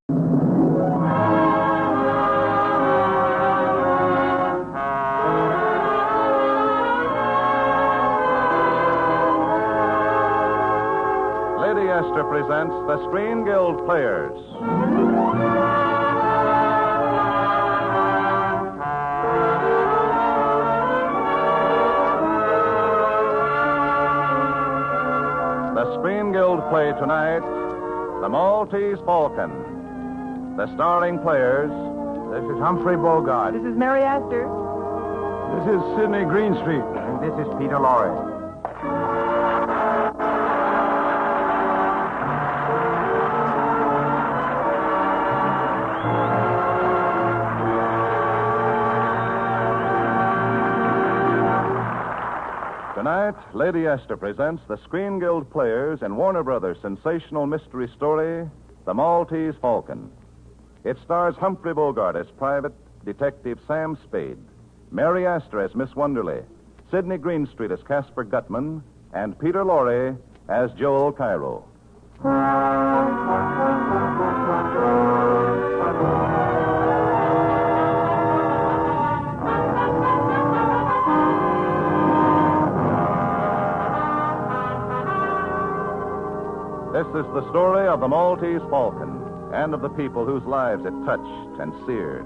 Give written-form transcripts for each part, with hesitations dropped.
Lady Astor presents the Screen Guild Players. The Screen Guild play tonight, The Maltese Falcon. The starring players. This is Humphrey Bogart. This is Mary Astor. This is Sidney Greenstreet. And this is Peter Lorre. Tonight, Lady Astor presents the Screen Guild Players in Warner Brothers' sensational mystery story, The Maltese Falcon. It stars Humphrey Bogart as Private Detective Sam Spade, Mary Astor as Miss Wonderly, Sidney Greenstreet as Caspar Gutman, and Peter Lorre as Joel Cairo. This is the story of the Maltese Falcon and of the people whose lives it touched and seared.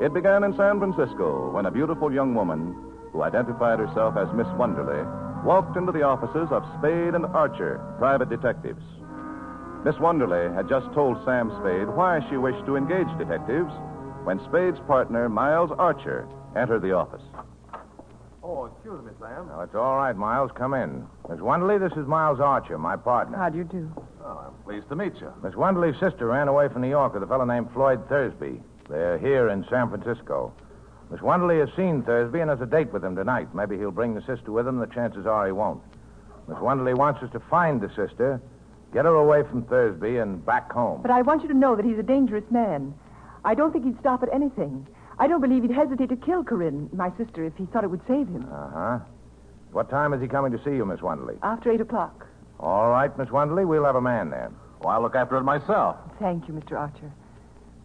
It began in San Francisco when a beautiful young woman, who identified herself as Miss Wonderly, walked into the offices of Spade and Archer, private detectives. Miss Wonderly had just told Sam Spade why she wished to engage detectives when Spade's partner, Miles Archer, entered the office. Oh, excuse me, Sam. Now, it's all right, Miles. Come in. Miss Wonderly, this is Miles Archer, my partner. How do you do? Oh, I'm pleased to meet you. Miss Wonderly's sister ran away from New York with a fellow named Floyd Thursby. They're here in San Francisco. Miss Wonderly has seen Thursby and has a date with him tonight. Maybe he'll bring the sister with him. The chances are he won't. Miss Wonderly wants us to find the sister, get her away from Thursby, and back home. But I want you to know that he's a dangerous man. I don't think he'd stop at anything. I don't believe he'd hesitate to kill Corinne, my sister, if he thought it would save him. Uh-huh. What time is he coming to see you, Miss Wonderly? After 8 o'clock. All right, Miss Wonderly, we'll have a man there. Oh, I'll look after it myself. Thank you, Mr. Archer.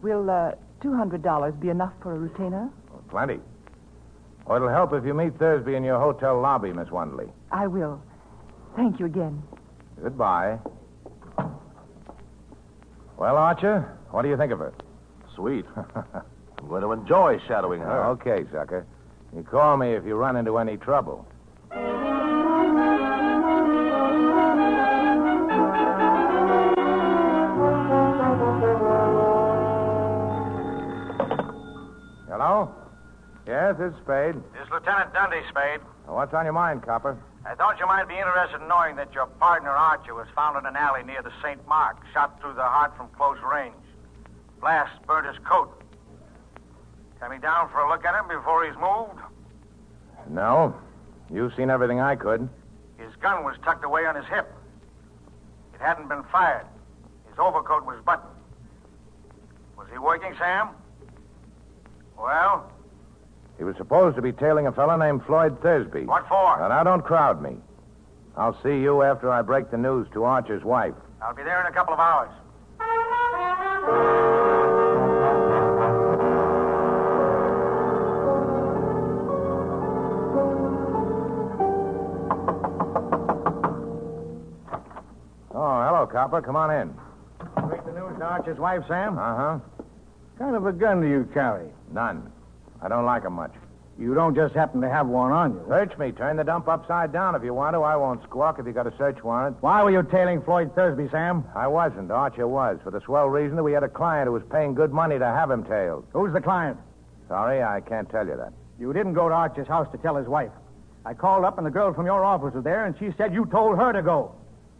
Will $200 be enough for a retainer? Oh, plenty. Oh, it'll help if you meet Thursby in your hotel lobby, Miss Wonderly. I will. Thank you again. Goodbye. Well, Archer, what do you think of her? Sweet. I'm going to enjoy shadowing her. Okay, sucker. You call me if you run into any trouble. Hello? Yes, it's Spade. This is Lieutenant Dundee, Spade. What's on your mind, Copper? I thought you might be interested in knowing that your partner, Archer, was found in an alley near the St. Mark, shot through the heart from close range. Blast burnt his coat. Coming down for a look at him before he's moved? No. You've seen everything I could. His gun was tucked away on his hip. It hadn't been fired. His overcoat was buttoned. Was he working, Sam? Well? He was supposed to be tailing a fellow named Floyd Thursby. What for? Now, don't crowd me. I'll see you after I break the news to Archer's wife. I'll be there in a couple of hours. Oh, hello, Copper. Come on in. Break the news to Archer's wife, Sam? Uh-huh. What kind of a gun do you carry? None. I don't like 'em much. You don't just happen to have one on you. Search me. Turn the dump upside down if you want to. I won't squawk if you got a search warrant. Why were you tailing Floyd Thursby, Sam? I wasn't. Archer was, for the swell reason that we had a client who was paying good money to have him tailed. Who's the client? Sorry, I can't tell you that. You didn't go to Archer's house to tell his wife. I called up and the girl from your office was there, and she said you told her to go.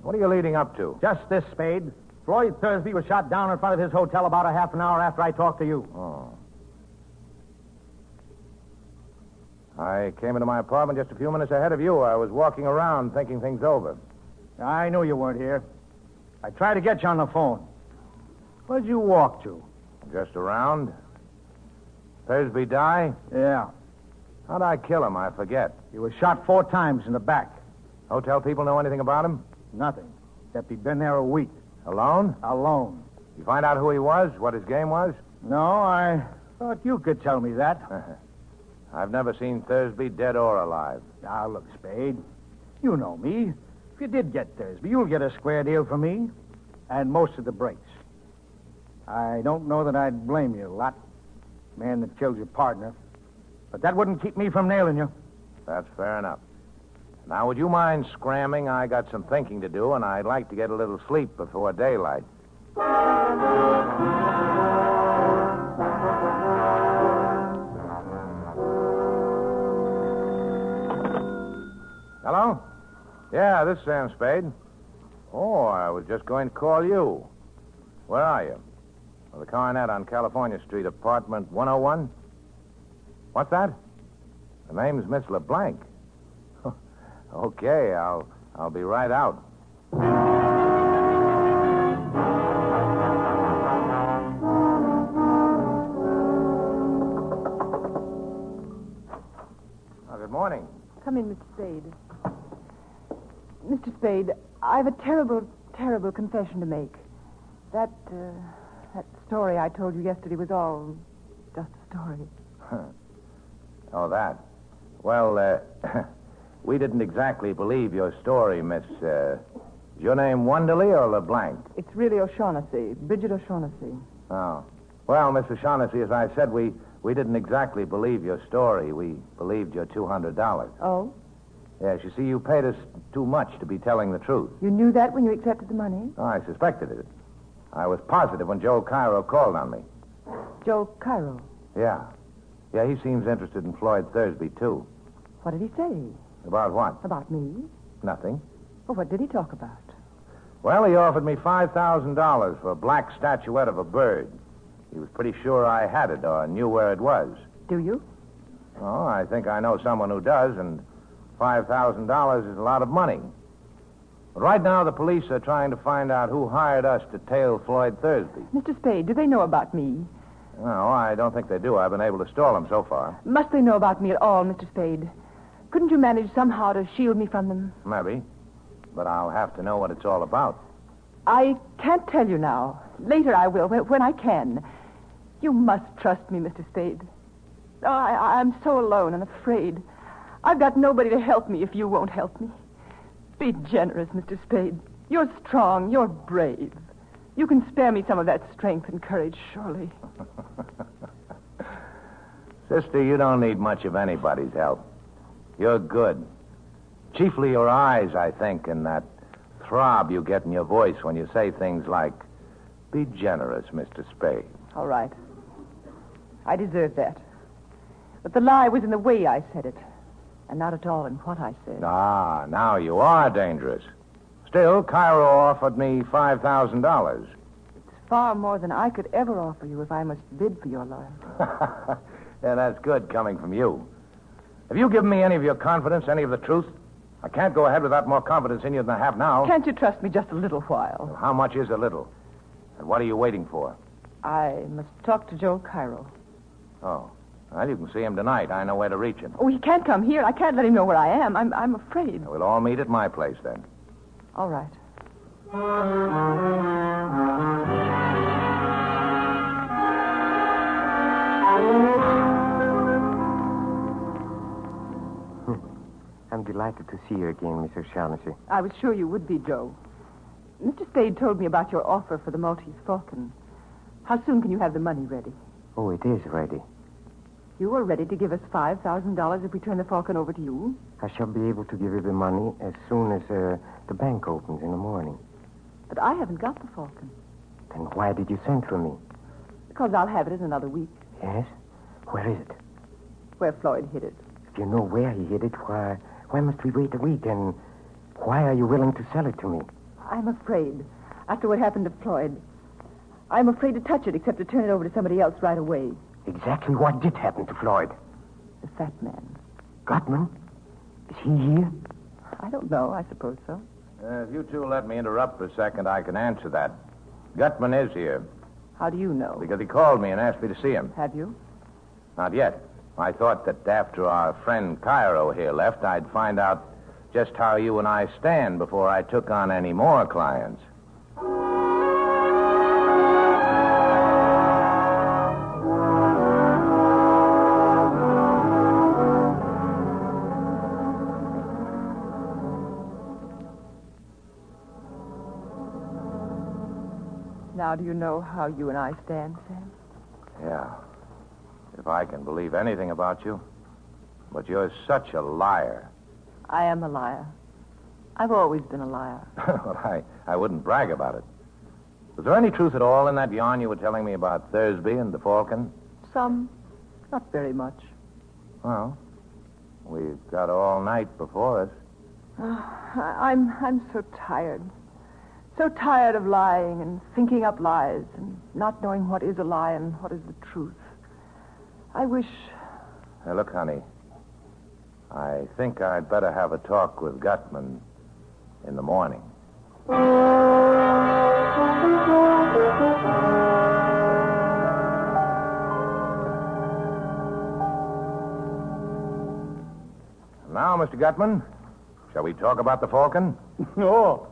What are you leading up to? Just this, Spade. Floyd Thursby was shot down in front of his hotel about a half an hour after I talked to you. Oh. I came into my apartment just a few minutes ahead of you. I was walking around thinking things over. I knew you weren't here. I tried to get you on the phone. Where'd you walk to? Just around. Thursby die? Yeah. How'd I kill him? I forget. He was shot 4 times in the back. Hotel people know anything about him? Nothing. Except he'd been there a week. Alone? Alone. You find out who he was, what his game was? No, I thought you could tell me that. I've never seen Thursby dead or alive. Now, look, Spade. You know me. If you did get Thursby, you'll get a square deal from me. And most of the breaks. I don't know that I'd blame you a lot. Man that killed your partner. But that wouldn't keep me from nailing you. That's fair enough. Now, would you mind scramming? I got some thinking to do, and I'd like to get a little sleep before daylight. Hello? Yeah, this is Sam Spade. Oh, I was just going to call you. Where are you? Well, the Coronet on California Street, apartment 101? What's that? The name's Miss LeBlanc. Okay, I'll be right out. Oh, good morning. Come in, Mr. Spade. Mr. Spade, I've a terrible, terrible confession to make. That story I told you yesterday was all just a story. Oh, that. Well, we didn't exactly believe your story, Miss... is your name Wonderly or LeBlanc? It's really O'Shaughnessy, Bridget O'Shaughnessy. Oh. Well, Miss O'Shaughnessy, as I said, we didn't exactly believe your story. We believed your $200. Oh? Yes, you see, you paid us too much to be telling the truth. You knew that when you accepted the money? Oh, I suspected it. I was positive when Joe Cairo called on me. Joe Cairo? Yeah. Yeah, he seems interested in Floyd Thursby, too. What did he say? About what? About me? Nothing. Well, what did he talk about? Well, he offered me $5,000 for a black statuette of a bird. He was pretty sure I had it or knew where it was. Do you? Oh, I think I know someone who does, and $5,000 is a lot of money. But right now, the police are trying to find out who hired us to tail Floyd Thursby. Mr. Spade, do they know about me? No, I don't think they do. I've been able to stall them so far. Must they know about me at all, Mr. Spade? Couldn't you manage somehow to shield me from them? Maybe. But I'll have to know what it's all about. I can't tell you now. Later I will, when I can. You must trust me, Mr. Spade. Oh, I'm so alone and afraid. I've got nobody to help me if you won't help me. Be generous, Mr. Spade. You're strong. You're brave. You can spare me some of that strength and courage, surely. Sister, you don't need much of anybody's help. You're good. Chiefly your eyes, I think, and that throb you get in your voice when you say things like, be generous, Mr. Spade. All right. I deserve that. But the lie was in the way I said it, and not at all in what I said. Ah, now you are dangerous. Still, Cairo offered me $5,000. It's far more than I could ever offer you if I must bid for your loyalty. Yeah, that's good coming from you. Have you given me any of your confidence, any of the truth? I can't go ahead without more confidence in you than I have now. Can't you trust me just a little while? How much is a little? And what are you waiting for? I must talk to Joe Cairo. Oh. Well, you can see him tonight. I know where to reach him. Oh, he can't come here. I can't let him know where I am. I'm afraid. We'll all meet at my place, then. All right. I'm delighted to see you again, Miss O'Shaughnessy. I was sure you would be, Joe. Mr. Spade told me about your offer for the Maltese Falcon. How soon can you have the money ready? Oh, it is ready. You are ready to give us $5,000 if we turn the Falcon over to you? I shall be able to give you the money as soon as the bank opens in the morning. But I haven't got the Falcon. Then why did you send for me? Because I'll have it in another week. Yes? Where is it? Where Floyd hid it. If you know where he hid it, why must we wait a week? And why are you willing to sell it to me? I'm afraid. After what happened to Floyd, I'm afraid to touch it except to turn it over to somebody else right away. Exactly what did happen to Floyd? The fat man. Gutman? Is he here? I don't know. I suppose so. If you two let me interrupt for a second, I can answer that. Gutman is here. How do you know? Because he called me and asked me to see him. Have you? Not yet. I thought that after our friend Cairo here left, I'd find out just how you and I stand before I took on any more clients. Now do you know how you and I stand, Sam? Yeah. If I can believe anything about you. But you're such a liar. I am a liar. I've always been a liar. Well, I wouldn't brag about it. Was there any truth at all in that yarn you were telling me about Thursby and the Falcon? Some. Not very much. Well, we've got all night before us. I'm so tired. So tired of lying and thinking up lies and not knowing what is a lie and what is the truth. I wish... Hey, look, honey. I think I'd better have a talk with Gutman in the morning. Now, Mr. Gutman, shall we talk about the Falcon? Oh,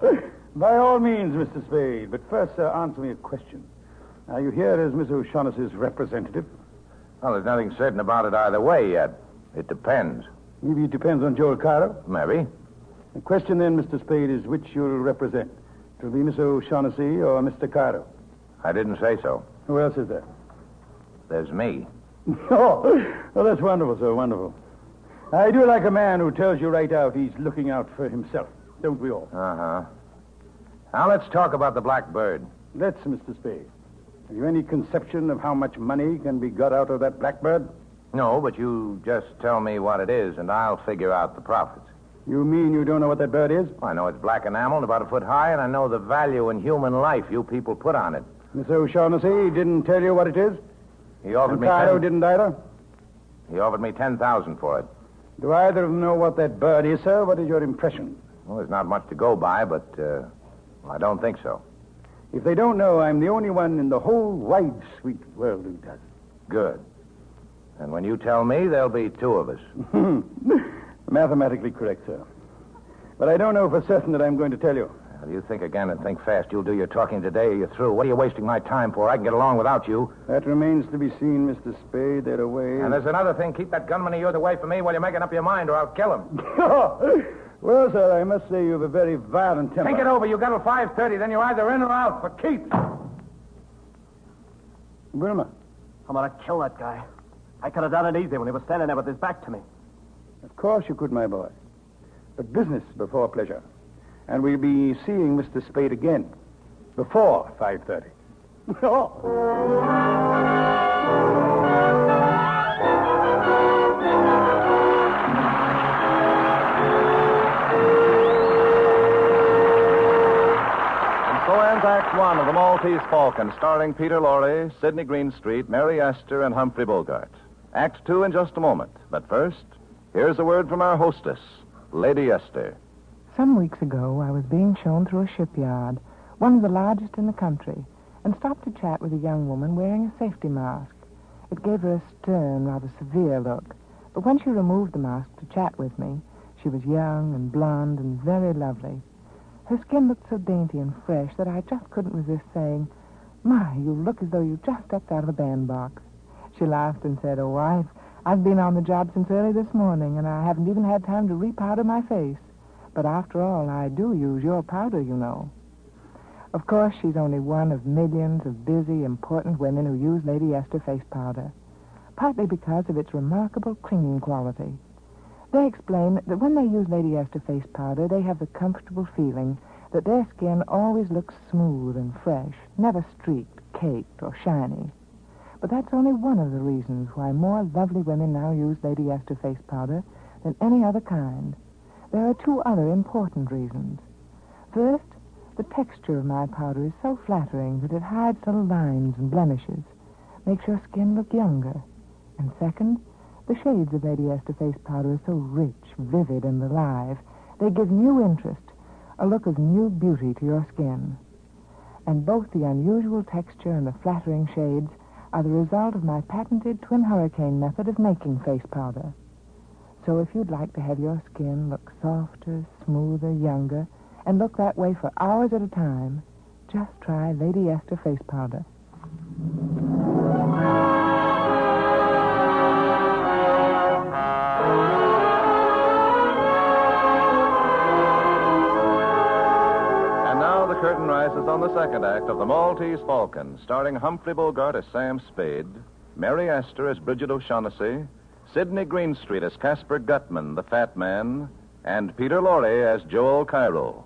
by all means, Mr. Spade. But first, sir, answer me a question. Are you here as Miss O'Shaughnessy's representative? Well, there's nothing certain about it either way yet. It depends. Maybe it depends on Joel Carr. Maybe. The question then, Mr. Spade, is which you'll represent. It'll be Miss O'Shaughnessy or Mr. Carr. I didn't say so. Who else is there? There's me. Oh, well, that's wonderful, sir, wonderful. I do like a man who tells you right out he's looking out for himself. Don't we all? Uh-huh. Now let's talk about the Black Bird. Let's, Mr. Spade. Have you any conception of how much money can be got out of that blackbird? No, but you just tell me what it is, and I'll figure out the profits. You mean you don't know what that bird is? I know it's black enameled, about a foot high, and I know the value in human life you people put on it. Miss O'Shaughnessy didn't tell you what it is? He offered And me Carlo didn't either? He offered me $10,000 for it. Do either of them know what that bird is, sir? What is your impression? Well, there's not much to go by, but I don't think so. If they don't know, I'm the only one in the whole wide, sweet world who does. Good. And when you tell me, there'll be two of us. Mathematically correct, sir. But I don't know for certain that I'm going to tell you. Well, you think again and think fast. You'll do your talking today or you're through. What are you wasting my time for? I can get along without you. That remains to be seen, Mr. Spade. They're away. And there's another thing. Keep that gunman of yours away from me while you're making up your mind, or I'll kill him. Well, sir, I must say you have a very violent temper. Think it over. You got till 5:30, then you're either in or out for keeps. Wilma. I'm going to kill that guy. I could have done it easy when he was standing there with his back to me. Of course you could, my boy. But business before pleasure. And we'll be seeing Mr. Spade again before 5:30. So ends Act One of The Maltese Falcon, starring Peter Lorre, Sidney Greenstreet, Mary Astor, and Humphrey Bogart. Act Two in just a moment. But first, here's a word from our hostess, Lady Esther. Some weeks ago, I was being shown through a shipyard, one of the largest in the country, and stopped to chat with a young woman wearing a safety mask. It gave her a stern, rather severe look, but when she removed the mask to chat with me, she was young and blonde and very lovely. Her skin looked so dainty and fresh that I just couldn't resist saying, "My, you look as though you just stepped out of a bandbox." She laughed and said, "Oh, I've been on the job since early this morning, and I haven't even had time to repowder my face. But after all, I do use your powder, you know." Of course, she's only one of millions of busy, important women who use Lady Esther face powder, partly because of its remarkable clinging quality. They explain that when they use Lady Esther face powder, they have the comfortable feeling that their skin always looks smooth and fresh, never streaked, caked, or shiny. But that's only one of the reasons why more lovely women now use Lady Esther face powder than any other kind. There are two other important reasons. First, the texture of my powder is so flattering that it hides little lines and blemishes, makes your skin look younger. And second, the shades of Lady Esther face powder are so rich, vivid, and alive, they give new interest, a look of new beauty to your skin. And both the unusual texture and the flattering shades are the result of my patented twin hurricane method of making face powder. So if you'd like to have your skin look softer, smoother, younger, and look that way for hours at a time, just try Lady Esther face powder. And now the curtain rises on the second act of The Maltese Falcon, starring Humphrey Bogart as Sam Spade, Mary Astor as Bridget O'Shaughnessy, Sidney Greenstreet as Casper Gutman, the fat man, and Peter Lorre as Joel Cairo.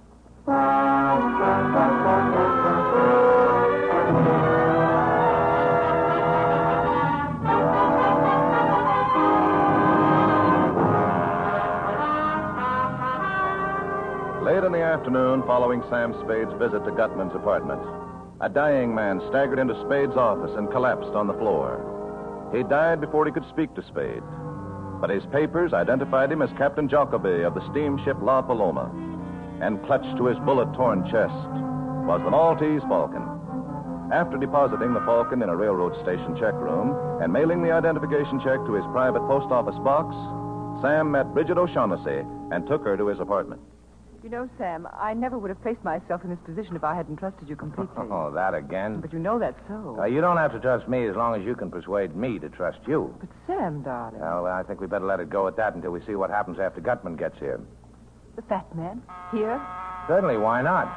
Late in the afternoon, following Sam Spade's visit to Gutman's apartment, a dying man staggered into Spade's office and collapsed on the floor. He died before he could speak to Spade, but his papers identified him as Captain Jacoby of the steamship La Paloma, and clutched to his bullet-torn chest was the Maltese Falcon. After depositing the Falcon in a railroad station check room and mailing the identification check to his private post office box, Sam met Bridget O'Shaughnessy and took her to his apartment. You know, Sam, I never would have placed myself in this position if I hadn't trusted you completely. Oh, that again? But you know that's so. You don't have to trust me as long as you can persuade me to trust you. But Sam, darling. Well, I think we better let it go at that until we see what happens after Gutman gets here. The fat man? Here? Certainly, why not?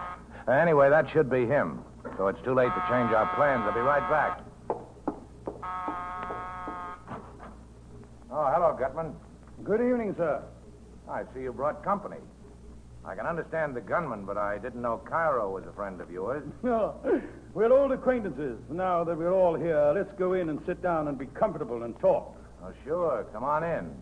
Anyway, that should be him. So it's too late to change our plans. I'll be right back. Oh, hello, Gutman. Good evening, sir. I see you brought company. I can understand the gunman, but I didn't know Cairo was a friend of yours. No, we're old acquaintances. Now that we're all here, let's go in and sit down and be comfortable and talk. Oh, sure. Come on in.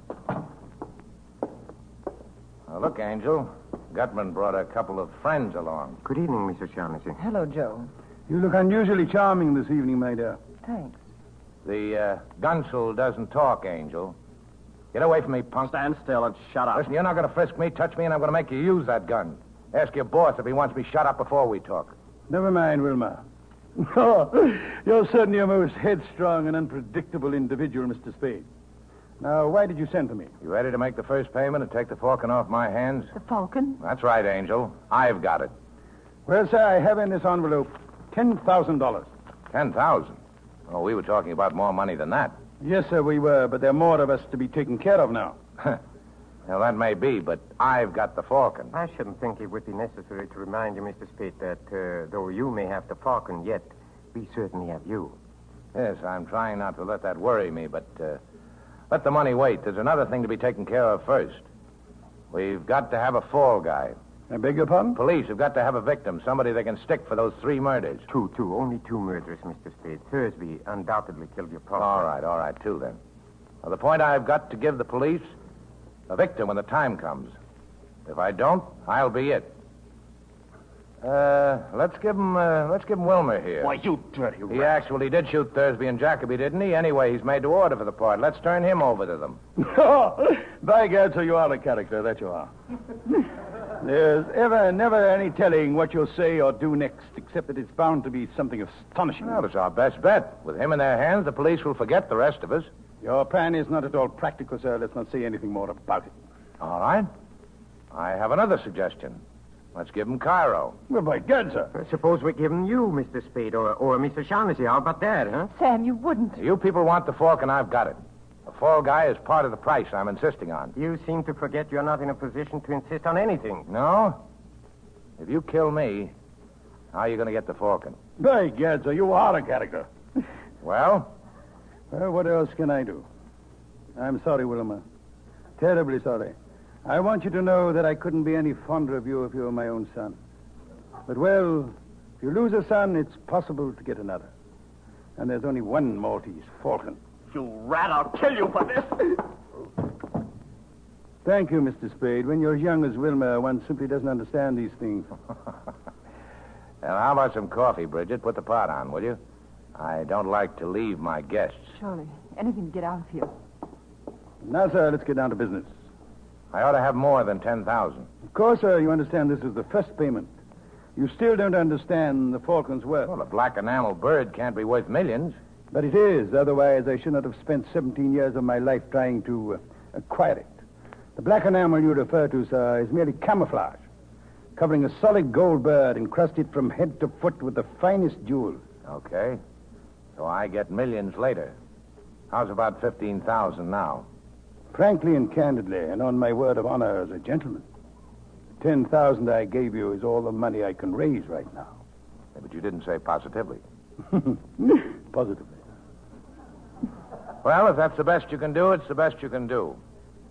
Now, look, Angel. Gutman brought a couple of friends along. Good evening, Mr. Shaughnessy. Hello, Joe. You look unusually charming this evening, my dear. Thanks. The gunsul doesn't talk, Angel. Get away from me, punk. Stand still and shut up. Listen, you're not going to frisk me, touch me, and I'm going to make you use that gun. Ask your boss if he wants me shut up before we talk. Never mind, Wilma. Oh, you're certainly a most headstrong and unpredictable individual, Mr. Spade. Now, why did you send for me? You ready to make the first payment and take the Falcon off my hands? The Falcon? That's right, Angel. I've got it. Well, sir, I have in this envelope $10,000. 10,000? Oh, we were talking about more money than that. Yes, sir, we were, but there are more of us to be taken care of now. Well, that may be, but I've got the Falcon. I shouldn't think it would be necessary to remind you, Mr. Spade, that though you may have the Falcon yet, we certainly have you. Yes, I'm trying not to let that worry me, but let the money wait. There's another thing to be taken care of first. We've got to have a fall guy. I beg your pardon? Police have got to have a victim, somebody they can stick for those 3 murders. Two. Only 2 murders, Mr. Spade. Thursby undoubtedly killed your partner. All right, 2 then. Well, the point I've got to give the police, a victim when the time comes. If I don't, I'll be it. Let's give him Wilmer here. Why, you dirty rat. He actually did shoot Thursby and Jacoby, didn't he? Anyway, he's made to order for the part. Let's turn him over to them. By God, so you are a character, that you are. There's never any telling what you'll say or do next, except that it's bound to be something astonishing. Well, it's our best bet. With him in their hands, the police will forget the rest of us. Your plan is not at all practical, sir. Let's not say anything more about it. All right. I have another suggestion. Let's give him Cairo. Well, by God, sir. Suppose we give him you, Mr. Spade, or Mr. Shaughnessy. How about that, huh? Sam, you wouldn't. You people want the Falcon, I've got it. The fall guy is part of the price I'm insisting on. You seem to forget you're not in a position to insist on anything. No? If you kill me, how are you going to get the Falcon? By God, sir, you are a character. Well? Well, what else can I do? I'm sorry, Wilma. Terribly sorry. I want you to know that I couldn't be any fonder of you if you were my own son. But, well, if you lose a son, it's possible to get another. And there's only one Maltese Falcon. You rat, I'll kill you for this. Thank you, Mr. Spade. When you're as young as Wilma, one simply doesn't understand these things. Well, how about some coffee, Bridget? Put the pot on, will you? I don't like to leave my guests. Surely. Anything to get out of here. Now, sir, let's get down to business. I ought to have more than 10,000. Of course, sir, you understand this is the first payment. You still don't understand the Falcon's worth. Well, a black enamel bird can't be worth millions. But it is. Otherwise, I should not have spent 17 years of my life trying to acquire it. The black enamel you refer to, sir, is merely camouflage, covering a solid gold bird encrusted from head to foot with the finest jewels. Okay. So I get millions later. How's about 15,000 now? Frankly and candidly, and on my word of honor as a gentleman, 10,000 I gave you is all the money I can raise right now. Yeah, but you didn't say positively. Positively. Well, if that's the best you can do, it's the best you can do.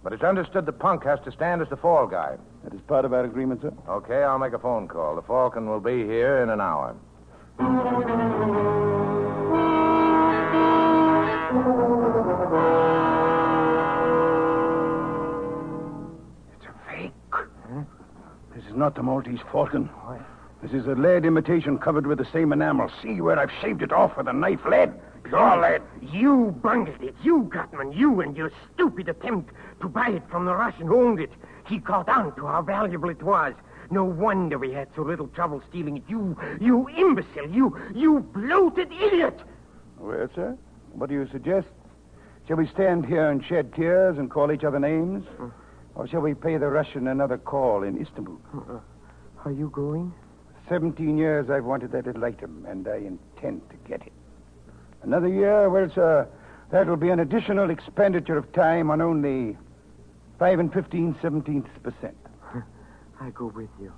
But it's understood the punk has to stand as the fall guy. That is part of our agreement, sir. Okay, I'll make a phone call. The Falcon will be here in an hour. It's a fake. Huh? This is not the Maltese Falcon. Why? This is a lead imitation covered with the same enamel. See where I've shaved it off with a knife lead. Pure lead. You bungled it. You, Gutman. You and your stupid attempt to buy it from the Russian who owned it. He caught on to how valuable it was. No wonder we had so little trouble stealing it. You imbecile. You bloated idiot. Well, sir, what do you suggest? Shall we stand here and shed tears and call each other names? Or shall we pay the Russian another call in Istanbul? Are you going? 17 years I've wanted that little item, and I intend to get it. Another year, well, sir, that will be an additional expenditure of time on only 5 and 15/17%. I go with you.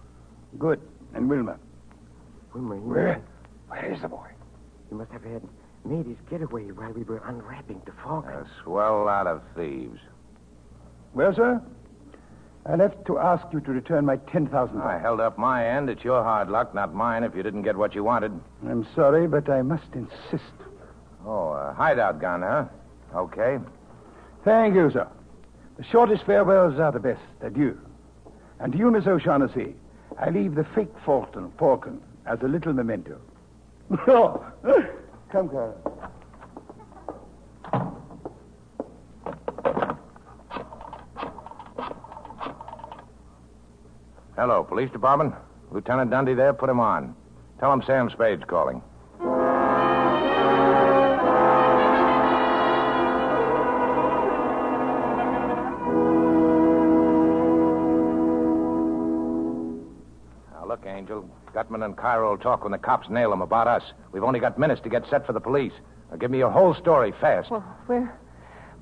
Good. And Wilma? Wilma, Where is the boy? He must have made his getaway while we were unwrapping the Falcon. A swell lot of thieves. Well, sir, I left to ask you to return my $10,000. I held up my end. It's your hard luck, not mine, if you didn't get what you wanted. I'm sorry, but I must insist. Oh, a hideout gun, huh? Okay. Thank you, sir. The shortest farewells are the best. Adieu. And to you, Miss O'Shaughnessy, I leave the fake Falcon as a little memento. Oh, come, Carr. Hello, police department. Lieutenant Dundee there. Put him on. Tell him Sam Spade's calling. Look, Angel, Gutman and Carr will talk when the cops nail them about us. We've only got minutes to get set for the police. Now, give me your whole story, fast. Well,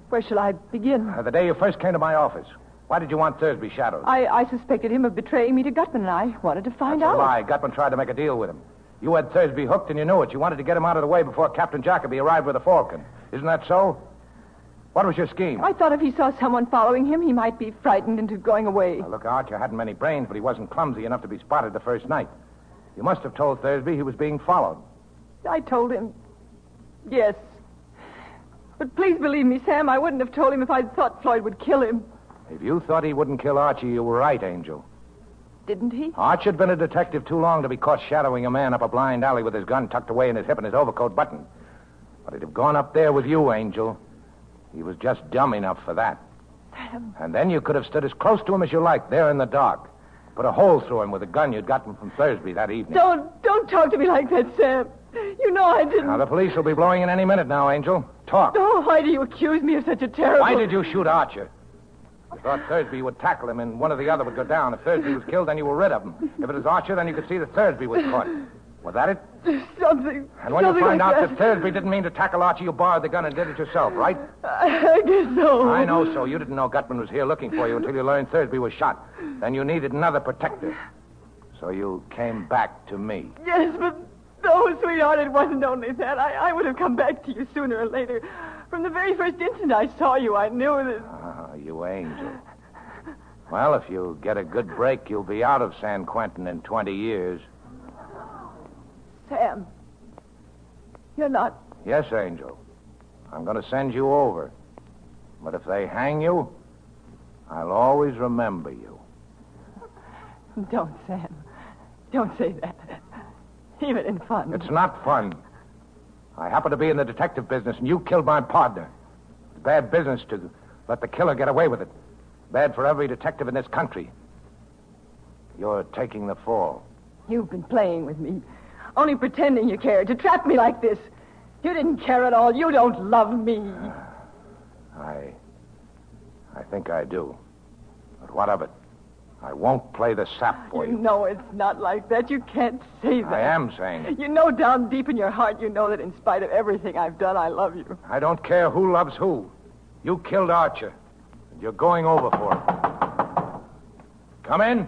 where shall I begin? The day you first came to my office. Why did you want Thursby shadowed? I suspected him of betraying me to Gutman, and I wanted to find out. That's a lie. Gutman tried to make a deal with him. You had Thursby hooked, and you knew it. You wanted to get him out of the way before Captain Jacoby arrived with the Falcon. Isn't that so? What was your scheme? I thought if he saw someone following him, he might be frightened into going away. Now, look, Archer hadn't many brains, but he wasn't clumsy enough to be spotted the first night. You must have told Thursby he was being followed. I told him. Yes. But please believe me, Sam, I wouldn't have told him if I'd thought Floyd would kill him. If you thought he wouldn't kill Archie, you were right, Angel. Didn't he? Arch had been a detective too long to be caught shadowing a man up a blind alley with his gun tucked away in his hip and his overcoat buttoned. But he'd have gone up there with you, Angel. He was just dumb enough for that. Sam. And then you could have stood as close to him as you liked, there in the dark. Put a hole through him with a gun you'd gotten from Thursby that evening. Don't talk to me like that, Sam. You know I didn't. Now, the police will be blowing in any minute now, Angel. Talk. Oh, why do you accuse me of such a terrible... Why did you shoot Archer? You thought Thursby would tackle him and one or the other would go down. If Thursby was killed, then you were rid of him. If it was Archer, then you could see that Thursby was caught. Was that it? Something. And when you find like out that that Thursby didn't mean to tackle Archie, you borrowed the gun and did it yourself, right? I guess so. I know so. You didn't know Gutman was here looking for you until you learned Thursby was shot. Then you needed another protector. So you came back to me. Yes, but no, sweetheart, it wasn't only that. I would have come back to you sooner or later. From the very first instant I saw you, I knew that... Ah, you angel. Well, if you get a good break, you'll be out of San Quentin in 20 years. Sam, you're not... Yes, Angel. I'm going to send you over. But if they hang you, I'll always remember you. Don't, Sam. Don't say that. Even in fun. It's not fun. I happen to be in the detective business, and you killed my partner. It's bad business to let the killer get away with it. Bad for every detective in this country. You're taking the fall. You've been playing with me. Only pretending you cared. To trap me like this. You didn't care at all. You don't love me. I think I do. But what of it? I won't play the sap for you. No, it's not like that. You can't say that. I am saying it. You know down deep in your heart, you know that in spite of everything I've done, I love you. I don't care who loves who. You killed Archer. And you're going over for it. Come in.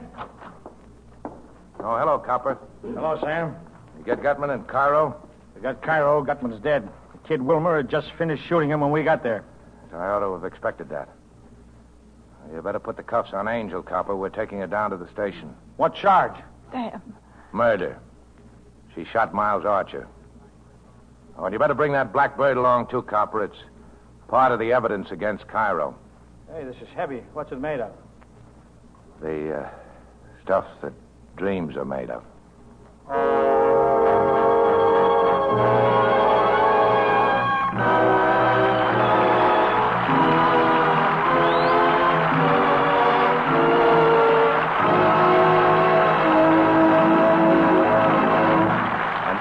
Oh, hello, Copper. Hello, Sam. You get Gutman in Cairo? We got Cairo. Gutman's dead. The kid Wilmer had just finished shooting him when we got there. I ought to have expected that. You better put the cuffs on Angel, Copper. We're taking her down to the station. What charge? Sam. Murder. She shot Miles Archer. Oh, and you better bring that blackbird along, too, Copper. It's part of the evidence against Cairo. Hey, this is heavy. What's it made of? The stuff that dreams are made of.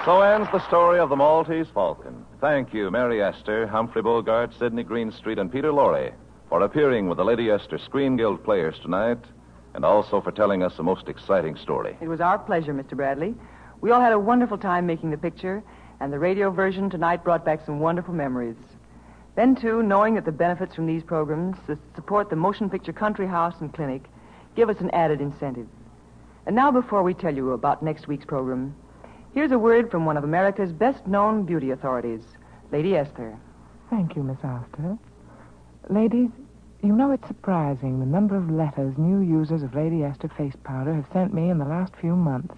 So ends the story of the Maltese Falcon. Thank you, Mary Astor, Humphrey Bogart, Sidney Greenstreet, and Peter Lorre for appearing with the Lady Astor Screen Guild players tonight, and also for telling us a most exciting story. It was our pleasure, Mr. Bradley. We all had a wonderful time making the picture, and the radio version tonight brought back some wonderful memories. Then, too, knowing that the benefits from these programs support the Motion Picture Country House and Clinic give us an added incentive. And now, before we tell you about next week's program, here's a word from one of America's best-known beauty authorities, Lady Esther. Thank you, Miss Astor. Ladies, you know it's surprising the number of letters new users of Lady Esther face powder have sent me in the last few months.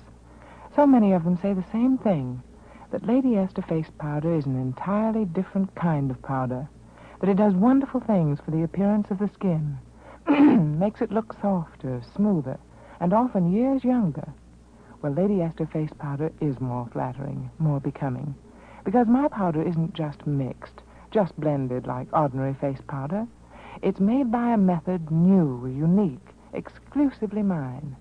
So many of them say the same thing, that Lady Esther face powder is an entirely different kind of powder, that it does wonderful things for the appearance of the skin, makes it look softer, smoother, and often years younger. Well, Lady Esther face powder is more flattering, more becoming, because my powder isn't just mixed, just blended like ordinary face powder. It's made by a method new, unique, exclusively mine.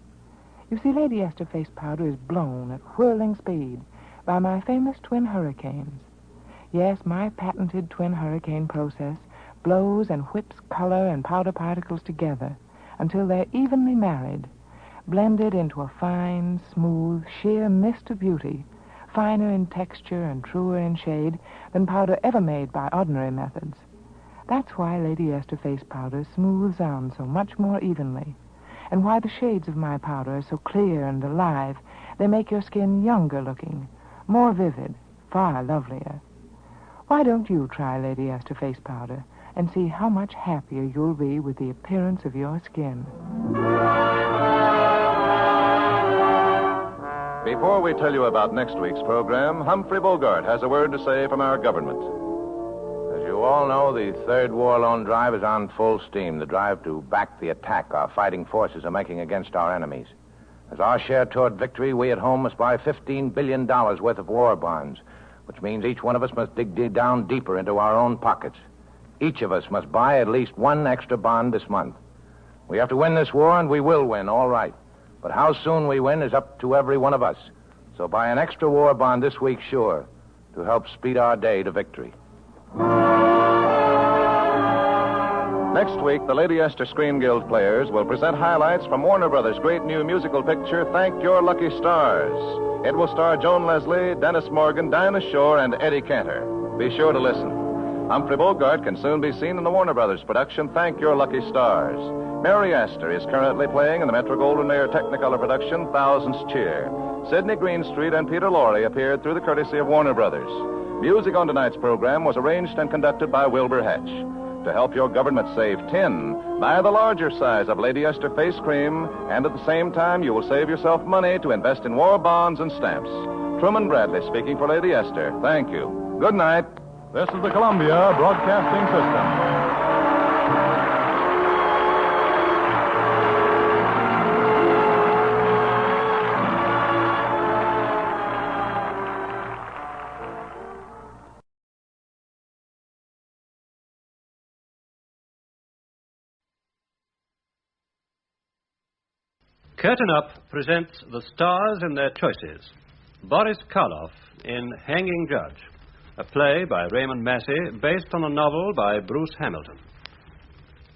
You see, Lady Esther face powder is blown at whirling speed by my famous twin hurricanes. Yes, my patented twin hurricane process blows and whips color and powder particles together until they're evenly married, blended into a fine, smooth, sheer mist of beauty, finer in texture and truer in shade than powder ever made by ordinary methods. That's why Lady Esther face powder smooths on so much more evenly, and why the shades of my powder are so clear and alive. They make your skin younger looking, more vivid, far lovelier. Why don't you try Lady Esther face powder and see how much happier you'll be with the appearance of your skin? Before we tell you about next week's program, Humphrey Bogart has a word to say from our government. As you all know, the Third War Loan Drive is on full steam, the drive to back the attack our fighting forces are making against our enemies. As our share toward victory, we at home must buy $15 billion worth of war bonds, which means each one of us must dig down deeper into our own pockets. Each of us must buy at least one extra bond this month. We have to win this war, and we will win, all right. But how soon we win is up to every one of us. So buy an extra war bond this week, sure, to help speed our day to victory. Next week, the Lady Esther Screen Guild players will present highlights from Warner Brothers' great new musical picture, Thank Your Lucky Stars. It will star Joan Leslie, Dennis Morgan, Dinah Shore, and Eddie Cantor. Be sure to listen. Humphrey Bogart can soon be seen in the Warner Brothers production, Thank Your Lucky Stars. Mary Astor is currently playing in the Metro-Goldwyn-Mayer Technicolor production, Thousands Cheer. Sidney Greenstreet and Peter Lorre appeared through the courtesy of Warner Brothers. Music on tonight's program was arranged and conducted by Wilbur Hatch. To help your government save tin, buy the larger size of Lady Esther face cream, and at the same time, you will save yourself money to invest in war bonds and stamps. Truman Bradley speaking for Lady Esther. Thank you. Good night. This is the Columbia Broadcasting System. Curtain Up presents the stars in their choices. Boris Karloff in Hanging Judge, a play by Raymond Massey based on a novel by Bruce Hamilton.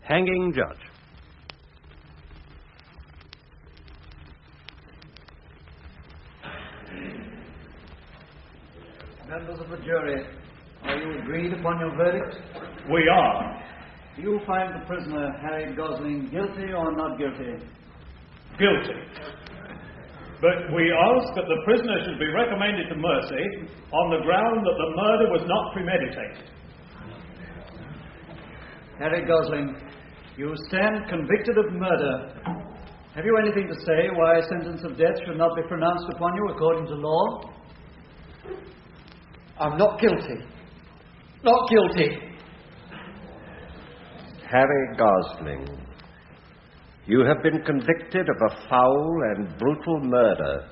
Hanging Judge. Members of the jury, are you agreed upon your verdict? We are. Do you find the prisoner, Harry Gosling, guilty or not guilty? Guilty. But we ask that the prisoner should be recommended to mercy on the ground that the murder was not premeditated. Harry Gosling, you stand convicted of murder. Have you anything to say why a sentence of death should not be pronounced upon you according to law? I'm not guilty. Not guilty. Harry Gosling, you have been convicted of a foul and brutal murder.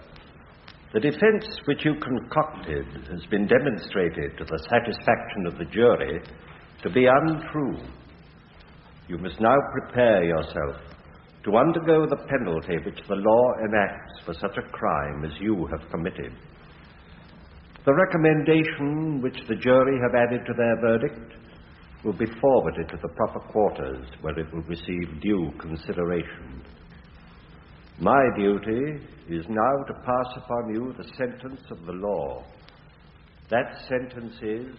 The defense which you concocted has been demonstrated to the satisfaction of the jury to be untrue. You must now prepare yourself to undergo the penalty which the law enacts for such a crime as you have committed. The recommendation which the jury have added to their verdict will be forwarded to the proper quarters where it will receive due consideration. My duty is now to pass upon you the sentence of the law. That sentence is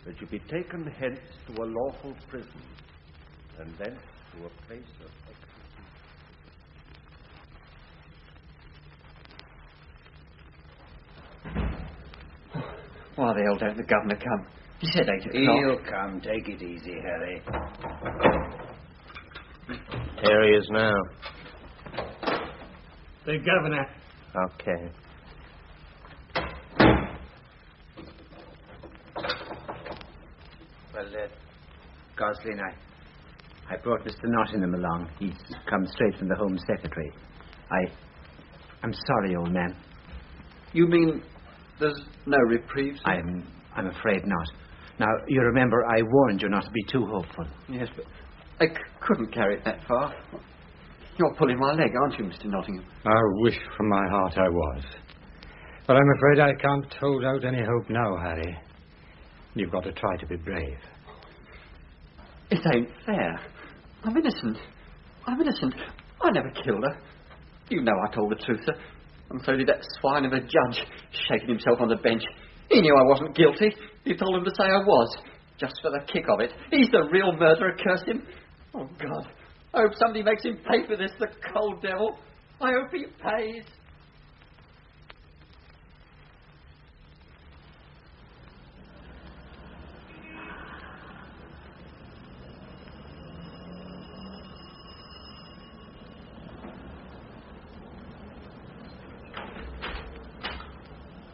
that you be taken hence to a lawful prison and thence to a place of execution. Why the hell don't the governor come? He said 8 o'clock. He'll come. Take it easy, Harry. Here he is now. The governor. Okay. Well, Gosling, I brought Mr. Nottingham along. He's come straight from the Home Secretary. I'm sorry, old man. You mean there's no reprieve, sir? I'm afraid not. Now, you remember I warned you not to be too hopeful. Yes, but I couldn't carry it that far. You're pulling my leg, aren't you, Mr. Nottingham? I wish from my heart I was. But I'm afraid I can't hold out any hope now, Harry. You've got to try to be brave. It ain't fair. I'm innocent. I never killed her. You know I told the truth, sir. And so did that swine of a judge, shaking himself on the bench. He knew I wasn't guilty. You told him to say I was, just for the kick of it. He's the real murderer, curse him. Oh, God. I hope somebody makes him pay for this, the cold devil. I hope he pays.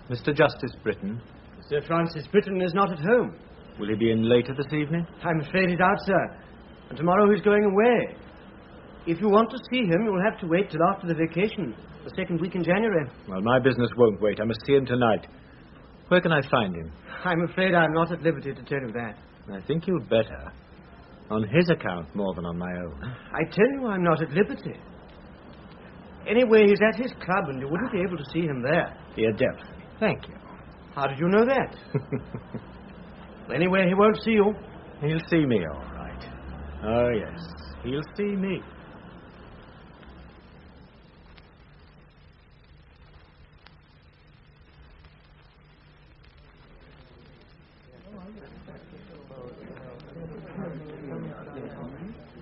Mr. Justice Britton. Sir Francis Britton is not at home. Will he be in later this evening? I'm afraid he's out, sir. And tomorrow he's going away. If you want to see him, you'll have to wait till after the vacation, the second week in January. Well, my business won't wait. I must see him tonight. Where can I find him? I'm afraid I'm not at liberty to tell you that. I think you'd better. On his account more than on my own. I tell you I'm not at liberty. Anyway, he's at his club and you wouldn't be able to see him there. The Adept. Thank you. How did you know that? Anyway, he won't see you. He'll see me, all right. Oh, yes. He'll see me.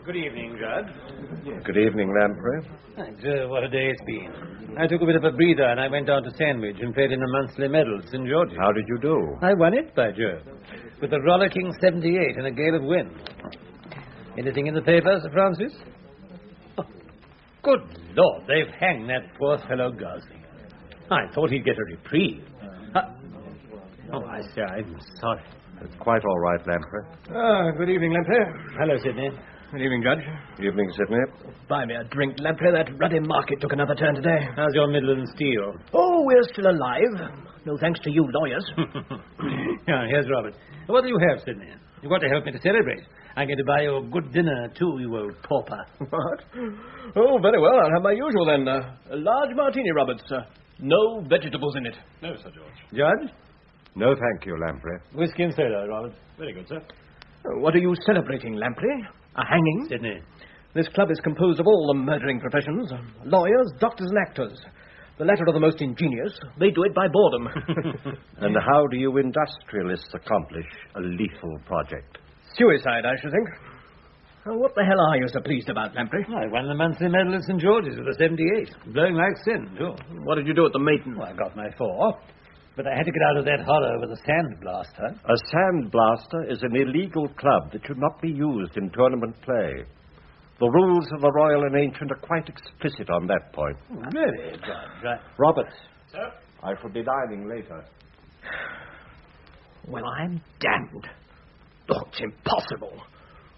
Good evening, Judge. Good evening, Lamprey. Thanks. What a day it's been. I took a bit of a breather and I went down to Sandwich and played in a monthly medal at St. George's. How did you do? I won it, by Jove, with a rollicking 78 and a gale of wind. Anything in the paper, Sir Francis? Oh, good Lord, they've hanged that poor fellow Gosling. I thought he'd get a reprieve. Oh, I say, I'm sorry. It's quite all right, Lamprey. Good evening, Lamprey. Hello, Sidney. Good evening, Judge. Evening, Sidney. Buy me a drink, Lamprey. That ruddy market took another turn today. How's your Midland steel? Oh, we're still alive. No thanks to you lawyers. Yeah, here's Robert. What do you have, Sidney? You've got to help me to celebrate. I'm going to buy you a good dinner, too, you old pauper. What? Oh, very well. I'll have my usual, then. A large martini, Roberts. No vegetables in it. No, Sir George. Judge? No, thank you, Lamprey. Whiskey and soda, Robert. Very good, sir. What are you celebrating, Lamprey? A hanging? Sidney. This club is composed of all the murdering professions. Lawyers, doctors, and actors. The latter are the most ingenious. They do it by boredom. And how do you industrialists accomplish a lethal project? Suicide, I should think. What the hell are you so pleased about, Lamprey? I won the monthly medal at St. George's with a 78. Blowing like sin, too. What did you do at the Maiden? Well, I got my 4. But I had to get out of that horror with a sand blaster. A sand blaster is an illegal club that should not be used in tournament play. The rules of the Royal and Ancient are quite explicit on that point. Really, Judge? Roberts. Sir? I shall be dining later. Well, I'm damned. Oh, it's impossible.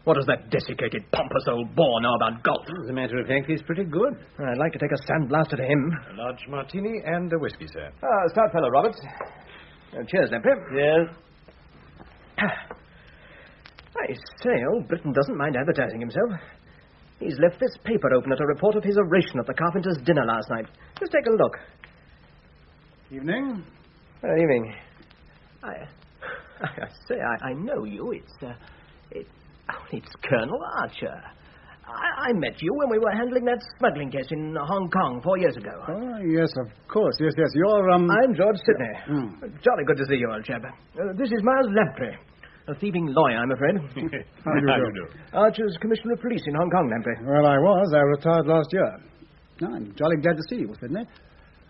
What does that desiccated, pompous old bore know about golf? As a matter of fact, he's pretty good. I'd like to take a sandblaster to him. A large martini and a whiskey, sir. Stout fellow, Roberts. Cheers, Lamprey. Yes. I say, old Britain doesn't mind advertising himself. He's left this paper open at a report of his oration at the carpenter's dinner last night. Just take a look. Evening. Evening. I say, I know you. It's Colonel Archer. I met you when we were handling that smuggling case in Hong Kong 4 years ago. Oh, yes, of course. Yes. You're, I'm George Sidney. Jolly good to see you, old chap. This is Miles Lamprey. A thieving lawyer, I'm afraid. How do you do? Archer's Commissioner of Police in Hong Kong, Lamprey. Well, I was. I retired last year. I'm jolly glad to see you, Sidney.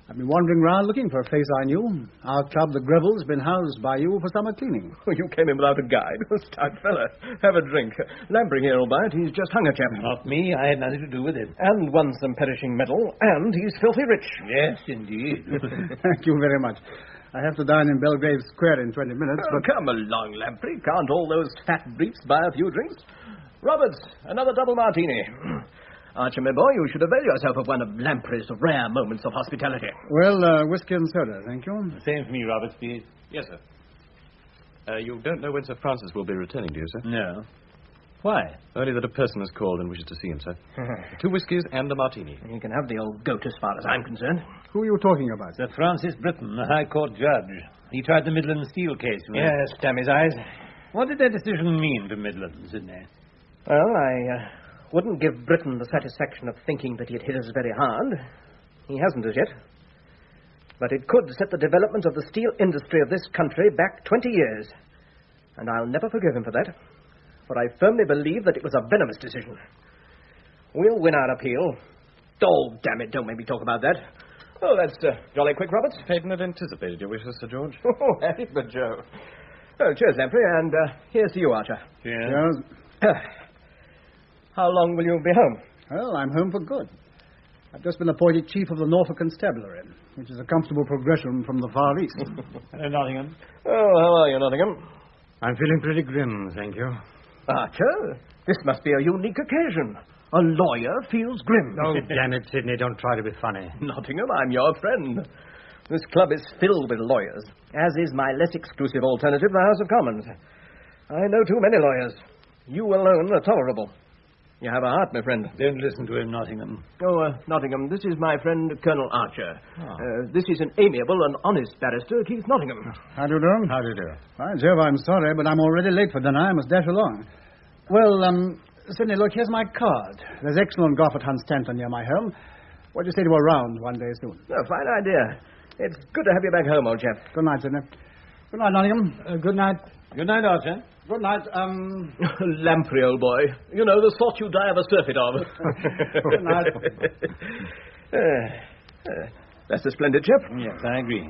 I've been wandering round looking for a face I knew. Our club, the Greville's, been housed by you for summer cleaning. You came in without a guide. Stout fella. Have a drink. Lamprey here will buy it. He's just hung a chap. Not me. I had nothing to do with it. And won some perishing medal. And he's filthy rich. Yes, indeed. Thank you very much. I have to dine in Belgrave Square in 20 minutes, but... Come along, Lamprey. Can't all those fat briefs buy a few drinks? Roberts, another double martini. Archer, my boy, you should avail yourself of one of Lamprey's rare moments of hospitality. Well, whiskey and soda, thank you. Same for me, Roberts, please. Yes, sir. You don't know when Sir Francis will be returning, do you, sir? No. Why? Only that a person has called and wishes to see him, sir. 2 whiskies and a martini. You can have the old goat as far as I'm concerned. Who are you talking about? Sir Francis Britton, the High Court judge. He tried the Midland Steel case. Yes, damn his eyes. What did that decision mean to Midland, Sidney? Well, I wouldn't give Britain the satisfaction of thinking that he had hit us very hard. He hasn't as yet. But it could set the development of the steel industry of this country back 20 years. And I'll never forgive him for that. For I firmly believe that it was a venomous decision. We'll win our appeal. Oh, damn it, don't make me talk about that. Oh, that's jolly quick, Roberts. Peyton had anticipated your wishes, Sir George. Oh, happy but Joe. Oh, cheers, Lamprey, and here's to you, Archer. Cheers. How long will you be home? Well, I'm home for good. I've just been appointed Chief of the Norfolk Constabulary, which is a comfortable progression from the Far East. Hello, Nottingham. Oh, how are you, Nottingham? I'm feeling pretty grim, thank you. Archer, this must be a unique occasion. A lawyer feels grim. Oh, damn it, Sidney, don't try to be funny. Nottingham, I'm your friend. This club is filled with lawyers, as is my less exclusive alternative, the House of Commons. I know too many lawyers. You alone are tolerable. You have a heart, my friend. Don't listen to him, Nottingham. Oh, Nottingham, this is my friend, Colonel Archer. This is an amiable and honest barrister, Keith Nottingham. How do you do? How do you do? By Jove, I'm sorry, but I'm already late for dinner. I must dash along. Well, Sidney, look, here's my card. There's excellent golf at Hunstanton near my home. What do you say to a round one day soon? Oh, fine idea. It's good to have you back home, old chap. Good night, Sidney. Good night, Nottingham. Good night. Good night, Archer. Good night, Lamprey, old boy. You know, the sort you die of a surfeit of. Good night. That's a splendid chap. Yes, I agree.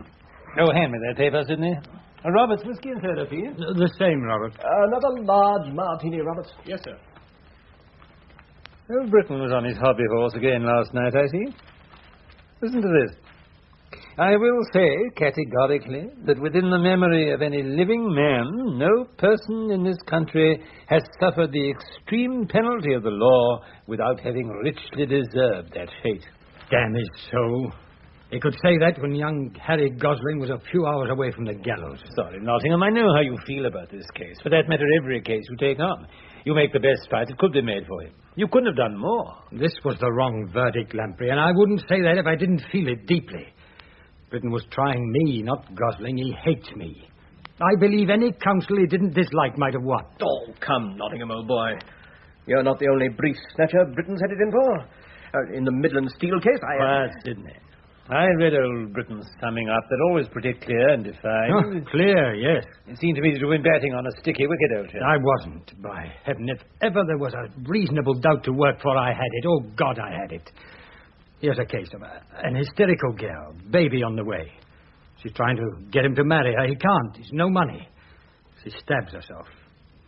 Oh, hand me that paper, Sidney. Roberts, whiskey and soda, please. The same, Robert. Another large martini, Roberts. Yes, sir. Oh, Britain was on his hobby horse again last night, I see. Listen to this. I will say, categorically, that within the memory of any living man, no person in this country has suffered the extreme penalty of the law without having richly deserved that fate. Damn it, so. He could say that when young Harry Gosling was a few hours away from the gallows. Sorry, Nottingham, I know how you feel about this case. For that matter, every case you take on. You make the best fight that could be made for him. You couldn't have done more. This was the wrong verdict, Lamprey, and I wouldn't say that if I didn't feel it deeply. Britain was trying me, not Gosling. He hates me. I believe any counsel he didn't dislike might have won. Oh, come, Nottingham, old boy. You're not the only brief snatcher Britain's headed in for. In the Midland Steel case, Quiet, Sidney. I read old Britain's summing up. They're always pretty clear and defined. Oh, clear, yes. It seemed to me that you've been batting on a sticky wicket, old chap. I wasn't. By heaven, if ever there was a reasonable doubt to work for, I had it. Oh, God, I had it. Here's a case of an hysterical girl, baby on the way. She's trying to get him to marry her. He can't. He's no money. She stabs herself.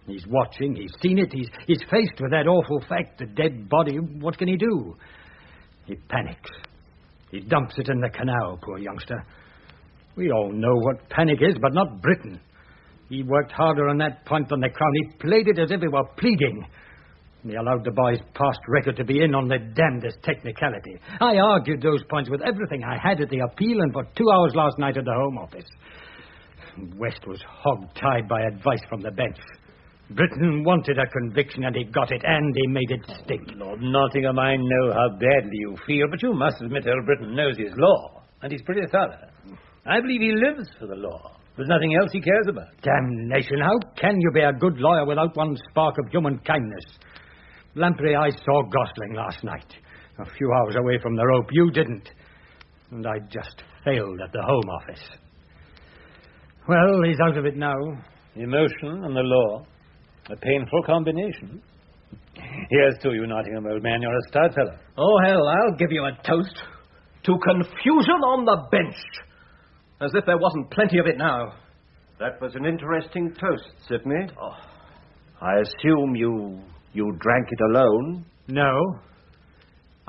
He's watching. He's seen it. He's faced with that awful fact, the dead body. What can he do? He panics. He dumps it in the canal, poor youngster. We all know what panic is, but not Britain. He worked harder on that point than the Crown. He played it as if he were pleading. He allowed the boy's past record to be in on the damnedest technicality. I argued those points with everything I had at the appeal and for 2 hours last night at the Home Office. West was hog-tied by advice from the bench. Britain wanted a conviction, and he got it, and he made it stick. Lord Nottingham, I know how badly you feel, but you must admit old Britain knows his law, and he's pretty thorough. I believe he lives for the law. There's nothing else he cares about. Damnation, how can you be a good lawyer without one spark of human kindness? Lamprey, I saw Gosling last night, a few hours away from the rope. You didn't. And I just failed at the Home Office. Well, he's out of it now. Emotion and the law. A painful combination. Here's to you, Nottingham, old man. You're a stout fellow. Oh, hell, I'll give you a toast. To confusion on the bench. As if there wasn't plenty of it now. That was an interesting toast, Sidney. Oh. I assume you drank it alone? No.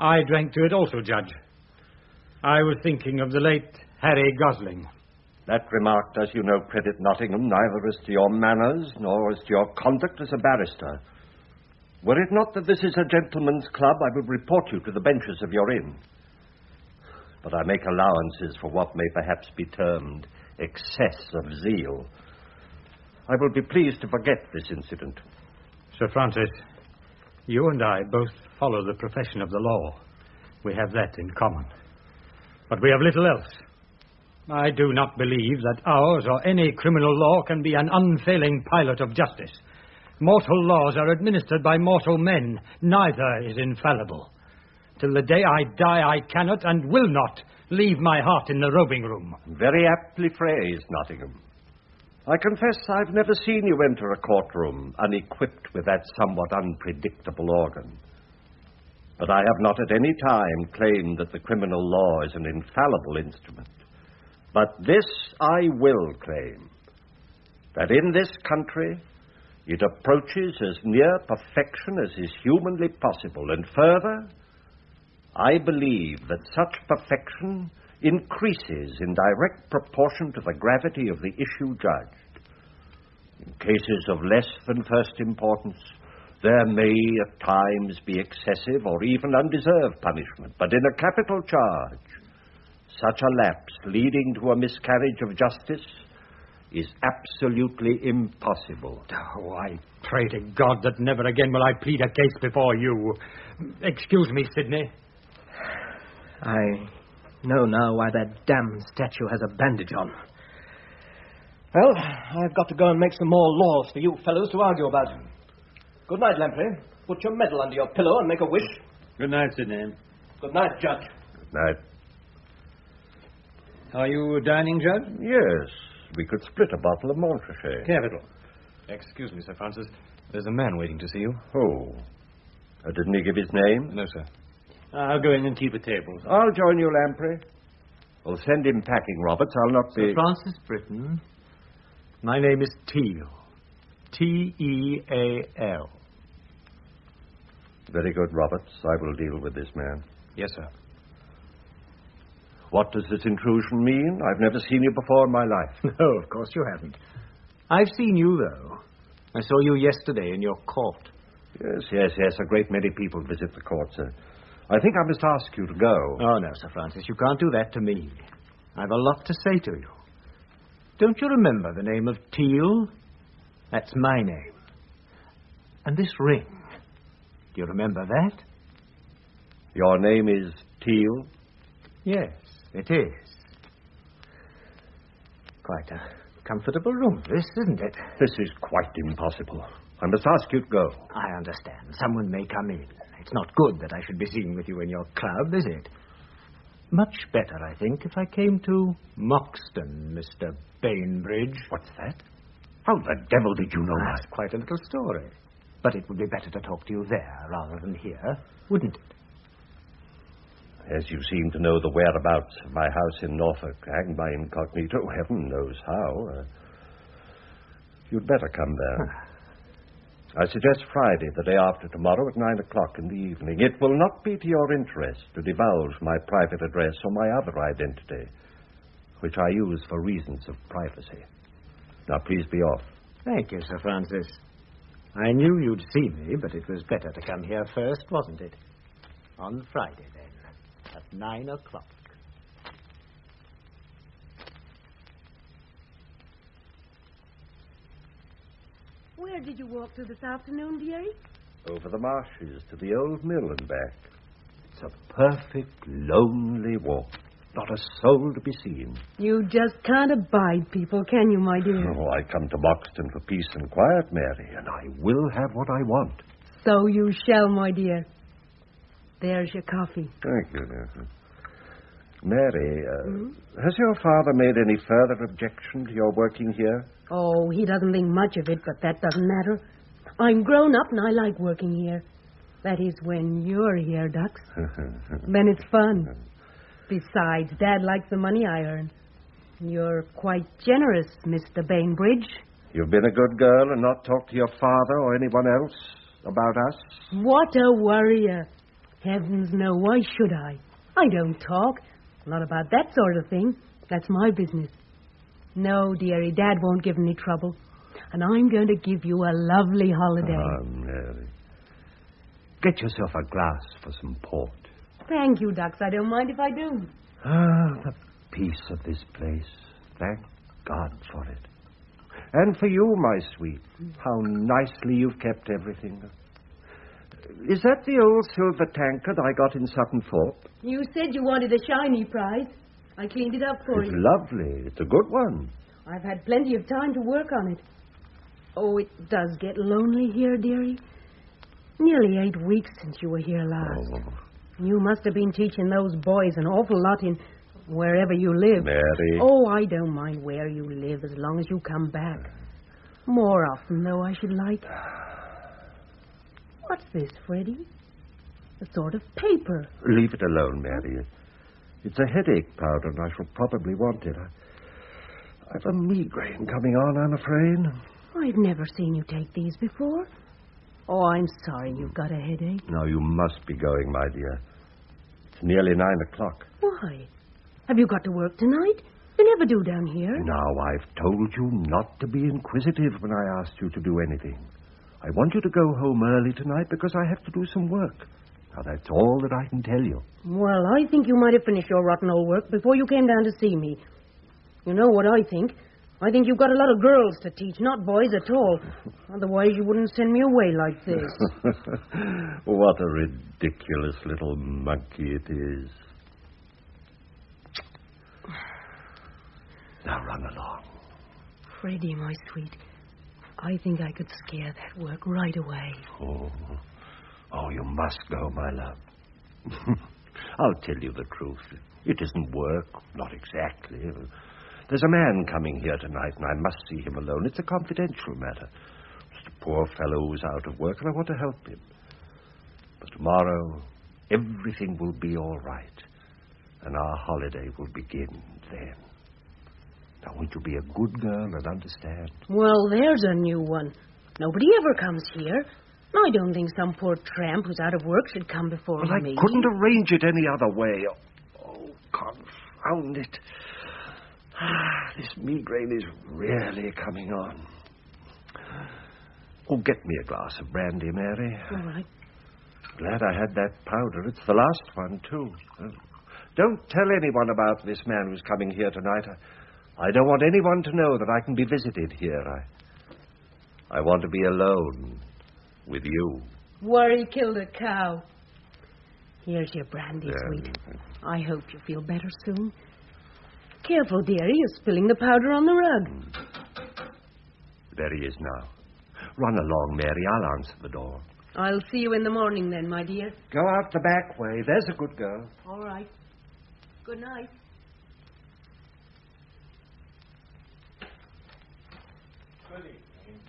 I drank to it also, Judge. I was thinking of the late Harry Gosling. That remark does you no credit, Nottingham, neither as to your manners nor as to your conduct as a barrister. Were it not that this is a gentleman's club, I would report you to the benches of your inn. But I make allowances for what may perhaps be termed excess of zeal. I will be pleased to forget this incident. Sir Francis, you and I both follow the profession of the law. We have that in common. But we have little else. I do not believe that ours or any criminal law can be an unfailing pilot of justice. Mortal laws are administered by mortal men. Neither is infallible. Till the day I die, I cannot and will not leave my heart in the robing room. Very aptly phrased, Nottingham. I confess I've never seen you enter a courtroom unequipped with that somewhat unpredictable organ. But I have not at any time claimed that the criminal law is an infallible instrument. But this I will claim, that in this country it approaches as near perfection as is humanly possible, and further, I believe that such perfection increases in direct proportion to the gravity of the issue judged. In cases of less than first importance, there may at times be excessive or even undeserved punishment, but in a capital charge, such a lapse leading to a miscarriage of justice is absolutely impossible. Oh, I pray to God that never again will I plead a case before you. Excuse me, Sidney. I know now why that damn statue has a bandage on. Well, I've got to go and make some more laws for you fellows to argue about. Good night, Lamprey. Put your medal under your pillow and make a wish. Good night, Sidney. Good night, Judge. Good night. Are you dining, Judge? Yes. We could split a bottle of Montrachet. Capital. Excuse me, Sir Francis. There's a man waiting to see you. Oh. Didn't he give his name? No, sir. I'll go in and keep the tables. I'll join you, Lamprey. Well, send him packing, Roberts. I'll not be... Sir Francis Britton. My name is Teal. T-E-A-L. Very good, Roberts. I will deal with this man. Yes, sir. What does this intrusion mean? I've never seen you before in my life. No, of course you haven't. I've seen you, though. I saw you yesterday in your court. Yes. A great many people visit the court, sir. I think I must ask you to go. Oh, no, Sir Francis, you can't do that to me. I've a lot to say to you. Don't you remember the name of Teal? That's my name. And this ring. Do you remember that? Your name is Teal? Yes, it is. Quite a comfortable room, this, isn't it? This is quite impossible. I must ask you to go. I understand. Someone may come in. It's not good that I should be seen with you in your club, is it? Much better, I think, if I came to Moxton, Mr. Bainbridge. What's that? How the devil did you know that? That's quite a little story. But it would be better to talk to you there rather than here, wouldn't it? As you seem to know the whereabouts of my house in Norfolk, hang by incognito, heaven knows how. You'd better come there. I suggest Friday, the day after tomorrow, at 9 o'clock in the evening. It will not be to your interest to divulge my private address or my other identity, which I use for reasons of privacy. Now, please be off. Thank you, Sir Francis. I knew you'd see me, but it was better to come here first, wasn't it? On Friday, then, at 9 o'clock. Where did you walk to this afternoon, dearie? Over the marshes to the old mill and back. It's a perfect, lonely walk. Not a soul to be seen. You just can't abide people, can you, my dear? Oh, I come to Boxton for peace and quiet, Mary, and I will have what I want. So you shall, my dear. There's your coffee. Thank you. Mary, has your father made any further objection to your working here? Oh, he doesn't think much of it, but that doesn't matter. I'm grown up and I like working here. That is when you're here, Dux. Then it's fun. Besides, Dad likes the money I earn. You're quite generous, Mr. Bainbridge. You've been a good girl and not talked to your father or anyone else about us? What a worrier. Heavens no, why should I? I don't talk. Not about that sort of thing. That's my business. No, dearie, Dad won't give any trouble. And I'm going to give you a lovely holiday. Ah, Mary. Get yourself a glass for some port. Thank you, Dux. I don't mind if I do. Ah, the peace of this place. Thank God for it. And for you, my sweet. How nicely you've kept everything. Is that the old silver tankard I got in Sutton Thorpe? You said you wanted a shiny prize. I cleaned it up for It's you. lovely. It's a good one. I've had plenty of time to work on it. Oh, it does get lonely here, dearie. Nearly 8 weeks since you were here last. Oh. You must have been teaching those boys an awful lot in wherever you live. Mary. Oh, I don't mind where you live as long as you come back. More often, though, I should like. What's this, Freddie? A sort of paper. Leave it alone, Mary. It's a headache powder, and I shall probably want it. I've a migraine coming on, I'm afraid. I've never seen you take these before. Oh, I'm sorry you've got a headache. Now, you must be going, my dear. It's nearly 9 o'clock. Why? Have you got to work tonight? You never do down here. Now, I've told you not to be inquisitive when I asked you to do anything. I want you to go home early tonight because I have to do some work. Now, that's all that I can tell you. Well, I think you might have finished your rotten old work before you came down to see me. You know what I think? I think you've got a lot of girls to teach, not boys at all. Otherwise, you wouldn't send me away like this. What a ridiculous little monkey it is. Now, run along. Freddie, my sweet, I think I could scare that work right away. Oh, you must go, my love. I'll tell you the truth. It isn't work, not exactly. There's a man coming here tonight, and I must see him alone. It's a confidential matter. Just a poor fellow who's out of work, and I want to help him. But tomorrow, everything will be all right, and our holiday will begin then. Now, won't you be a good girl and understand? Well, there's a new one. Nobody ever comes here. I don't think some poor tramp who's out of work should come before me. I couldn't arrange it any other way. Oh, confound it. This migraine is really coming on. Oh, get me a glass of brandy, Mary. All right. Glad I had that powder. It's the last one, too. Don't tell anyone about this man who's coming here tonight. I don't want anyone to know that I can be visited here. I want to be alone with you. Worry killed a cow. Here's your brandy, sweet. I hope you feel better soon. Careful, dearie. You're spilling the powder on the rug. There he is now. Run along, Mary. I'll answer the door. I'll see you in the morning then, my dear. Go out the back way. There's a good girl. All right. Good night. Good evening.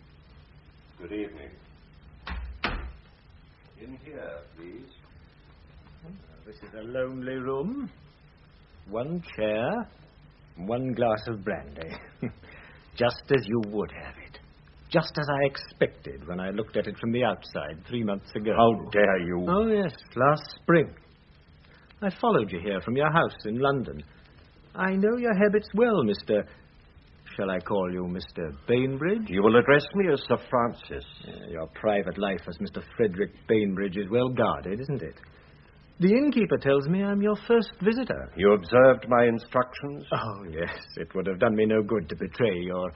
Good evening. In here, please. This is a lonely room. One chair, one glass of brandy. Just as you would have it. Just as I expected when I looked at it from the outside 3 months ago. How dare you? Oh, yes, last spring. I followed you here from your house in London. I know your habits well, Mr. Shall I call you Mr. Bainbridge? You will address me as Sir Francis. Your private life as Mr. Frederick Bainbridge is well guarded, isn't it? The innkeeper tells me I'm your first visitor. You observed my instructions? Oh, yes. It would have done me no good to betray your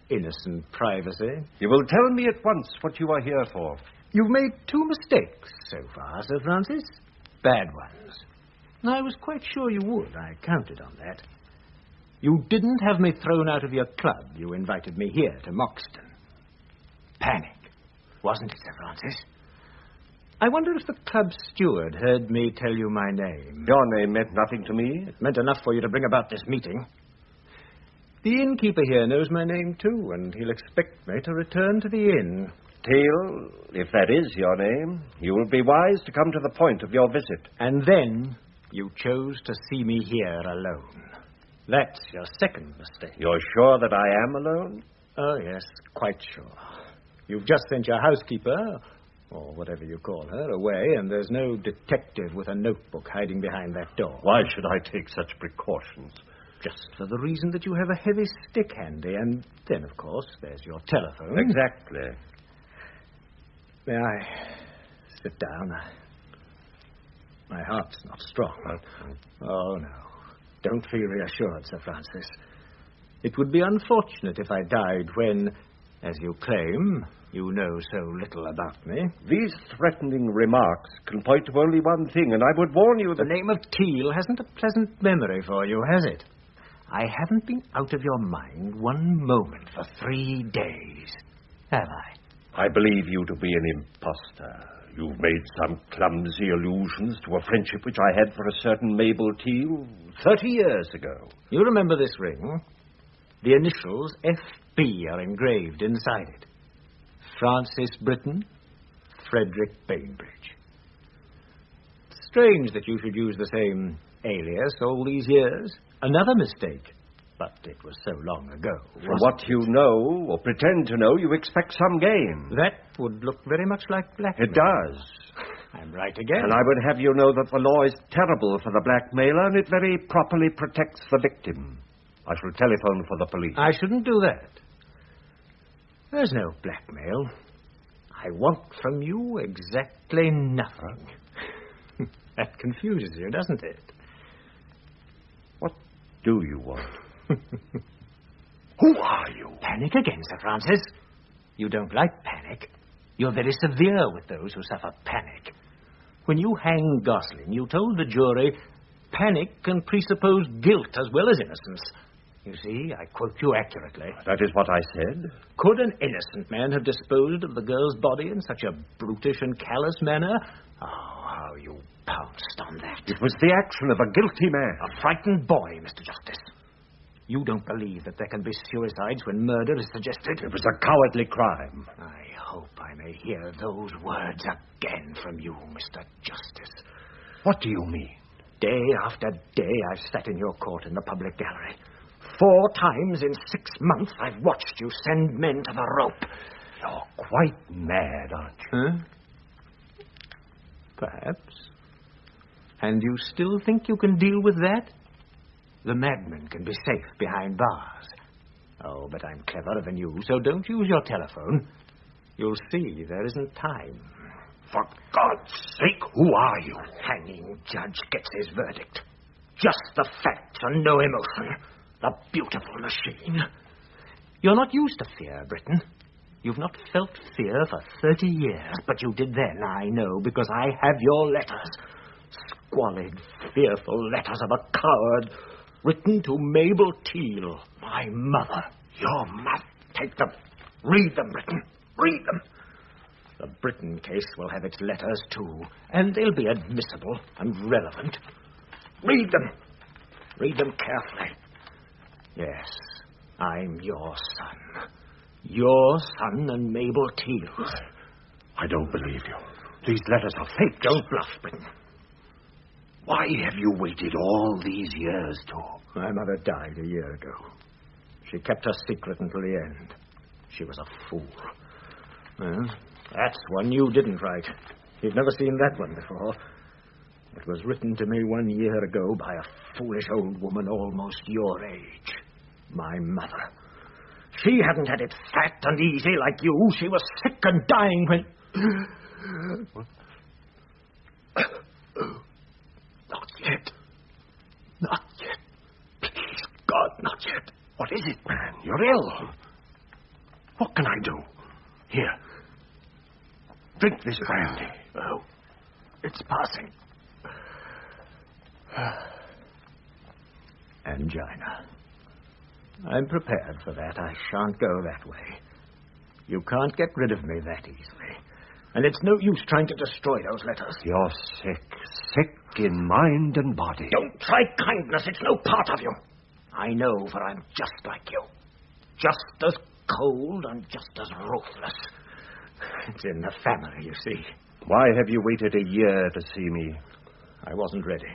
innocent privacy. You will tell me at once what you are here for. You've made 2 mistakes so far, Sir Francis. Bad ones. I was quite sure you would. I counted on that. You didn't have me thrown out of your club. You invited me here to Moxton. Panic, wasn't it, Sir Francis? I wonder if the club steward heard me tell you my name. Your name meant nothing to me. It meant enough for you to bring about this meeting. The innkeeper here knows my name, too, and he'll expect me to return to the inn. Teal, if that is your name, you will be wise to come to the point of your visit. And then you chose to see me here alone. That's your second mistake. You're sure that I am alone? Oh, yes, quite sure. You've just sent your housekeeper, or whatever you call her, away, and there's no detective with a notebook hiding behind that door. Why should I take such precautions? Just for the reason that you have a heavy stick handy, and then, of course, there's your telephone. Exactly. May I sit down? My heart's not strong. Oh, no. Don't feel reassured, Sir Francis. It would be unfortunate if I died when, as you claim, you know so little about me. These threatening remarks can point to only one thing, and I would warn you that... The name of Teal hasn't a pleasant memory for you, has it? I haven't been out of your mind one moment for 3 days, have I? I believe you to be an impostor. You've made some clumsy allusions to a friendship which I had for a certain Mabel Teal 30 years ago. You remember this ring? The initials F.B. are engraved inside it. Francis Britton, Frederick Bainbridge. Strange that you should use the same alias all these years. Another mistake. But it was so long ago. From what you know, or pretend to know, you expect some gain. That would look very much like blackmail. It does. I'm right again. And I would have you know that the law is terrible for the blackmailer, and it very properly protects the victim. I shall telephone for the police. I shouldn't do that. There's no blackmail. I want from you exactly nothing. Huh? That confuses you, doesn't it? What do you want? Who are you? Panic again, Sir Francis. You don't like panic. You're very severe with those who suffer panic. When you hanged Gosling, you told the jury panic can presuppose guilt as well as innocence. You see, I quote you accurately. That is what I said. Could an innocent man have disposed of the girl's body in such a brutish and callous manner? Oh, how you pounced on that. It was the action of a guilty man. A frightened boy, Mr. Justice. You don't believe that there can be suicides when murder is suggested? It was a cowardly crime. I hope I may hear those words again from you, Mr. Justice. What do you mean? Day after day, I've sat in your court in the public gallery. 4 times in 6 months, I've watched you send men to the rope. You're quite mad, aren't you? Huh? Perhaps. And you still think you can deal with that? The madman can be safe behind bars. Oh, but I'm cleverer than you, so don't use your telephone. You'll see there isn't time. For God's sake, who are you? Hanging judge gets his verdict. Just the facts and no emotion. The beautiful machine. You're not used to fear, Britton. You've not felt fear for 30 years, but you did then, I know, because I have your letters. Squalid, fearful letters of a coward, written to Mabel Teal, my mother. Your mother? Take them. Read them, Britton. Read them. The Britton case will have its letters, too, and they'll be admissible and relevant. Read them. Read them carefully. Yes, I'm your son. Your son and Mabel Teal's. I don't believe you. These letters are fake. Don't bluff, Britton. Why have you waited all these years, to? My mother died a year ago. She kept her secret until the end. She was a fool. Well, that's one you didn't write. You've never seen that one before. It was written to me 1 year ago by a foolish old woman almost your age. My mother. She hadn't had it fat and easy like you. She was sick and dying when... Not yet. Not yet. Please, God, not yet. What is it, man? You're ill. What can I do? Here. Drink this brandy. Oh, it's passing. Angina. I'm prepared for that. I shan't go that way. You can't get rid of me that easily. And it's no use trying to destroy those letters. You're sick. Sick in mind and body. Don't try kindness. It's no part of you. I know, for I'm just like you. Just as cold and just as ruthless. It's in the family, you see. Why have you waited a year to see me? I wasn't ready.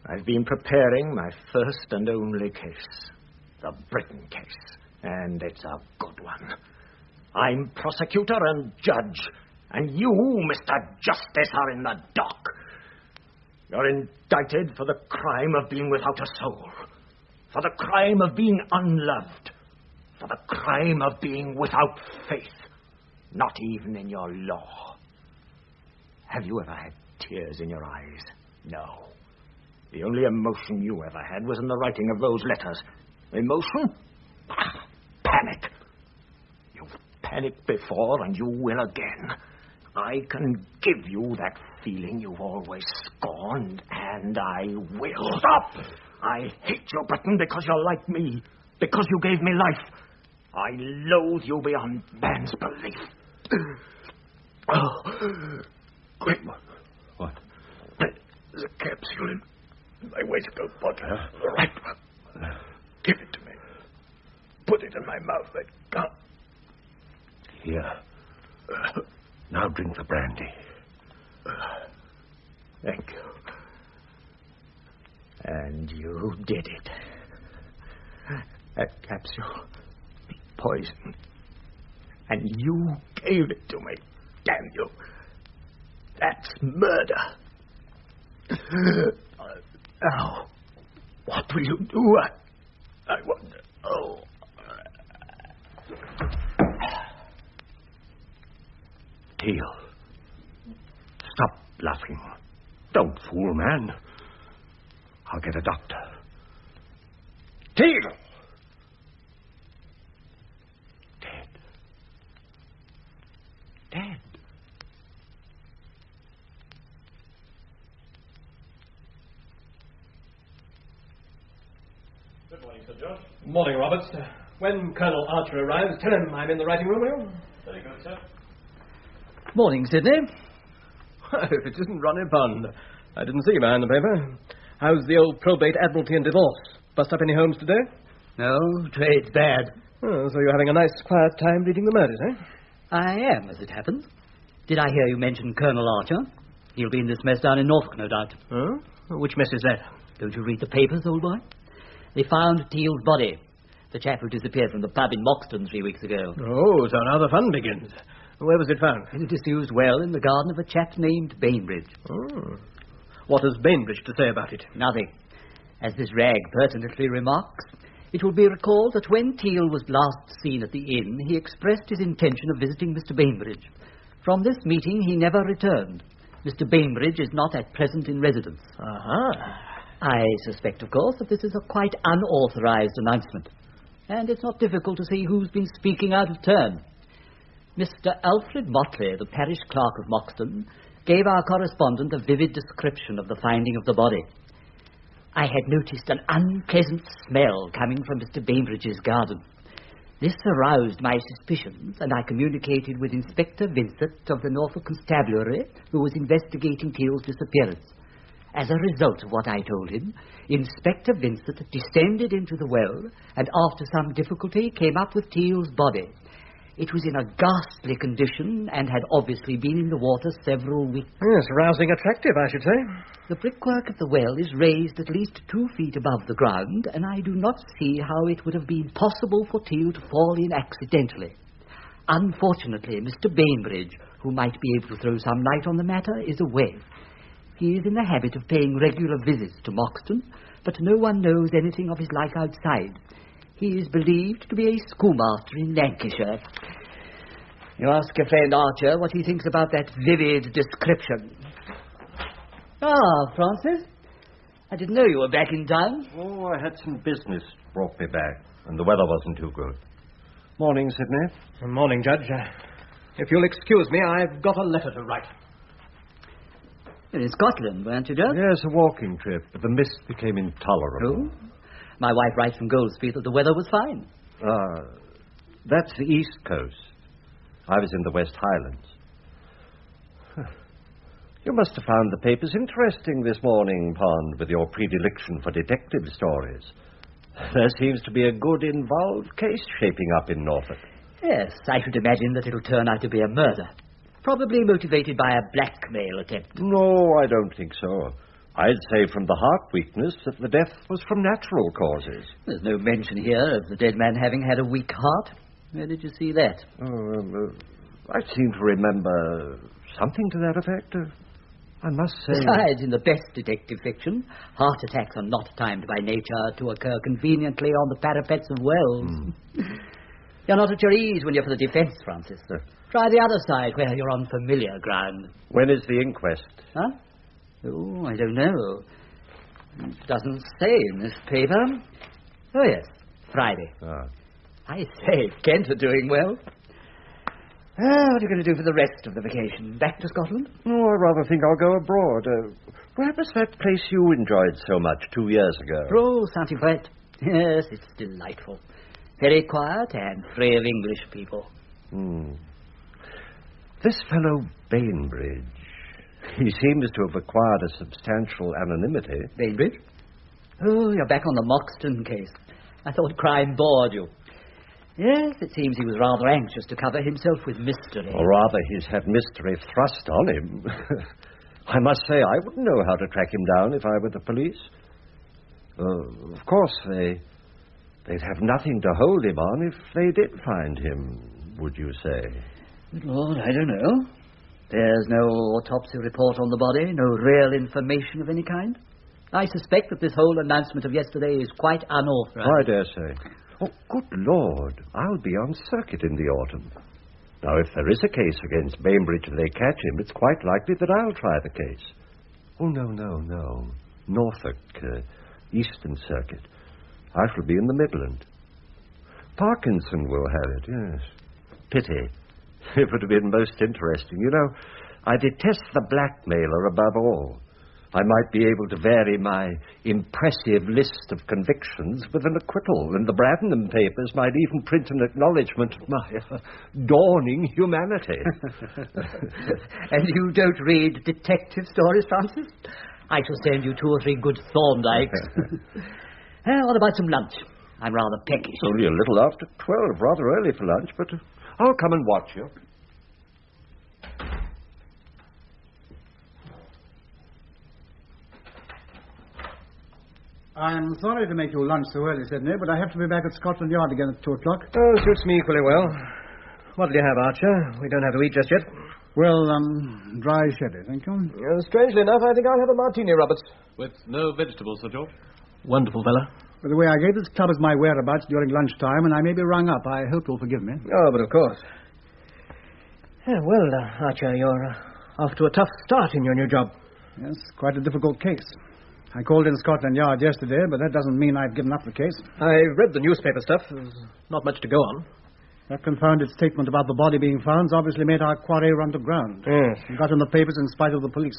I've been preparing my first and only case. The Britton case. And it's a good one. I'm prosecutor and judge. And you, Mr. Justice, are in the dock. You're indicted for the crime of being without a soul. For the crime of being unloved. For the crime of being without faith. Not even in your law. Have you ever had tears in your eyes? No. The only emotion you ever had was in the writing of those letters. Emotion? Panic. You've panicked before, and you will again. I can give you that feeling you've always scorned, and I will. Stop! I hate you, Britton, because you're like me. Because you gave me life. I loathe you beyond man's belief. Oh. Quick. What? There's a capsule in my waistcoat pocket. The right one. Give it to me. Put it in my mouth. I can't. Here. Now drink the brandy. Thank you. And you did it. That capsule. Poison. And you gave it to me. Damn you. That's murder. Now, what will you do? I wonder. Oh. Teal. Stop laughing. Don't fool, man. I'll get a doctor. Teal! Dead. Dead. Good morning, Sir George. Morning, Roberts. When Colonel Archer arrives, tell him I'm in the writing room, will you? Very good, sir. Morning, Sidney. If it isn't Ronnie Bond. I didn't see you behind the paper. How's the old probate, admiralty, and divorce? Bust up any homes today? No, trade's bad. Oh, so you're having a nice, quiet time reading the murders, eh? I am, as it happens. Did I hear you mention Colonel Archer? He'll be in this mess down in Norfolk, no doubt. Oh? Which mess is that? Don't you read the papers, old boy? They found Teal's body. The chap who disappeared from the pub in Moxton 3 weeks ago. Oh, so now the fun begins. Where was it found? In a disused well in the garden of a chap named Bainbridge. Oh. What has Bainbridge to say about it? Nothing. As this rag pertinently remarks, it will be recalled that when Teal was last seen at the inn, he expressed his intention of visiting Mr. Bainbridge. From this meeting, he never returned. Mr. Bainbridge is not at present in residence. Aha. I suspect, of course, that this is a quite unauthorized announcement. And it's not difficult to see who's been speaking out of turn. Mr. Alfred Motley, the parish clerk of Moxton, gave our correspondent a vivid description of the finding of the body. I had noticed an unpleasant smell coming from Mr. Bainbridge's garden. This aroused my suspicions, and I communicated with Inspector Vincent of the Norfolk Constabulary, who was investigating Teal's disappearance. As a result of what I told him, Inspector Vincent descended into the well and after some difficulty came up with Teal's body. It was in a ghastly condition and had obviously been in the water several weeks. Yes, rousing attractive, I should say. The brickwork of the well is raised at least 2 feet above the ground, and I do not see how it would have been possible for Teal to fall in accidentally. Unfortunately, Mr. Bainbridge, who might be able to throw some light on the matter, is away. He is in the habit of paying regular visits to Moxton, but no one knows anything of his life outside. He is believed to be a schoolmaster in Lancashire. You ask your friend Archer what he thinks about that vivid description. Ah, Francis. I didn't know you were back in town. Oh, I had some business brought me back, and the weather wasn't too good. Morning, Sidney. Good morning, Judge. If you'll excuse me, I've got a letter to write. You're in Scotland, weren't you, Judge? Yes, a walking trip, but the mist became intolerable. Oh? My wife writes from Goldsmith that the weather was fine. That's the East Coast. I was in the West Highlands. You must have found the papers interesting this morning, Pond, with your predilection for detective stories. There seems to be a good involved case shaping up in Norfolk. Yes, I should imagine that it'll turn out to be a murder. Probably motivated by a blackmail attempt. No, I don't think so. I'd say from the heart weakness that the death was from natural causes. There's no mention here of the dead man having had a weak heart. Where did you see that? I seem to remember something to that effect. I must say... Besides, in the best detective fiction, heart attacks are not timed by nature to occur conveniently on the parapets of wells. You're not at your ease when you're for the defense, Francis. Try the other side, where you're on familiar ground. When is the inquest? Huh? Oh, I don't know. It doesn't say in this paper. Oh, yes, Friday. I say, Kent are doing well. What are you going to do for the rest of the vacation? Back to Scotland? Oh, I rather think I'll go abroad. Where was that place you enjoyed so much 2 years ago? Oh, Saint-Yvette. Yes, it's delightful. Very quiet and free of English people. This fellow Bainbridge, he seems to have acquired a substantial anonymity. Bainbridge? Oh, you're back on the Moxton case. I thought crime bored you. Yes, it seems he was rather anxious to cover himself with mystery. Or rather, he's had mystery thrust on him. I must say, I wouldn't know how to track him down if I were the police. Of course, they'd have nothing to hold him on if they did find him, would you say? Good Lord, I don't know. There's no autopsy report on the body, no real information of any kind. I suspect that this whole announcement of yesterday is quite unauthorized. I dare say. Oh, good Lord, I'll be on circuit in the autumn. Now, if there is a case against Bainbridge and they catch him, it's quite likely that I'll try the case. Oh, no. Norfolk, Eastern Circuit. I shall be in the Midland. Parkinson will have it, yes. Pity. It would have been most interesting. You know, I detest the blackmailer above all. I might be able to vary my impressive list of convictions with an acquittal, and the Bradenham papers might even print an acknowledgement of my dawning humanity. And you don't read detective stories, Francis? I shall send you 2 or 3 good Thorndikes. What about some lunch? I'm rather peckish. It's only a little after 12, rather early for lunch, but I'll come and watch you. I'm sorry to make you lunch so early, Sidney, but I have to be back at Scotland Yard again at 2 o'clock. Oh, suits me equally well. What'll you have, Archer? We don't have to eat just yet. Well, dry sherry, thank you. Strangely enough, I think I'll have a martini, Roberts. With no vegetables, Sir George? Wonderful fella. By the way, I gave this club as my whereabouts during lunchtime, and I may be rung up. I hope you'll forgive me. Oh, but of course. Well, Archer, you're off to a tough start in your new job. Yes, quite a difficult case. I called in Scotland Yard yesterday, but that doesn't mean I've given up the case. I read the newspaper stuff. There's not much to go on. That confounded statement about the body being found obviously made our quarry run to ground. Yes. We got in the papers in spite of the police.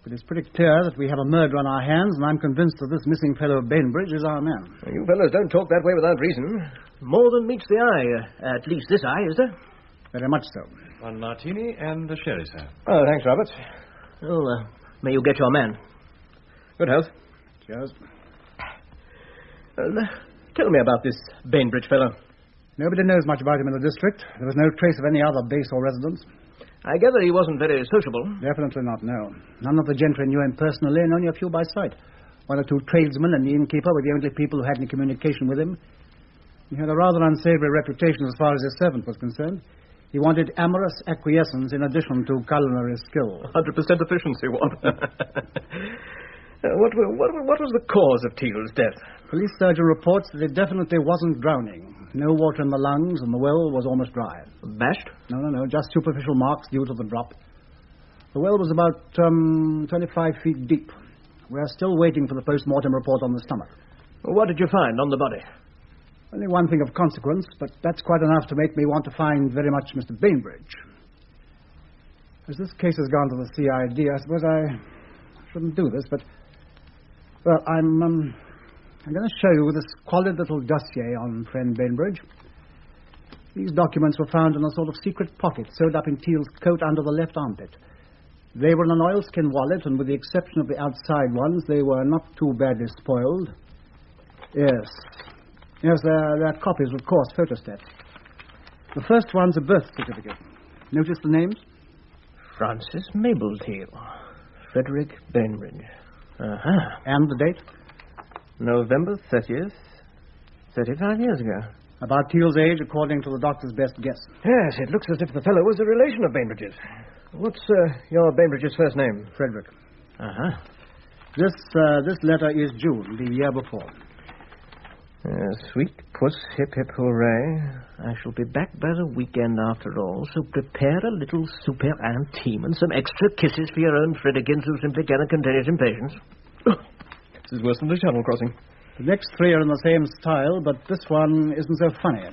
But it's pretty clear that we have a murder on our hands, and I'm convinced that this missing fellow Bainbridge is our man. You fellows don't talk that way without reason. More than meets the eye. At least this eye, is there? Very much so. 1 martini and a sherry, sir. Oh, thanks, Roberts. Oh, May you get your man. Good health. Cheers. Tell me about this Bainbridge fellow. Nobody knows much about him in the district. There was no trace of any other base or residence. I gather he wasn't very sociable. Definitely not, no. None of the gentry knew him personally, and only a few by sight. One or two tradesmen and the innkeeper were the only people who had any communication with him. He had a rather unsavory reputation as far as his servant was concerned. He wanted amorous acquiescence in addition to culinary skill. 100% efficiency, what? What was the cause of Teal's death? Police surgeon reports that it definitely wasn't drowning. No water in the lungs, and the well was almost dry. Bashed? No, just superficial marks due to the drop. The well was about 25 feet deep. We are still waiting for the post-mortem report on the stomach. What did you find on the body? Only one thing of consequence, but that's quite enough to make me want to find very much Mr. Bainbridge. As this case has gone to the CID, I suppose I shouldn't do this, but... Well, I'm going to show you this squalid little dossier on friend Bainbridge. These documents were found in a sort of secret pocket sewed up in Teal's coat under the left armpit. They were in an oilskin wallet, and with the exception of the outside ones, they were not too badly spoiled. Yes, they're copies with coarse photostats. The first one's a birth certificate. Notice the names? Francis Mabel Teal. Frederick Bainbridge. And the date? November 30th, 35 years ago. About Teal's age, according to the doctor's best guess. Yes, it looks as if the fellow was a relation of Bainbridge's. What's your Bainbridge's first name? Frederick. This letter is June, the year before. Sweet puss, hip hip hooray. I shall be back by the weekend after all, so prepare a little super intime and some extra kisses for your own Fredrikins who simply cannot contain his impatience. This is worse than the Channel crossing. The next three are in the same style, but this one isn't so funny.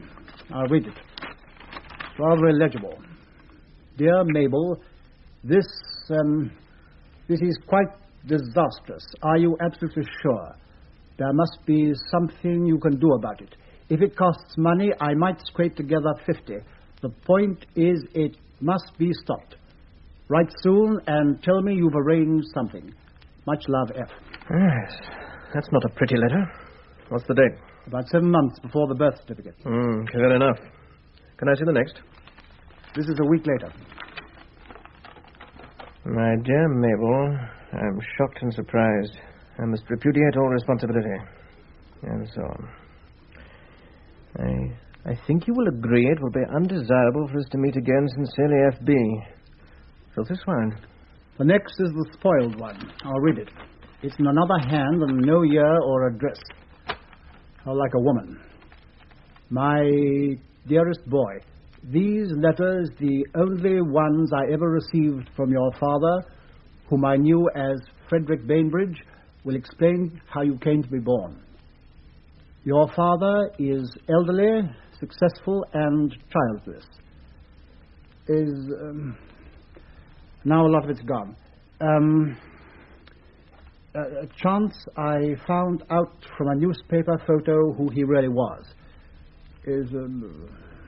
I'll read it. It's rather illegible. Dear Mabel, this is quite disastrous. Are you absolutely sure? There must be something you can do about it. If it costs money, I might scrape together 50. The point is, it must be stopped. Write soon and tell me you've arranged something. Much love, F. Yes, that's not a pretty letter. What's the date? About 7 months before the birth certificate. Clear enough. Can I see the next? This is a week later. My dear Mabel, I'm shocked and surprised. I must repudiate all responsibility. And so on. I think you will agree it will be undesirable for us to meet again. Sincerely, F.B. Filthy swine. The next is the spoiled one. I'll read it. It's in another hand and no year or address. How like a woman. My dearest boy, these letters, the only ones I ever received from your father, whom I knew as Frederick Bainbridge, will explain how you came to be born. Your father is elderly, successful, and childless. Now a lot of it's gone. Chance I found out from a newspaper photo who he really was.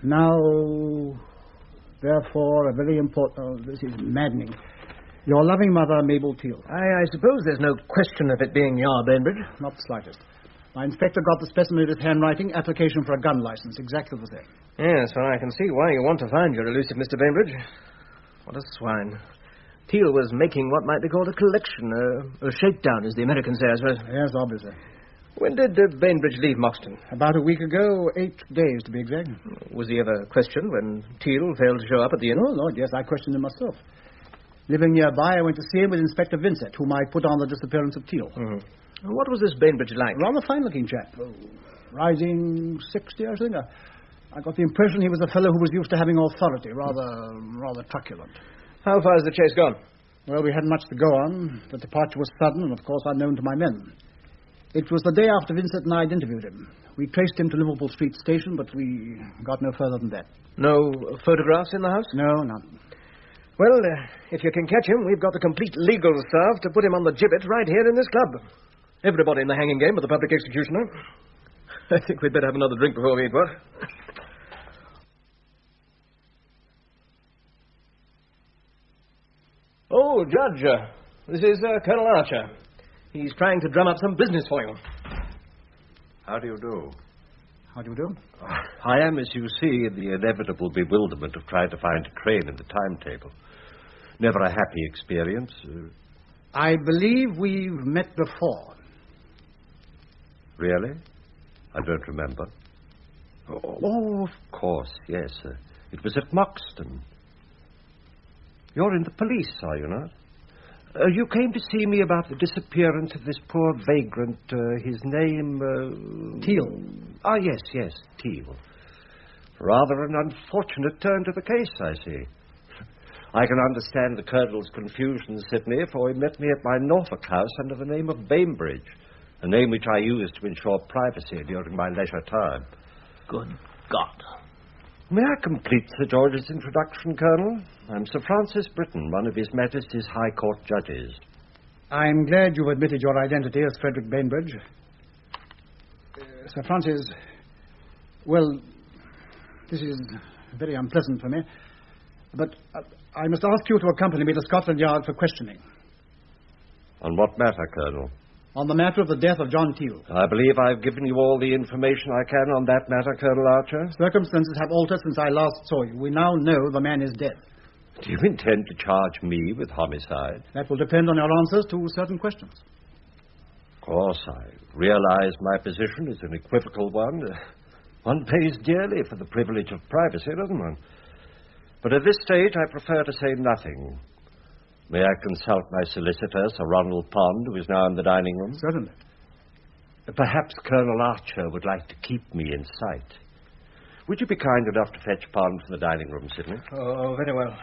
Now, therefore, a very important... this is maddening. Your loving mother, Mabel Teal. I suppose there's no question of it being your Bainbridge? Not the slightest. My inspector got the specimen of his handwriting, application for a gun license, exactly the same. Yes, well, I can see why you want to find your elusive Mr. Bainbridge. What a swine. Teal was making what might be called a collection, a shakedown, as the Americans say, I suppose. Yes, obviously. When did Bainbridge leave Moxton? About a week ago, 8 days to be exact. Was he ever questioned when Teal failed to show up at the inn? Oh, Lord, yes, I questioned him myself. Living nearby, I went to see him with Inspector Vincent, whom I put on the disappearance of Teal. What was this Bainbridge like? Rather fine-looking chap. Rising 60, I think. I got the impression he was a fellow who was used to having authority, rather truculent. How far has the chase gone? Well, we hadn't much to go on. The departure was sudden and, of course, unknown to my men. It was the day after Vincent and I had interviewed him. We traced him to Liverpool Street Station, but we got no further than that. No photographs in the house? No, none. Well, if you can catch him, we've got the complete legal staff to put him on the gibbet right here in this club. Everybody in the hanging game but the public executioner. I think we'd better have another drink before we eat, what? Oh, Judge, This is Colonel Archer. He's trying to drum up some business for you. How do you do? How do you do? I am, as you see, in the inevitable bewilderment of trying to find a train in the timetable. Never a happy experience. I believe we've met before. Really? I don't remember. Oh, of course, yes. It was at Moxton. You're in the police, are you not? You came to see me about the disappearance of this poor vagrant, his name... Teal. Ah, yes, Teal. Rather an unfortunate turn to the case, I see. I can understand the Colonel's confusion, Sidney, for he met me at my Norfolk house under the name of Bainbridge, a name which I used to ensure privacy during my leisure time. Good God. May I complete Sir George's introduction, Colonel? I'm Sir Francis Britton, one of His Majesty's High Court judges. I'm glad you've admitted your identity as Frederick Bainbridge. Sir Francis, well, this is very unpleasant for me, but I must ask you to accompany me to Scotland Yard for questioning. On what matter, Colonel? On the matter of the death of John Teal. I believe I've given you all the information I can on that matter, Colonel Archer. Circumstances have altered since I last saw you. We now know the man is dead. Do you intend to charge me with homicide? That will depend on your answers to certain questions. Of course, I realize my position is an equivocal one. One pays dearly for the privilege of privacy, doesn't one? But at this stage, I prefer to say nothing. May I consult my solicitor, Sir Ronald Pond, who is now in the dining room? Certainly. Perhaps Colonel Archer would like to keep me in sight. Would you be kind enough to fetch Pond from the dining room, Sidney? Oh, very well.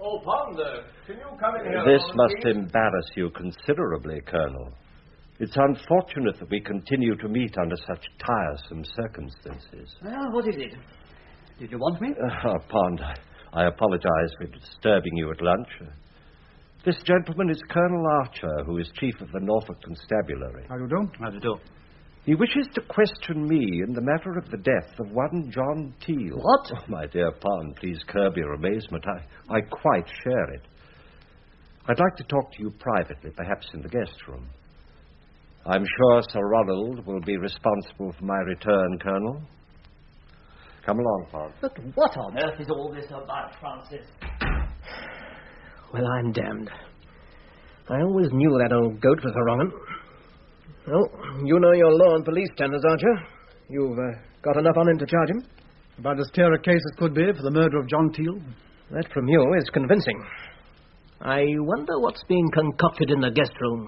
Oh, Pond, can you come in here? This must embarrass you considerably, Colonel. It's unfortunate that we continue to meet under such tiresome circumstances. Well, what is it? Did you want me? Pond, I apologize for disturbing you at lunch. This gentleman is Colonel Archer, who is chief of the Norfolk Constabulary. How do you do? How do you do? He wishes to question me in the matter of the death of one John Teal. What? Oh, my dear Pond, please curb your amazement. I quite share it. I'd like to talk to you privately, perhaps in the guest room. I'm sure Sir Ronald will be responsible for my return, Colonel. Come along, Pond. But what on earth is all this about, Francis? Well, I'm damned. I always knew that old goat was a wrong 'un. Well, you know your law and police standards, Archer. You've got enough on him to charge him? About as clear a case as could be for the murder of John Teal. That from you is convincing. I wonder what's being concocted in the guest room.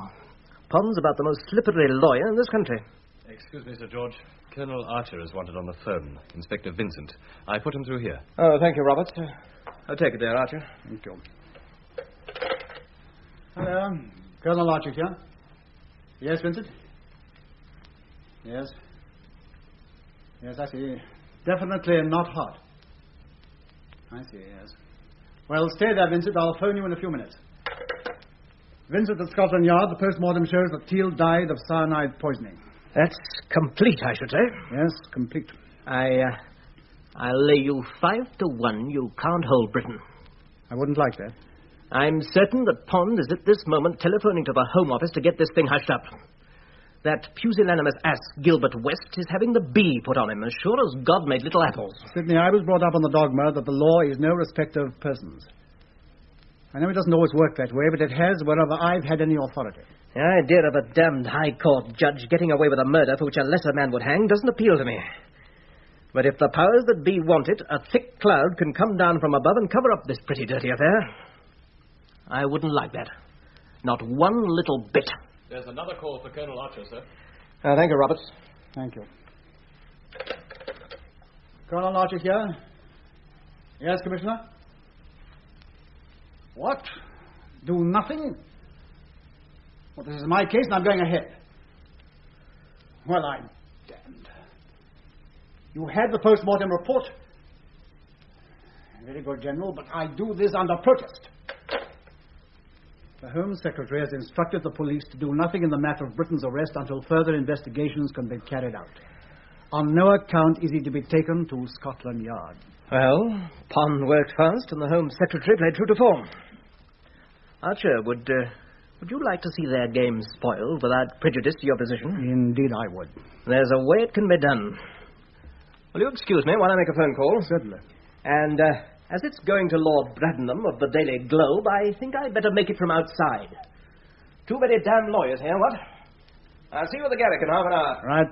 Pond's about the most slippery lawyer in this country. Excuse me, Sir George. Colonel Archer is wanted on the phone. Inspector Vincent. I put him through here. Oh, thank you, Robert. I'll take it there, Archer. Thank you. Hello. Colonel Archer here. Yes, Vincent? Yes. Yes, I see. Definitely not hot. I see, yes. Well, stay there, Vincent. I'll phone you in a few minutes. Vincent at Scotland Yard, the post-mortem shows that Teal died of cyanide poisoning. That's complete, I should say. Yes, complete. I'll lay you 5-1 you can't hold Britain. I wouldn't like that. I'm certain that Pond is at this moment telephoning to the Home Office to get this thing hushed up. That pusillanimous ass Gilbert West is having the bee put on him, as sure as God made little apples. Sidney, I was brought up on the dogma that the law is no respecter of persons. I know it doesn't always work that way, but it has wherever I've had any authority. The idea of a damned High Court judge getting away with a murder for which a lesser man would hang doesn't appeal to me. But if the powers that be want it, a thick cloud can come down from above and cover up this pretty dirty affair. I wouldn't like that. Not one little bit. There's another call for Colonel Archer, sir. Thank you, Roberts. Thank you. Colonel Archer here. Yes, Commissioner? What? Do nothing? Well, this is my case, and I'm going ahead. Well, I'm damned. You had the post-mortem report. Very good, General, but I do this under protest. The Home Secretary has instructed the police to do nothing in the matter of Britain's arrest until further investigations can be carried out. On no account is he to be taken to Scotland Yard. Well, Pond worked fast, and the Home Secretary played true to form. Archer, would you like to see their game spoiled without prejudice to your position? Indeed I would. There's a way it can be done. Will you excuse me while I make a phone call? Certainly. And as it's going to Lord Bradenham of the Daily Globe, I think I'd better make it from outside. Too many damn lawyers here, what? I'll see you at the Garrick in half an hour. Right.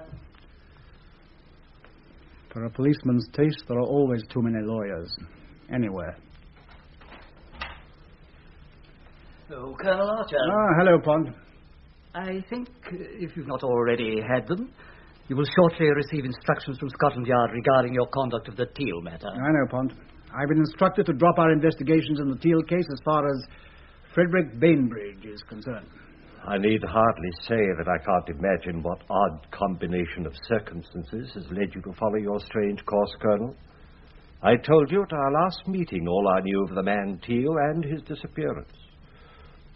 For a policeman's taste, there are always too many lawyers. Anywhere. Oh, Colonel Archer. Ah, hello, Pond. I think, if you've not already had them, you will shortly receive instructions from Scotland Yard regarding your conduct of the Teal matter. I know, Pond. I've been instructed to drop our investigations in the Teal case as far as Frederick Bainbridge is concerned. I need hardly say that I can't imagine what odd combination of circumstances has led you to follow your strange course, Colonel. I told you at our last meeting all I knew of the man Teal and his disappearance.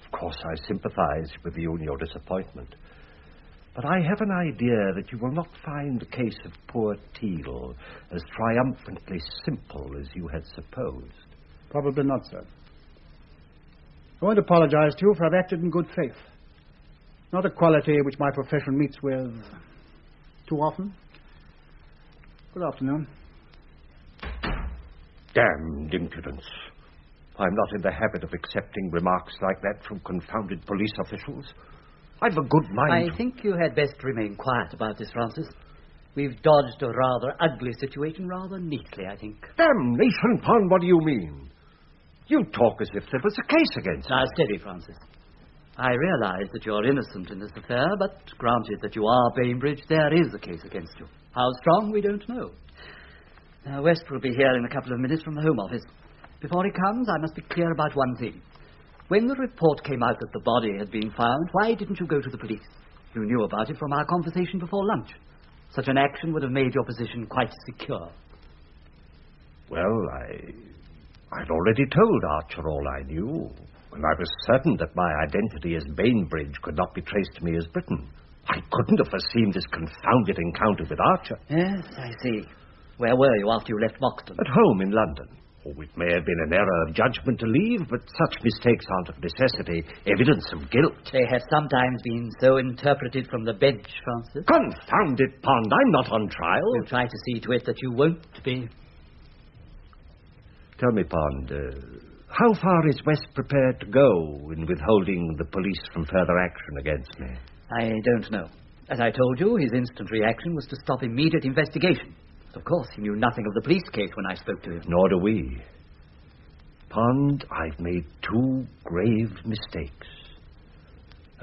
Of course, I sympathize with you in your disappointment. But I have an idea that you will not find the case of poor Teal as triumphantly simple as you had supposed. Probably not, sir. I want to apologize to you for I've acted in good faith. Not a quality which my profession meets with too often. Good afternoon. Damned impudence. I'm not in the habit of accepting remarks like that from confounded police officials. I've a good mind. I think you had best remain quiet about this, Francis. We've dodged a rather ugly situation rather neatly, I think. Damnation, Pond, what do you mean? You talk as if there was a case against you. Now, steady, Francis. I realize that you're innocent in this affair, but granted that you are Bainbridge, there is a case against you. How strong, we don't know. West will be here in a couple of minutes from the Home Office. Before he comes, I must be clear about one thing. When the report came out that the body had been found, why didn't you go to the police? You knew about it from our conversation before lunch. Such an action would have made your position quite secure. Well, I'd already told Archer all I knew, and I was certain that my identity as Bainbridge could not be traced to me as Britain. I couldn't have foreseen this confounded encounter with Archer. Yes, I see. Where were you after you left Moxton? At home in London. Oh, it may have been an error of judgment to leave, but such mistakes aren't of necessity evidence of guilt. They have sometimes been so interpreted from the bench, Francis. Confound it, Pond. I'm not on trial. We'll try to see to it that you won't be. Tell me, Pond, how far is West prepared to go in withholding the police from further action against me? I don't know. As I told you, his instant reaction was to stop immediate investigation. Of course, he knew nothing of the police case when I spoke to him. Nor do we. Pond, I've made two grave mistakes.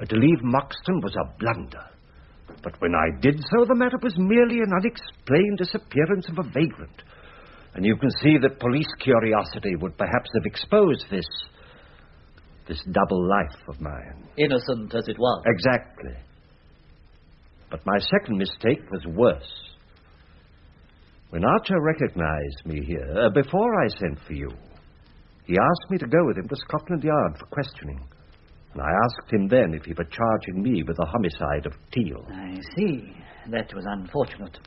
To leave Moxton was a blunder. But when I did so, the matter was merely an unexplained disappearance of a vagrant. And you can see that police curiosity would perhaps have exposed this double life of mine. Innocent as it was. Exactly. But my second mistake was worse. When Archer recognized me here, before I sent for you, he asked me to go with him to Scotland Yard for questioning. And I asked him then if he were charging me with the homicide of Teal. I see. That was unfortunate.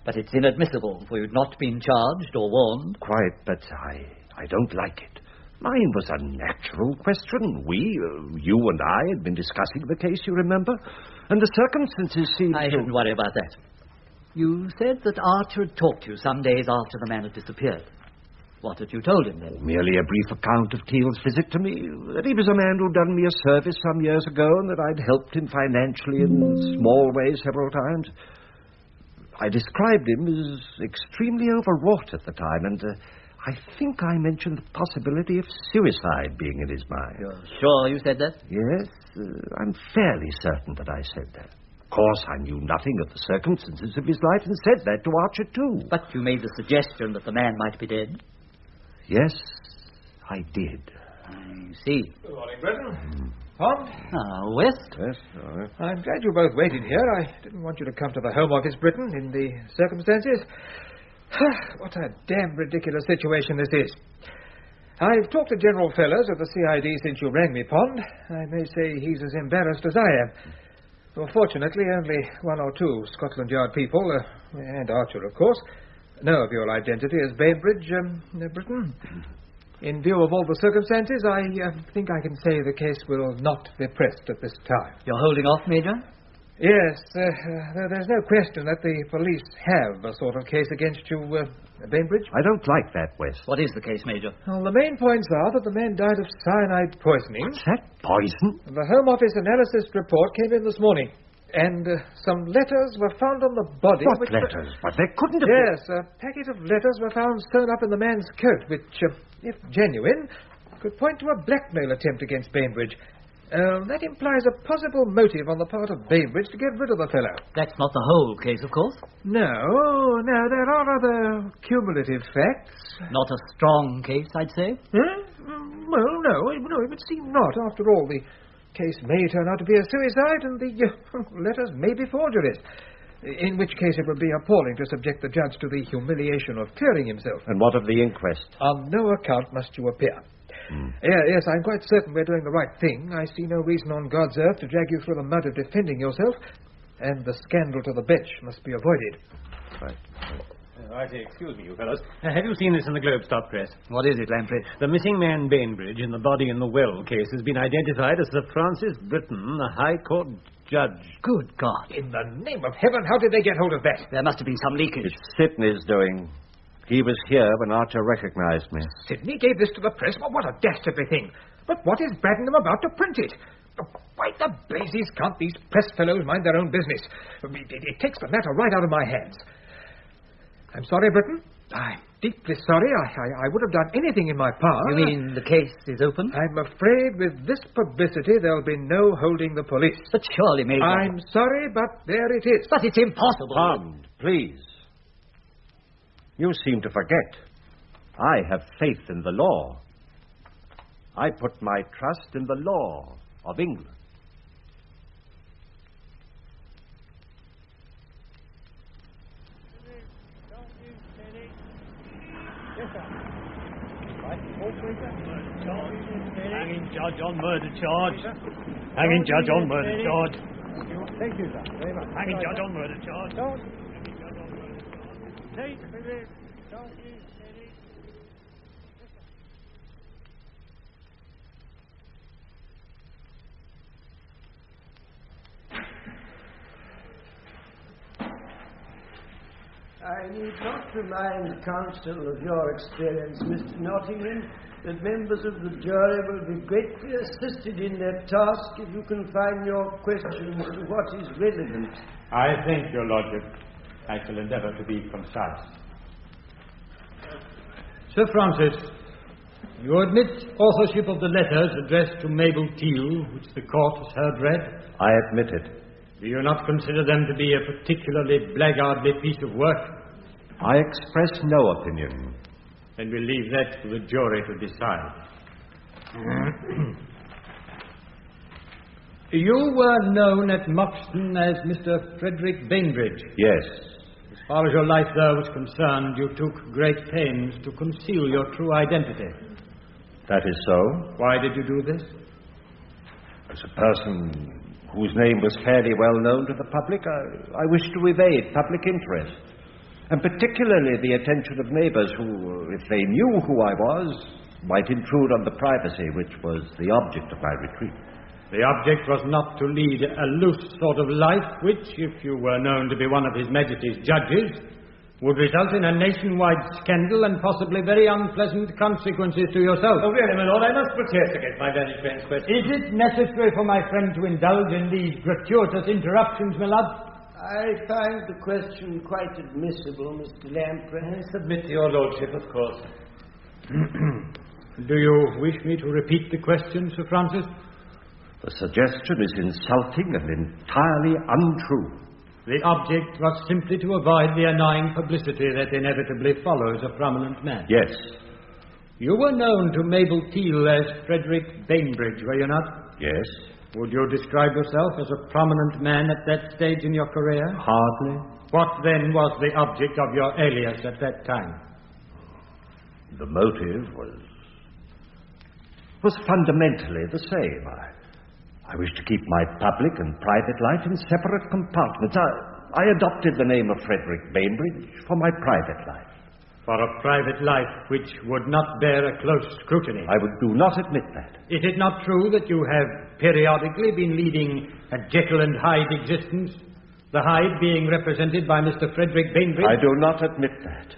But it's inadmissible, for you'd not been charged or warned. Quite, but I don't like it. Mine was a natural question. You and I had been discussing the case, you remember? And the circumstances seemed I shouldn't worry about that. You said that Archer had talked to you some days after the man had disappeared. What had you told him then? Merely a brief account of Teal's visit to me. That he was a man who'd done me a service some years ago and that I'd helped him financially in small ways several times. I described him as extremely overwrought at the time, and I think I mentioned the possibility of suicide being in his mind. You're sure you said that? Yes, I'm fairly certain that I said that. Of course, I knew nothing of the circumstances of his life and said that to Archer, too. But you made the suggestion that the man might be dead? Yes, I did. I see. Good morning, Britton. Pond? West? Yes, all right. I'm glad you both waited here. I didn't want you to come to the Home Office, Britton, in the circumstances. What a damn ridiculous situation this is. I've talked to General Fellers of the CID since you rang me, Pond. I may say he's as embarrassed as I am. Well, fortunately, only one or two Scotland Yard people, and Archer, of course, know of your identity as Bainbridge, Britain. In view of all the circumstances, I think I can say the case will not be pressed at this time. You're holding off, Major? Yes, there's no question that the police have a sort of case against you, Bainbridge. I don't like that, West. What is the case, Major? Well, the main points are that the man died of cyanide poisoning. What's that? Poison? The Home Office analysis report came in this morning, and some letters were found on the body. What letters? But they couldn't have... Yes, a packet of letters were found sewn up in the man's coat, which, if genuine, could point to a blackmail attempt against Bainbridge. That implies a possible motive on the part of Bainbridge to get rid of the fellow. That's not the whole case, of course. No, there are other cumulative facts. Not a strong case, I'd say. Well, no, it would seem not. After all, the case may turn out to be a suicide, and the letters may be forgeries. In which case it would be appalling to subject the judge to the humiliation of clearing himself. And what of the inquest? On no account must you appear. Yes, I'm quite certain we're doing the right thing. I see no reason on God's earth to drag you through the mud of defending yourself, and the scandal to the bench must be avoided. Right. I say, excuse me, you fellows. Have you seen this in the Globe Stop Press? What is it, Lamprey? The missing man Bainbridge in the body in the well case has been identified as Sir Francis Britton, the High Court judge. Good God. In the name of heaven, how did they get hold of that? There must have been some leakage. It's Sydney's doing. He was here when Archer recognized me. Sydney gave this to the press? Well, what a dastardly thing. But what is Bradenham about to print it? Why the blazes can't these press fellows mind their own business? It takes the matter right out of my hands. I'm sorry, Britton. I'm deeply sorry. I would have done anything in my power. You mean the case is open? I'm afraid with this publicity there'll be no holding the police. But surely, Major... I'm sorry, but there it is. But it's impossible. Pond, please. You seem to forget. I have faith in the law. I put my trust in the law of England. Hanging judge on murder charge. Hanging judge on murder charge. Thank you, sir. Very much. Hanging judge on murder charge. Take it. Don't you steady. I need not remind counsel of your experience, Mr. Nottingham, that members of the jury will be greatly assisted in their task if you confine your questions to what is relevant. I thank your lordship. I shall endeavour to be concise. Sir Francis, you admit authorship of the letters addressed to Mabel Teal, which the court has heard read? I admit it. Do you not consider them to be a particularly blackguardly piece of work? I express no opinion. Then we'll leave that to the jury to decide. You were known at Moxton as Mr. Frederick Bainbridge. Yes. As far as your life there was concerned, you took great pains to conceal your true identity. That is so. Why did you do this? As a person whose name was fairly well known to the public, I wished to evade public interest. And particularly the attention of neighbours who, if they knew who I was, might intrude on the privacy which was the object of my retreat. The object was not to lead a loose sort of life, which, if you were known to be one of His Majesty's judges, would result in a nationwide scandal and possibly very unpleasant consequences to yourself. Oh, really, my lord, I must protest against my very friend's question. Is it necessary for my friend to indulge in these gratuitous interruptions, my lord? I find the question quite admissible, Mr. Lamprey. I submit to your lordship, of course. Do you wish me to repeat the question, Sir Francis? The suggestion is insulting and entirely untrue. The object was simply to avoid the annoying publicity that inevitably follows a prominent man. Yes. You were known to Mabel Teal as Frederick Bainbridge, were you not? Yes. Would you describe yourself as a prominent man at that stage in your career? Hardly. What then was the object of your alias at that time? The motive was fundamentally the same. I wish to keep my public and private life in separate compartments. I adopted the name of Frederick Bainbridge for my private life. For a private life which would not bear a close scrutiny. I do not admit that. Is it not true that you have periodically been leading a Jekyll and Hyde existence? The Hyde being represented by Mr. Frederick Bainbridge? I do not admit that.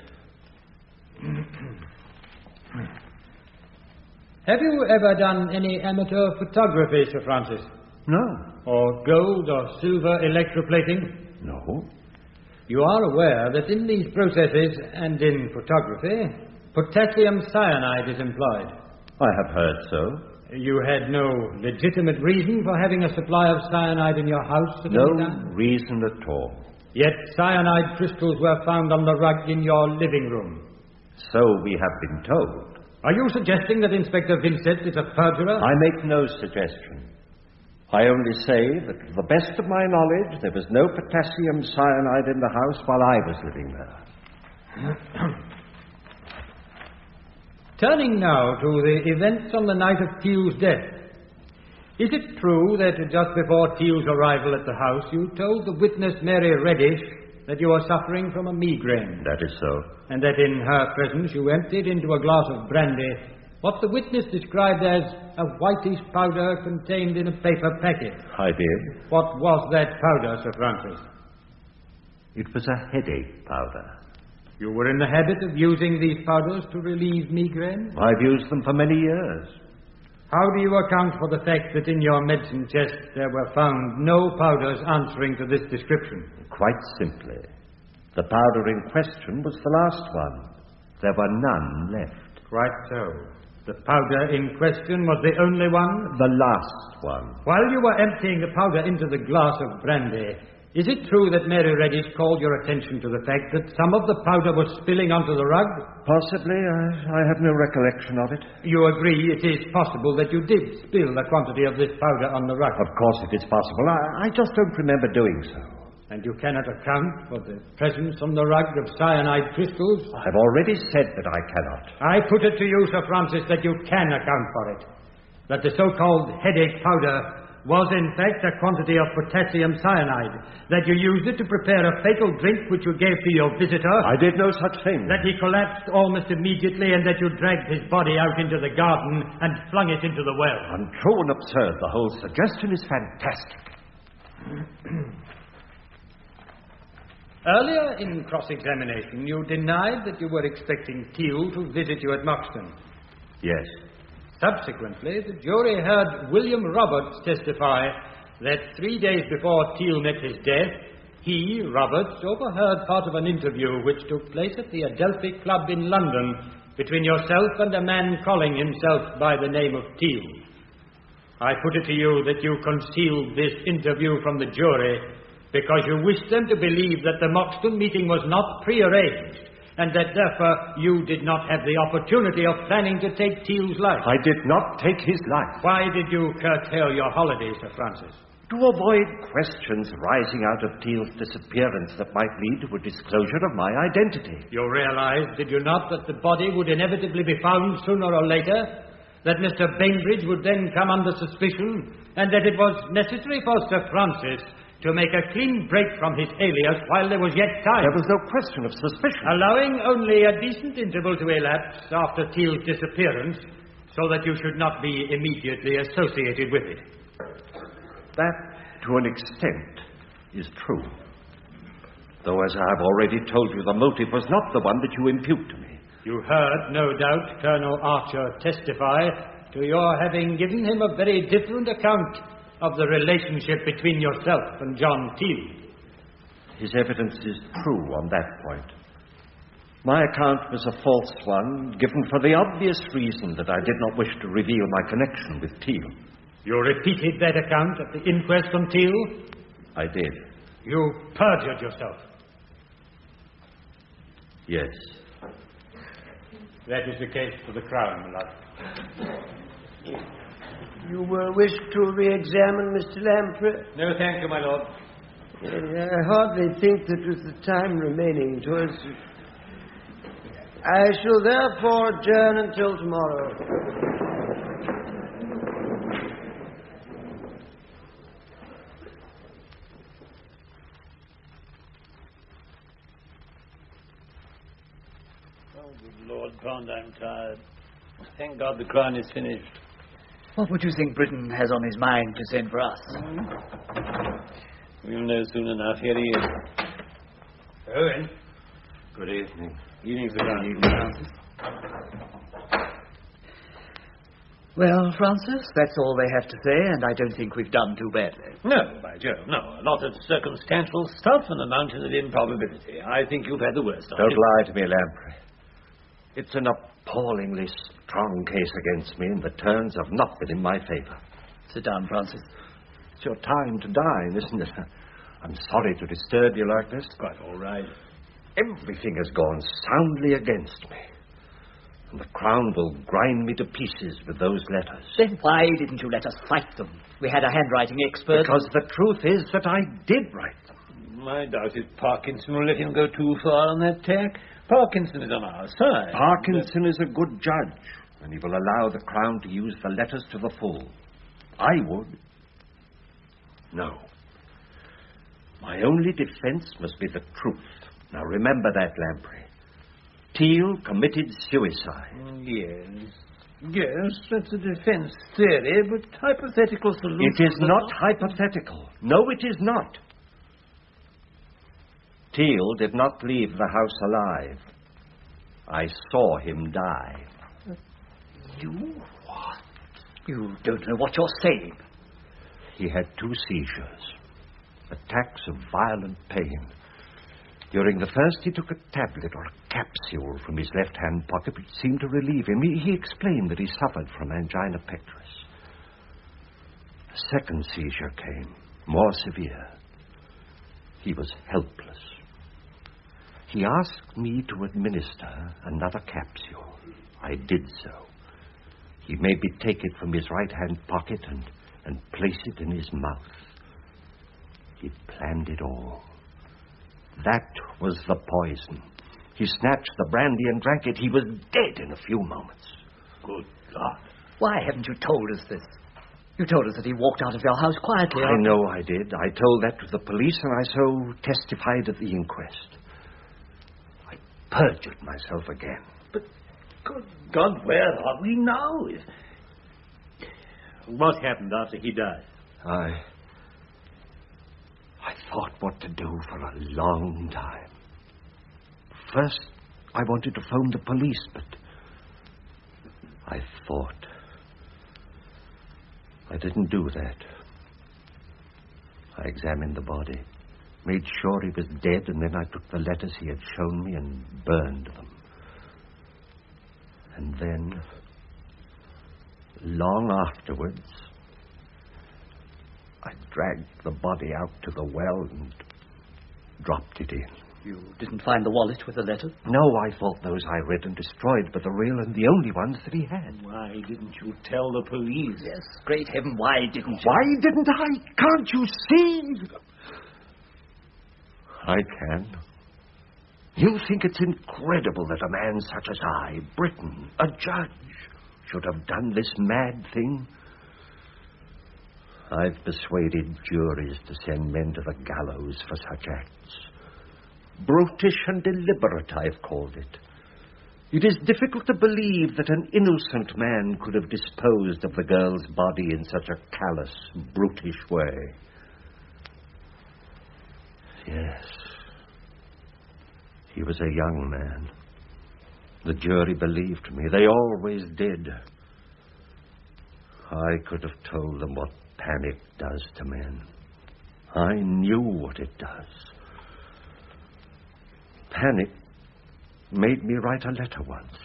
Have you ever done any amateur photography, Sir Francis? No. Or gold or silver electroplating? No. You are aware that in these processes and in photography, potassium cyanide is employed. I have heard so. You had no legitimate reason for having a supply of cyanide in your house at no any time? Reason at all. Yet cyanide crystals were found on the rug in your living room. So we have been told. Are you suggesting that Inspector Vincent is a perjurer? I make no suggestion. I only say that to the best of my knowledge, there was no potassium cyanide in the house while I was living there. Turning now to the events on the night of Teal's death. Is it true that just before Teal's arrival at the house, you told the witness Mary Reddish that you were suffering from a migraine? That is so. And that in her presence you emptied into a glass of brandy what the witness described as a whitish powder contained in a paper packet. I did. What was that powder, Sir Francis? It was a headache powder. You were in the habit of using these powders to relieve migraine? I've used them for many years. How do you account for the fact that in your medicine chest there were found no powders answering to this description? Quite simply. The powder in question was the last one. There were none left. Quite so. The powder in question was the only one? The last one. While you were emptying the powder into the glass of brandy, is it true that Mary Reddish called your attention to the fact that some of the powder was spilling onto the rug? Possibly. I have no recollection of it. You agree it is possible that you did spill a quantity of this powder on the rug? Of course it is possible. I just don't remember doing so. And you cannot account for the presence on the rug of cyanide crystals? I've already said that I cannot. I put it to you, Sir Francis, that you can account for it. That the so-called headache powder was in fact a quantity of potassium cyanide. That you used it to prepare a fatal drink which you gave to your visitor. I did no such thing. That he collapsed almost immediately and that you dragged his body out into the garden and flung it into the well. Untrue and absurd. The whole suggestion is fantastic. Earlier in cross-examination, you denied that you were expecting Teal to visit you at Moxton. Yes. Subsequently, the jury heard William Roberts testify that 3 days before Teal met his death, he, Roberts, overheard part of an interview which took place at the Adelphi Club in London between yourself and a man calling himself by the name of Teal. I put it to you that you concealed this interview from the jury because you wished them to believe that the Moxton meeting was not prearranged, and that therefore you did not have the opportunity of planning to take Teal's life. I did not take his life. Why did you curtail your holidays, Sir Francis? To avoid questions rising out of Teal's disappearance that might lead to a disclosure of my identity. You realized, did you not, that the body would inevitably be found sooner or later? That Mr. Bainbridge would then come under suspicion, and that it was necessary for Sir Francis to make a clean break from his alias while there was yet time. There was no question of suspicion. Allowing only a decent interval to elapse after Teal's disappearance, so that you should not be immediately associated with it. That, to an extent, is true. Though, as I have already told you, the motive was not the one that you impute to me. You heard, no doubt, Colonel Archer testify to your having given him a very different account of the relationship between yourself and John Teal. His evidence is true on that point. My account was a false one, given for the obvious reason that I did not wish to reveal my connection with Teal. You repeated that account at the inquest on Teal? I did. You perjured yourself? Yes. That is the case for the Crown, my lord. You wish to re-examine Mr. Lamprey? No, thank you, my lord. I hardly think that with the time remaining to us, I shall therefore adjourn until tomorrow. Oh, good Lord, Pond, I'm tired. Thank God the Crown is finished. What would you think Britain has on his mind to send for us? We'll know soon enough. Here he is. Owen. Good evening. Evening, Sir John. Evening, Francis. Well, Francis, that's all they have to say, and I don't think we've done too badly. No, by Jove, no. A lot of circumstantial stuff and a mountain of improbability. I think you've had the worst of it. Don't lie to me, Lamprey. It's an appallingly strong case against me, and the turns have not been in my favor. Sit down, Francis. It's your time to dine, isn't it? I'm sorry to disturb you like this. Quite all right. Everything has gone soundly against me. And the Crown will grind me to pieces with those letters. Then why didn't you let us fight them? We had a handwriting expert. Because the truth is that I did write them. I doubt if Parkinson will let him go too far on that tack. Parkinson is on our side. Parkinson is a good judge, and he will allow the Crown to use the letters to the full. I would. No. My only defense must be the truth. Now remember that, Lamprey. Teal committed suicide. Yes. Yes, that's a defense theory, but hypothetical solutions... It is not hypothetical. No, it is not. Teal did not leave the house alive. I saw him die. You what? You don't know what you're saying. He had 2 seizures. Attacks of violent pain. During the first, he took a tablet or a capsule from his left-hand pocket which seemed to relieve him. He explained that he suffered from angina pectoris. A second seizure came, more severe. He was helpless. He asked me to administer another capsule. I did so. He made me take it from his right-hand pocket and place it in his mouth. He planned it all. That was the poison. He snatched the brandy and drank it. He was dead in a few moments. Good God. Why haven't you told us this? You told us that he walked out of your house quietly. I know I did. I told that to the police, and I so testified at the inquest. I perjured myself again. But, good God, where are we now? What happened after he died? I thought what to do for a long time. First, I wanted to phone the police, but I thought. I didn't do that. I examined the body, made sure he was dead, and then I took the letters he had shown me and burned them. And then, long afterwards, I dragged the body out to the well and dropped it in. You didn't find the wallet with the letter? No, I thought those I read and destroyed were the real and the only ones that he had. Why didn't you tell the police? Yes, great heaven, why didn't you? Why didn't I? Can't you see? I can. You think it's incredible that a man such as I, Britain, a judge, should have done this mad thing? I've persuaded juries to send men to the gallows for such acts. Brutish and deliberate, I've called it. It is difficult to believe that an innocent man could have disposed of the girl's body in such a callous, brutish way. Yes. He was a young man. The jury believed me. They always did. I could have told them what panic does to men. I knew what it does. Panic made me write a letter once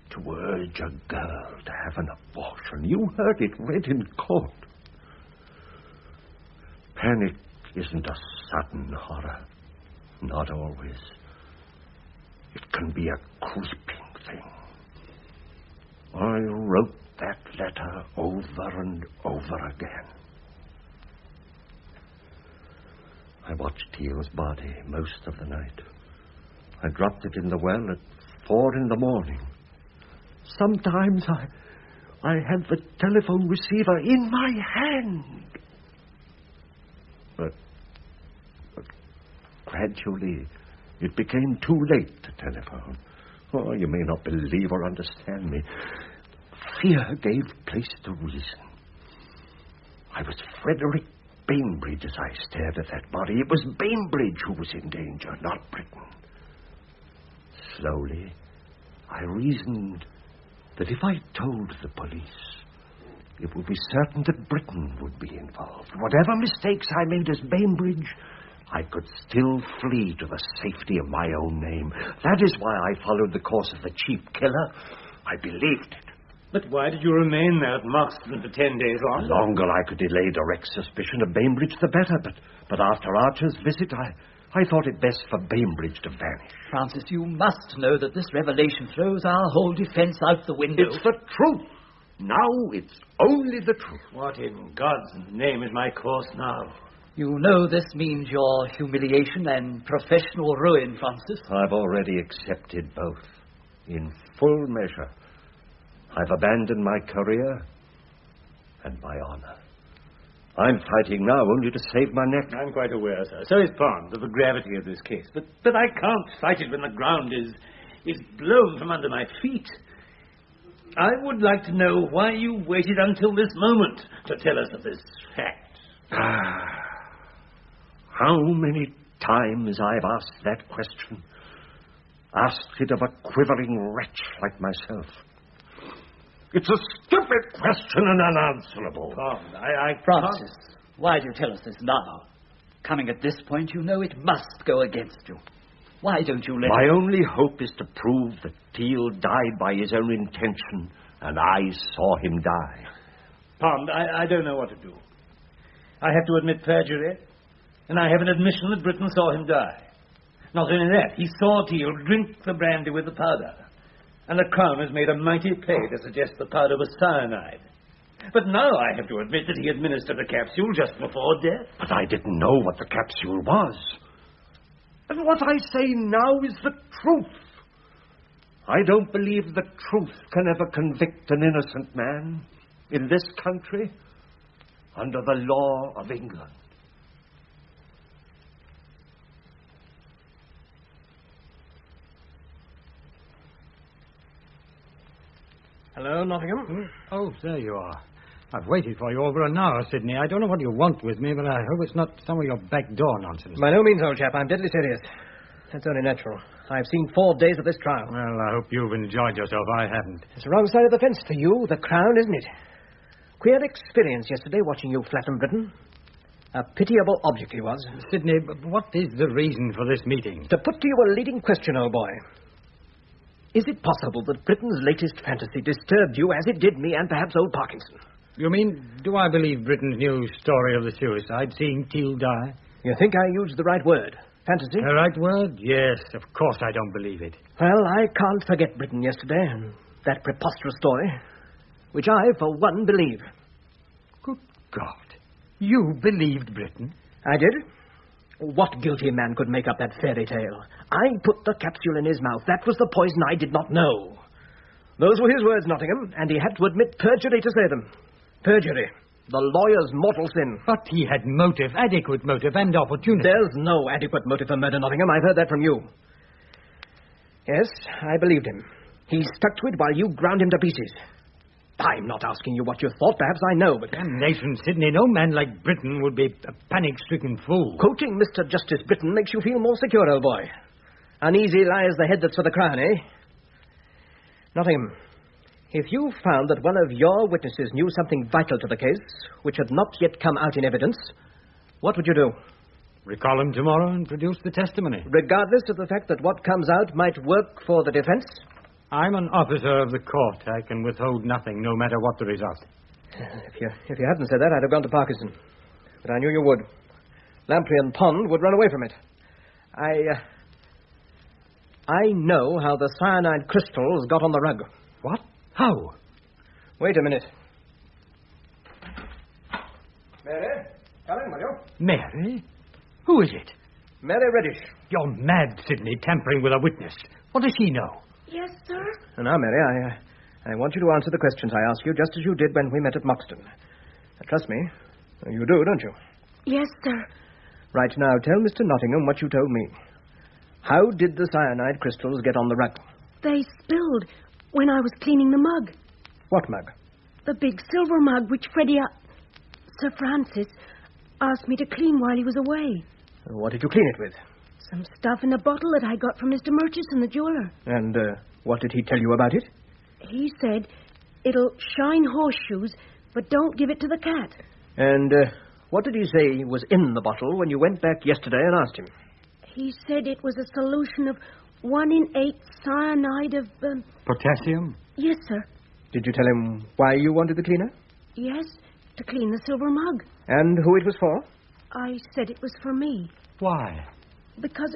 to urge a girl to have an abortion. You heard it read in court. Panic isn't a sudden horror. Not always. It can be a creeping thing. I wrote that letter over and over again. I watched Teal's body most of the night. I dropped it in the well at 4 a.m. Sometimes I had the telephone receiver in my hand. But gradually It became too late to telephone. Oh, you may not believe or understand me. Fear gave place to reason. I was Frederick Bainbridge as I stared at that body. It was Bainbridge who was in danger, not Britain. Slowly, I reasoned that if I told the police, it would be certain that Britain would be involved. Whatever mistakes I made as Bainbridge, I could still flee to the safety of my own name. That is why I followed the course of the chief killer. I believed it. But why did you remain there at Moxton for 10 days longer? The longer I could delay direct suspicion of Bainbridge, the better. But after Archer's visit, I thought it best for Bainbridge to vanish. Francis, you must know that this revelation throws our whole defense out the window. It's the truth. Now it's only the truth. What in God's name is my course now? You know this means your humiliation and professional ruin, Francis. I've already accepted both, in full measure. I've abandoned my career and my honor. I'm fighting now only to save my neck. I'm quite aware, sir. So is Pond of the gravity of this case. But I can't fight it when the ground is blown from under my feet. I would like to know why you waited until this moment to tell us of this fact. How many times I've asked that question. Asked it of a quivering wretch like myself. It's a stupid question and unanswerable. Francis, why do you tell us this now? Coming at this point, you know it must go against you. Why don't you let My only hope is to prove that Teal died by his own intention, and I saw him die. Pond, I don't know what to do. I have to admit perjury, and I have an admission that Britain saw him die. Not only that, he saw Teal drink the brandy with the powder. And the Crown has made a mighty play to suggest the powder was cyanide. But now I have to admit that he administered a capsule just before death. But I didn't know what the capsule was. And what I say now is the truth. I don't believe the truth can ever convict an innocent man in this country under the law of England. Hello, Nottingham. Oh, there you are. I've waited for you over an hour, Sidney. I don't know what you want with me, but I hope it's not some of your backdoor nonsense. By no means, old chap. I'm deadly serious. That's only natural. I've seen 4 days of this trial. Well, I hope you've enjoyed yourself. I haven't. It's the wrong side of the fence for you, the Crown, isn't it? Queer experience yesterday watching you flatten Britain. A pitiable object he was. Sidney, but what is the reason for this meeting? To put to you a leading question, old boy. Is it possible that Britain's latest fantasy disturbed you as it did me and perhaps old Parkinson? You mean, do I believe Britain's new story of the suicide, seeing Teal die? You think I used the right word? Fantasy? The right word? Yes, of course I don't believe it. Well, I can't forget Britain yesterday and that preposterous story, which I, for one, believe. Good God. You believed Britain? I did. What guilty man could make up that fairy tale? I put the capsule in his mouth. That was the poison I did not know. Those were his words, Nottingham, and he had to admit perjury to say them. Perjury. The lawyer's mortal sin. But he had motive, adequate motive, and opportunity. There's no adequate motive for murder, Nottingham. I've heard that from you. Yes, I believed him. He stuck to it while you ground him to pieces. I'm not asking you what you thought. Perhaps I know, but... Damnation, Sidney. No man like Britain would be a panic-stricken fool. Quoting Mr. Justice Britain makes you feel more secure, old boy. Uneasy lies the head that's for the crown, eh? Nottingham, if you found that one of your witnesses knew something vital to the case, which had not yet come out in evidence, what would you do? Recall him tomorrow and produce the testimony. Regardless of the fact that what comes out might work for the defense? I'm an officer of the court. I can withhold nothing, no matter what the result. If you hadn't said that, I'd have gone to Parkinson. But I knew you would. Lamprey and Pond would run away from it. I know how the cyanide crystals got on the rug. What? How? Wait a minute. Mary, come in, will you? Mary? Who is it? Mary Reddish. You're mad, Sidney, tampering with a witness. What does she know? Yes, sir? Now, Mary, I want you to answer the questions I ask you, just as you did when we met at Moxton. Trust me, you do, don't you? Yes, sir. Right now, tell Mr. Nottingham what you told me. How did the cyanide crystals get on the rug? They spilled when I was cleaning the mug. What mug? The big silver mug which Sir Francis asked me to clean while he was away. What did you clean it with? Some stuff in a bottle that I got from Mr. Murchison, the jeweler. And what did he tell you about it? He said it'll shine horseshoes, but don't give it to the cat. And what did he say was in the bottle when you went back yesterday and asked him? He said it was a solution of 1 in 8 cyanide of... Potassium? Yes, sir. Did you tell him why you wanted the cleaner? Yes, to clean the silver mug. And who it was for? I said it was for me. Why? Because,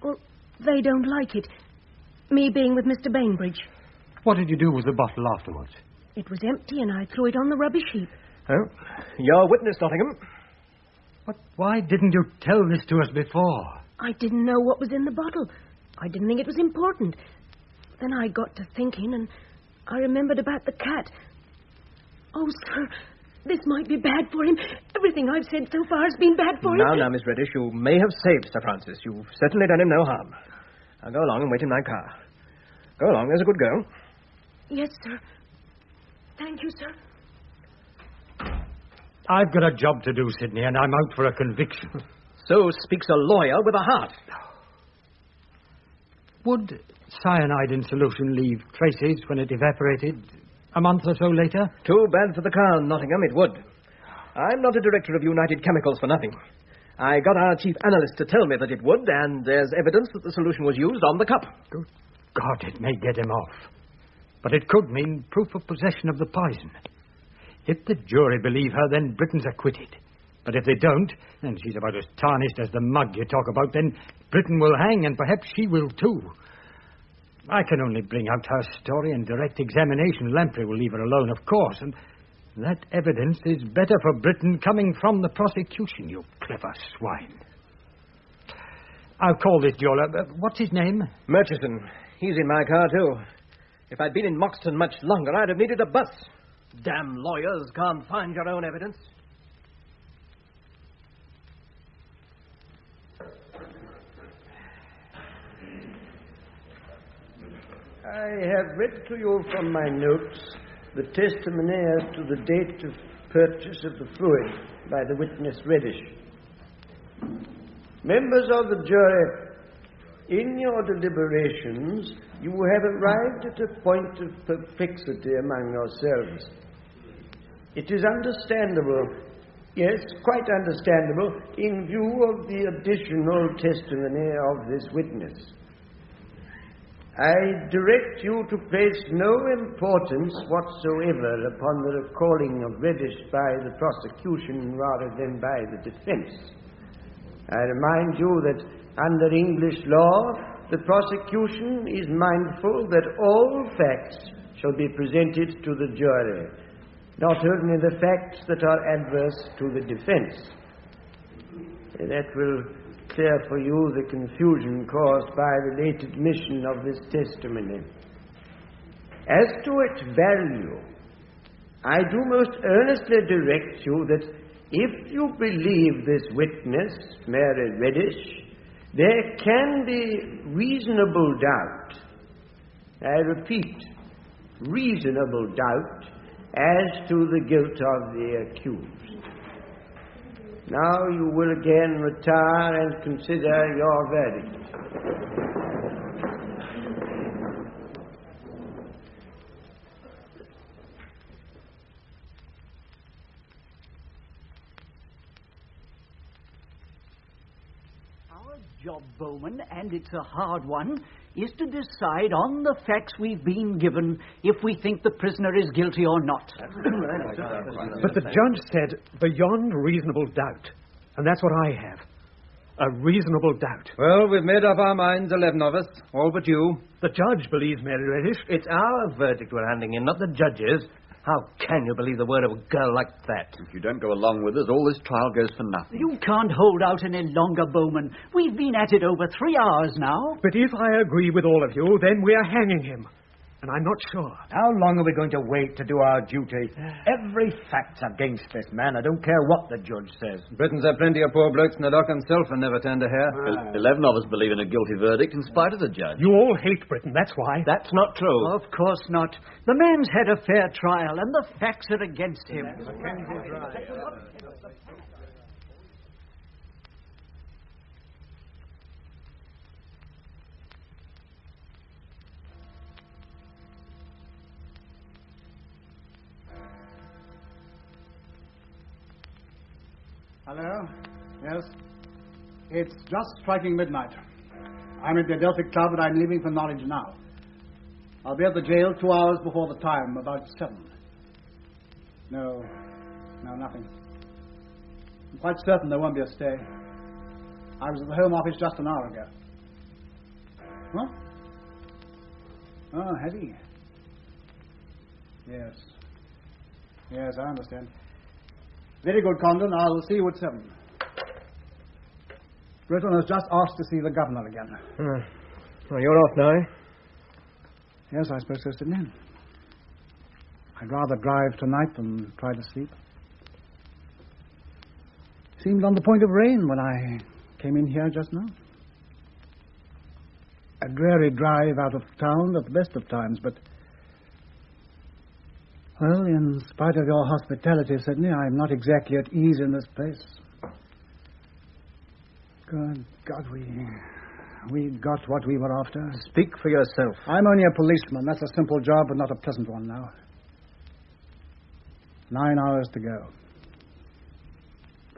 well, they don't like it. Me being with Mr. Bainbridge. What did you do with the bottle afterwards? It was empty and I threw it on the rubbish heap. Oh, your witness, Nottingham. But why didn't you tell this to us before? I didn't know what was in the bottle. I didn't think it was important. Then I got to thinking and I remembered about the cat. Oh, sir, this might be bad for him. Everything I've said so far has been bad for him. Now, Miss Reddish, you may have saved Sir Francis. You've certainly done him no harm. Now, go along and wait in my car. Go along, there's a good girl. Yes, sir. Thank you, sir. I've got a job to do, Sidney, and I'm out for a conviction. So speaks a lawyer with a heart. Would cyanide in solution leave traces when it evaporated a month or so later? Too bad for the Crown, Nottingham, it would. I'm not a director of United Chemicals for nothing. I got our chief analyst to tell me that it would, and there's evidence that the solution was used on the cup. Good God, it may get him off. But it could mean proof of possession of the poison. If the jury believe her, then Britain's acquitted. But if they don't, and she's about as tarnished as the mug you talk about, then Britain will hang, and perhaps she will too. I can only bring out her story in direct examination. Lamprey will leave her alone, of course, and that evidence is better for Britain coming from the prosecution, you clever swine. I'll call this jeweler. What's his name? Murchison. He's in my car, too. If I'd been in Moxton much longer, I'd have needed a bus. Damn lawyers can't find your own evidence. I have read to you from my notes the testimony as to the date of purchase of the fluid by the witness Reddish. Members of the jury, in your deliberations, you have arrived at a point of perplexity among yourselves. It is understandable, yes, quite understandable, in view of the additional testimony of this witness. I direct you to place no importance whatsoever upon the recalling of Reddish by the prosecution rather than by the defense. I remind you that under English law, the prosecution is mindful that all facts shall be presented to the jury, not only the facts that are adverse to the defense. That will clear for you the confusion caused by the late admission of this testimony. As to its value, I do most earnestly direct you that if you believe this witness, Mary Reddish, there can be reasonable doubt, I repeat, reasonable doubt, as to the guilt of the accused. Now you will again retire and consider your verdict. Our job, Bowman, and it's a hard one, is to decide on the facts we've been given if we think the prisoner is guilty or not. But the judge said beyond reasonable doubt. And that's what I have. A reasonable doubt. Well, we've made up our minds, 11 of us, all but you. The judge believes Mary Reddish. It's our verdict we're handing in, not the judge's. How can you believe the word of a girl like that? If you don't go along with us, all this trial goes for nothing. You can't hold out any longer, Bowman. We've been at it over 3 hours now. But if I agree with all of you, then we're hanging him. and I'm not sure. How long are we going to wait to do our duty? Every fact's against this man. I don't care what the judge says. Britain's had plenty of poor blokes in the dock himself and never turned a hair. 11 of us believe in a guilty verdict in spite of the judge. You all hate Britain, that's why. That's not true. Of course not. The man's had a fair trial, and the facts are against him. Hello? Yes? It's just striking midnight. I'm at the Adelphi Club, and I'm leaving for Norwich now. I'll be at the jail 2 hours before the time, about 7. No, nothing. I'm quite certain there won't be a stay. I was at the Home Office just an hour ago. What? Oh, had he? Yes. Yes, I understand. Very good, Condon. I'll see you at 7. Britton has just asked to see the governor again. Well, you're off now, eh? Yes, I suppose so, Sidney. I'd rather drive tonight than try to sleep. Seemed on the point of rain when I came in here just now. A dreary drive out of town at the best of times, but... Well, in spite of your hospitality, Sidney, I'm not exactly at ease in this place. Good God, we got what we were after. Speak for yourself. I'm only a policeman. That's a simple job, but not a pleasant one now. 9 hours to go.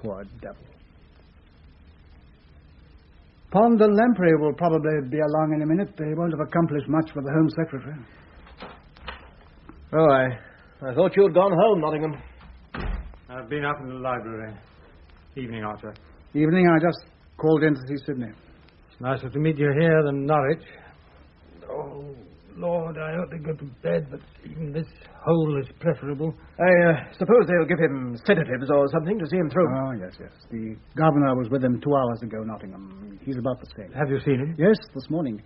Poor devil. Pond and Lamprey will probably be along in a minute. They won't have accomplished much for the Home Secretary. Oh, I thought you had gone home, Nottingham. I've been up in the library. Evening, Arthur. Evening, I just called in to see Sidney. It's nicer to meet you here than Norwich. Oh, Lord, I ought to go to bed, but even this hole is preferable. I suppose they'll give him sedatives or something to see him through. Oh, yes. The governor was with him 2 hours ago, Nottingham. He's about the same. Have you seen him? Yes, this morning.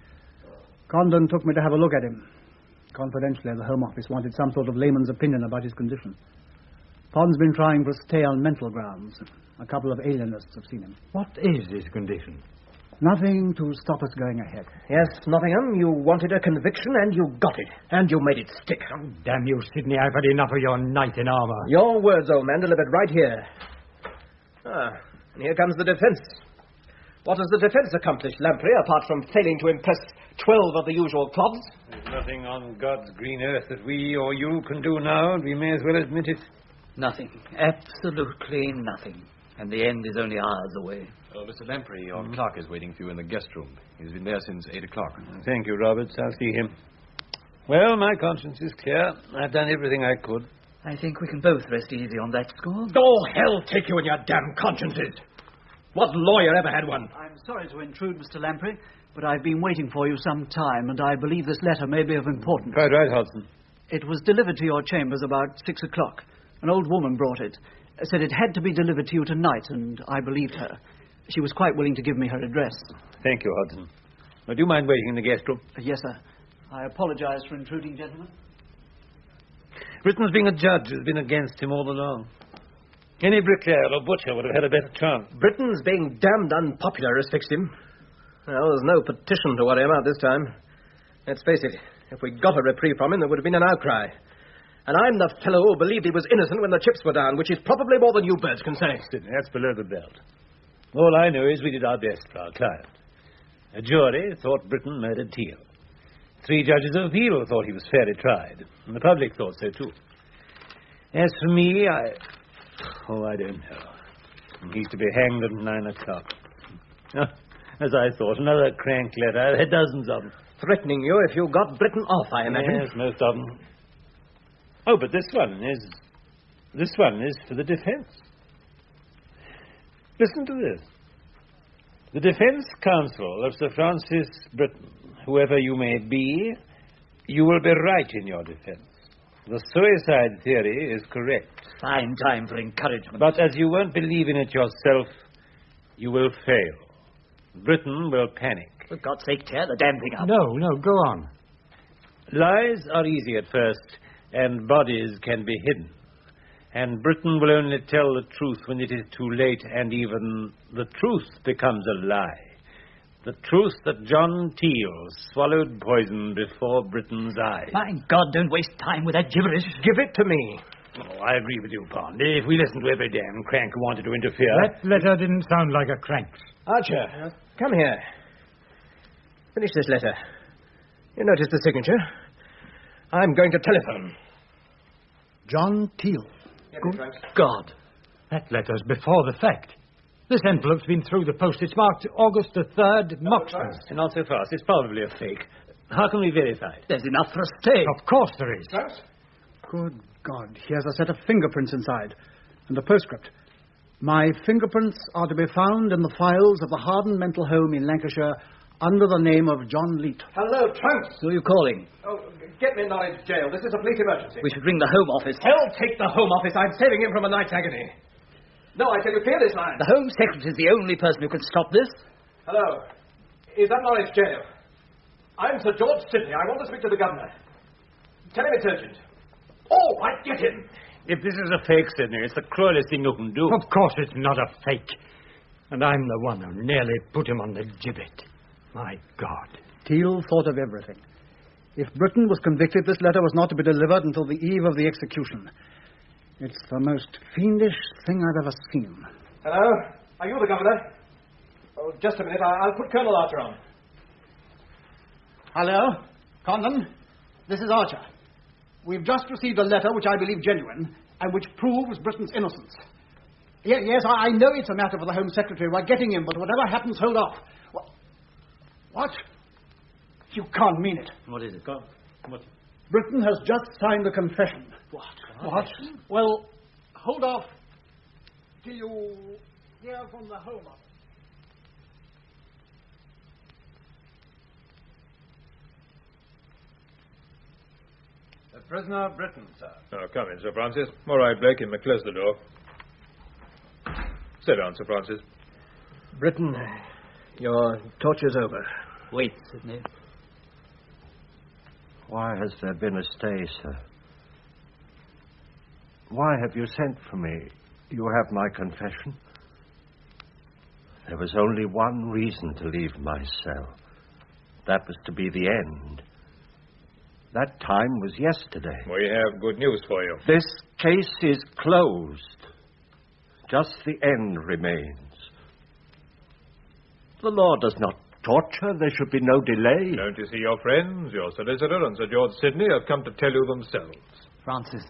Condon took me to have a look at him. Confidentially, the Home Office wanted some sort of layman's opinion about his condition. Pond's been trying for a stay on mental grounds. A couple of alienists have seen him. What is his condition? Nothing to stop us going ahead. Yes, Nottingham, you wanted a conviction and you got it. And you made it stick. Oh, damn you, Sidney, I've had enough of your knight in armour. Your words, old man, delivered right here. And here comes the defence. What has the defence accomplished, Lamprey, apart from failing to impress 12 of the usual clods? There's nothing on God's green earth that we or you can do now, and we may as well admit it. Nothing. Absolutely nothing. And the end is only hours away. Oh, Mr. Lamprey, your clerk is waiting for you in the guest room. He's been there since 8 o'clock. Thank you, Roberts. I'll see him. Well, my conscience is clear. I've done everything I could. I think we can both rest easy on that score. Oh, hell take you and your damn consciences. What lawyer ever had one? I'm sorry to intrude, Mr. Lamprey, but I've been waiting for you some time, and I believe this letter may be of importance. Quite right, Hodson. It was delivered to your chambers about 6 o'clock. An old woman brought it. Said it had to be delivered to you tonight, and I believed her. She was quite willing to give me her address. Thank you, Hodson. Now, do you mind waiting in the guest room? Yes, sir. I apologize for intruding, gentlemen. Britain's being a judge has been against him all along. Any bricklayer or butcher would have had a better chance. Britain's being damned unpopular has fixed him. Well, there's no petition to worry about this time. Let's face it, if we got a reprieve from him, there would have been an outcry. And I'm the fellow who believed he was innocent when the chips were down, which is probably more than you birds can say. Sidney, that's below the belt. All I know is we did our best for our client. A jury thought Britain murdered Teal. 3 judges of appeal thought he was fairly tried, and the public thought so too. As for me, I don't know. He's to be hanged at 9 o'clock. As I thought, another crank letter. I've had dozens of them. Threatening you if you got Britain off, I imagine. Yes, most of them. Oh, but this one is for the defence. Listen to this. The Defence Counsel of Sir Francis Britton, whoever you may be, you will be right in your defence. The suicide theory is correct. Fine time for encouragement. But as you won't believe in it yourself, you will fail. Britain will panic. For God's sake, tear the damn thing up. No, go on. Lies are easy at first, and bodies can be hidden. And Britain will only tell the truth when it is too late, and even the truth becomes a lie. The truth that John Teal swallowed poison before Britain's eyes. My God, don't waste time with that gibberish. Give it to me. Oh, I agree with you, Pond. If we listen to every damn crank who wanted to interfere... That letter didn't sound like a crank's. Archer, come here. Finish this letter. You notice the signature? I'm going to telephone. John Teal. Good God. That letter's before the fact. This envelope's been through the post. It's marked August the 3rd, Moxton. Not so fast. It's probably a fake. How can we verify it? There's enough for a stay. Of course there is. Good God. Here's a set of fingerprints inside. And a postscript. My fingerprints are to be found in the files of the Harden Mental Home in Lancashire under the name of John Leet. Hello, Trunks. Who are you calling? Oh, get me in Norwich jail. This is a police emergency. We should ring the Home Office. Hell, take the Home Office. I'm saving him from a night's agony. No, I tell you, clear this line. The Home Secretary is the only person who can stop this. Hello. Is that Norwich jail? I'm Sir George Sidney. I want to speak to the governor. Tell him it's urgent. All right, get him. If this is a fake, Sidney, it's the cruelest thing you can do. Of course it's not a fake. And I'm the one who nearly put him on the gibbet. My God. Teal thought of everything. If Britain was convicted, this letter was not to be delivered until the eve of the execution. It's the most fiendish thing I've ever seen. Hello? Are you the governor? Oh, just a minute. I'll put Colonel Archer on. Hello? Condon? This is Archer. We've just received a letter which I believe genuine and which proves Britain's innocence. Yes, I know it's a matter for the Home Secretary. We're getting him, but whatever happens, hold off. What? You can't mean it. What is it? What? Britain has just signed a confession. What? Well, hold off till you hear from the Home Office. The prisoner of Britain, sir. Oh, come in, Sir Francis. All right, Blake, and close the door. Sit down, Sir Francis. Britain, your torture's over. Wait, Sidney. Why has there been a stay, sir? Why have you sent for me? You have my confession. There was only one reason to leave my cell. That was to be the end. That time was yesterday. We have good news for you. This case is closed. Just the end remains. The law does not torture. There should be no delay. Don't you see your friends, your solicitor and Sir George Sidney have come to tell you themselves? Francis,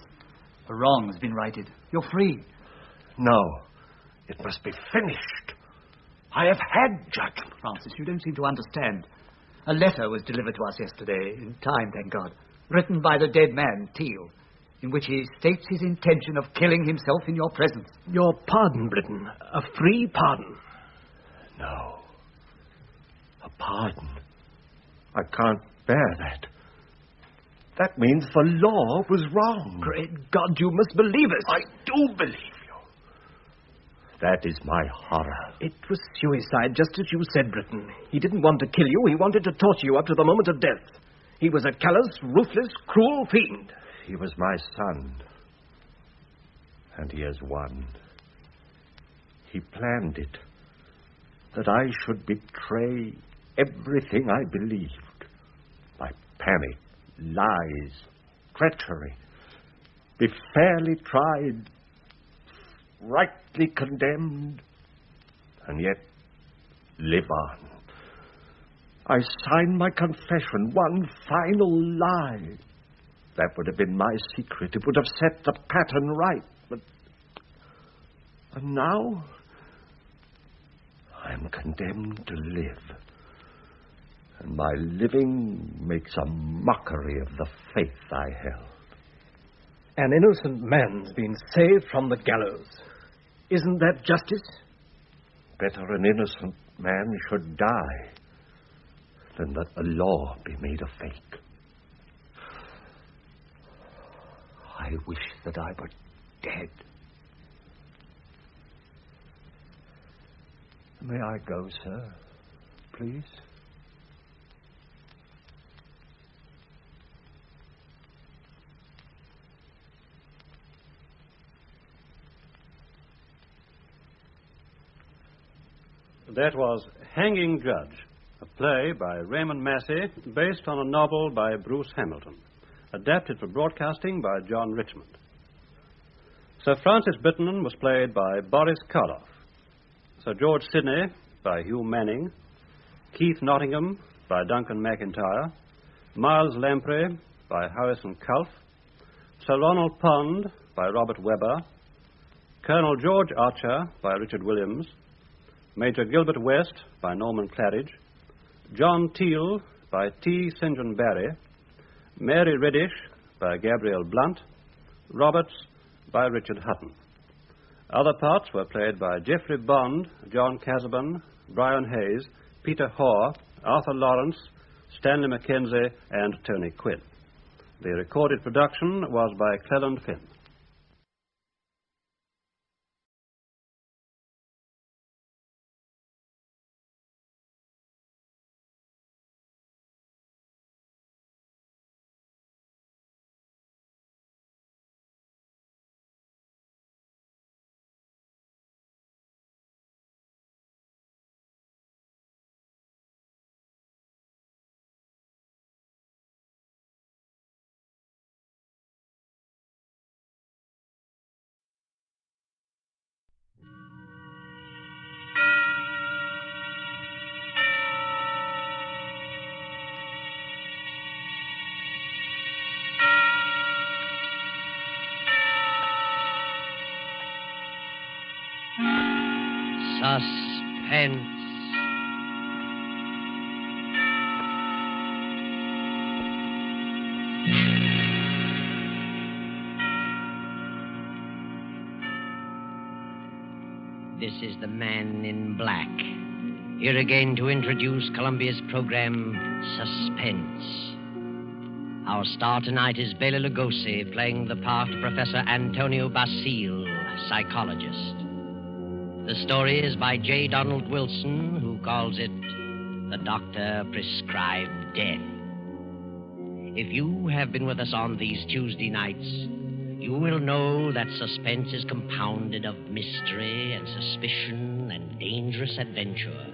a wrong has been righted. You're free. No. It must be finished. I have had judgment. Francis, you don't seem to understand. A letter was delivered to us yesterday, in time, thank God, written by the dead man, Teal, in which he states his intention of killing himself in your presence. Your pardon, Britain. A free pardon. No. A pardon. I can't bear that. That means the law was wrong. Great God, you must believe us. I do believe you. That is my horror. It was suicide, just as you said, Britain. He didn't want to kill you. He wanted to torture you up to the moment of death. He was a callous, ruthless, cruel fiend. He was my son. And he has won. He planned it. That I should betray everything I believed. By panic, lies, treachery. Be fairly tried, rightly condemned, and yet live on. I signed my confession, one final lie. That would have been my secret. It would have set the pattern right. But and now I'm condemned to live. And my living makes a mockery of the faith I held. An innocent man's been saved from the gallows. Isn't that justice? Better an innocent man should die than that the law be made a fake. I wish that I were dead. May I go, sir, please? That was Hanging Judge, a play by Raymond Massey based on a novel by Bruce Hamilton, adapted for broadcasting by John Richmond. Sir Francis Bitterman was played by Boris Karloff, Sir George Sidney by Hugh Manning, Keith Nottingham by Duncan McIntyre, Miles Lamprey by Harrison Culf, Sir Ronald Pond by Robert Webber, Colonel George Archer by Richard Williams, Major Gilbert West by Norman Claridge, John Teal by T. St. John Barry, Mary Reddish by Gabriel Blunt, Roberts by Richard Hutton. Other parts were played by Geoffrey Bond, John Casaubon, Brian Hayes, Peter Hoare, Arthur Lawrence, Stanley Mackenzie, and Tony Quinn. The recorded production was by Cleland Finn. Suspense. This is the Man in Black, here again to introduce Columbia's program, Suspense. Our star tonight is Bela Lugosi, playing the part of Professor Antonio Basile, psychologist. The story is by J. Donald Wilson, who calls it The Doctor Prescribed Death. If you have been with us on these Tuesday nights, you will know that suspense is compounded of mystery and suspicion and dangerous adventure.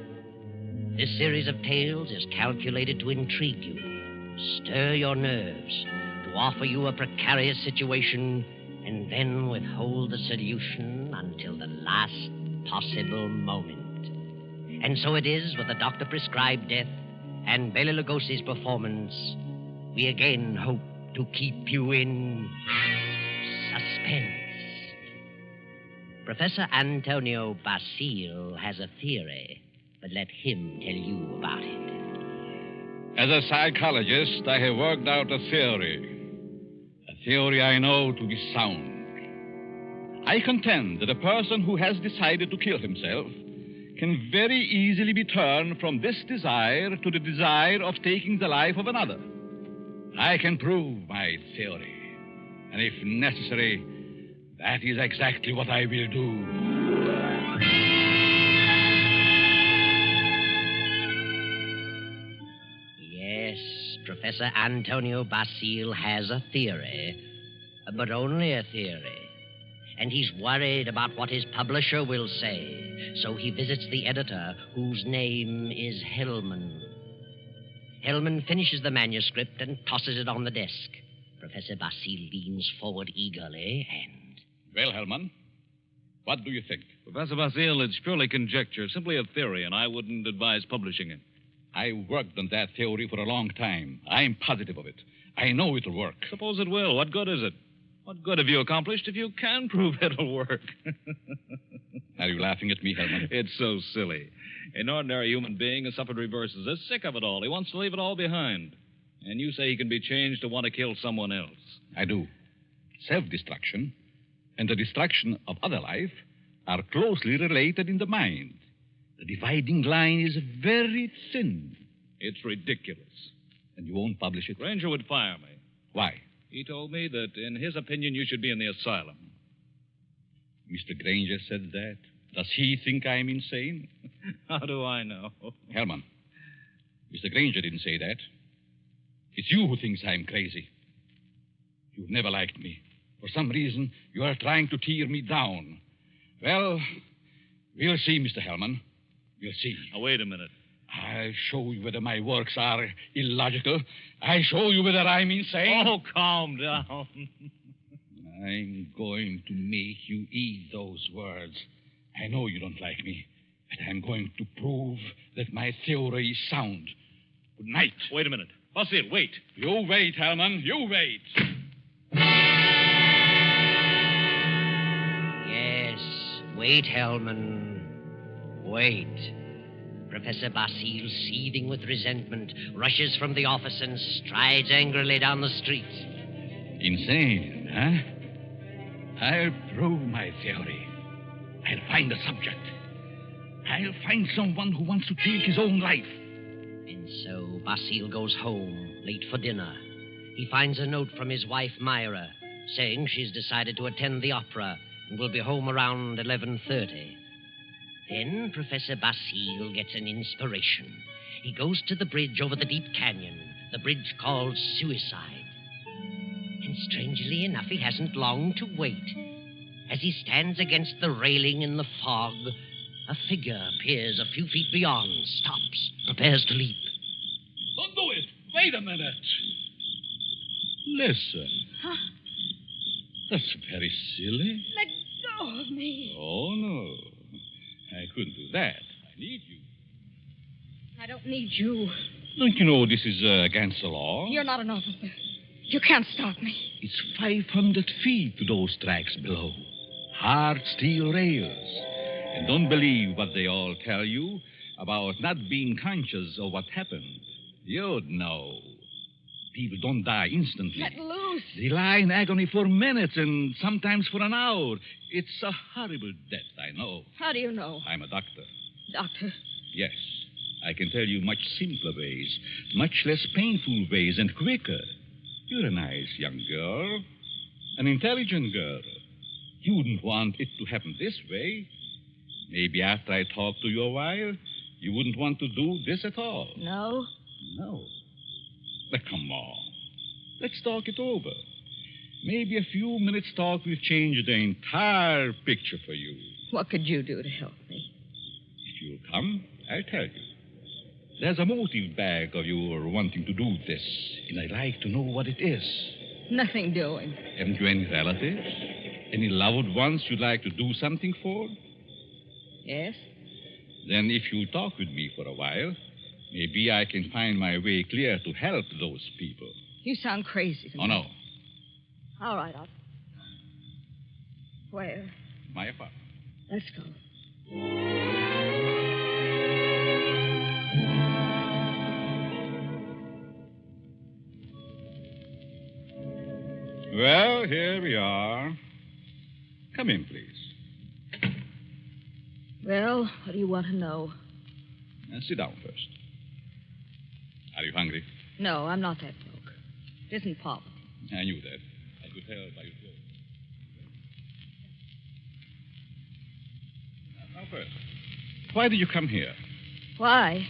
This series of tales is calculated to intrigue you, stir your nerves, to offer you a precarious situation, and then withhold the solution until the last possible moment. And so it is with The Doctor Prescribed Death and Bela Lugosi's performance. We again hope to keep you in suspense. Professor Antonio Basile has a theory, but let him tell you about it. As a psychologist, I have worked out a theory I know to be sound. I contend that a person who has decided to kill himself can very easily be turned from this desire to the desire of taking the life of another. I can prove my theory, and if necessary, that is exactly what I will do. Yes, Professor Antonio Basile has a theory, but only a theory. And he's worried about what his publisher will say, so he visits the editor, whose name is Hellman. Hellman finishes the manuscript and tosses it on the desk. Professor Basile leans forward eagerly and... Well, Hellman, what do you think? Professor Basile, it's purely conjecture, simply a theory, and I wouldn't advise publishing it. I worked on that theory for a long time. I'm positive of it. I know it'll work. Suppose it will. What good is it? What good have you accomplished if you can prove it'll work? Are you laughing at me, Hellman? It's so silly. An ordinary human being has suffered reverses. Is sick of it all. He wants to leave it all behind. And you say he can be changed to want to kill someone else. I do. Self-destruction and the destruction of other life are closely related in the mind. The dividing line is very thin. It's ridiculous. And you won't publish it? Granger would fire me. Why? He told me that, in his opinion, you should be in the asylum. Mr. Granger said that. Does he think I'm insane? How do I know? Hellman, Mr. Granger didn't say that. It's you who thinks I'm crazy. You've never liked me. For some reason, you are trying to tear me down. Well, we'll see, Mr. Hellman. You'll see. Now, wait a minute. I'll show you whether my works are illogical. I'll show you whether I'm insane. Oh, calm down. I'm going to make you eat those words. I know you don't like me, but I'm going to prove that my theory is sound. Good night. Wait a minute. Basile, wait. You wait, Hellman. You wait. Yes, wait, Hellman. Wait. Professor Basile, seething with resentment, rushes from the office and strides angrily down the street. Insane, huh? I'll prove my theory. I'll find a subject. I'll find someone who wants to take his own life. And so Basile goes home, late for dinner. He finds a note from his wife, Myra, saying she's decided to attend the opera and will be home around 11:30. Then Professor Basile gets an inspiration. He goes to the bridge over the deep canyon, the bridge called Suicide. And strangely enough, he hasn't long to wait. As he stands against the railing in the fog, a figure appears a few feet beyond, stops, prepares to leap. Don't do it. Wait a minute. Listen. Huh? That's very silly. Let go of me. Oh, no. I couldn't do that. I need you. I don't need you. Don't you know this is against the law? You're not an officer. You can't stop me. It's 500 feet to those tracks below. Hard steel rails. And don't believe what they all tell you about not being conscious of what happened. You'd know. People don't die instantly. Let loose. They lie in agony for minutes and sometimes for an hour. It's a horrible death, I know. How do you know? I'm a doctor. Doctor? Yes. I can tell you much simpler ways, much less painful ways, and quicker. You're a nice young girl, an intelligent girl. You wouldn't want it to happen this way. Maybe after I talk to you a while, you wouldn't want to do this at all. No? No. But come on. Let's talk it over. Maybe a few minutes' talk will change the entire picture for you. What could you do to help me? If you'll come, I'll tell you. There's a motive back of your wanting to do this, and I'd like to know what it is. Nothing doing. Haven't you any relatives? Any loved ones you'd like to do something for? Yes? Then if you talk with me for a while, maybe I can find my way clear to help those people. You sound crazy to me. Oh, no. All right, I'll... Where? My apartment. Let's go. Well, here we are. Come in, please. Well, what do you want to know? Sit down first. Are you hungry? No, I'm not that broke. It isn't poverty. I knew that. I could tell by your clothes. Now, first, why did you come here? Why?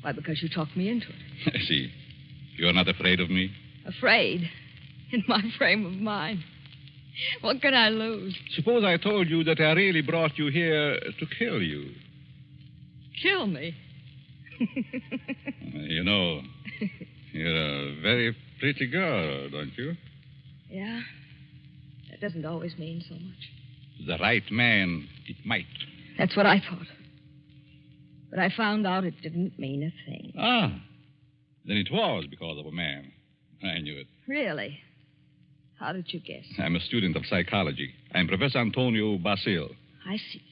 Why, because you talked me into it. I see. You're not afraid of me? Afraid? In my frame of mind. What can I lose? Suppose I told you that I really brought you here to kill you. Kill me? You know, you're a very pretty girl, don't you? Yeah? That doesn't always mean so much. The right man, it might. That's what I thought. But I found out it didn't mean a thing. Ah, then it was because of a man. I knew it. Really? How did you guess? I'm a student of psychology. I'm Professor Antonio Basile. I see.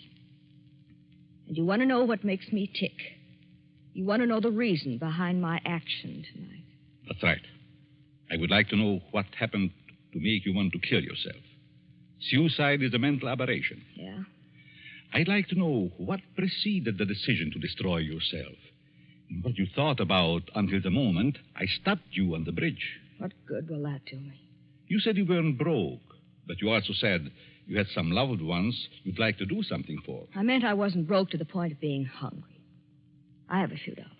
And you want to know what makes me tick. You want to know the reason behind my action tonight. That's right. I would like to know what happened to make you want to kill yourself. Suicide is a mental aberration. Yeah? I'd like to know what preceded the decision to destroy yourself. And what you thought about until the moment I stopped you on the bridge. What good will that do me? You said you weren't broke, but you also said you had some loved ones you'd like to do something for. I meant I wasn't broke to the point of being hungry. I have a few dollars.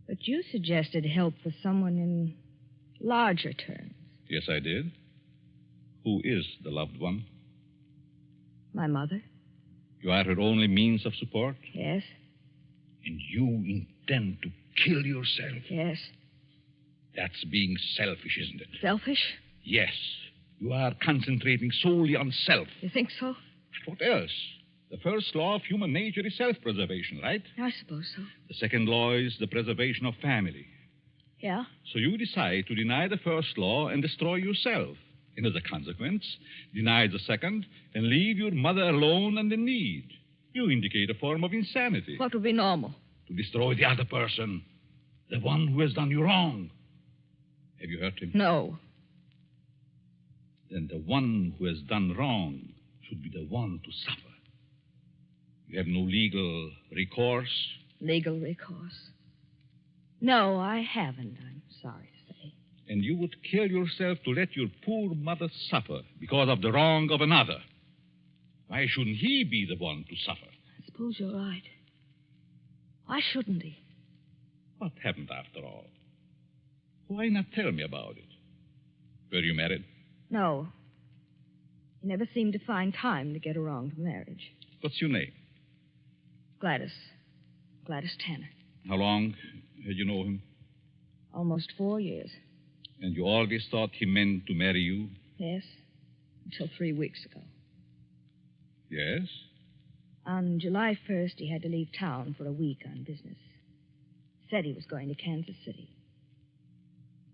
But you suggested help for someone in larger terms. Yes, I did. Who is the loved one? My mother. You are her only means of support? Yes. And you intend to kill yourself? Yes. That's being selfish, isn't it? Selfish? Yes. You are concentrating solely on self. You think so? What else? The first law of human nature is self-preservation, right? I suppose so. The second law is the preservation of family. Yeah? So you decide to deny the first law and destroy yourself. And as a consequence, deny the second and leave your mother alone and in need. You indicate a form of insanity. What would be normal? To destroy the other person, the one who has done you wrong. Have you hurt him? No. Then the one who has done wrong should be the one to suffer. You have no legal recourse? Legal recourse? No, I haven't, I'm sorry to say. And you would kill yourself to let your poor mother suffer because of the wrong of another. Why shouldn't he be the one to suffer? I suppose you're right. Why shouldn't he? What happened after all? Why not tell me about it? Were you married? No. He never seemed to find time to get around to marriage. What's your name? Gladys. Gladys Tanner. How long had you known him? Almost 4 years. And you always thought he meant to marry you? Yes. Until 3 weeks ago. Yes? On July 1st, he had to leave town for a week on business. Said he was going to Kansas City.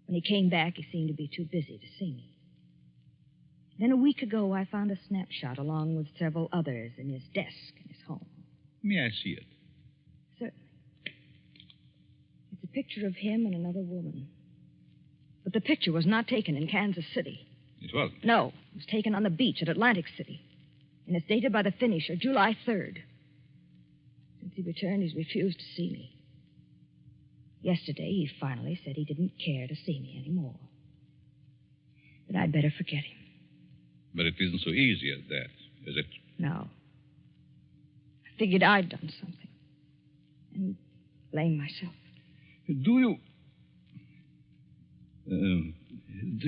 When he came back, he seemed to be too busy to see me. Then a week ago, I found a snapshot along with several others in his desk in his home. May I see it? Certainly. It's a picture of him and another woman. But the picture was not taken in Kansas City. It wasn't? No, it was taken on the beach at Atlantic City. And it's dated by the finisher, July 3rd. Since he returned, he's refused to see me. Yesterday, he finally said he didn't care to see me anymore. That I'd better forget him. But it isn't so easy as that, is it? No. I figured I'd done something. And blame myself. Do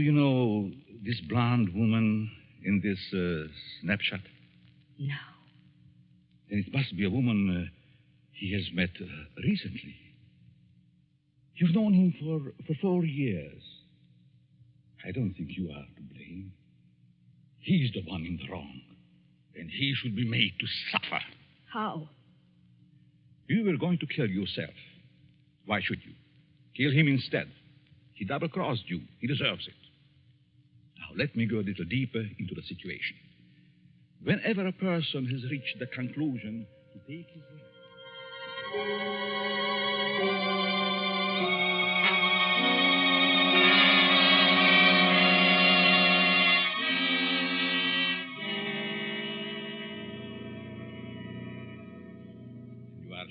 you know this blonde woman in this snapshot? No. Then it must be a woman he has met recently. You've known him for 4 years. I don't think you are to blame. He's the one in the wrong. And he should be made to suffer. How? You were going to kill yourself. Why should you? Kill him instead. He double-crossed you. He deserves it. Now, let me go a little deeper into the situation. Whenever a person has reached the conclusion to take his life...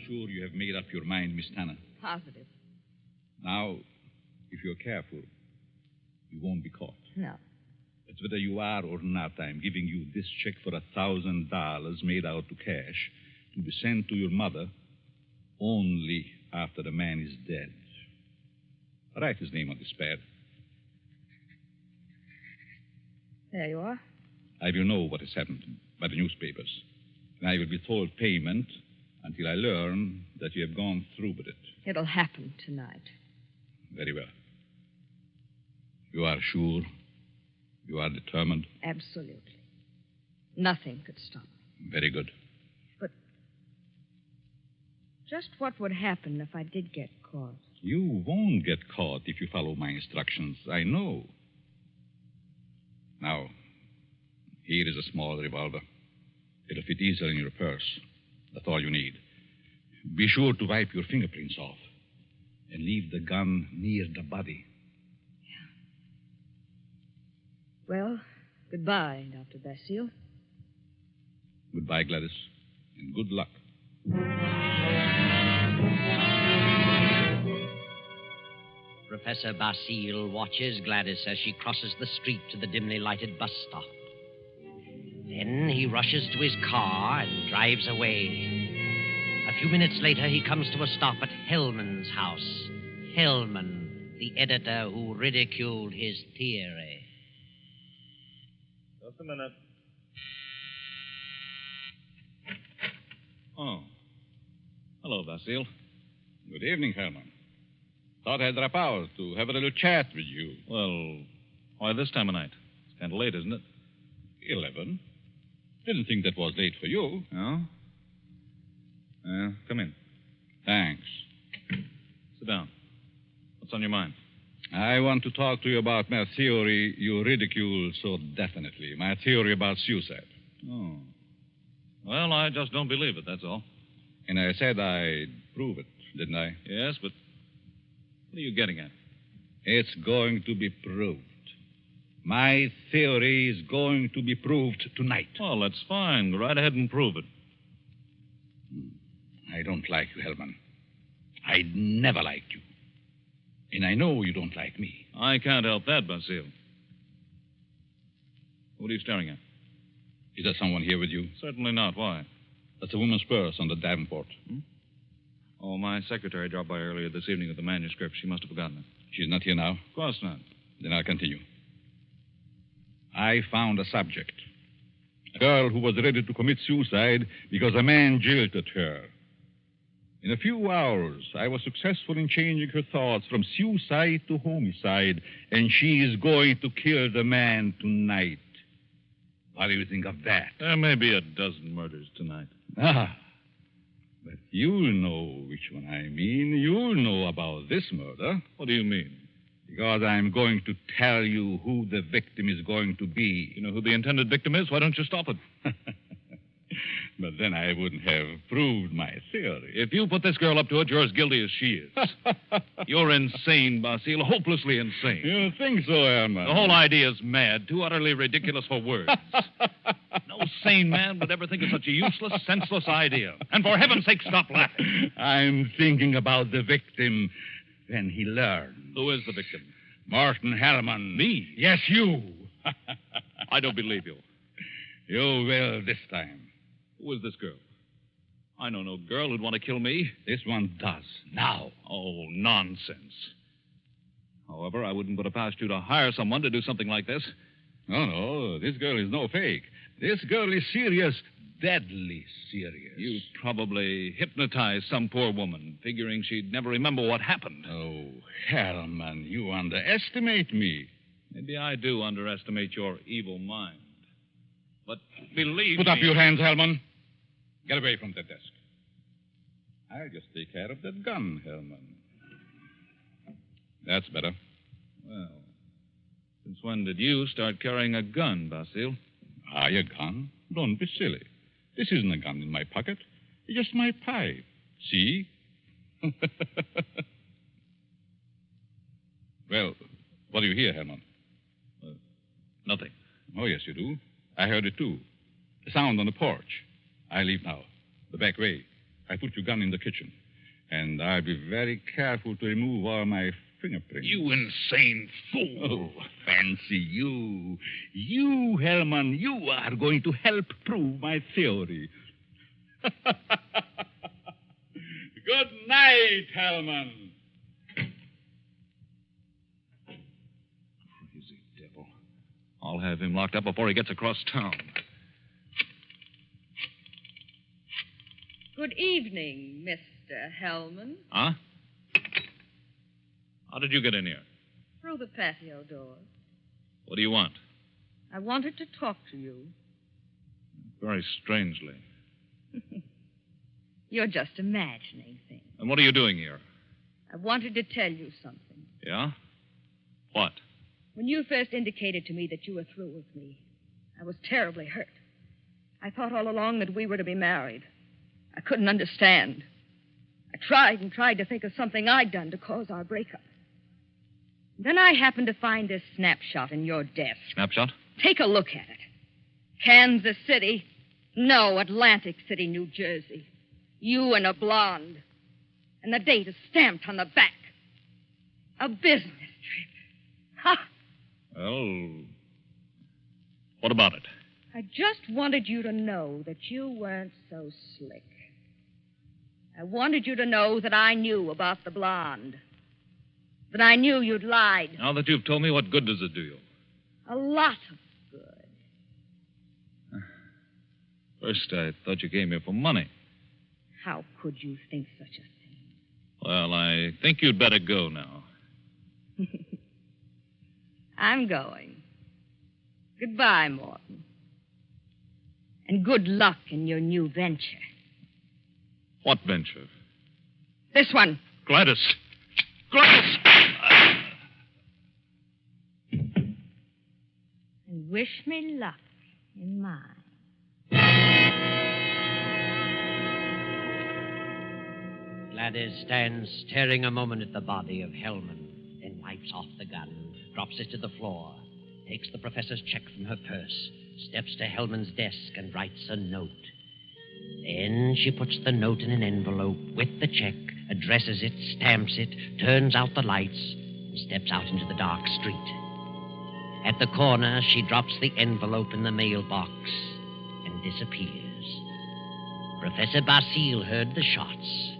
Sure you have made up your mind, Miss Tanner? Positive. Now, if you're careful, you won't be caught. No. But whether you are or not, I'm giving you this check for $1,000 made out to cash to be sent to your mother only after the man is dead. Write his name on this pad. There you are. I will know what has happened by the newspapers. And I will withhold payment until I learn that you have gone through with it. It'll happen tonight. Very well. You are sure? You are determined? Absolutely. Nothing could stop me. Very good. But just what would happen if I did get caught? You won't get caught if you follow my instructions. I know. Now, here is a small revolver. It'll fit easily in your purse. That's all you need. Be sure to wipe your fingerprints off and leave the gun near the body. Yeah. Well, goodbye, Dr. Basile. Goodbye, Gladys, and good luck. Professor Basile watches Gladys as she crosses the street to the dimly lighted bus stop. Then he rushes to his car and drives away. A few minutes later, he comes to a stop at Hellman's house. Hellman, the editor who ridiculed his theory. Just a minute. Oh. Hello, Basile. Good evening, Herman. Thought I'd drop out to have a little chat with you. Well, why this time of night? It's kind of late, isn't it? 11. Didn't think that was late for you. No? Come in. Thanks. Sit down. What's on your mind? I want to talk to you about my theory you ridicule so definitely. My theory about suicide. Oh. Well, I just don't believe it, that's all. And I said I'd prove it, didn't I? Yes, but what are you getting at? It's going to be proved. My theory is going to be proved tonight. Well, that's fine. Go right ahead and prove it. I don't like you, Hellman. I never liked you. And I know you don't like me. I can't help that, Basile. What are you staring at? Is there someone here with you? Certainly not. Why? That's a woman's purse on the Davenport. Oh, my secretary dropped by earlier this evening with the manuscript. She must have forgotten it. She's not here now? Of course not. Then I'll continue. I found a subject. A girl who was ready to commit suicide because a man jilted her. In a few hours, I was successful in changing her thoughts from suicide to homicide, and she is going to kill the man tonight. What do you think of that? There may be a dozen murders tonight. Ah, but you'll know which one I mean. You'll know about this murder. What do you mean? Because I'm going to tell you who the victim is going to be. You know who the intended victim is? Why don't you stop it? But then I wouldn't have proved my theory. If you put this girl up to it, you're as guilty as she is. You're insane, Basile, hopelessly insane. You think so, Herman? The whole idea is mad, too utterly ridiculous for words. No sane man would ever think of such a useless, senseless idea. And for heaven's sake, stop laughing. I'm thinking about the victim when he learned. Who is the victim? Martin Hellman. Me? Yes, you. I don't believe you. You will this time. Who is this girl? I know no girl who'd want to kill me. This one does. Now. Oh, nonsense. However, I wouldn't put it past you to hire someone to do something like this. No, this girl is no fake. This girl is serious, deadly serious. You probably hypnotized some poor woman, figuring she'd never remember what happened. Oh, Hellman, you underestimate me. Maybe I do underestimate your evil mind. But believe Put up me... your hands, Hellman. Get away from the desk. I'll just take care of that gun, Hellman. That's better. Well, since when did you start carrying a gun, Basile? A gun? Don't be silly. This isn't a gun in my pocket. It's just my pipe. See? Well, what do you hear, Herman? Nothing. Oh, yes, you do. I heard it, too. A sound on the porch. I leave now. The back way. I put your gun in the kitchen. And I'll be very careful to remove all my fingerprints. You insane fool. Oh, fancy you. You, Hellman, you are going to help prove my theory. Good night, Hellman. Crazy devil. I'll have him locked up before he gets across town. Good evening, Mr. Hellman. Huh? How did you get in here? Through the patio door. What do you want? I wanted to talk to you. Very strangely. You're just imagining things. And what are you doing here? I wanted to tell you something. Yeah? What? When you first indicated to me that you were through with me, I was terribly hurt. I thought all along that we were to be married. I couldn't understand. I tried and tried to think of something I'd done to cause our breakup. Then I happened to find this snapshot in your desk. Snapshot? Take a look at it. Kansas City. No, Atlantic City, New Jersey. You and a blonde. And the date is stamped on the back. A business trip. Ha! Well, what about it? I just wanted you to know that you weren't so slick. I wanted you to know that I knew about the blonde. That I knew you'd lied. Now that you've told me, what good does it do you? A lot of good. First, I thought you came here for money. How could you think such a thing? Well, I think you'd better go now. I'm going. Goodbye, Morton. And good luck in your new venture. What venture? This one. Gladys! Gladys! And wish me luck in mine. Gladys stands staring a moment at the body of Hellman, then wipes off the gun, drops it to the floor, takes the professor's check from her purse, steps to Hellman's desk and writes a note. Then she puts the note in an envelope with the check, addresses it, stamps it, turns out the lights, and steps out into the dark street. At the corner, she drops the envelope in the mailbox and disappears. Professor Basile heard the shots.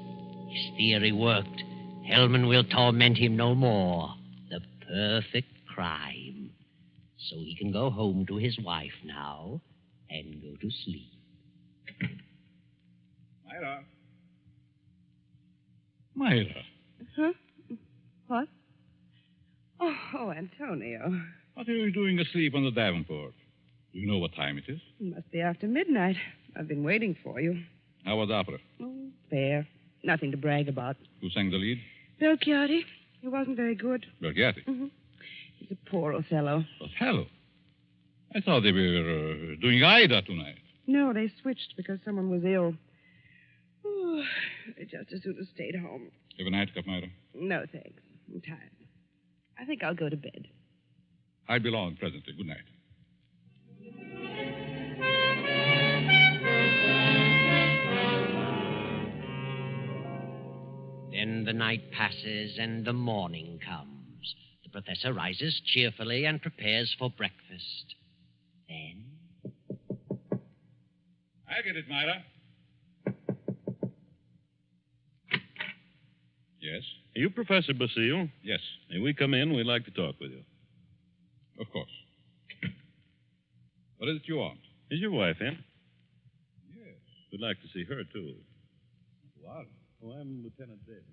His theory worked. Hellman will torment him no more. The perfect crime. So he can go home to his wife now and go to sleep. Myra. Myra. Huh? What? Oh, Antonio. What are you doing asleep on the Davenport? Do you know what time it is? It must be after midnight. I've been waiting for you. How was opera? Oh, fair. Nothing to brag about. Who sang the lead? Belchiati. He wasn't very good. Belchiati? Mm-hmm. He's a poor Othello. Othello? I thought they were doing Ida tonight. No, they switched because someone was ill. Oh, I just as soon have stayed home. Have a nightcap, Myra? No, thanks. I'm tired. I think I'll go to bed. I'll be along presently. Good night. Then the night passes and the morning comes. The professor rises cheerfully and prepares for breakfast. Then... I get it, Myra. Yes? Are you Professor Basile? Yes. May we come in? We'd like to talk with you. Of course. What is it you want? Is your wife in? Yes. We'd like to see her, too. What? Oh, I'm Lieutenant Davis.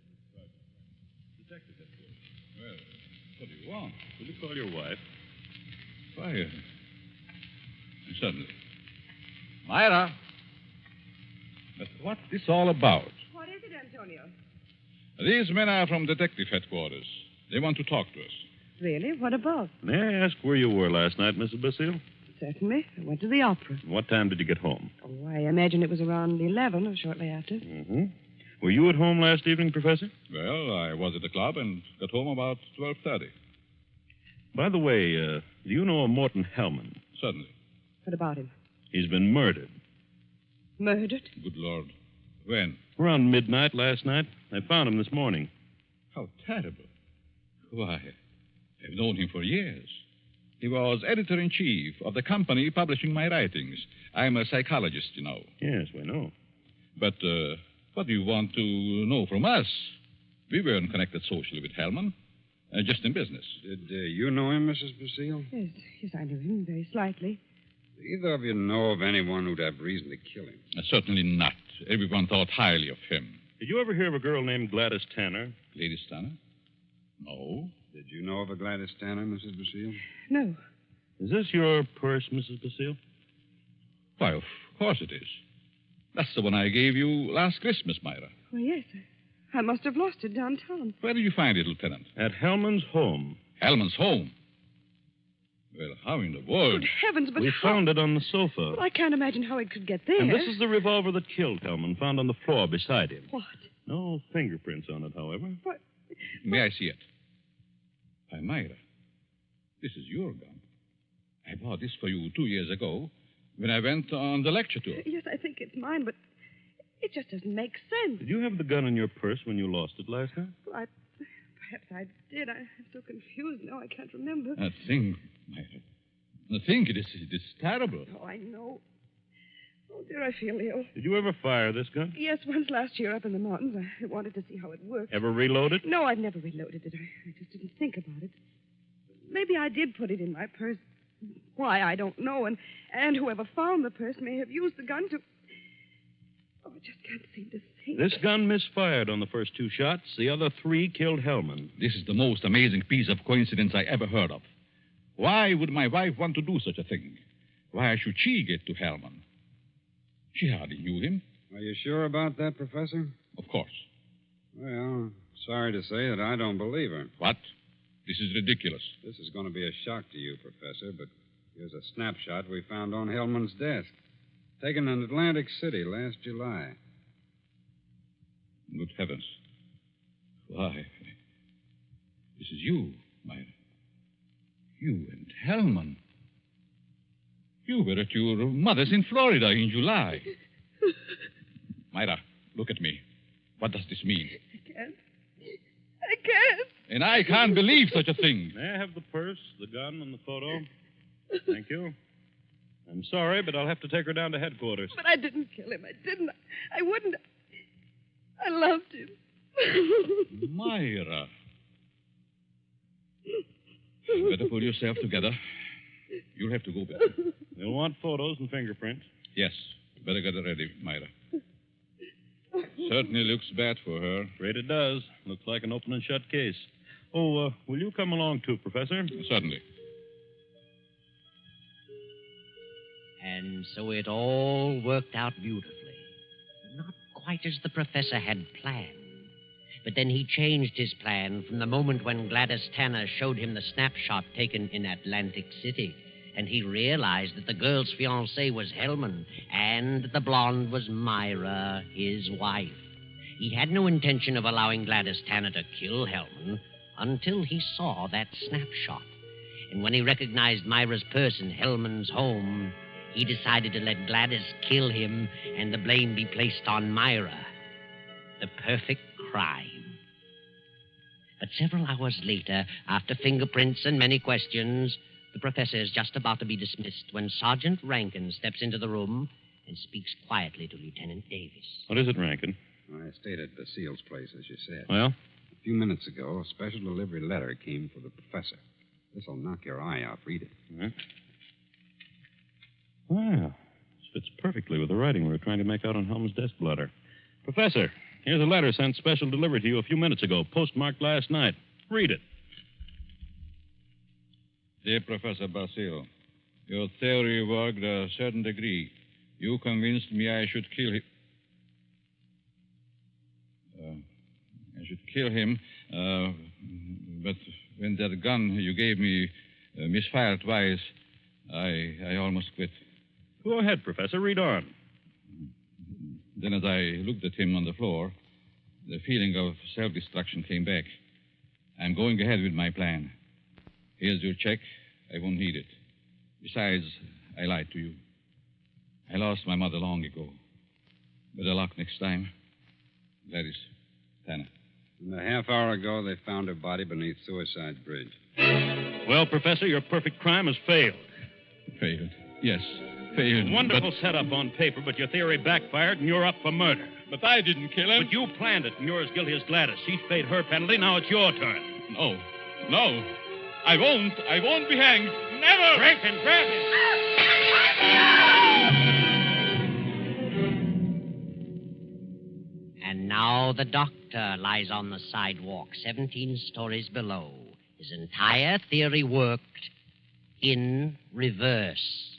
Detective headquarters. Well, what do you want? Will you call your wife? Why, certainly. Myra. But what's this all about? What is it, Antonio? These men are from detective headquarters. They want to talk to us. Really? What about? May I ask where you were last night, Mrs. Basile? Certainly. I went to the opera. What time did you get home? Oh, I imagine it was around 11 or shortly after. Mm-hmm. Were you at home last evening, Professor? Well, I was at the club and got home about 12:30. By the way, do you know a Morton Hellman? Certainly. What about him? He's been murdered. Murdered? Good Lord. When? Around midnight last night. I found him this morning. How terrible. Why, I've known him for years. He was editor-in-chief of the company publishing my writings. I'm a psychologist, you know. Yes, we know. But what do you want to know from us? We weren't connected socially with Hellman, just in business. Did you know him, Mrs. Basile? Yes, I knew him very slightly. Do either of you know of anyone who'd have reason to kill him? Certainly not. Everyone thought highly of him. Did you ever hear of a girl named Gladys Tanner? Gladys Tanner? No. Did you know of a Gladys Tanner, Mrs. Basile? No. Is this your purse, Mrs. Basile? Why, of course it is. That's the one I gave you last Christmas, Myra. Oh, yes. I must have lost it downtown. Where did you find it, Lieutenant? At Hellman's home. Hellman's home? Well, how in the world? Good heavens, but We found it on the sofa. Well, I can't imagine how it could get there. And this is the revolver that killed Hellman, found on the floor beside him. What? No fingerprints on it, however. What? May I see it? Why, Myra, this is your gun. I bought this for you 2 years ago when I went on the lecture tour. Yes, I think it's mine, but it just doesn't make sense. Did you have the gun in your purse when you lost it last night? Well, perhaps I did. I'm so confused now I can't remember. That thing, Myra. The thing, it is terrible. Oh, I know. Oh, dear, I feel ill. Did you ever fire this gun? Yes, once last year up in the mountains. I wanted to see how it worked. Ever reload it? No, I've never reloaded it. I just didn't think about it. Maybe I did put it in my purse. Why, I don't know. And whoever found the purse may have used the gun to... Oh, I just can't seem to think. This gun misfired on the first 2 shots. The other 3 killed Hellman. This is the most amazing piece of coincidence I ever heard of. Why would my wife want to do such a thing? Why should she get to Hellman? She hardly knew him. Are you sure about that, Professor? Of course. Well, sorry to say that I don't believe her. What? This is ridiculous. This is going to be a shock to you, Professor, but here's a snapshot we found on Hellman's desk. Taken in Atlantic City last July. Good heavens. Why, this is you, Myra. You and Hellman. You were at your mother's in Florida in July. Myra, look at me. What does this mean? I can't. I can't. And I can't believe such a thing. May I have the purse, the gun, and the photo? Thank you. I'm sorry, but I'll have to take her down to headquarters. But I didn't kill him. I didn't. I wouldn't. I loved him. Myra. You better pull yourself together. You'll have to go back. You'll want photos and fingerprints. Yes. Better get it ready, Myra. Certainly looks bad for her. Afraid it does. Looks like an open and shut case. Oh, will you come along too, Professor? Certainly. And so it all worked out beautifully. Not quite as the professor had planned. But then he changed his plan from the moment when Gladys Tanner showed him the snapshot taken in Atlantic City. And he realized that the girl's fiancé was Hellman, and that the blonde was Myra, his wife. He had no intention of allowing Gladys Tanner to kill Hellman until he saw that snapshot. And when he recognized Myra's purse in Hellman's home, he decided to let Gladys kill him and the blame be placed on Myra. The perfect crime. But several hours later, after fingerprints and many questions, the professor is just about to be dismissed when Sergeant Rankin steps into the room and speaks quietly to Lieutenant Davis. What is it, Rankin? I stayed at Basile's place, as you said. Well? A few minutes ago, a special delivery letter came for the professor. This'll knock your eye out. Read it. Huh? Wow. This fits perfectly with the writing we were trying to make out on Helm's desk blotter. Professor, here's a letter sent special delivery to you a few minutes ago, postmarked last night. Read it. Dear Professor Basile, your theory worked a certain degree. You convinced me I should kill him. But when that gun you gave me misfired twice, I almost quit. Go ahead, Professor. Read on. Then as I looked at him on the floor, the feeling of self-destruction came back. I'm going ahead with my plan. Here's your check. I won't need it. Besides, I lied to you. I lost my mother long ago. Better luck next time. Gladys Tanner. And a half hour ago, they found her body beneath Suicide Bridge. Well, Professor, your perfect crime has failed. Failed? Yes, failed. Wonderful setup on paper, but your theory backfired and you're up for murder. But I didn't kill him. But you planned it, and you're as guilty as Gladys. She's paid her penalty. Now it's your turn. No. I won't be hanged. Never! Rankin, grab him! And now the doctor lies on the sidewalk 17 stories below. His entire theory worked in reverse.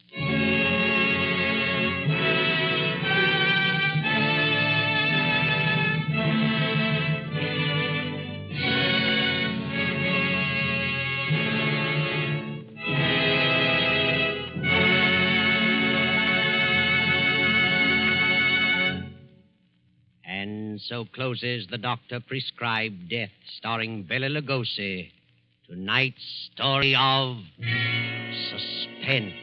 And so closes the doctor-prescribed death, starring Bela Lugosi. Tonight's story of Suspense.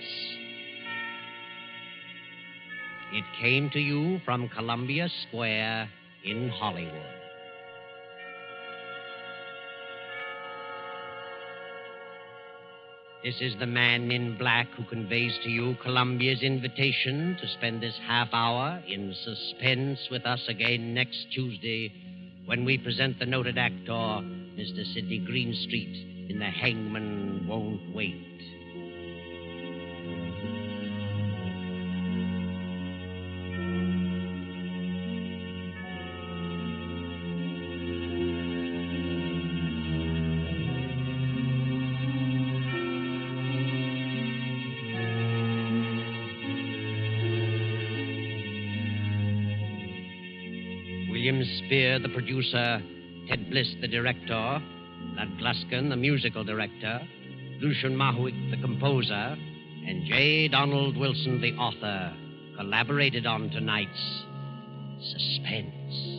It came to you from Columbia Square in Hollywood. This is the man in black who conveys to you Columbia's invitation to spend this half hour in suspense with us again next Tuesday when we present the noted actor, Mr. Sidney Greenstreet, in The Hangman Won't Wait. William Spear, the producer, Ted Bliss, the director, Lud Gluskin, the musical director, Lucian Mahuik, the composer, and J. Donald Wilson, the author, collaborated on tonight's Suspense.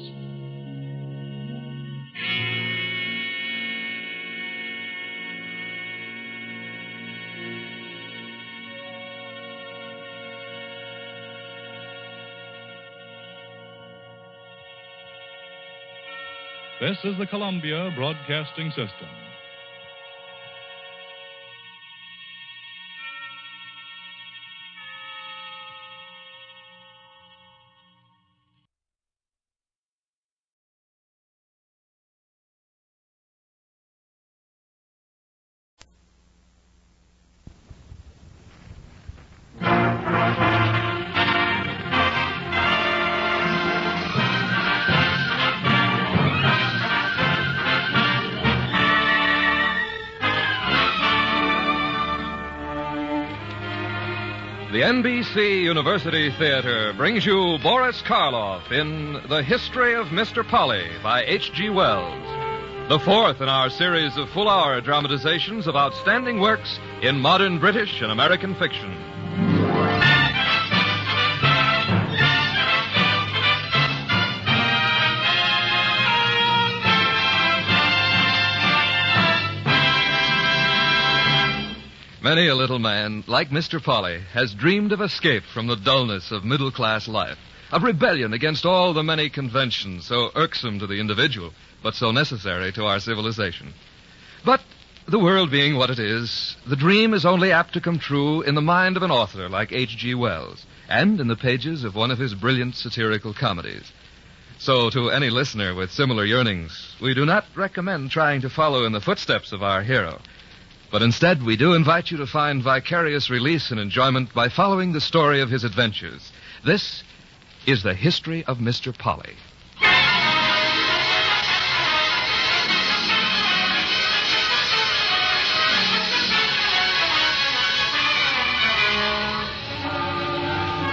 This is the Columbia Broadcasting System. The NBC University Theater brings you Boris Karloff in The History of Mr. Polly by H.G. Wells, the fourth in our series of full-hour dramatizations of outstanding works in modern British and American fiction. Many a little man, like Mr. Polly, has dreamed of escape from the dullness of middle-class life, of rebellion against all the many conventions so irksome to the individual, but so necessary to our civilization. But the world being what it is, the dream is only apt to come true in the mind of an author like H.G. Wells, and in the pages of one of his brilliant satirical comedies. So, to any listener with similar yearnings, we do not recommend trying to follow in the footsteps of our hero. But instead, we do invite you to find vicarious release and enjoyment by following the story of his adventures. This is the history of Mr. Polly.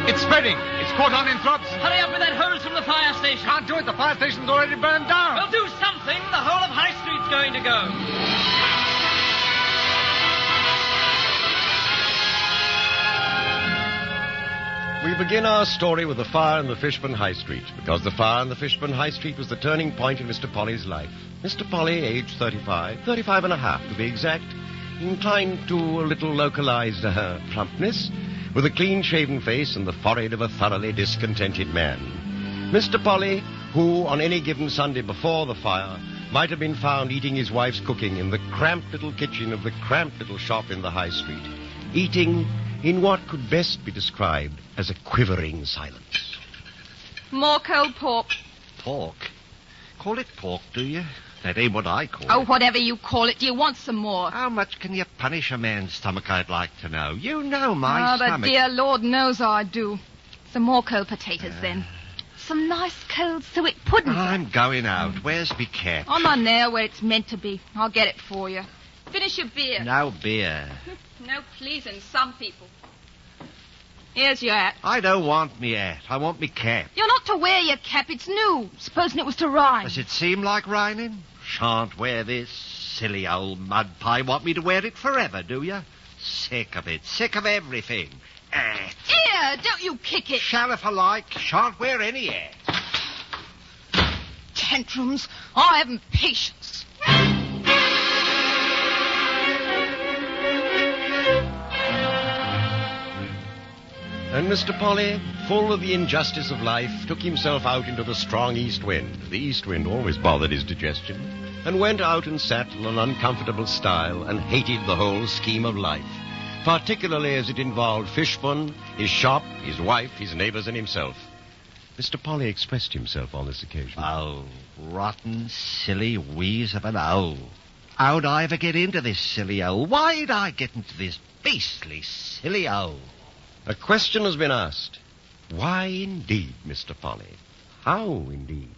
It's spreading. It's caught on in throbs. Hurry up with that hose from the fire station. Can't do it. The fire station's already burned down. Well, do something. The whole of High Street's going to go. We begin our story with the fire in the Fishburne High Street, because the fire in the Fishburne High Street was the turning point in Mr. Polly's life. Mr. Polly, aged 35 and a half to be exact, inclined to a little localized plumpness, with a clean-shaven face and the forehead of a thoroughly discontented man. Mr. Polly, who on any given Sunday before the fire might have been found eating his wife's cooking in the cramped little kitchen of the cramped little shop in the High Street, eating in what could best be described as a quivering silence. More cold pork. Pork? Call it pork, do you? That ain't what I call it. Oh, whatever you call it. Do you want some more? How much can you punish a man's stomach, I'd like to know? You know my stomach. But dear Lord knows I do. Some more cold potatoes, then. Some nice cold suet pudding. I'm going out. Where's me cap? I'm on there where it's meant to be. I'll get it for you. Finish your beer. No beer. No pleasing some people. Here's your hat. I don't want me hat. I want me cap. You're not to wear your cap. It's new. Supposing it was to rhyme. Does it seem like rhyming? Shan't wear this. Silly old mud pie. Want me to wear it forever, do you? Sick of it. Sick of everything. Hat. Here, don't you kick it. Shall if I like. Shan't wear any hat. Tantrums. I haven't patience. And Mr. Polly, full of the injustice of life, took himself out into the strong east wind. The east wind always bothered his digestion. And went out and sat in an uncomfortable style and hated the whole scheme of life, particularly as it involved Fishburne, his shop, his wife, his neighbors, and himself. Mr. Polly expressed himself on this occasion. Oh, rotten, silly wheeze of an owl. How'd I ever get into this silly owl? Why'd I get into this beastly silly owl? A question has been asked. Why indeed, Mr. Polly? How indeed?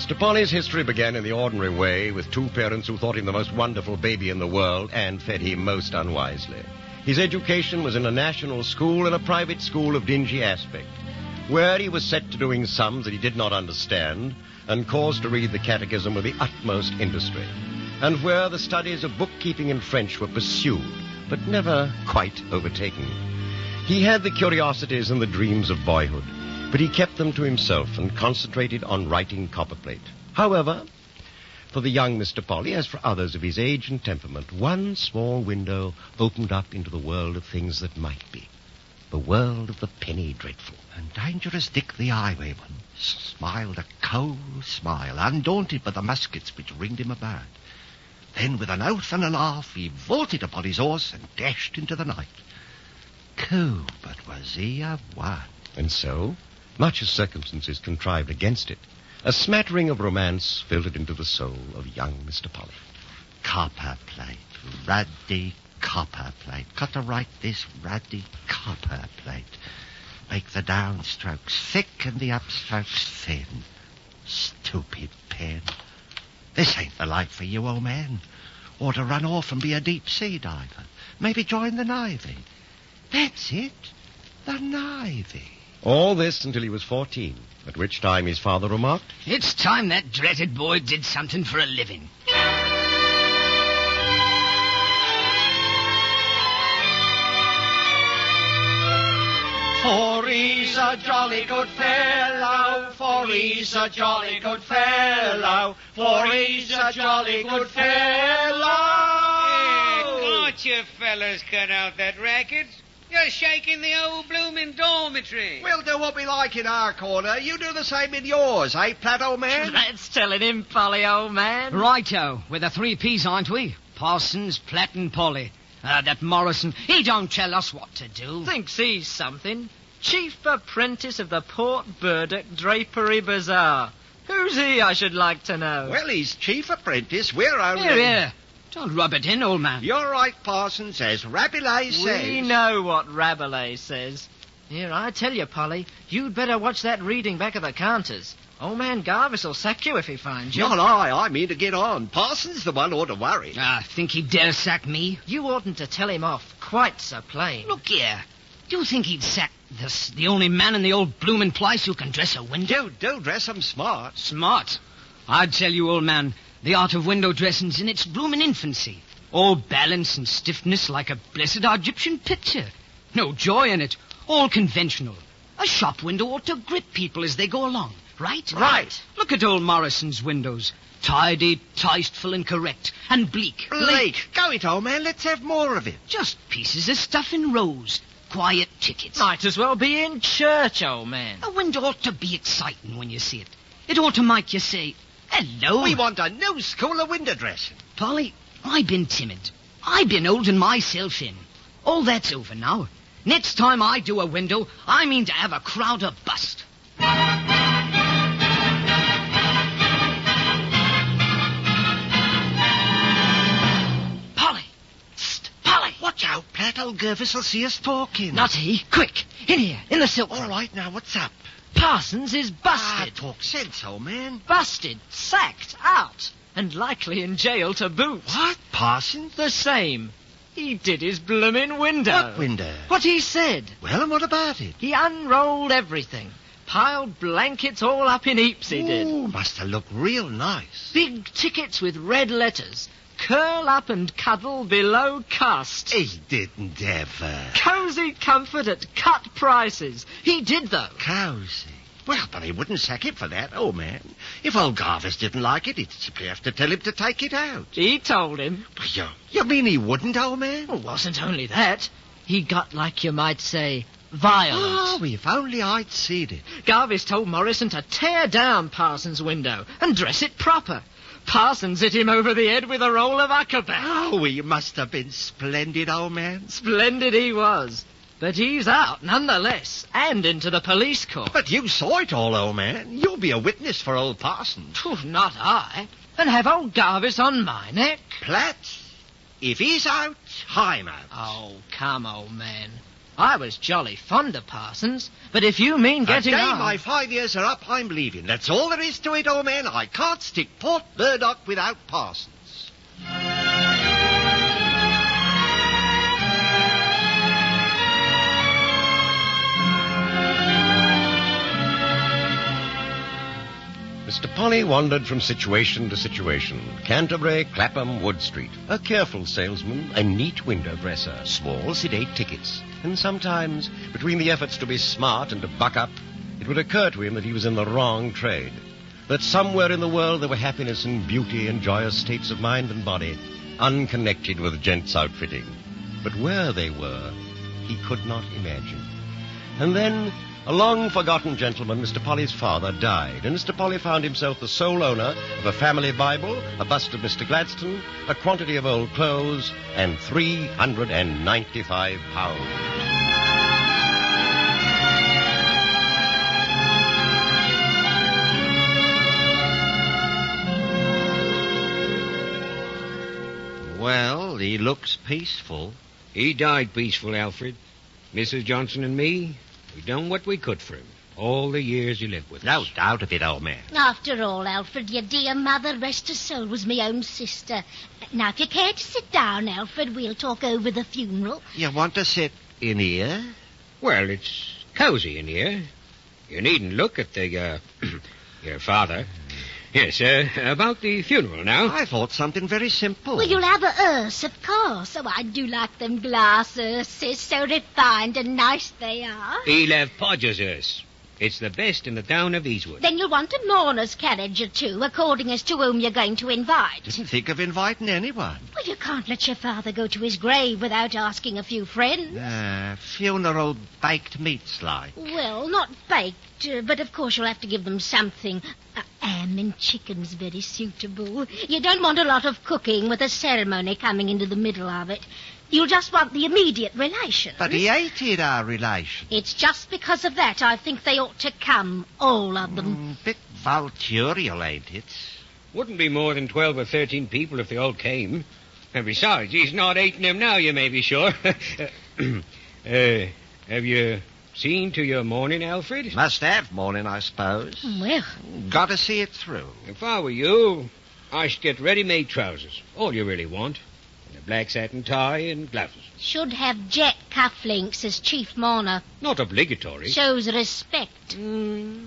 Mr. Polly's history began in the ordinary way with two parents who thought him the most wonderful baby in the world and fed him most unwisely. His education was in a national school and a private school of dingy aspect, where he was set to doing sums that he did not understand and caused to read the catechism with the utmost industry, and where the studies of bookkeeping and French were pursued, but never quite overtaken. He had the curiosities and the dreams of boyhood, but he kept them to himself and concentrated on writing copperplate. However, for the young Mr. Polly, as for others of his age and temperament, one small window opened up into the world of things that might be. The world of the penny dreadful. And Dangerous Dick the highwayman smiled a cold smile, undaunted by the muskets which ringed him about. Then, with an oath and a laugh, he vaulted upon his horse and dashed into the night. Cool, but was he a one? And so, much as circumstances contrived against it, a smattering of romance filtered into the soul of young Mr. Polly. Copperplate, ruddy copperplate. Got to write this ruddy copperplate. Make the downstrokes thick and the upstrokes thin. Stupid pen. This ain't the life for you, old man. Or to run off and be a deep-sea diver. Maybe join the Navy. That's it. The Navy. All this until he was 14, at which time his father remarked, "It's time that dreaded boy did something for a living." For he's a jolly good fellow, for he's a jolly good fellow, for he's a jolly good fellow. Can't you fellas cut out that racket? You're shaking the old blooming dormitory. We'll do what we like in our corner. You do the same in yours, eh, Platt, old man? That's telling him, Polly, old man. Righto. We're the three P's, aren't we? Parsons, Platt and Polly. That Morrison, he don't tell us what to do. Thinks he's something. Chief apprentice of the Port Burdock Drapery Bazaar. Who's he, I should like to know? Well, he's chief apprentice. We're only... Here. Don't rub it in, old man. You're right, Parsons, as Rabelais says. We know what Rabelais says. Here, I tell you, Polly, you'd better watch that reading back of the counters. Old man Garvis will sack you if he finds you. Not I mean to get on. Parsons the one ought to worry. Think he dare sack me? You oughtn't to tell him off quite so plain. Look here. Do you think he'd sack the only man in the old bloomin' place who can dress a window? Do dress 'em smart. Smart? I'd tell you, old man, the art of window dressing's in its bloomin' infancy. All balance and stiffness like a blessed Egyptian picture. No joy in it. All conventional. A shop window ought to grip people as they go along. Right? Right. Look at old Morrison's windows. Tidy, tasteful and correct. And bleak. Bleak. Go it, old man. Let's have more of it. Just pieces of stuff in rows. Quiet tickets. Might as well be in church, old man. A window ought to be exciting when you see it. It ought to make you say, hello. We want a new school of window dressing. Polly, I've been timid. I've been holding myself in. All that's over now. Next time I do a window, I mean to have a crowd bust. Watch out, Platt. Old Gervis will see us talking. Not he. Quick. In here. In the silk. All right, now, what's up? Parsons is busted. Talk sense, old man. Busted. Sacked. Out. And likely in jail to boot. What? Parsons? The same. He did his bloomin' window. What window? What he said. Well, and what about it? He unrolled everything. Piled blankets all up in heaps, he did. Ooh, must have looked real nice. Big tickets with red letters. Curl up and cuddle below cost. He didn't ever. Cozy comfort at cut prices. He did, though. Cozy? Well, but he wouldn't sack it for that, old man. If old Garvis didn't like it, he'd simply have to tell him to take it out. He told him. You mean he wouldn't, old man? Well, wasn't only that. He got, like you might say, violent. Oh, if only I'd seen it. Garvis told Morrison to tear down Parsons' window and dress it proper. Parsons hit him over the head with a roll of huckaback. Oh, he must have been splendid, old man. Splendid he was. But he's out, nonetheless, and into the police court. But you saw it all, old man. You'll be a witness for old Parsons. Not I. And have old Garvis on my neck. Platt, if he's out, I'm out. Oh, come, old man. I was jolly fond of parsons, but if you mean getting The day on... my 5 years are up, I'm leaving. That's all there is to it, old man. I can't stick Port Burdock without Parsons. Mr. Polly wandered from situation to situation. Canterbury, Clapham, Wood Street. A careful salesman, a neat window dresser, small, sedate tickets. And sometimes, between the efforts to be smart and to buck up, it would occur to him that he was in the wrong trade. That somewhere in the world there were happiness and beauty and joyous states of mind and body, unconnected with gents' outfitting. But where they were, he could not imagine. And then, a long-forgotten gentleman, Mr. Polly's father, died, and Mr. Polly found himself the sole owner of a family Bible, a bust of Mr. Gladstone, a quantity of old clothes, and £395. Well, he looks peaceful. He died peaceful, Alfred. Mrs. Johnson and me, we done what we could for him. All the years he lived with us. No doubt of it, old man. After all, Alfred, your dear mother, rest her soul, was my own sister. Now, if you care to sit down, Alfred, we'll talk over the funeral. You want to sit in here? Well, it's cozy in here. You needn't look at the, your father. Yes, about the funeral now. I thought something very simple. Well, you'll have a hearse, of course. Oh, I do like them glass hearses. So refined and nice they are. He'll have Podger's hearse. It's the best in the town of Eastwood. Then you'll want a mourner's carriage or two, according as to whom you're going to invite. Didn't think of inviting anyone. Well, you can't let your father go to his grave without asking a few friends. Funeral baked meats like. Well, not baked, but of course you'll have to give them something. Ham and chicken's very suitable. You don't want a lot of cooking with a ceremony coming into the middle of it. You'll just want the immediate relations. But he hated our relations. It's just because of that I think they ought to come, all of them. Bit vulturial, ain't it? Wouldn't be more than 12 or 13 people if they all came. And besides, he's not eating them now, you may be sure. Have you seen to your mourning, Alfred? Must have mourning, I suppose. Well. Got to see it through. If I were you, I should get ready-made trousers. All you really want. And a black satin tie and gloves. Should have jet cufflinks as chief mourner. Not obligatory. Shows respect.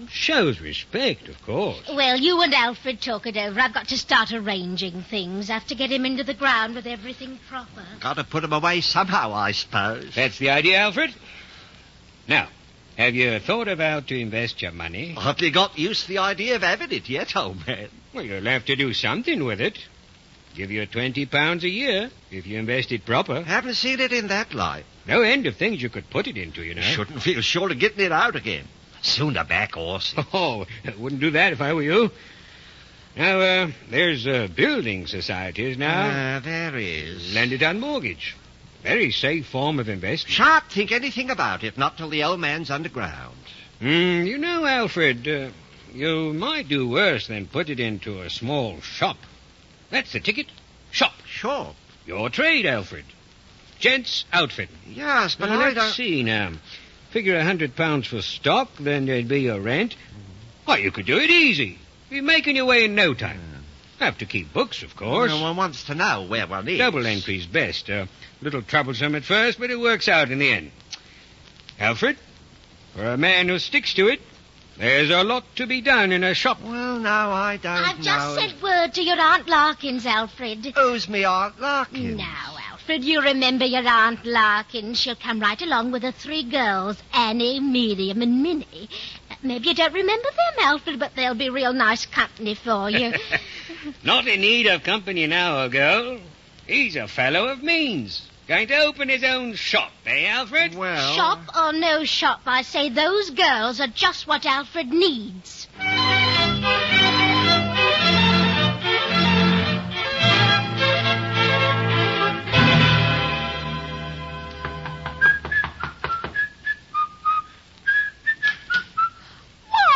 Shows respect, of course. Well, you and Alfred talk it over. I've got to start arranging things. Have to get him into the ground with everything proper. Got to put him away somehow, I suppose. That's the idea, Alfred. Now, have you thought of how to invest your money? Hardly got used to the idea of having it yet, old man. Well, you'll have to do something with it. Give you £20 a year if you invest it proper. Haven't seen it in that light. No end of things you could put it into, you know. Shouldn't feel sure of getting it out again. Sooner back, horse. Oh, I wouldn't do that if I were you. Now, there's building societies now. There is. Lend it on mortgage. Very safe form of investment. Shan't think anything about it, not till the old man's underground. You know, Alfred, you might do worse than put it into a small shop. That's the ticket. Shop. Shop? Your trade, Alfred. Gents' outfit. Yes, but let's see now. Figure £100 for stock, then there'd be your rent. Why, you could do it easy. Be making your way in no time. Have to keep books, of course. Well, one wants to know where one is. Double entry's best. Little troublesome at first, but it works out in the end. Alfred, for a man who sticks to it, there's a lot to be done in a shop. Well, no, I don't know. I've just sent word to your Aunt Larkins, Alfred. Who's me Aunt Larkins? Now, Alfred, you remember your Aunt Larkins. She'll come right along with the 3 girls, Annie, Miriam, and Minnie. Maybe you don't remember them, Alfred, but they'll be real nice company for you. Not in need of company now, girl. He's a fellow of means. Going to open his own shop, eh, Alfred? Well... Shop or no shop, I say those girls are just what Alfred needs.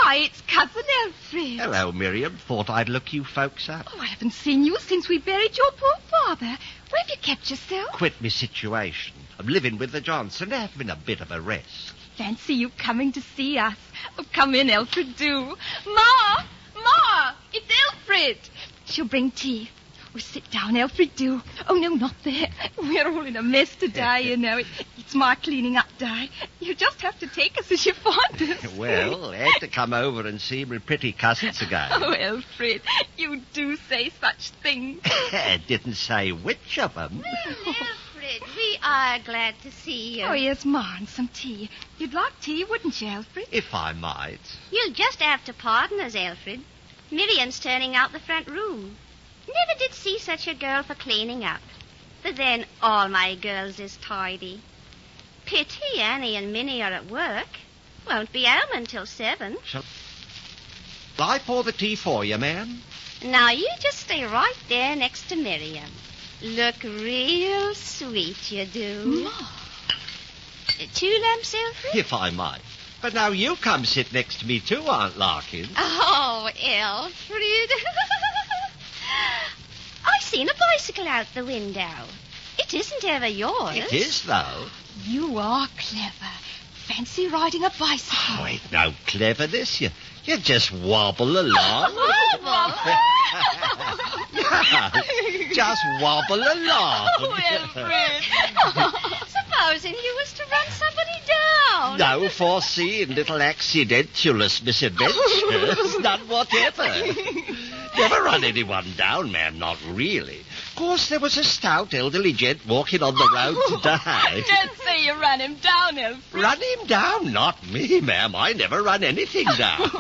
Why, it's Cousin Alfred. Hello, Miriam. Thought I'd look you folks up. Oh, I haven't seen you since we buried your poor father. Where have you kept yourself? Quit me situation. I'm living with the Johnsons, having a bit of a rest. Fancy you coming to see us. Oh, come in, Alfred, do. Ma! Ma! It's Alfred! She'll bring tea. Oh, sit down, Alfred, do. Oh, no, not there. We're all in a mess today, you know. It's my cleaning up day. You just have to take us as you find us. Well, I had to come over and see my pretty cousins again. Oh, Alfred, you do say such things. I didn't say which of them. Alfred, we are glad to see you. Oh, yes, Ma, and some tea. You'd like tea, wouldn't you, Alfred? If I might. You'll just have to pardon us, Alfred. Miriam's turning out the front room. Never did see such a girl for cleaning up. But then all my girls is tidy. Pity Annie and Minnie are at work. Won't be home until 7. Shall I pour the tea for you, ma'am? Now you just stay right there next to Miriam. Look real sweet, you do. Ma. 2 lamps, Alfred? If I might. But now you come sit next to me too, Aunt Larkin. Oh, Alfred. I seen a bicycle out the window. It isn't ever yours. It is, though. You are clever. Fancy riding a bicycle. Oh, ain't no cleverness. You just wobble along. Wobble? No, just wobble along. Oh, Alfred. Supposing you was to run somebody down. No foreseeing little accidentulous misadventures. None whatever. Never run anyone down, ma'am, not really. Of course, there was a stout elderly gent walking on the road today. Don't say you ran him down, Alfred. Run him down? Not me, ma'am. I never run anything down.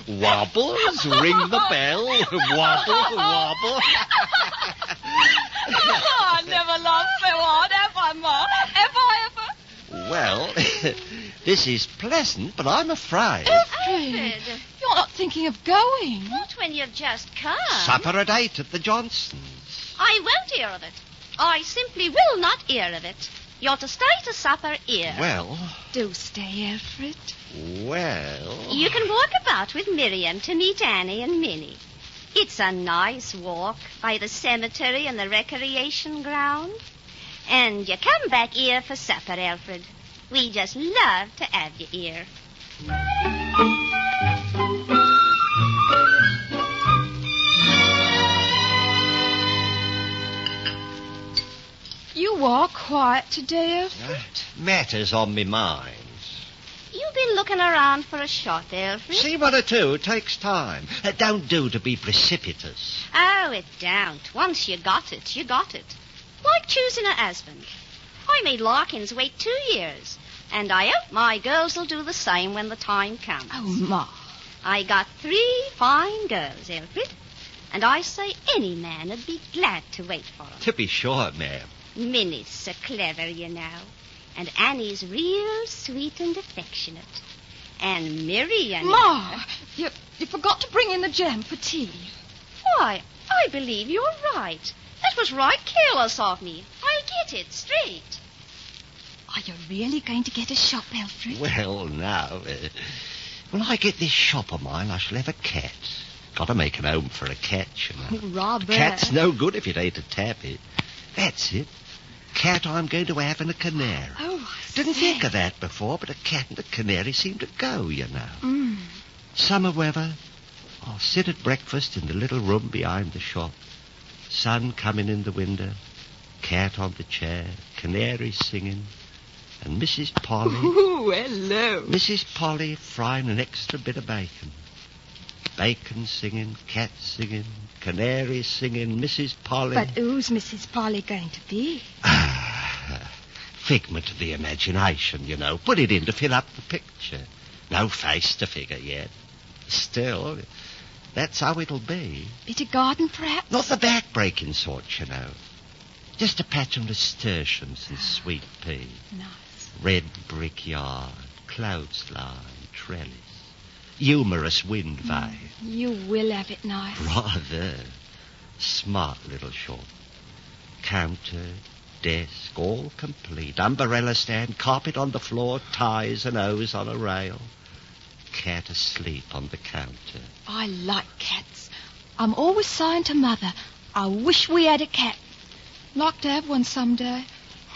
Wobbles, ring the bell, wobble, wobble. Oh, I never laughed so hard, have I, Ma? Have I ever? Well, this is pleasant, but I'm afraid. Alfred. You're not thinking of going. Not when you've just come. Supper at 8 at the Johnsons. I won't hear of it. I simply will not hear of it. You're to stay to supper here. Well... Do stay, Alfred. Well... You can walk about with Miriam to meet Annie and Minnie. It's a nice walk by the cemetery and the recreation ground. And you come back here for supper, Alfred. We just love to have you here. You are quiet today, Alfred. Matters on me mind. You've been looking around for a shot, Alfred. See one or two. It takes time. Don't do to be precipitous. Oh, it don't. Once you got it, you got it. Like choosing a husband. I made Larkins wait 2 years. And I hope my girls will do the same when the time comes. Oh, Ma. I got 3 fine girls, Alfred. And I say any man would be glad to wait for them. To be sure, ma'am. Minnie's so clever, you know. And Annie's real sweet and affectionate. And Miriam... Ma, you forgot to bring in the jam for tea. Why, I believe you're right. That was right careless of me. I get it straight. Are you really going to get a shop, Alfred? Well, now, when I get this shop of mine, I shall have a cat. Got to make an home for a cat, you know. Oh, Robert. Cat's no good if it ain't a tappet. That's it. Cat I'm going to have and a canary. Oh, Didn't think of that before, but a cat and a canary seem to go, you know. Mm. Summer weather, I'll sit at breakfast in the little room behind the shop. Sun coming in the window, cat on the chair, canary singing, and Mrs. Polly... Ooh, hello. Mrs. Polly frying an extra bit of bacon. Bacon singing, cat singing, canary singing, Mrs. Polly... But who's Mrs. Polly going to be? Figment of the imagination, you know. Put it in to fill up the picture. No face to figure yet. Still, that's how it'll be. Bit of garden, perhaps? Not the back-breaking sort, you know. Just a patch of nasturtiums and sweet pea. Nice. Red brick yard, clothesline, trellis. Humorous wind vane. You will have it nice. Rather. Smart little shop. Counter, desk, all complete. Umbrella stand, carpet on the floor, ties and hose on a rail. Cat asleep on the counter. I like cats. I'm always saying to Mother, I wish we had a cat. Like to have one someday.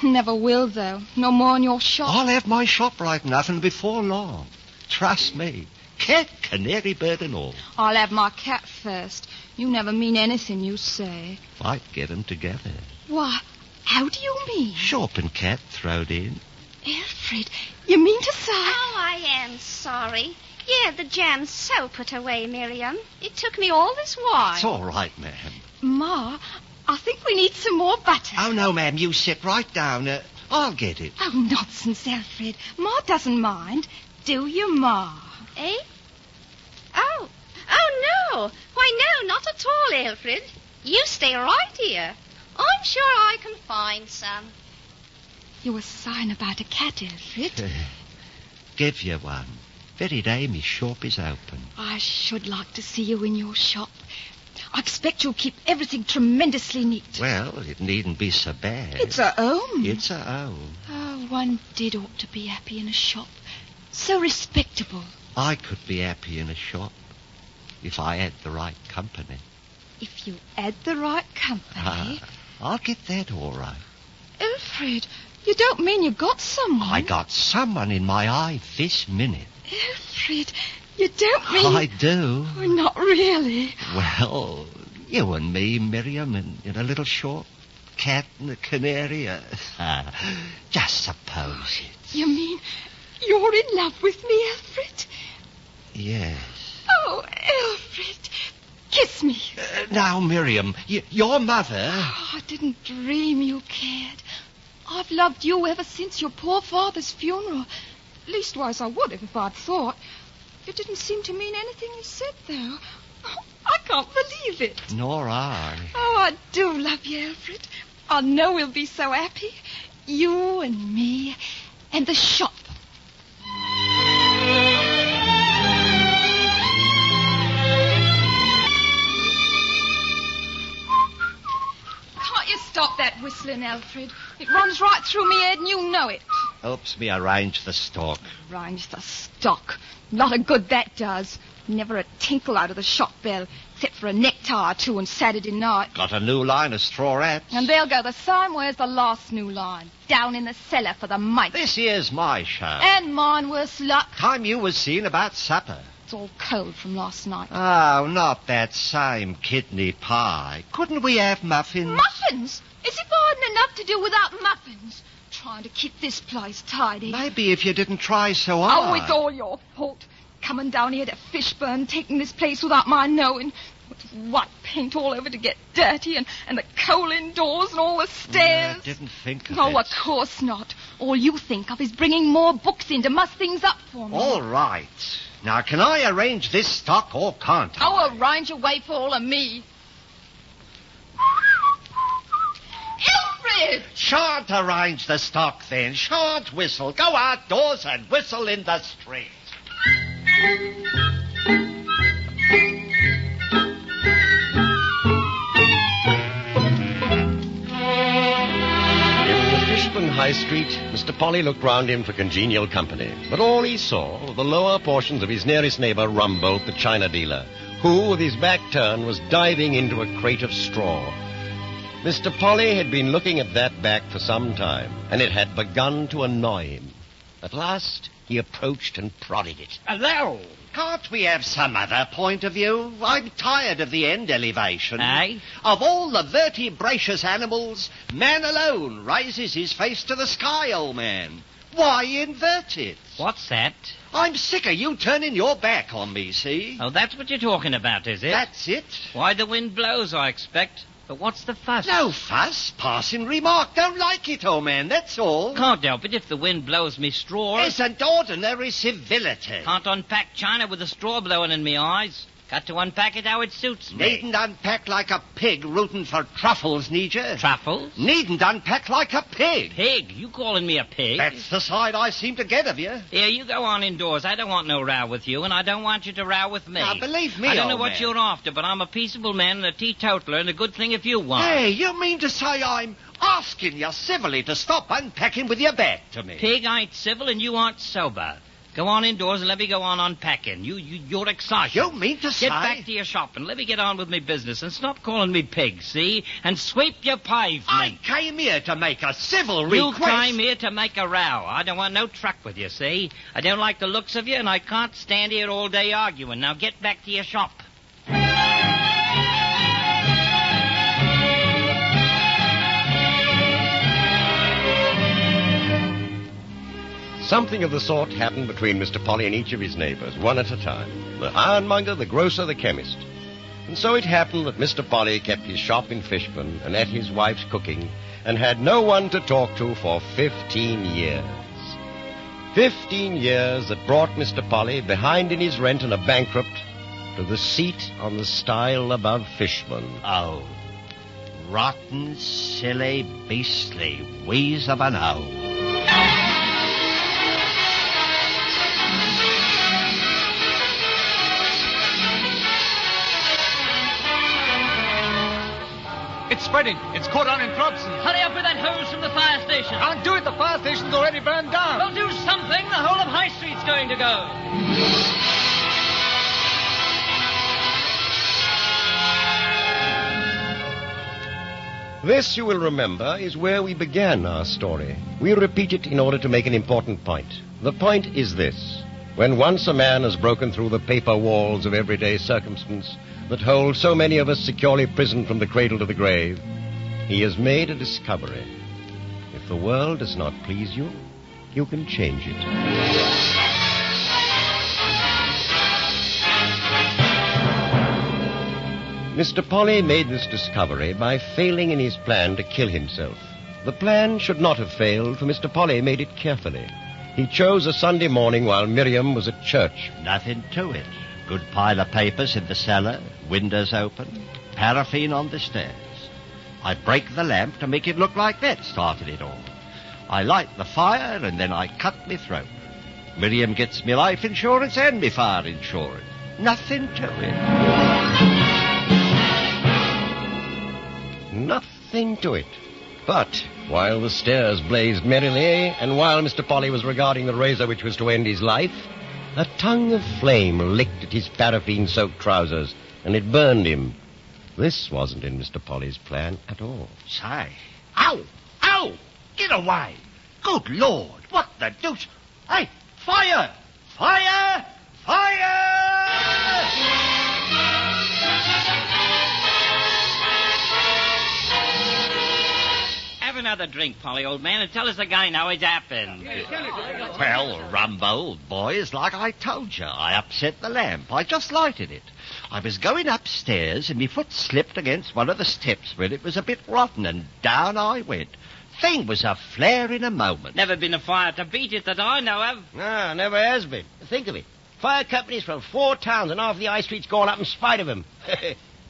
Never will, though. No more in your shop. I'll have my shop right enough and before long. Trust me. Cat, canary bird and all. I'll have my cat first. You never mean anything you say. Might get 'em together. Why, how do you mean? Shop and cat throwed in. Alfred, you mean to say... Oh, I am sorry. Yeah, the jam's so put away, Miriam. It took me all this while. It's all right, ma'am. Ma, I think we need some more butter. Oh, no, ma'am. You sit right down. I'll get it. Oh, nonsense, Alfred. Ma doesn't mind. Do you, Ma? Eh? Oh no. Why, no, not at all, Alfred. You stay right here. I'm sure I can find some. You were sighing about a cat, Alfred. Give you one. Very day me shop is open. I should like to see you in your shop. I expect you'll keep everything tremendously neat. Well, it needn't be so bad. It's a home. It's a home. Oh, one did ought to be happy in a shop. So respectable. I could be happy in a shop if I had the right company. If you had the right company... I'll get that all right. Alfred, you don't mean you got someone? I got someone in my eye this minute. Alfred, you don't mean... I do. Oh, not really. Well, you and me, Miriam, in a little shop. Cat and a canary. Just suppose it. You mean you're in love with me, Alfred? Yes. Oh, Alfred, kiss me. Now, Miriam, your mother... Oh, I didn't dream you cared. I've loved you ever since your poor father's funeral. Leastwise, I would have if I'd thought. It didn't seem to mean anything you said, though. Oh, I can't believe it. Nor I. Oh, I do love you, Alfred. I know we'll be so happy. You and me and the shop. Can't you stop that whistling, Alfred? It runs right through me head and you know it. Helps me arrange the stock. Arrange the stock. Lot of good that does. Never a tinkle out of the shop bell, except for a necktie or two on Saturday night. Got a new line of straw hats. And they'll go the same way as the last new line. Down in the cellar for the mate. This here's my show. And mine, worse luck. Time you was seen about supper. It's all cold from last night. Oh, not that same kidney pie. Couldn't we have muffins? Muffins? As if I hadn't enough to do without muffins. Trying to keep this place tidy. Maybe if you didn't try so hard. Oh, it's all your fault. Coming down here to Fishburne, taking this place without my knowing. With white paint all over to get dirty, and the coal indoors and all the stairs. I didn't think of it. Oh, of course not. All you think of is bringing more books in to muss things up for me. All right. Now, can I arrange this stock or can't I? Oh, arrange a way for all of me. Alfred! Shan't arrange the stock, then. Shan't whistle. Go outdoors and whistle in the street. Fishburne High Street, Mr. Polly looked round him for congenial company. But all he saw were the lower portions of his nearest neighbor, Rumbolt, the china dealer, who, with his back turned, was diving into a crate of straw. Mr. Polly had been looking at that back for some time, and it had begun to annoy him. At last, he approached and prodded it. Hello! Can't we have some other point of view? I'm tired of the end elevation. Aye? Of all the vertebraceous animals, man alone raises his face to the sky, old man. Why invert it? What's that? I'm sick of you turning your back on me, see? Oh, that's what you're talking about, is it? That's it. Why, the wind blows, I expect. But what's the fuss? No fuss. Passing remark. Don't like it, old man, that's all. Can't help it if the wind blows me straw. Isn't ordinary civility. Can't unpack china with a straw blowing in me eyes. Got to unpack it how it suits me. Needn't unpack like a pig rooting for truffles, need you? Truffles? Needn't unpack like a pig. Pig? You calling me a pig? That's the side I seem to get of you. Here, you go on indoors. I don't want no row with you, and I don't want you to row with me. Now, believe me, I don't know old what man. you're after, but I'm a peaceable man and a teetotaler, and a good thing if you want. Hey, you mean to say I'm asking you civilly to stop unpacking with your back to me? Pig, I ain't civil, and you aren't sober. Go on indoors and let me go on unpacking. You're excited. You mean to say... Get back to your shop and let me get on with my business and stop calling me pig, see? And sweep your pavement. I came here to make a civil request. You came here to make a row. I don't want no truck with you, see? I don't like the looks of you, and I can't stand here all day arguing. Now get back to your shop. Something of the sort happened between Mr. Polly and each of his neighbors, one at a time. The ironmonger, the grocer, the chemist. And so it happened that Mr. Polly kept his shop in Fishburne and ate his wife's cooking and had no one to talk to for 15 years. 15 years that brought Mr. Polly, behind in his rent and a bankrupt, to the seat on the stile above Fishburne. Oh, rotten, silly, beastly wheeze of an owl. It's spreading. It's caught on in drops. Hurry up with that hose from the fire station. Can't do it. The fire station's already burned down. Well, do something. The whole of High Street's going to go. This, you will remember, is where we began our story. We repeat it in order to make an important point. The point is this. When once a man has broken through the paper walls of everyday circumstance that hold so many of us securely prisoned from the cradle to the grave, he has made a discovery. If the world does not please you, you can change it. Mr. Polly made this discovery by failing in his plan to kill himself. The plan should not have failed, for Mr. Polly made it carefully. He chose a Sunday morning while Miriam was at church. Nothing to it. Good pile of papers in the cellar, windows open, paraffin on the stairs. I break the lamp to make it look like that started it all. I light the fire and then I cut me throat. Miriam gets me life insurance and me fire insurance. Nothing to it. Nothing to it. But while the stairs blazed merrily, and while Mr. Polly was regarding the razor which was to end his life, a tongue of flame licked at his paraffin-soaked trousers, and it burned him. This wasn't in Mr. Polly's plan at all. Say. Ow! Ow! Get away! Good Lord! What the deuce? Hey! Fire! Fire! Fire! Have another drink, Polly, old man, and tell us again how it happened. Well, Rumbo, old boy, it's like I told you. I upset the lamp. I just lighted it. I was going upstairs, and my foot slipped against one of the steps where it was a bit rotten, and down I went. Thing was a flare in a moment. Never been a fire to beat it that I know of. No, never has been. Think of it. Fire companies from 4 towns, and half the high street's gone up in spite of them.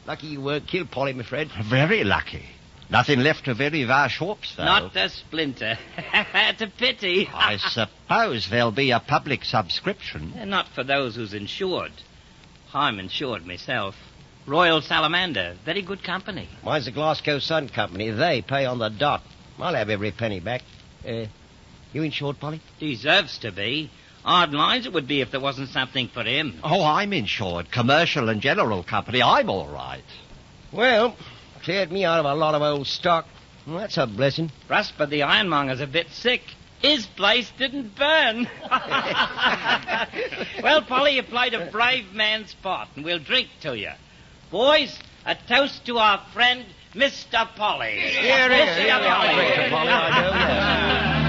Lucky you weren't killed, Polly, my friend. Very lucky. Nothing left to very vash hopes, though. Not a splinter. It's a pity. I suppose there'll be a public subscription. Not for those who's insured. I'm insured myself. Royal Salamander. Very good company. Mine's the Glasgow Sun Company. They pay on the dot. I'll have every penny back. You insured, Polly? Deserves to be. Odd lines it would be if there wasn't something for him. Oh, I'm insured. Commercial and General Company. I'm all right. Well, cleared me out of a lot of old stock. Well, that's a blessing. Rust, but the ironmonger's a bit sick. His place didn't burn. Well, Polly, you played a brave man's part, and we'll drink to you. Boys, a toast to our friend, Mr. Polly. Here, Mr. Polly, I know, yeah.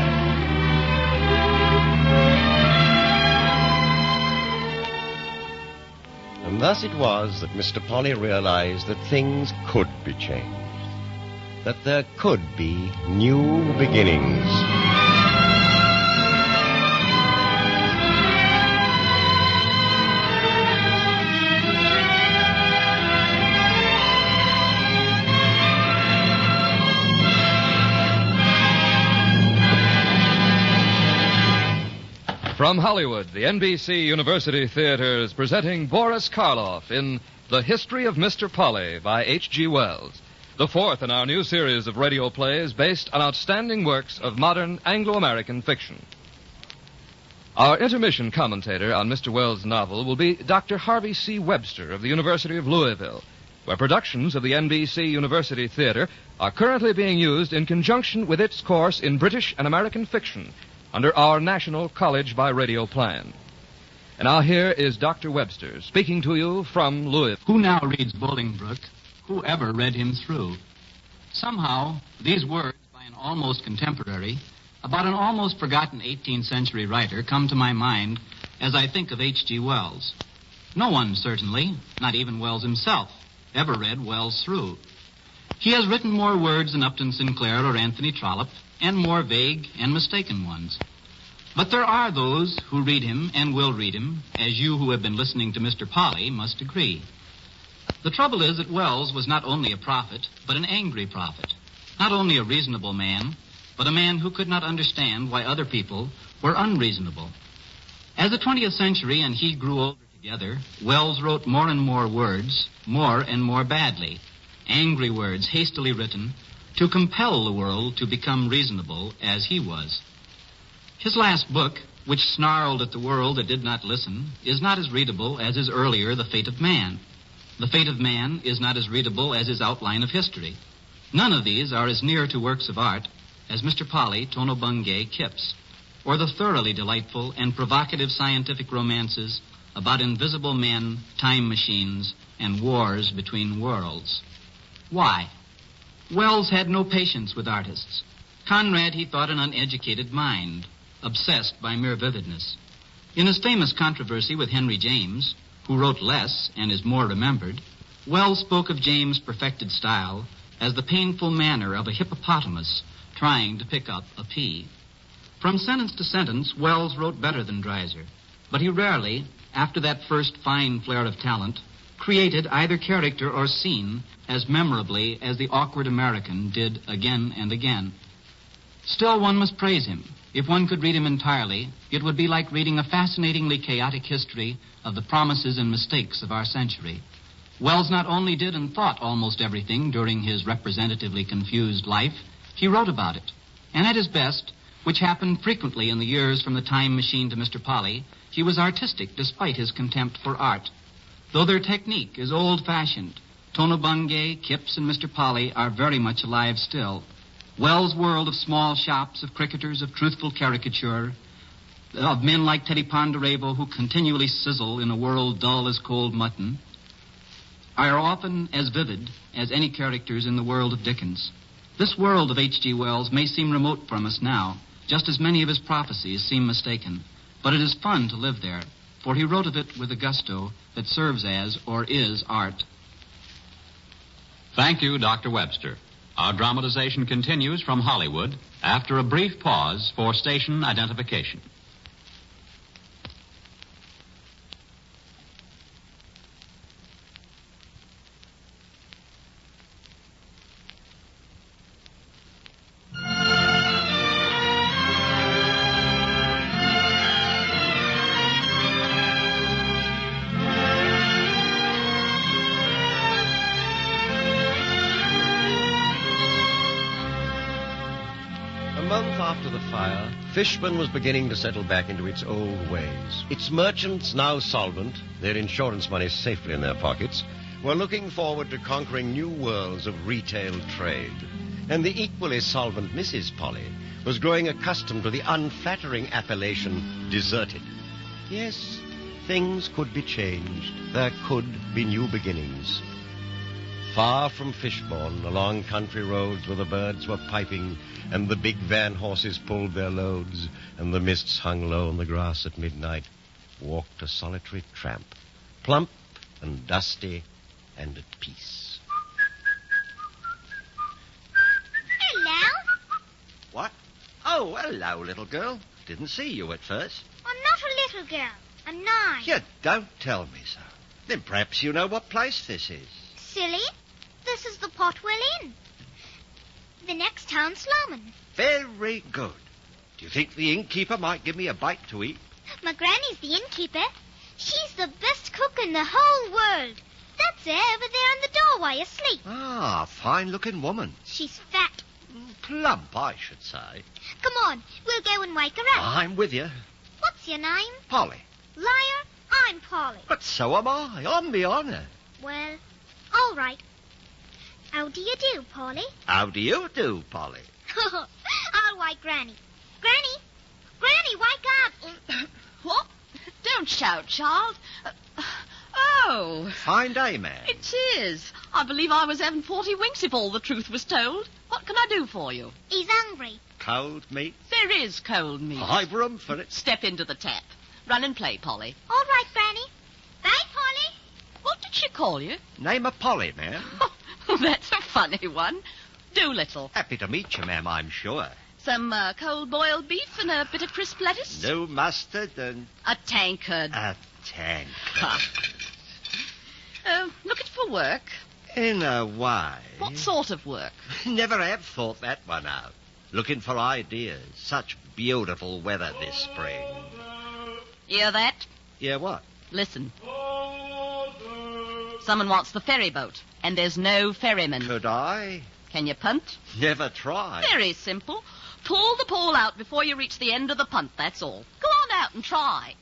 And thus it was that Mr. Polly realized that things could be changed. That there could be new beginnings. From Hollywood, the NBC University Theater is presenting Boris Karloff in The History of Mr. Polly by H.G. Wells, the fourth in our new series of radio plays based on outstanding works of modern Anglo-American fiction. Our intermission commentator on Mr. Wells' novel will be Dr. Harvey C. Webster of the University of Louisville, where productions of the NBC University Theater are currently being used in conjunction with its course in British and American fiction under our National College by Radio plan. And now here is Dr. Webster speaking to you from Louisville. Who now reads Bolingbroke? Who ever read him through? Somehow, these words by an almost contemporary about an almost forgotten 18th century writer come to my mind as I think of H.G. Wells. No one, certainly, not even Wells himself, ever read Wells through. He has written more words than Upton Sinclair or Anthony Trollope, and more vague and mistaken ones. But there are those who read him and will read him, as you who have been listening to Mr. Polly must agree. The trouble is that Wells was not only a prophet, but an angry prophet. Not only a reasonable man, but a man who could not understand why other people were unreasonable. As the 20th century and he grew older together, Wells wrote more and more words, more and more badly, angry words hastily written to compel the world to become reasonable as he was. His last book, which snarled at the world that did not listen, is not as readable as his earlier The Fate of Man. The Fate of Man is not as readable as his Outline of History. None of these are as near to works of art as Mr. Polly Tono Bungay Kipps, or the thoroughly delightful and provocative scientific romances about invisible men, time machines, and wars between worlds. Why? Wells had no patience with artists. Conrad he thought an uneducated mind, obsessed by mere vividness. In his famous controversy with Henry James, who wrote less and is more remembered, Wells spoke of James' perfected style as the painful manner of a hippopotamus trying to pick up a pea. From sentence to sentence, Wells wrote better than Dreiser, but he rarely, after that first fine flare of talent, created either character or scene as memorably as the awkward American did again and again. Still, one must praise him. If one could read him entirely, it would be like reading a fascinatingly chaotic history of the promises and mistakes of our century. Wells not only did and thought almost everything during his representatively confused life, he wrote about it. And at his best, which happened frequently in the years from the Time Machine to Mr. Polly, he was artistic despite his contempt for art. Though their technique is old-fashioned, Tono Bungay, Kipps, and Mr. Polly are very much alive still. Wells' world of small shops, of cricketers, of truthful caricature, of men like Teddy Ponderevo who continually sizzle in a world dull as cold mutton, are often as vivid as any characters in the world of Dickens. This world of H.G. Wells may seem remote from us now, just as many of his prophecies seem mistaken, but it is fun to live there, for he wrote of it with a gusto that serves as, or is, art. Thank you, Dr. Webster. Our dramatization continues from Hollywood after a brief pause for station identification. After the fire, Fishburne was beginning to settle back into its old ways. Its merchants, now solvent, their insurance money safely in their pockets, were looking forward to conquering new worlds of retail trade. And the equally solvent Mrs. Polly was growing accustomed to the unflattering appellation deserted. Yes, things could be changed. There could be new beginnings. Far from Fishbourne, along country roads where the birds were piping and the big van horses pulled their loads and the mists hung low on the grass at midnight, walked a solitary tramp, plump and dusty and at peace. Hello. What? Oh, hello, little girl. Didn't see you at first. I'm not a little girl. I'm 9. You don't tell me so. Then perhaps you know what place this is. Silly. This is the Potwell Inn. The next town's Sloman. Very good. Do you think the innkeeper might give me a bite to eat? My granny's the innkeeper. She's the best cook in the whole world. That's her over there in the doorway asleep. Ah, fine-looking woman. She's fat. Plump, I should say. Come on, we'll go and wake her up. I'm with you. What's What's your name? Polly. Liar, I'm Polly. But so am I, on me honour. Well, all right. How do you do, Polly? How do you do, Polly? I'll wake Granny. Granny! Granny, wake up! What? Don't shout, child. Oh. Fine day, ma'am. It is. I believe I was having 40 winks if all the truth was told. What can I do for you? He's hungry. Cold meat? There is cold meat. I've room for it. Step into the tap. Run and play, Polly. All right, Granny. Bye, Polly. What did she call you? Name of Polly, ma'am. That's a funny one. Doolittle. Happy to meet you, ma'am, I'm sure. Some cold boiled beef and a bit of crisp lettuce? No mustard and... A tankard. A tankard. Looking for work? In a way. What sort of work? Never have thought that one out. Looking for ideas. Such beautiful weather this spring. Hear that? Yeah, what? Listen. Someone wants the ferry boat, and there's no ferryman. Could I? Can you punt? Never tried. Very simple. Pull the pole out before you reach the end of the punt, that's all. Go on out and try.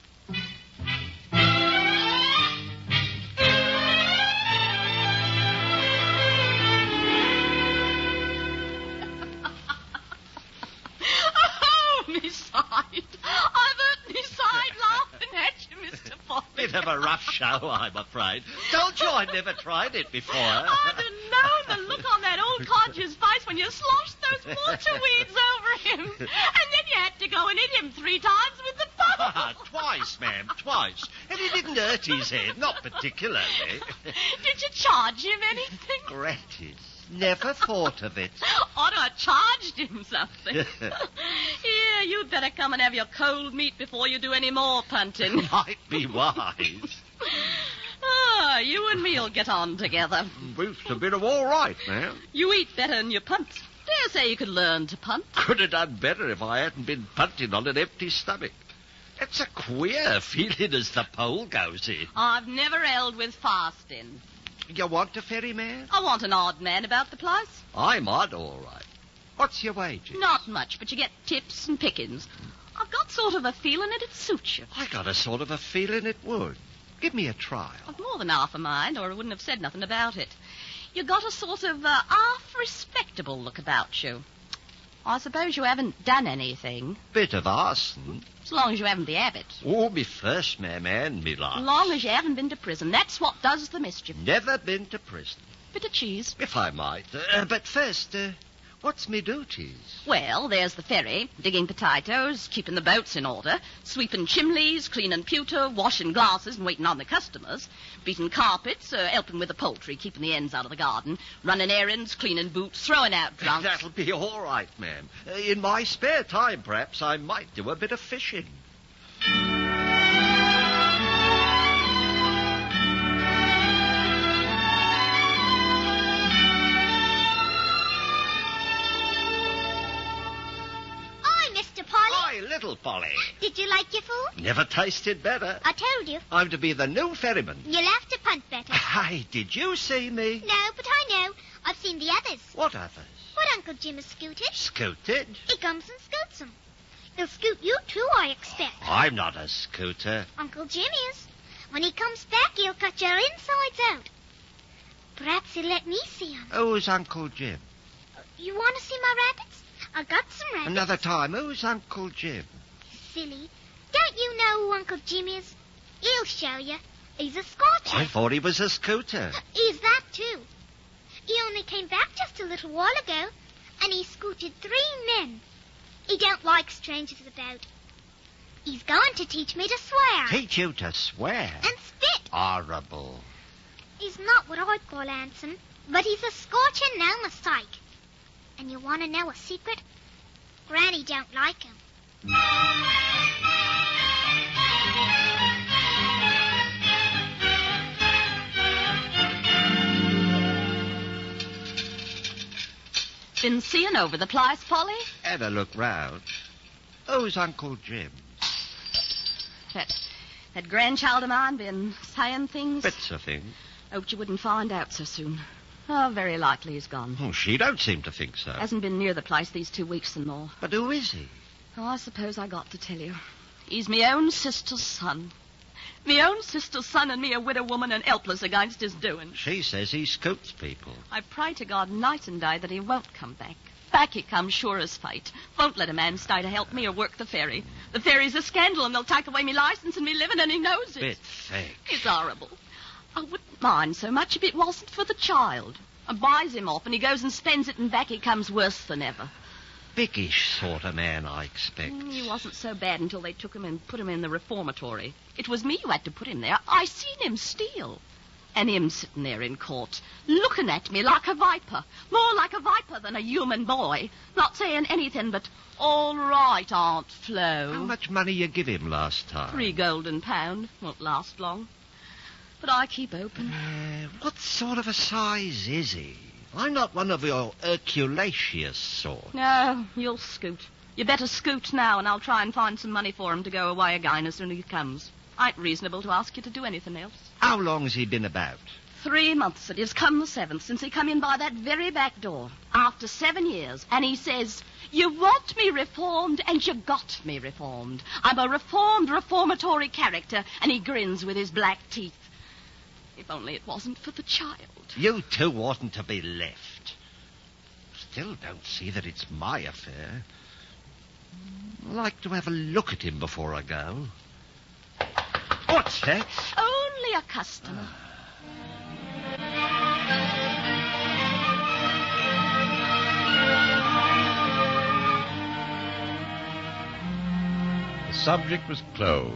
Oh, me side. I've hurt me side laughing at you, Mr. Foley. Bit of a rough show, I'm afraid. Told you I'd never tried it before. I'd have known the look on that old codger's face when you sloshed those water weeds over him. And then you had to go and hit him 3 times with the pole. Twice, ma'am, twice. And he didn't hurt his head, not particularly. Did you charge him anything? Gratis. Never thought of it. Ought to have charged him something. Here, you'd better come and have your cold meat before you do any more punting. Might be wise. You and me'll get on together. Boof's a bit of all right, ma'am. You eat better than you punt. Dare say you could learn to punt. Could have done better if I hadn't been punting on an empty stomach. It's a queer feeling as the pole goes in. I've never held with fasting. You want a ferryman? I want an odd man about the place. I'm odd, all right. What's your wages? Not much, but you get tips and pickings. I've got sort of a feeling it'd suit you. I got a sort of a feeling it would. Give me a trial. I've more than half a mind, or I wouldn't have said nothing about it. You got a sort of half respectable look about you. I suppose you haven't done anything. Bit of arson. As long as you haven't the habit. Oh, me first, ma'am, and me last. As long as you haven't been to prison. That's what does the mischief. Never been to prison. Bit of cheese. If I might. But first, what's me duties? Well, there's the ferry, digging potatoes, keeping the boats in order, sweeping chimneys, cleaning pewter, washing glasses and waiting on the customers, beating carpets, helping with the poultry, keeping the hens out of the garden, running errands, cleaning boots, throwing out drunks. That'll be all right, ma'am. In my spare time, perhaps, I might do a bit of fishing. Little Polly. Did you like your food? Never tasted better. I told you. I'm to be the new ferryman. You'll have to punt better. Hey, did you see me? No, but I know. I've seen the others. What others? What Uncle Jim has scooted. Scooted? He comes and scoots them. He'll scoot you too, I expect. I'm not a scooter. Uncle Jim is. When he comes back, he'll cut your insides out. Perhaps he'll let me see him. Who's Uncle Jim? You want to see my rabbits? I got some rabbits. Another time. Who's Uncle Jim? Silly. Don't you know who Uncle Jim is? He'll show you. He's a Scotcher. I thought he was a scooter. He's that, too. He only came back just a little while ago, and he scooted 3 men. He don't like strangers about. He's going to teach me to swear. Teach you to swear? And spit. Horrible. He's not what I'd call handsome, but he's a Scotcher, no mistake. And you want to know a secret? Granny don't like him. Been seeing over the place, Polly? Had a look round. Who's Uncle Jim? That grandchild of mine been saying things? Bits of things. Hoped you wouldn't find out so soon. Oh, very likely he's gone. Oh, she don't seem to think so. Hasn't been near the place these 2 weeks and more. But who is he? Oh, I suppose I got to tell you. He's me own sister's son. Me own sister's son and me a widow woman and helpless against his doing. She says he scoops people. I pray to God night and day that he won't come back. Back he comes, sure as fate. Won't let a man stay to help me or work the ferry. The ferry's a scandal, and they'll take away me licence and me living, and he knows it. Bit thick. It's horrible. I wouldn't mind so much if it wasn't for the child. I buys him off, and he goes and spends it, and back he comes worse than ever. Biggish sort of man, I expect. He wasn't so bad until they took him and put him in the reformatory. It was me who had to put him there. I seen him steal. And him sitting there in court, looking at me like a viper. More like a viper than a human boy. Not saying anything but, all right, Aunt Flo. How much money you give him last time? 3 golden pound. Won't last long. But I keep open. What sort of a size is he? I'm not one of your Herculaceous sort. No, you'll scoot. You better scoot now, and I'll try and find some money for him to go away again as soon as he comes. Ain't reasonable to ask you to do anything else. How long's he been about? 3 months. It has come the 7th since he come in by that very back door. After 7 years. And he says, you want me reformed, and you got me reformed. I'm a reformed, reformatory character, and he grins with his black teeth. If only it wasn't for the child. You two oughtn't to be left. Still don't see that it's my affair. I'd like to have a look at him before I go. What's that? Only a customer. The subject was closed,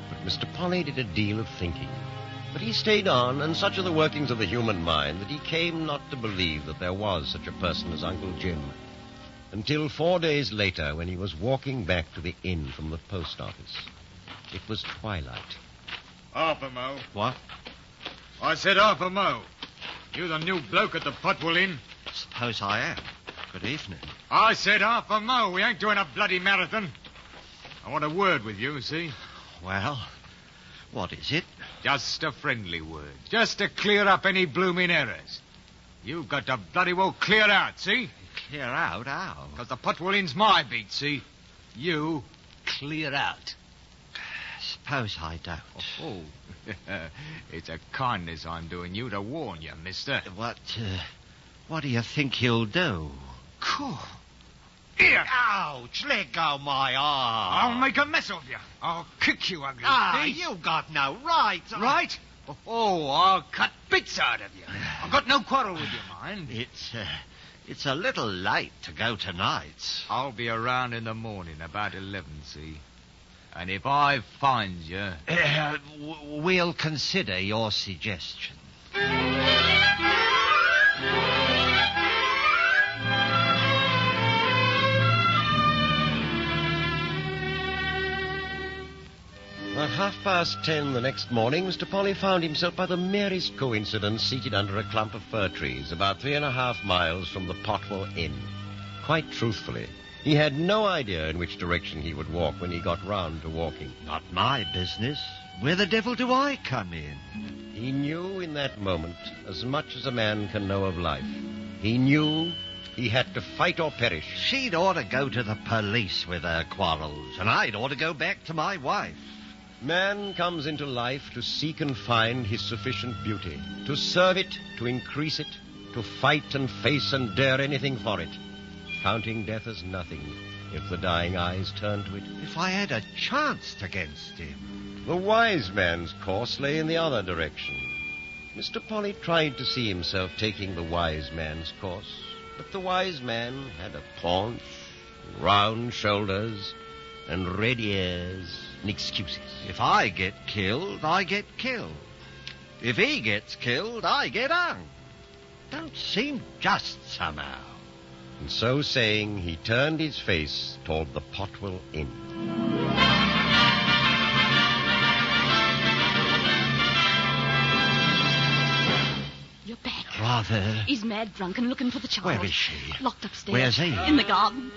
but Mr. Polly did a deal of thinking. But he stayed on, and such are the workings of the human mind that he came not to believe that there was such a person as Uncle Jim. Until 4 days later, when he was walking back to the inn from the post office. It was twilight. Half a mo. What? I said half a mo. You the new bloke at the Potwell Inn? Suppose I am. Good evening. I said half a mo. We ain't doing a bloody marathon. I want a word with you, see? Well, what is it? Just a friendly word. Just to clear up any blooming errors. You've got to bloody well clear out, see? Clear out? How? Because the Potwell Inn's my beat, see? You clear out. Suppose I don't. Oh, it's a kindness I'm doing you to warn you, mister. What do you think you'll do? Cool. Here. Ouch, let go my arm. I'll make a mess of you. I'll kick you ugly. You got no right. Right? Oh, I'll cut bits out of you. I've got no quarrel with you, mind. It's a little late to go tonight. I'll be around in the morning about 11, see? And if I find you... we'll consider your suggestion. At 10:30 the next morning, Mr. Polly found himself by the merest coincidence seated under a clump of fir trees about 3.5 miles from the Potwell Inn. Quite truthfully, he had no idea in which direction he would walk when he got round to walking. Not my business. Where the devil do I come in? He knew in that moment as much as a man can know of life. He knew he had to fight or perish. She'd ought to go to the police with her quarrels, and I'd ought to go back to my wife. Man comes into life to seek and find his sufficient beauty, to serve it, to increase it, to fight and face and dare anything for it, counting death as nothing if the dying eyes turn to it. If I had a chance against him. The wise man's course lay in the other direction. Mr. Polly tried to see himself taking the wise man's course, but the wise man had a paunch, round shoulders, and red ears and excuses. If I get killed, I get killed. If he gets killed, I get hung. Don't seem just somehow. And so saying, he turned his face toward the Potwell Inn. You're back. Rather. He's mad drunk and looking for the child. Where is she? Locked upstairs. Where's he? In the garden.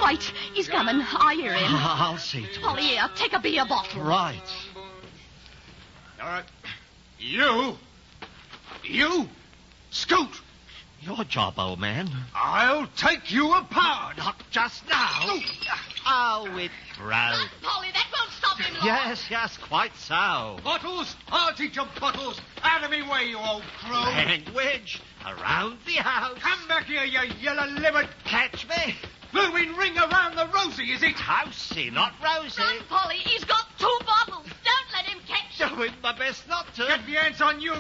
Wait, he's coming. I hear him. I'll see to it. Polly, here, take a beer bottle. Right. All right. You, scoot. Your job, old man. I'll take you apart. Not just now. Oh, it broke. Polly, that won't Yes, quite so. Bottles? I'll teach 'em bottles. Out of me way, you old crow. Language around the house. Come back here, you yellow-livered. Catch me. Blooming ring around the rosy, is it? Housey, not rosy. Run, Polly. He's got 2 bottles. Don't let him catch you. Doing my best not to. Get the hands on you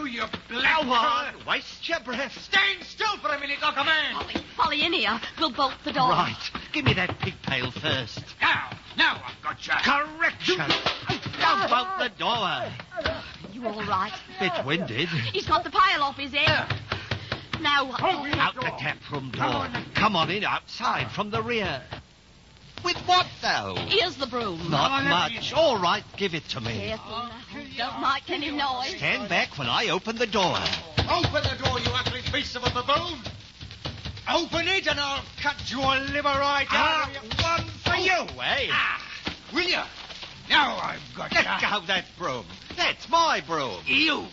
black Go on, waste your breath. Stand still for a minute like a man. Polly, in here. We'll bolt the door. Right. Give me that pig pail first. Now I've got you. Correction. Don't bolt the door. You all right? Bit winded. He's got the pail off his head. Now what? Out the tap room door. Come on in outside from the rear. With what, though? Here's the broom. Not much. All right, give it to me. Careful. Don't make any noise. Stand back when I open the door. Open the door, you ugly piece of a baboon. Open it and I'll cut your liver right out of you. One for you, eh? Will you? Now I've got Let go that broom. That's my broom. You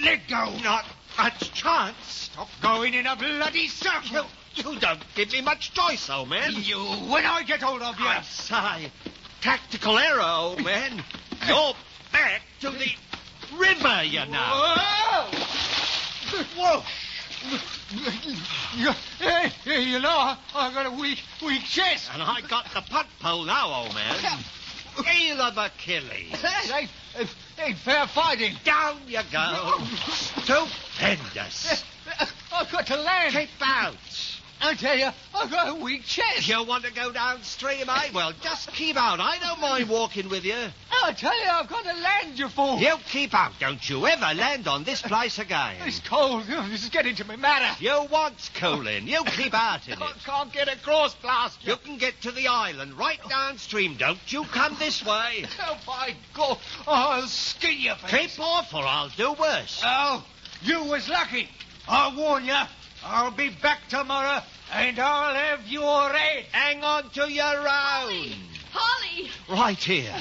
let go. Not much chance. Stop going in a bloody circle. You don't give me much choice, old man. You, when I get hold of you. I say, tactical error, old man. You're back to the river, you know. Whoa! You know, I've got a weak chest. And I got the punt pole now, old man. Heel of Achilles. Ain't fair fighting. Down you go. Stupendous. I've got to land. Keep out. I tell you, I've got a weak chest. You want to go downstream, eh? Well, just keep out. I don't mind walking with you. I tell you, I've got to land, you fool. You keep out. Don't you ever land on this place again. It's cold. This is getting to me matter. You want cooling. You keep out in it. I can't get across, Blaster. You can get to the island right downstream. Don't you come this way. Oh, by God. I'll skin your face. Keep off or I'll do worse. Oh, you was lucky. I'll warn you. I'll be back tomorrow, and I'll have your head. Hang on to your own. Polly! Right here.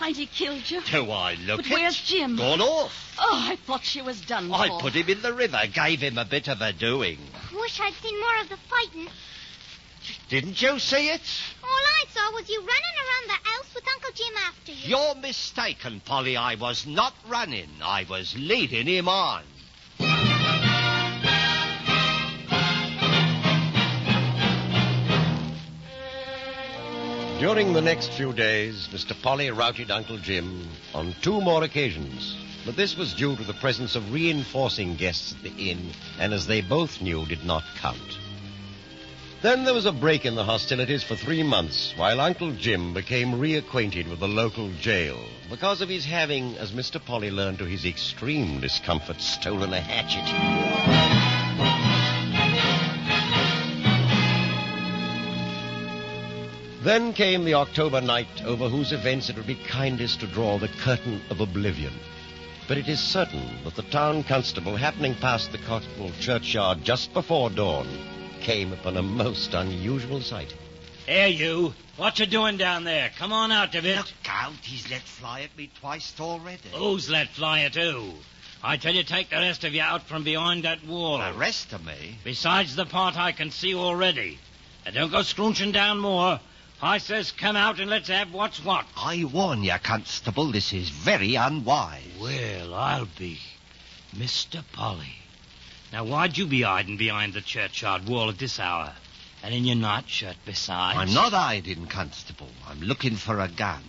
Ain't he killed you? Do I look But it? where's Jim? Gone off. Oh, I thought she was done for. I put him in the river, gave him a bit of a doing. Wish I'd seen more of the fighting. Didn't you see it? All I saw was you running around the house with Uncle Jim after you. You're mistaken, Polly. I was not running. I was leading him on. During the next few days, Mr. Polly routed Uncle Jim on 2 more occasions. But this was due to the presence of reinforcing guests at the inn, and as they both knew, did not count. Then there was a break in the hostilities for 3 months, while Uncle Jim became reacquainted with the local jail, because of his having, as Mr. Polly learned to his extreme discomfort, stolen a hatchet. Then came the October night over whose events it would be kindest to draw the curtain of oblivion. But it is certain that the town constable, happening past the Cotswold churchyard just before dawn, came upon a most unusual sight. Hey, you. What you doing down there? Come on out of it. Look out, he's let fly at me twice already. Who's let fly at who? I tell you, take the rest of you out from behind that wall. The rest of me? Besides the part I can see already. And don't go scrounching down more. I says come out and let's have what's what. I warn you, Constable, this is very unwise. Well, I'll be. Mr. Polly. Now, why'd you be hiding behind the churchyard wall at this hour? And in your nightshirt besides? I'm not hiding, Constable. I'm looking for a gun.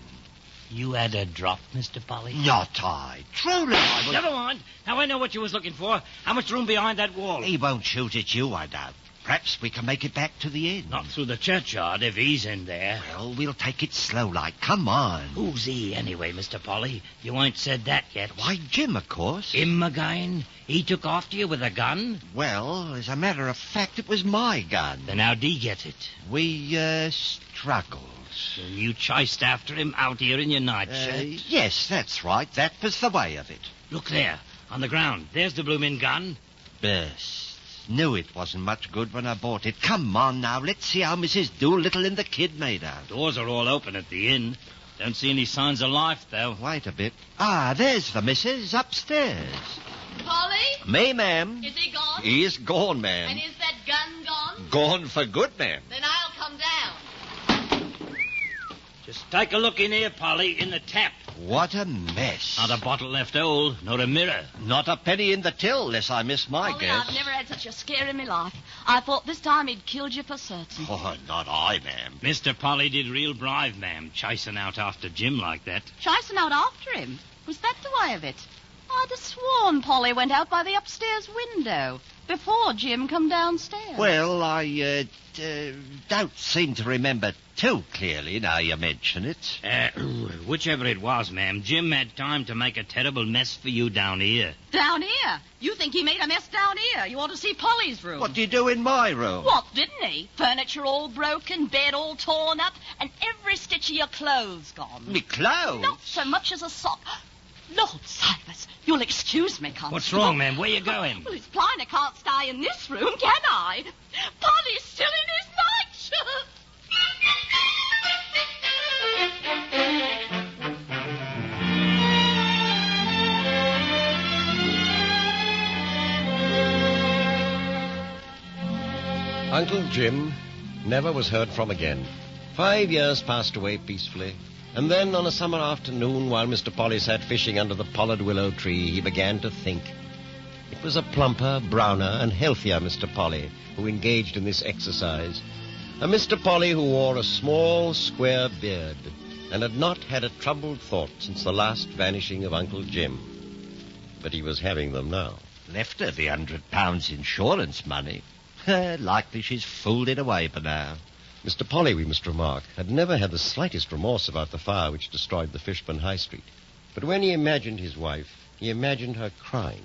You had a drop, Mr. Polly? Not I. Truly, I was... Never mind. Now I know what you was looking for. How much room behind that wall? He won't shoot at you, I doubt. Perhaps we can make it back to the inn. Not through the churchyard, if he's in there. Well, we'll take it slow like. Come on. Who's he, anyway, Mr. Polly? You ain't said that yet. Why, Jim, of course. Him again? He took after you with a gun? Well, as a matter of fact, it was my gun. Then how'd he get it? We, struggled. So you chased after him out here in your nightshirt? Yes, that's right. That was the way of it. Look there, on the ground. There's the bloomin' gun. Burst. Knew it wasn't much good when I bought it. Come on now, let's see how Mrs. Doolittle and the kid made out. Doors are all open at the inn. Don't see any signs of life, though. Wait a bit. Ah, there's the missus upstairs. Polly? Me, ma'am. Is he gone? He is gone, ma'am. And is that gun gone? Gone for good, ma'am. Then I'll come down. Just Take a look in here, Polly, in the tap. What a mess. Not a bottle left old, not a mirror. Not a penny in the till, unless I miss my Polly, guess. I've never had such a scare in my life. I thought this time he'd killed you for certain. Oh, not I, ma'am. Mr. Polly did real brave, ma'am, chasing out after Jim like that. Chasing out after him? Was that the way of it? I'd have sworn Polly went out by the upstairs window before Jim come downstairs. Well, I don't seem to remember too clearly now you mention it. Whichever it was, ma'am, Jim had time to make a terrible mess for you down here. Down here? You think he made a mess down here? You ought to see Polly's room. What do you do in my room? What, didn't he? Furniture all broken, bed all torn up, and every stitch of your clothes gone. Me clothes? Not so much as a sock. Lord Cyrus, you'll excuse me, Constable. What's wrong, ma'am? Where you going? Well, it's plain I can't stay in this room, can I? Polly's still in his nightshirt. Uncle Jim never was heard from again. 5 years passed away peacefully. And then, on a summer afternoon, while Mr. Polly sat fishing under the pollard willow tree, he began to think. It was a plumper, browner, and healthier Mr. Polly who engaged in this exercise. A Mr. Polly who wore a small, square beard and had not had a troubled thought since the last vanishing of Uncle Jim. But he was having them now. Left her the £100 insurance money. Likely she's fooled it away by now. Mr. Polly, we must remark, had never had the slightest remorse about the fire which destroyed the Fishburne High Street. But when he imagined his wife, he imagined her crying.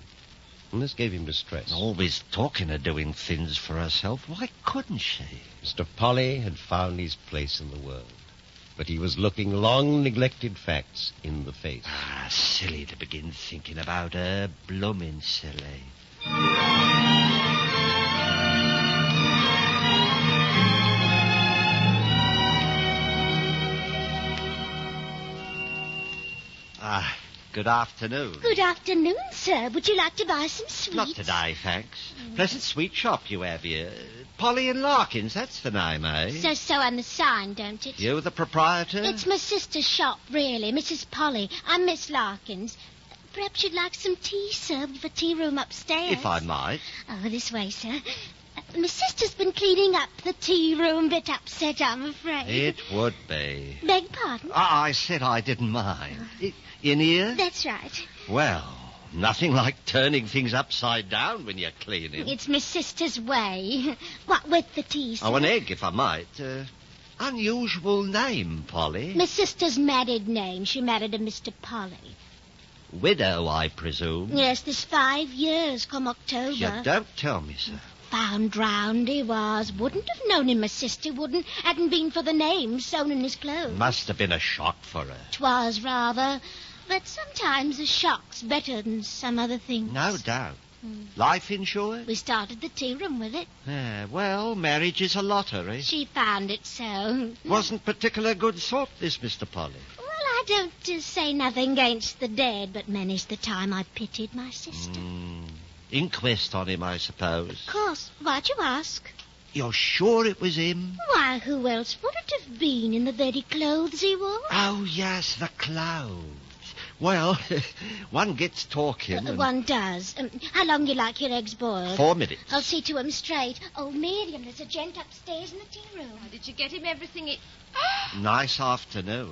And this gave him distress. Always talking of doing things for herself. Why couldn't she? Mr. Polly had found his place in the world. But he was looking long-neglected facts in the face. Ah, silly to begin thinking about her. Bloomin' silly. Good afternoon. Good afternoon, sir. Would you like to buy some sweets? Not today, thanks. Pleasant sweet shop you have here. Polly and Larkins, that's the name, eh? Says so on the sign, don't it? You the proprietor? It's my sister's shop, really. Mrs. Polly. I'm Miss Larkins. Perhaps you'd like some tea, sir. We've a tea room upstairs. If I might. Oh, this way, sir. My sister's been cleaning up the tea room, a bit upset, I'm afraid. It would be. Beg pardon? I said I didn't mind. In here? That's right. Well, nothing like turning things upside down when you're cleaning. It's my sister's way. What with the tea, sir? Oh, an egg, if I might. Unusual name, Polly. My sister's married name. She married a Mr. Polly. Widow, I presume. Yes, this 5 years come October. You don't tell me, sir. Found drowned he was. Wouldn't have known him, my sister wouldn't. Hadn't been for the name sewn in his clothes. Must have been a shock for her. 'Twas rather. But sometimes a shock's better than some other things. No doubt. Life insured? We started the tea room with it. Yeah, well, marriage is a lottery. She found it so. Wasn't particular good sort, this Mr. Polly. Well, I don't say nothing against the dead, but many's the time I pitied my sister. Inquest on him, I suppose. Of course. Why'd you ask? You're sure it was him? Why, who else would it have been in the very clothes he wore? Oh, yes, the clothes. Well, one gets talking. One does. How long you like your eggs boiled? 4 minutes. I'll see to 'em straight. Oh, Miriam, there's a gent upstairs in the tea room. Did you get him everything Nice afternoon.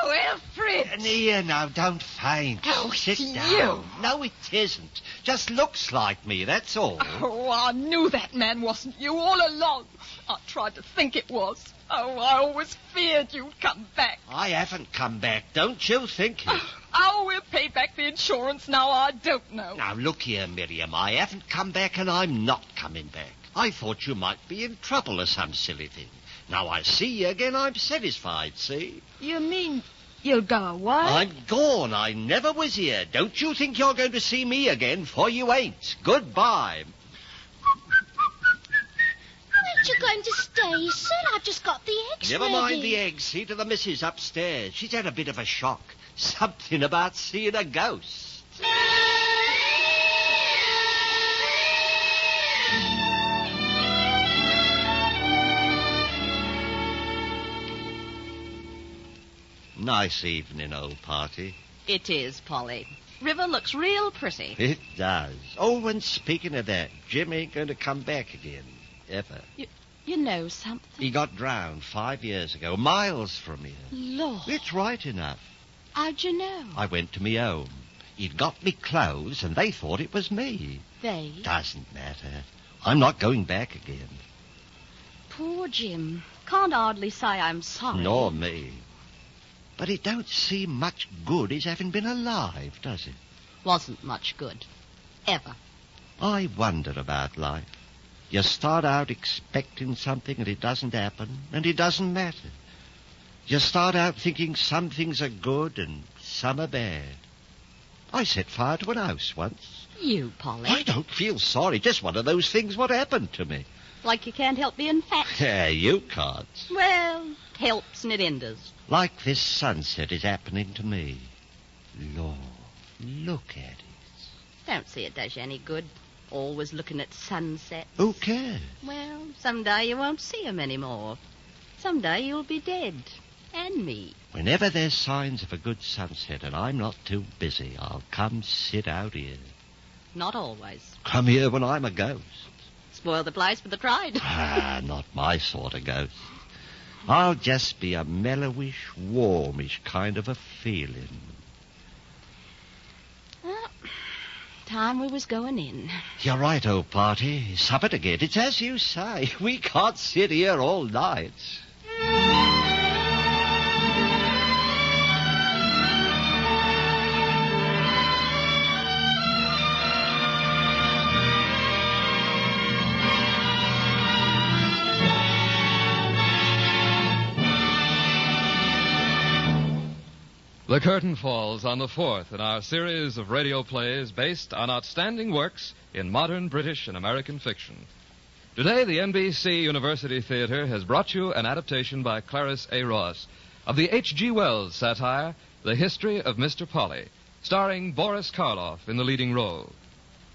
Oh, Alfred! Here, now, don't faint. Oh, Sit it's down. you. No, it isn't. Just looks like me, that's all. Oh, I knew that man wasn't you all along. I tried to think it was. Oh, I always feared you'd come back. I haven't come back. Don't you think it? How we'll pay back the insurance now, I don't know. Now, look here, Miriam. I haven't come back and I'm not coming back. I thought you might be in trouble or some silly thing. Now I see you again, I'm satisfied, see? You mean you'll go away? I'm gone. I never was here. Don't you think you're going to see me again, for you ain't. Goodbye. Aren't you going to stay, sir? I've just got the eggs Never ready. mind the eggs. See to the missus upstairs. She's had a bit of a shock. Something about seeing a ghost. Nice evening, old party. It is, Polly. River looks real pretty. It does. Oh, and speaking of that, Jim ain't going to come back again. Ever. You know something? He got drowned 5 years ago, miles from here. Lord. It's right enough. How'd you know? I went to me home. He'd got me clothes, and they thought it was me. They? Doesn't matter. I'm not going back again. Poor Jim. Can't hardly say I'm sorry. Nor me. But it don't seem much good his having been alive, does it? Wasn't much good. Ever. I wonder about life. You start out expecting something and it doesn't happen, and it doesn't matter. You start out thinking some things are good and some are bad. I set fire to an house once. You, Polly? I don't feel sorry. Just one of those things what happened to me. Like you can't help being fat. Yeah, you can't. Well, helps and it hinders. Like this sunset is happening to me. Lord, look at it. Don't see it does you any good. Always looking at sunsets. Who cares? Well, someday you won't see 'em anymore. Someday you'll be dead. And me. Whenever there's signs of a good sunset and I'm not too busy, I'll come sit out here. Not always. Come here when I'm a ghost. Spoil the place for the bride. Not my sort of ghost. I'll just be a mellowish, warmish kind of a feeling. Well, time we was going in. You're right, old party. Supper to get. It's as you say. We can't sit here all night. The curtain falls on the fourth in our series of radio plays based on outstanding works in modern British and American fiction. Today, the NBC University Theater has brought you an adaptation by Clarice A. Ross of the H.G. Wells satire, The History of Mr. Polly, starring Boris Karloff in the leading role.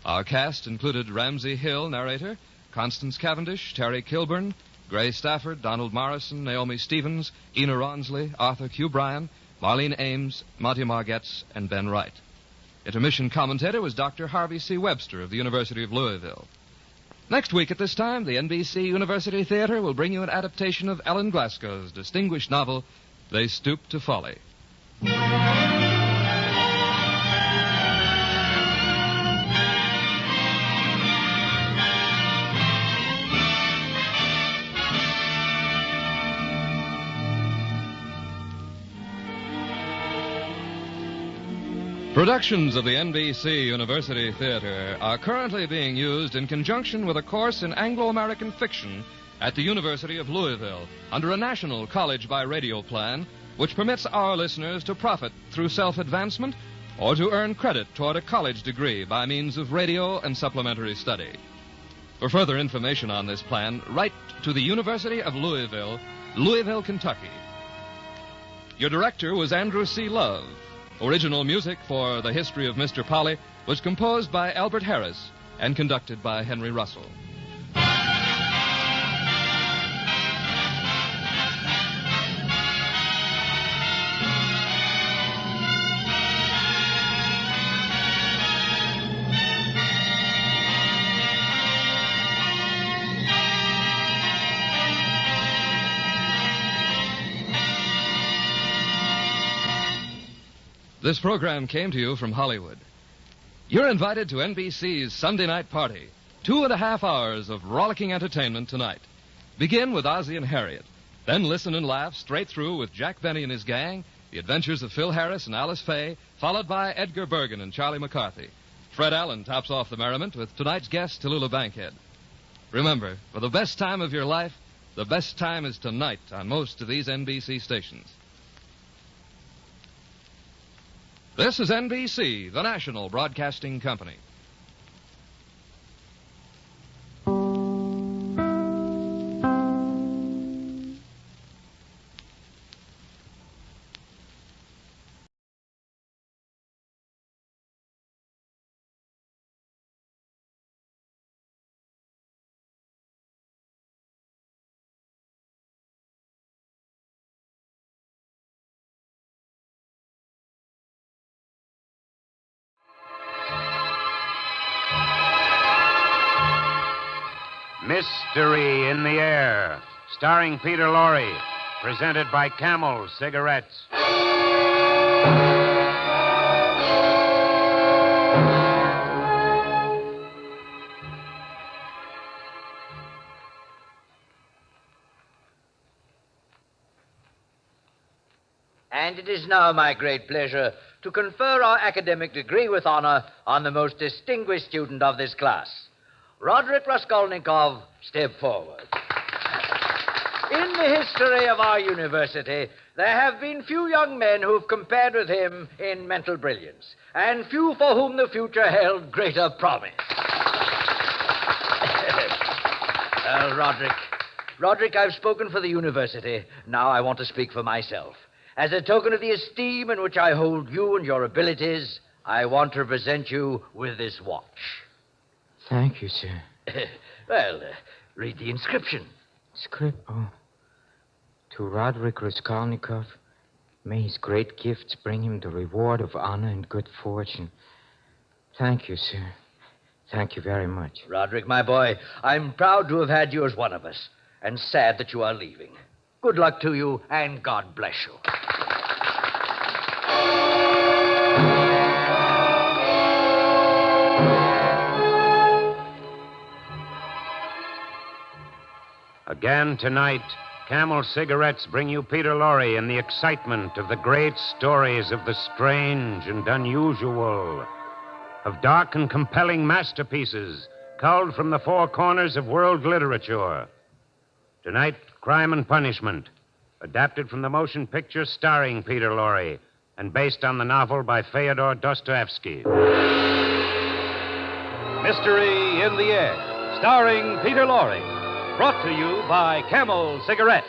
Our cast included Ramsay Hill, narrator, Constance Cavendish, Terry Kilburn, Gray Stafford, Donald Morrison, Naomi Stevens, Ena Ronsley, Arthur Q. Bryan, Marlene Ames, Monty Margetts, and Ben Wright. Intermission commentator was Dr. Harvey C. Webster of the University of Louisville. Next week at this time, the NBC University Theater will bring you an adaptation of Ellen Glasgow's distinguished novel, They Stoop to Folly. Productions of the NBC University Theater are currently being used in conjunction with a course in Anglo-American fiction at the University of Louisville under a national college by radio plan which permits our listeners to profit through self-advancement or to earn credit toward a college degree by means of radio and supplementary study. For further information on this plan, write to the University of Louisville, Louisville, Kentucky. Your director was Andrew C. Love. Original music for The History of Mr. Polly was composed by Albert Harris and conducted by Henry Russell. This program came to you from Hollywood. You're invited to NBC's Sunday night party. 2.5 hours of rollicking entertainment tonight. Begin with Ozzie and Harriet. Then listen and laugh straight through with Jack Benny and his gang, the adventures of Phil Harris and Alice Faye, followed by Edgar Bergen and Charlie McCarthy. Fred Allen tops off the merriment with tonight's guest, Tallulah Bankhead. Remember, for the best time of your life, the best time is tonight on most of these NBC stations. This is NBC, the national broadcasting company. Mystery in the Air, starring Peter Lorre, presented by Camel Cigarettes. And it is now my great pleasure to confer our academic degree with honor on the most distinguished student of this class. Roderick Raskolnikov, step forward. In the history of our university, there have been few young men who've compared with him in mental brilliance, and few for whom the future held greater promise. Roderick, I've spoken for the university. Now I want to speak for myself. As a token of the esteem in which I hold you and your abilities, I want to present you with this watch. Thank you, sir. Well, read the inscription. To Roderick Raskolnikov, may his great gifts bring him the reward of honor and good fortune. Thank you, sir. Thank you very much. Roderick, my boy, I'm proud to have had you as one of us, and sad that you are leaving. Good luck to you, and God bless you. Again tonight, Camel Cigarettes bring you Peter Lorre in the excitement of the great stories of the strange and unusual, of dark and compelling masterpieces culled from the four corners of world literature. Tonight, Crime and Punishment, adapted from the motion picture starring Peter Lorre and based on the novel by Fyodor Dostoevsky. Mystery in the Air, starring Peter Lorre. Brought to you by Camel Cigarettes.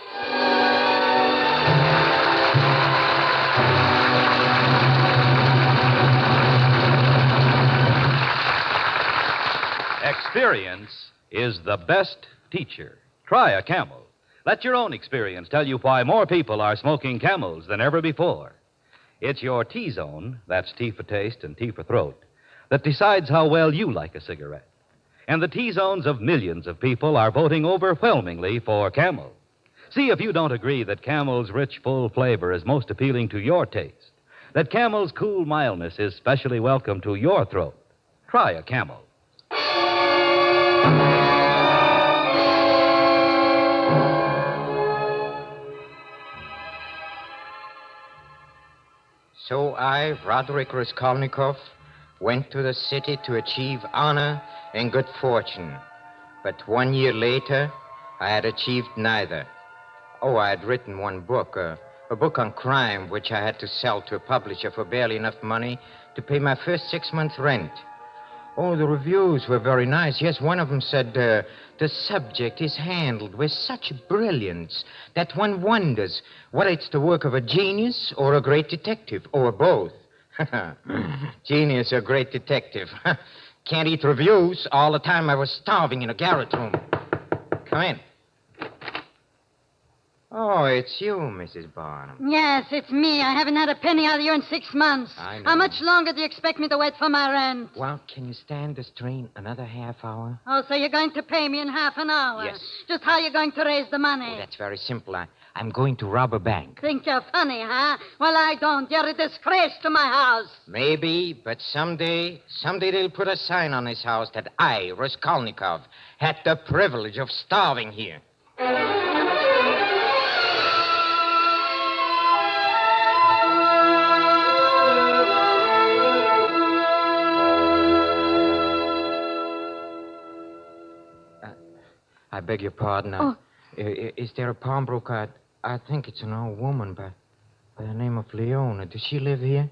Experience is the best teacher. Try a Camel. Let your own experience tell you why more people are smoking Camels than ever before. It's your T-zone, that's T for taste and T for throat, that decides how well you like a cigarette. And the T-zones of millions of people are voting overwhelmingly for Camel. See if you don't agree that Camel's rich, full flavor is most appealing to your taste, that Camel's cool mildness is specially welcome to your throat. Try a Camel. So I, Roderick Raskolnikov, went to the city to achieve honor and good fortune. But 1 year later, I had achieved neither. I had written one book, a book on crime, which I had to sell to a publisher for barely enough money to pay my first 6 months' rent. The reviews were very nice. Yes, one of them said, the subject is handled with such brilliance that one wonders whether it's the work of a genius or a great detective, or both. Genius or great detective. Can't eat reviews. All the time I was starving in a garret room. Come in. Oh, it's you, Mrs. Barnum. Yes, it's me. I haven't had a penny out of you in 6 months. I know. How much longer do you expect me to wait for my rent? Well, can you stand the strain another half hour? Oh, so you're going to pay me in half an hour? Yes. Just how are you going to raise the money? That's very simple. I'm going to rob a bank. Think you're funny, huh? Well, I don't. You're a disgrace to my house. Maybe, but someday they'll put a sign on this house that I, Raskolnikov, had the privilege of starving here. I beg your pardon. Is there a pawnbroker? I think it's an old woman by the name of Leona. Does she live here?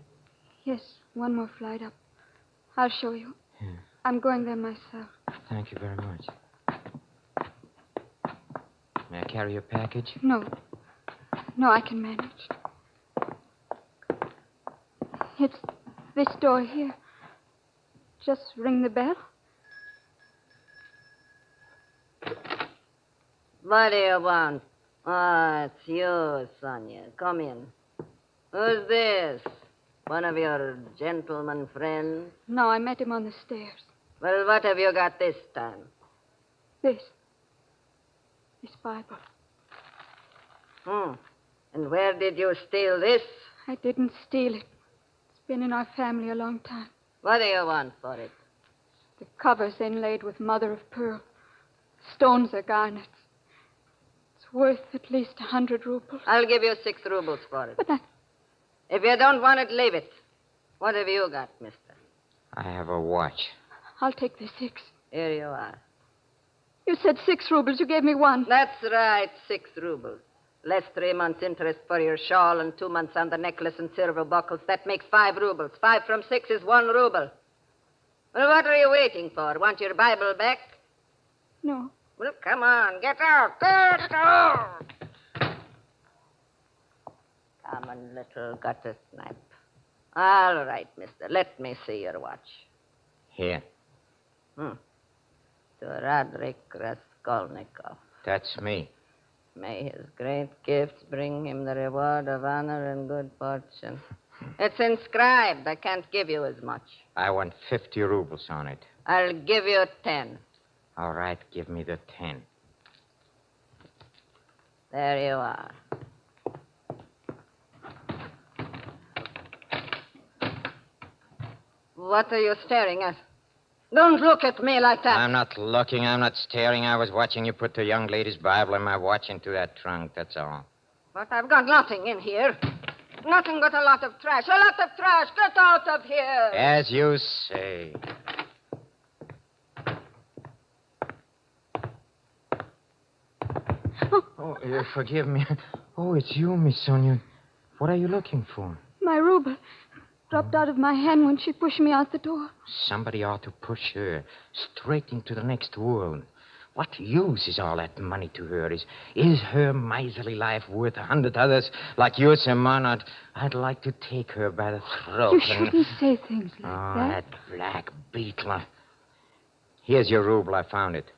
Yes, one more flight up. I'll show you. Yeah. I'm going there myself. Thank you very much. May I carry your package? No, I can manage. It's this door here. Just ring the bell. What do you want? It's you, Sonia. Come in. Who's this? One of your gentleman friends? No, I met him on the stairs. Well, what have you got this time? This. This Bible. And where did you steal this? I didn't steal it. It's been in our family a long time. What do you want for it? The cover's inlaid with mother of pearl. Stones are garnets. It's worth at least 100 rubles. I'll give you 6 rubles for it. But that... If you don't want it, leave it. What have you got, mister? I have a watch. I'll take the 6. Here you are. You said 6 rubles. You gave me 1. That's right, 6 rubles. Less 3 months' interest for your shawl and 2 months on the necklace and silver buckles. That makes 5 rubles. 5 from 6 is 1 ruble. Well, what are you waiting for? Want your Bible back? No. Well, come on. Get out. Get out. Common little gutter snipe. All right, mister. Let me see your watch. Here. To Roderick Raskolnikov. That's me. May his great gifts bring him the reward of honor and good fortune. It's inscribed. I can't give you as much. I want 50 rubles on it. I'll give you 10. All right, give me the 10. There you are. What are you staring at? Don't look at me like that. I'm not looking. I'm not staring. I was watching you put the young lady's Bible and my watch into that trunk, that's all. But I've got nothing in here. Nothing but a lot of trash. A lot of trash. Get out of here. As you say. Forgive me. Oh, it's you, Miss Sonia. What are you looking for? My ruble dropped out of my hand when she pushed me out the door. Somebody ought to push her straight into the next world. What use is all that money to her? Is her miserly life worth 100 others like yours and mine? I'd like to take her by the throat. You shouldn't say things like that black beetler. Here's your ruble. I found it.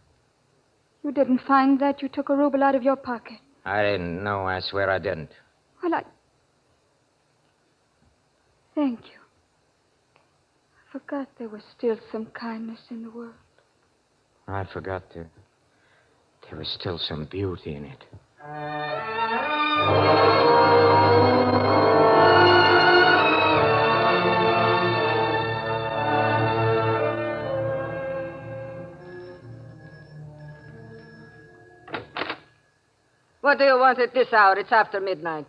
You didn't find that? You took a ruble out of your pocket. I didn't know. I swear I didn't. Well, Thank you. I forgot there was still some kindness in the world. I forgot there was still some beauty in it. What do you want at this hour? It's after midnight.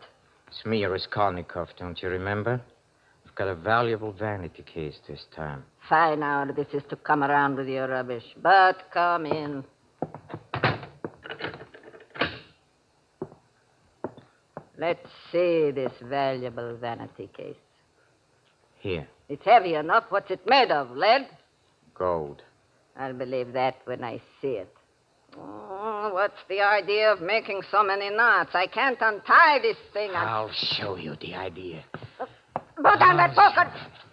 It's me, Raskolnikov, don't you remember? I've got a valuable vanity case this time. Fine hour this is to come around with your rubbish. But come in. Let's see this valuable vanity case. Here. It's heavy enough. What's it made of? Lead? Gold. I'll believe that when I see it. Oh, what's the idea of making so many knots? I can't untie this thing. I'll show you the idea. Put down that poker!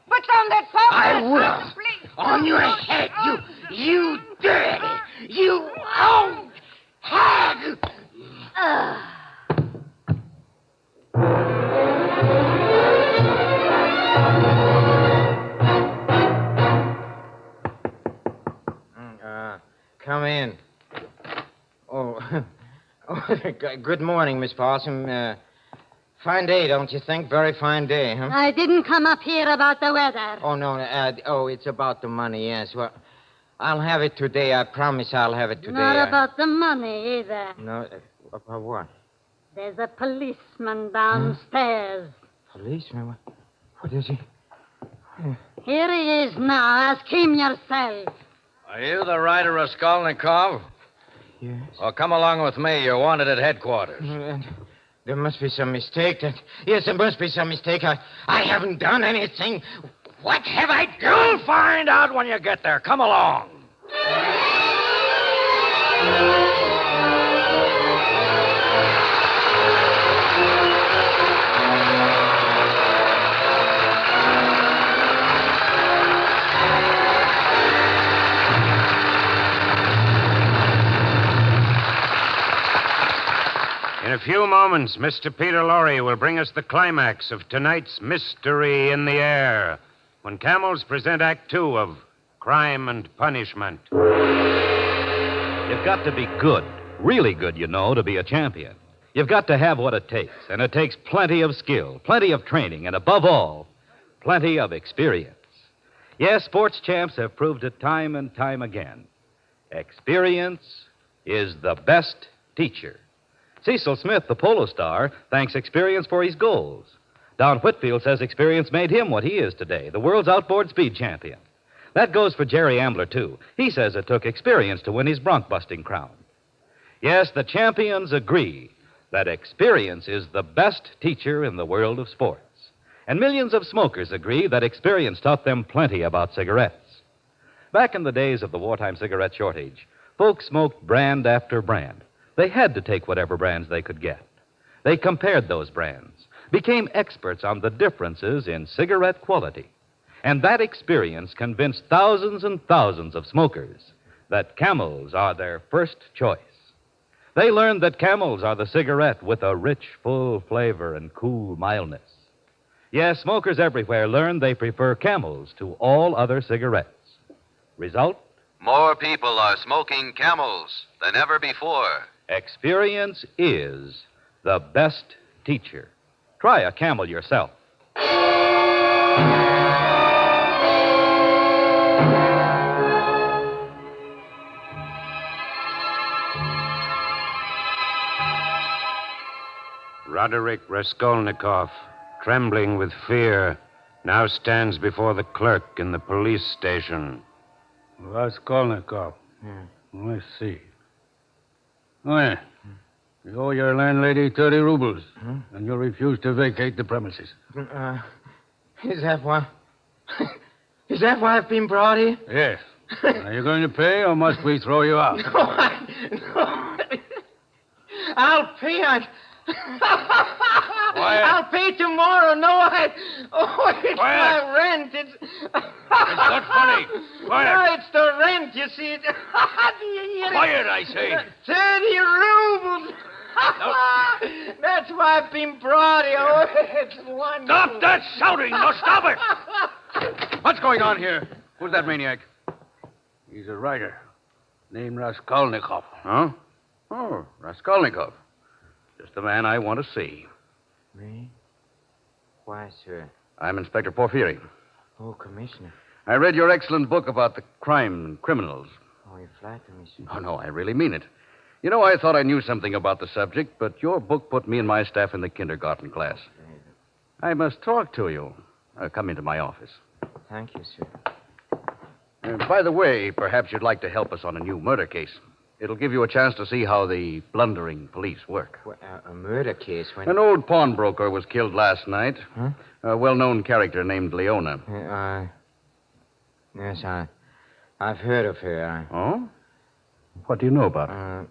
Put down that poker! I will. Please. On your head, you dirty, you old hag! Come in. Good morning, Miss Paulson. Fine day, don't you think? Very fine day, huh? I didn't come up here about the weather. Oh, no. It's about the money, yes. Well, I'll have it today. I promise I'll have it today. Not about the money, either. No, about what? There's a policeman downstairs. Policeman? What is he? Here he is now. Ask him yourself. Are you the writer Raskolnikov? Yes. Well, come along with me. You're wanted at headquarters. There must be some mistake. Yes, there must be some mistake. I haven't done anything. What have I done? You'll find out when you get there. Come along. In a few moments, Mr. Peter Lorre will bring us the climax of tonight's Mystery in the Air, when Camels present Act Two of Crime and Punishment. You've got to be good really good, you know, to be a champion. You've got to have what it takes, and it takes plenty of skill, plenty of training, and above all, plenty of experience. Yes, sports champs have proved it time and time again. Experience is the best teacher. Cecil Smith, the polo star, thanks experience for his goals. Don Whitfield says experience made him what he is today, the world's outboard speed champion. That goes for Jerry Ambler, too. He says it took experience to win his bronc-busting crown. Yes, the champions agree that experience is the best teacher in the world of sports. And millions of smokers agree that experience taught them plenty about cigarettes. Back in the days of the wartime cigarette shortage, folks smoked brand after brand. They had to take whatever brands they could get. They compared those brands, became experts on the differences in cigarette quality. And that experience convinced thousands and thousands of smokers that Camels are their first choice. They learned that Camels are the cigarette with a rich, full flavor and cool mildness. Yes, smokers everywhere learned they prefer Camels to all other cigarettes. Result? More people are smoking Camels than ever before. Experience is the best teacher. Try a Camel yourself. Roderick Raskolnikov, trembling with fear, now stands before the clerk in the police station. Raskolnikov. Let's see. Oh, yeah. You owe your landlady 30 rubles, and you refuse to vacate the premises. Is that why? Is that why I've been brought here? Yes. Are you going to pay, or must we throw you out? No. I'll pay. I'll pay tomorrow. No, it's Quiet. my rent. It's not funny. Quiet. No, it's the rent, you see. Quiet, I say. 30 rubles. That's why I've been brought here. Oh, it's wonderful. Stop that shouting. No, stop it. What's going on here? Who's that maniac? He's a writer named Raskolnikov. Huh? Oh, Raskolnikov. Just the man I want to see. Me? Why, sir? I'm Inspector Porphyry. Oh, Commissioner. I read your excellent book about the crime and criminals. Oh, you flatter me, sir. Oh, no, I really mean it. You know, I thought I knew something about the subject, but your book put me and my staff in the kindergarten class. I must talk to you. Come into my office. Thank you, sir. By the way, perhaps you'd like to help us on a new murder case. It'll give you a chance to see how the blundering police work. Well, a murder case? When... An old pawnbroker was killed last night. Huh? A well-known character named Leona. Yes, I've heard of her. Oh? What do you know about her?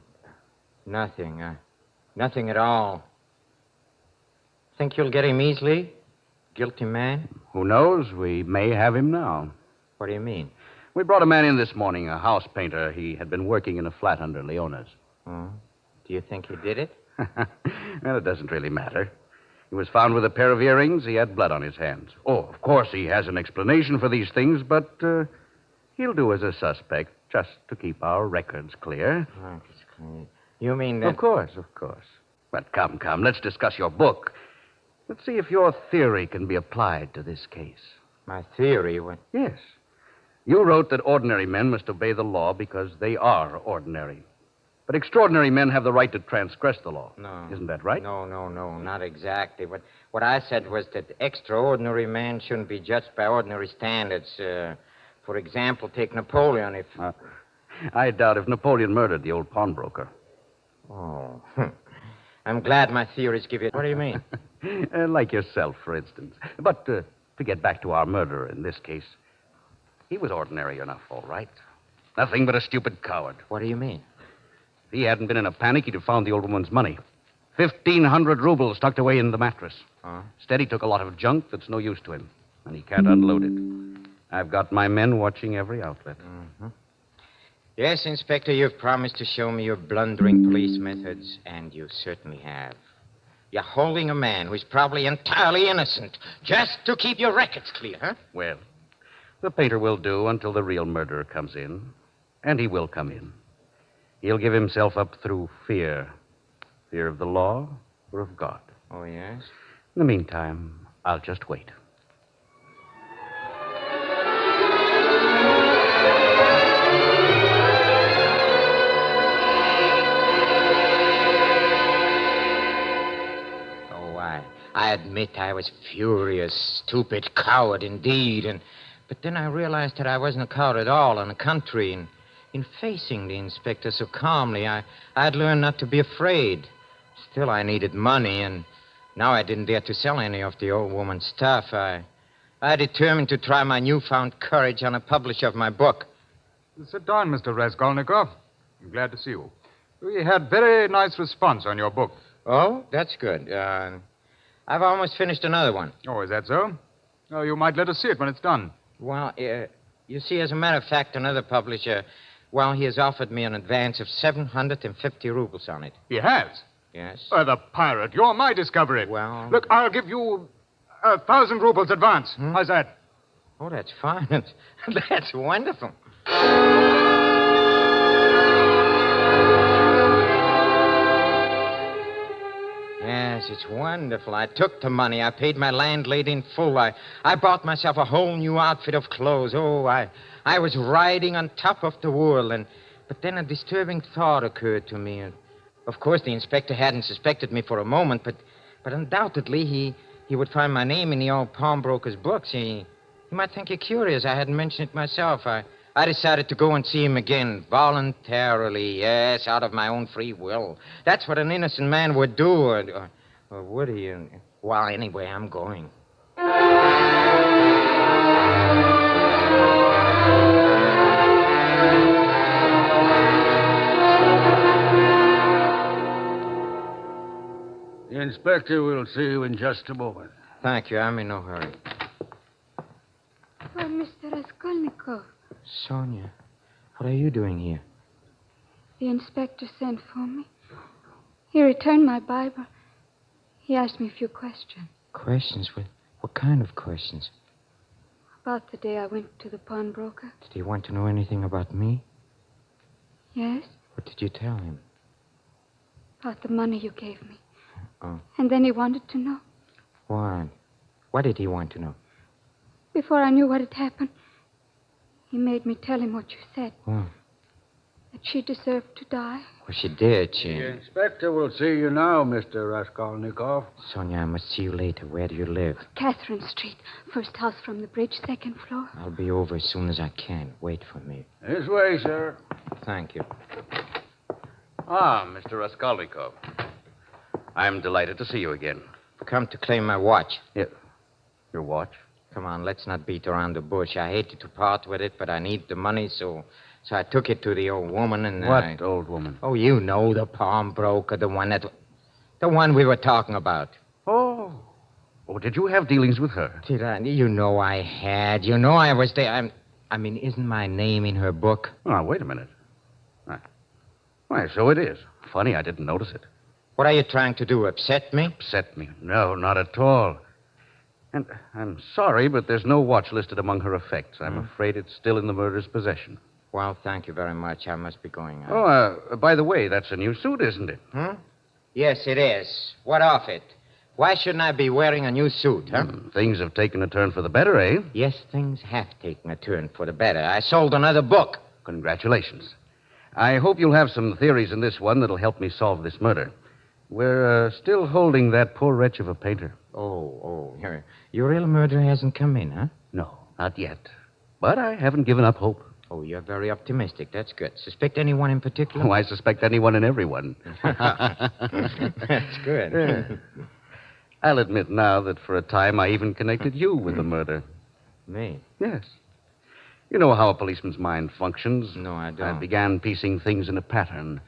Nothing. Nothing at all. Think you'll get him easily? Guilty man? Who knows? We may have him now. What do you mean? We brought a man in this morning, a house painter. He had been working in a flat under Leona's. Oh? Do you think he did it? Well, it doesn't really matter. He was found with a pair of earrings. He had blood on his hands. Oh, of course, he has an explanation for these things, but he'll do as a suspect just to keep our records clear. Oh, it's clear. You mean that... Of course. But come, let's discuss your book. Let's see if your theory can be applied to this case. My theory? What? Yes. You wrote that ordinary men must obey the law because they are ordinary. But extraordinary men have the right to transgress the law. No. Isn't that right? No, not exactly. What I said was that extraordinary men shouldn't be judged by ordinary standards. For example, take Napoleon if... I doubt if Napoleon murdered the old pawnbroker. Oh. I'm glad my theories give you... What do you mean? Like yourself, for instance. But to get back to our murderer in this case, he was ordinary enough, all right. Nothing but a stupid coward. What do you mean? If he hadn't been in a panic, he'd have found the old woman's money. 1,500 rubles tucked away in the mattress. Instead, he took a lot of junk that's no use to him, and he can't unload it. I've got my men watching every outlet. Mm-hmm. Yes, Inspector, you've promised to show me your blundering police methods, and you certainly have. You're holding a man who's probably entirely innocent just to keep your records clear, huh? Well, the painter will do until the real murderer comes in, and he will come in. He'll give himself up through fear. Fear of the law or of God. Oh, yes? In the meantime, I'll just wait. I admit I was furious, stupid, coward indeed. But then I realized that I wasn't a coward at all. On the contrary, in facing the inspector so calmly, I had learned not to be afraid. Still, I needed money, and now I didn't dare to sell any of the old woman's stuff. I determined to try my newfound courage on a publisher of my book. Sit down, Mr. Raskolnikov. I'm glad to see you. We had very nice response on your book. Oh, that's good. I've almost finished another one. Oh, is that so? Oh, you might let us see it when it's done. Well, you see, as a matter of fact, another publisher, he has offered me an advance of 750 rubles on it. He has? Yes. The pirate. You're my discovery. Well... Look, I'll give you 1,000 rubles advance. How's that? Oh, that's fine. That's wonderful. Yes, it's wonderful. I took the money. I paid my landlady in full. I bought myself a whole new outfit of clothes. Oh, I was riding on top of the world. But then a disturbing thought occurred to me. Of course, the inspector hadn't suspected me for a moment, but undoubtedly he would find my name in the old pawnbroker's books. He might think it curious I hadn't mentioned it myself. I decided to go and see him again, voluntarily, yes, out of my own free will. That's what an innocent man would do, or would he? Well, anyway, I'm going. The inspector will see you in just a moment. Thank you. I'm in no hurry. Oh, Mr. Raskolnikov. Sonia, what are you doing here? The inspector sent for me. He returned my Bible. He asked me a few questions. Questions? What kind of questions? About the day I went to the pawnbroker. Did he want to know anything about me? Yes. What did you tell him? About the money you gave me. Oh. And then he wanted to know. What? What did he want to know? Before I knew what had happened, he made me tell him what you said. What? That she deserved to die. Well, she did, The inspector will see you now, Mr. Raskolnikov. Sonia, I must see you later. Where do you live? Catherine Street. First house from the bridge, second floor. I'll be over as soon as I can. Wait for me. This way, sir. Thank you. Ah, Mr. Raskolnikov. I'm delighted to see you again. Come to claim my watch. Your watch? Come on, let's not beat around the bush. I hated to part with it, but I need the money, so I took it to the old woman and... What old woman? Oh, you know, the pawnbroker, the one we were talking about. Oh, did you have dealings with her? Did I? You know I had. You know I was there. Isn't my name in her book? Oh, wait a minute. Why, so it is. Funny, I didn't notice it. What are you trying to do, upset me? Upset me? No, not at all. And I'm sorry, but there's no watch listed among her effects. I'm afraid it's still in the murderer's possession. Well, thank you very much. I must be going out. Oh, by the way, that's a new suit, isn't it? Yes, it is. What of it? Why shouldn't I be wearing a new suit, huh? Things have taken a turn for the better, eh? Yes, things have taken a turn for the better. I sold another book. Congratulations. I hope you'll have some theories in this one that'll help me solve this murder. We're still holding that poor wretch of a painter. Oh. Your real murderer hasn't come in, huh? No, not yet. But I haven't given up hope. Oh, you're very optimistic. That's good. Suspect anyone in particular? Oh, I suspect anyone and everyone. That's good. I'll admit now that for a time I even connected you with the murder. Me? Yes. You know how a policeman's mind functions. No, I don't. I began piecing things in a pattern.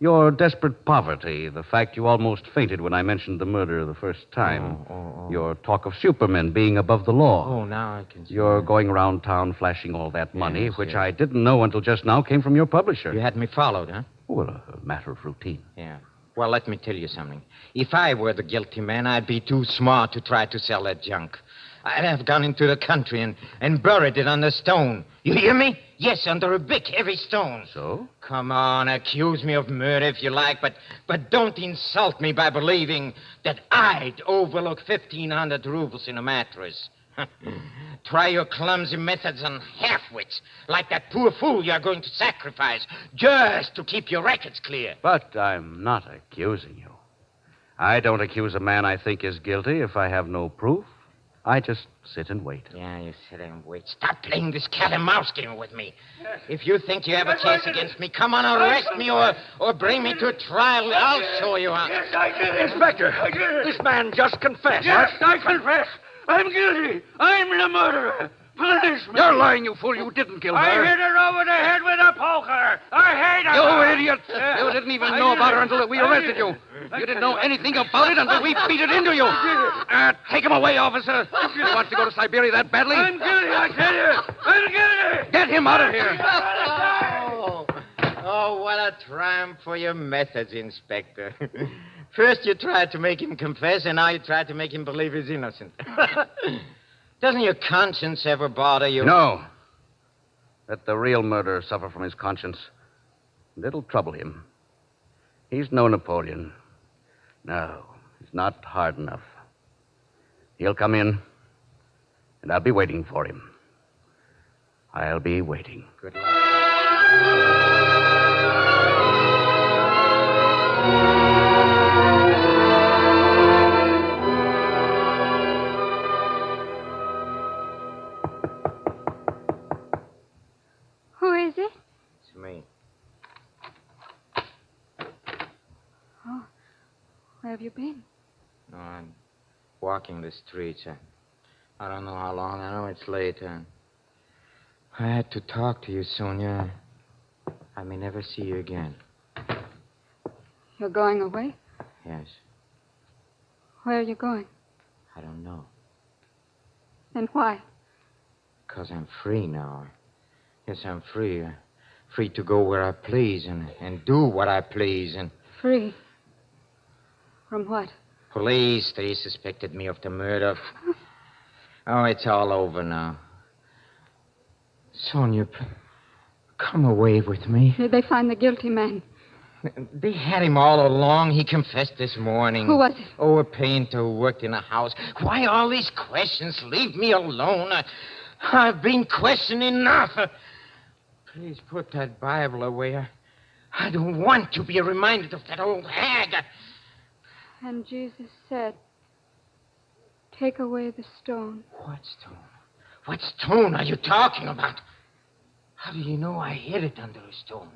Your desperate poverty, the fact you almost fainted when I mentioned the murder the first time. Your talk of supermen being above the law. Oh, now I can see. Your going around town flashing all that money, which I didn't know until just now came from your publisher. You had me followed, huh? Well, a matter of routine. Yeah. Well, let me tell you something. If I were the guilty man, I'd be too smart to try to sell that junk. I'd have gone into the country and buried it under stone. You hear me? Yes, under a big, heavy stone. So? Come on, accuse me of murder if you like, but don't insult me by believing that I'd overlook 1,500 rubles in a mattress. Try your clumsy methods on half-wits, like that poor fool you're going to sacrifice, just to keep your records clear. But I'm not accusing you. I don't accuse a man I think is guilty if I have no proof. I just sit and wait. Yeah, you sit and wait. Stop playing this cat-and-mouse game with me. If you think you have a case against me, come on, arrest me or bring me to a trial. I'll show you how. Yes, I did it. Inspector, I did it. this man just confessed. Yes, I confess. I'm guilty. I'm the murderer. Punish me. You're lying, you fool. You didn't kill her. I hit her over the head with a poker. I hate her. You idiot. You didn't even know about her until we arrested you. You didn't know anything about it until we beat it into you. Take him away, officer. He wants to go to Siberia that badly. I'm guilty, I tell you. I'm guilty. Get him out of here. Oh, what a triumph for your methods, Inspector. First you tried to make him confess, and now you tried to make him believe he's innocent. Doesn't your conscience ever bother you? No. Let the real murderer suffer from his conscience. And it'll trouble him. He's no Napoleon. No, he's not hard enough. He'll come in, and I'll be waiting for him. I'll be waiting. Good luck. Who is it? It's me. Oh, where have you been? No, I'm walking the streets. I don't know how long. I know it's late. I had to talk to you, Sonia. I may never see you again. You're going away? Yes. Where are you going? I don't know. And why? Because I'm free now. Yes, I'm free. Free to go where I please and do what I please. And Free? From what? police, they suspected me of the murder. Oh, it's all over now. Sonia, come away with me. Did they find the guilty man? They had him all along. He confessed this morning. Who was it? Oh, a painter who worked in a house. Why all these questions? Leave me alone. I've been questioned enough. Please put that Bible away. I don't want to be reminded of that old hag. And Jesus said, take away the stone. What stone? What stone are you talking about? How do you know I hid it under a stone?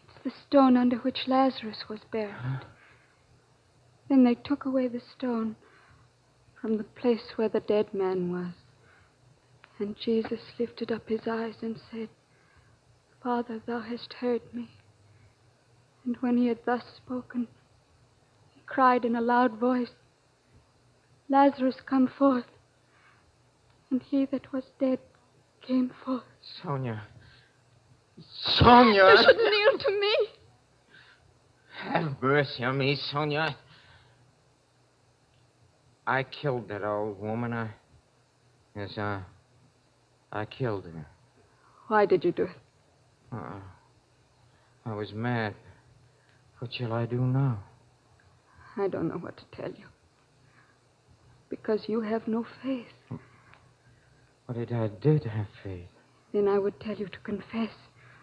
It's the stone under which Lazarus was buried. Huh? Then they took away the stone from the place where the dead man was. And Jesus lifted up his eyes and said, Father, thou hast heard me. And when he had thus spoken, he cried in a loud voice, Lazarus, come forth. And he that was dead came forth. Sonia. Sonia! You should kneel to me. Have mercy on me, Sonia. I killed that old woman. Yes, I killed her. Why did you do it? I was mad. What shall I do now? I don't know what to tell you. Because you have no faith. What if I did have faith? Then I would tell you to confess.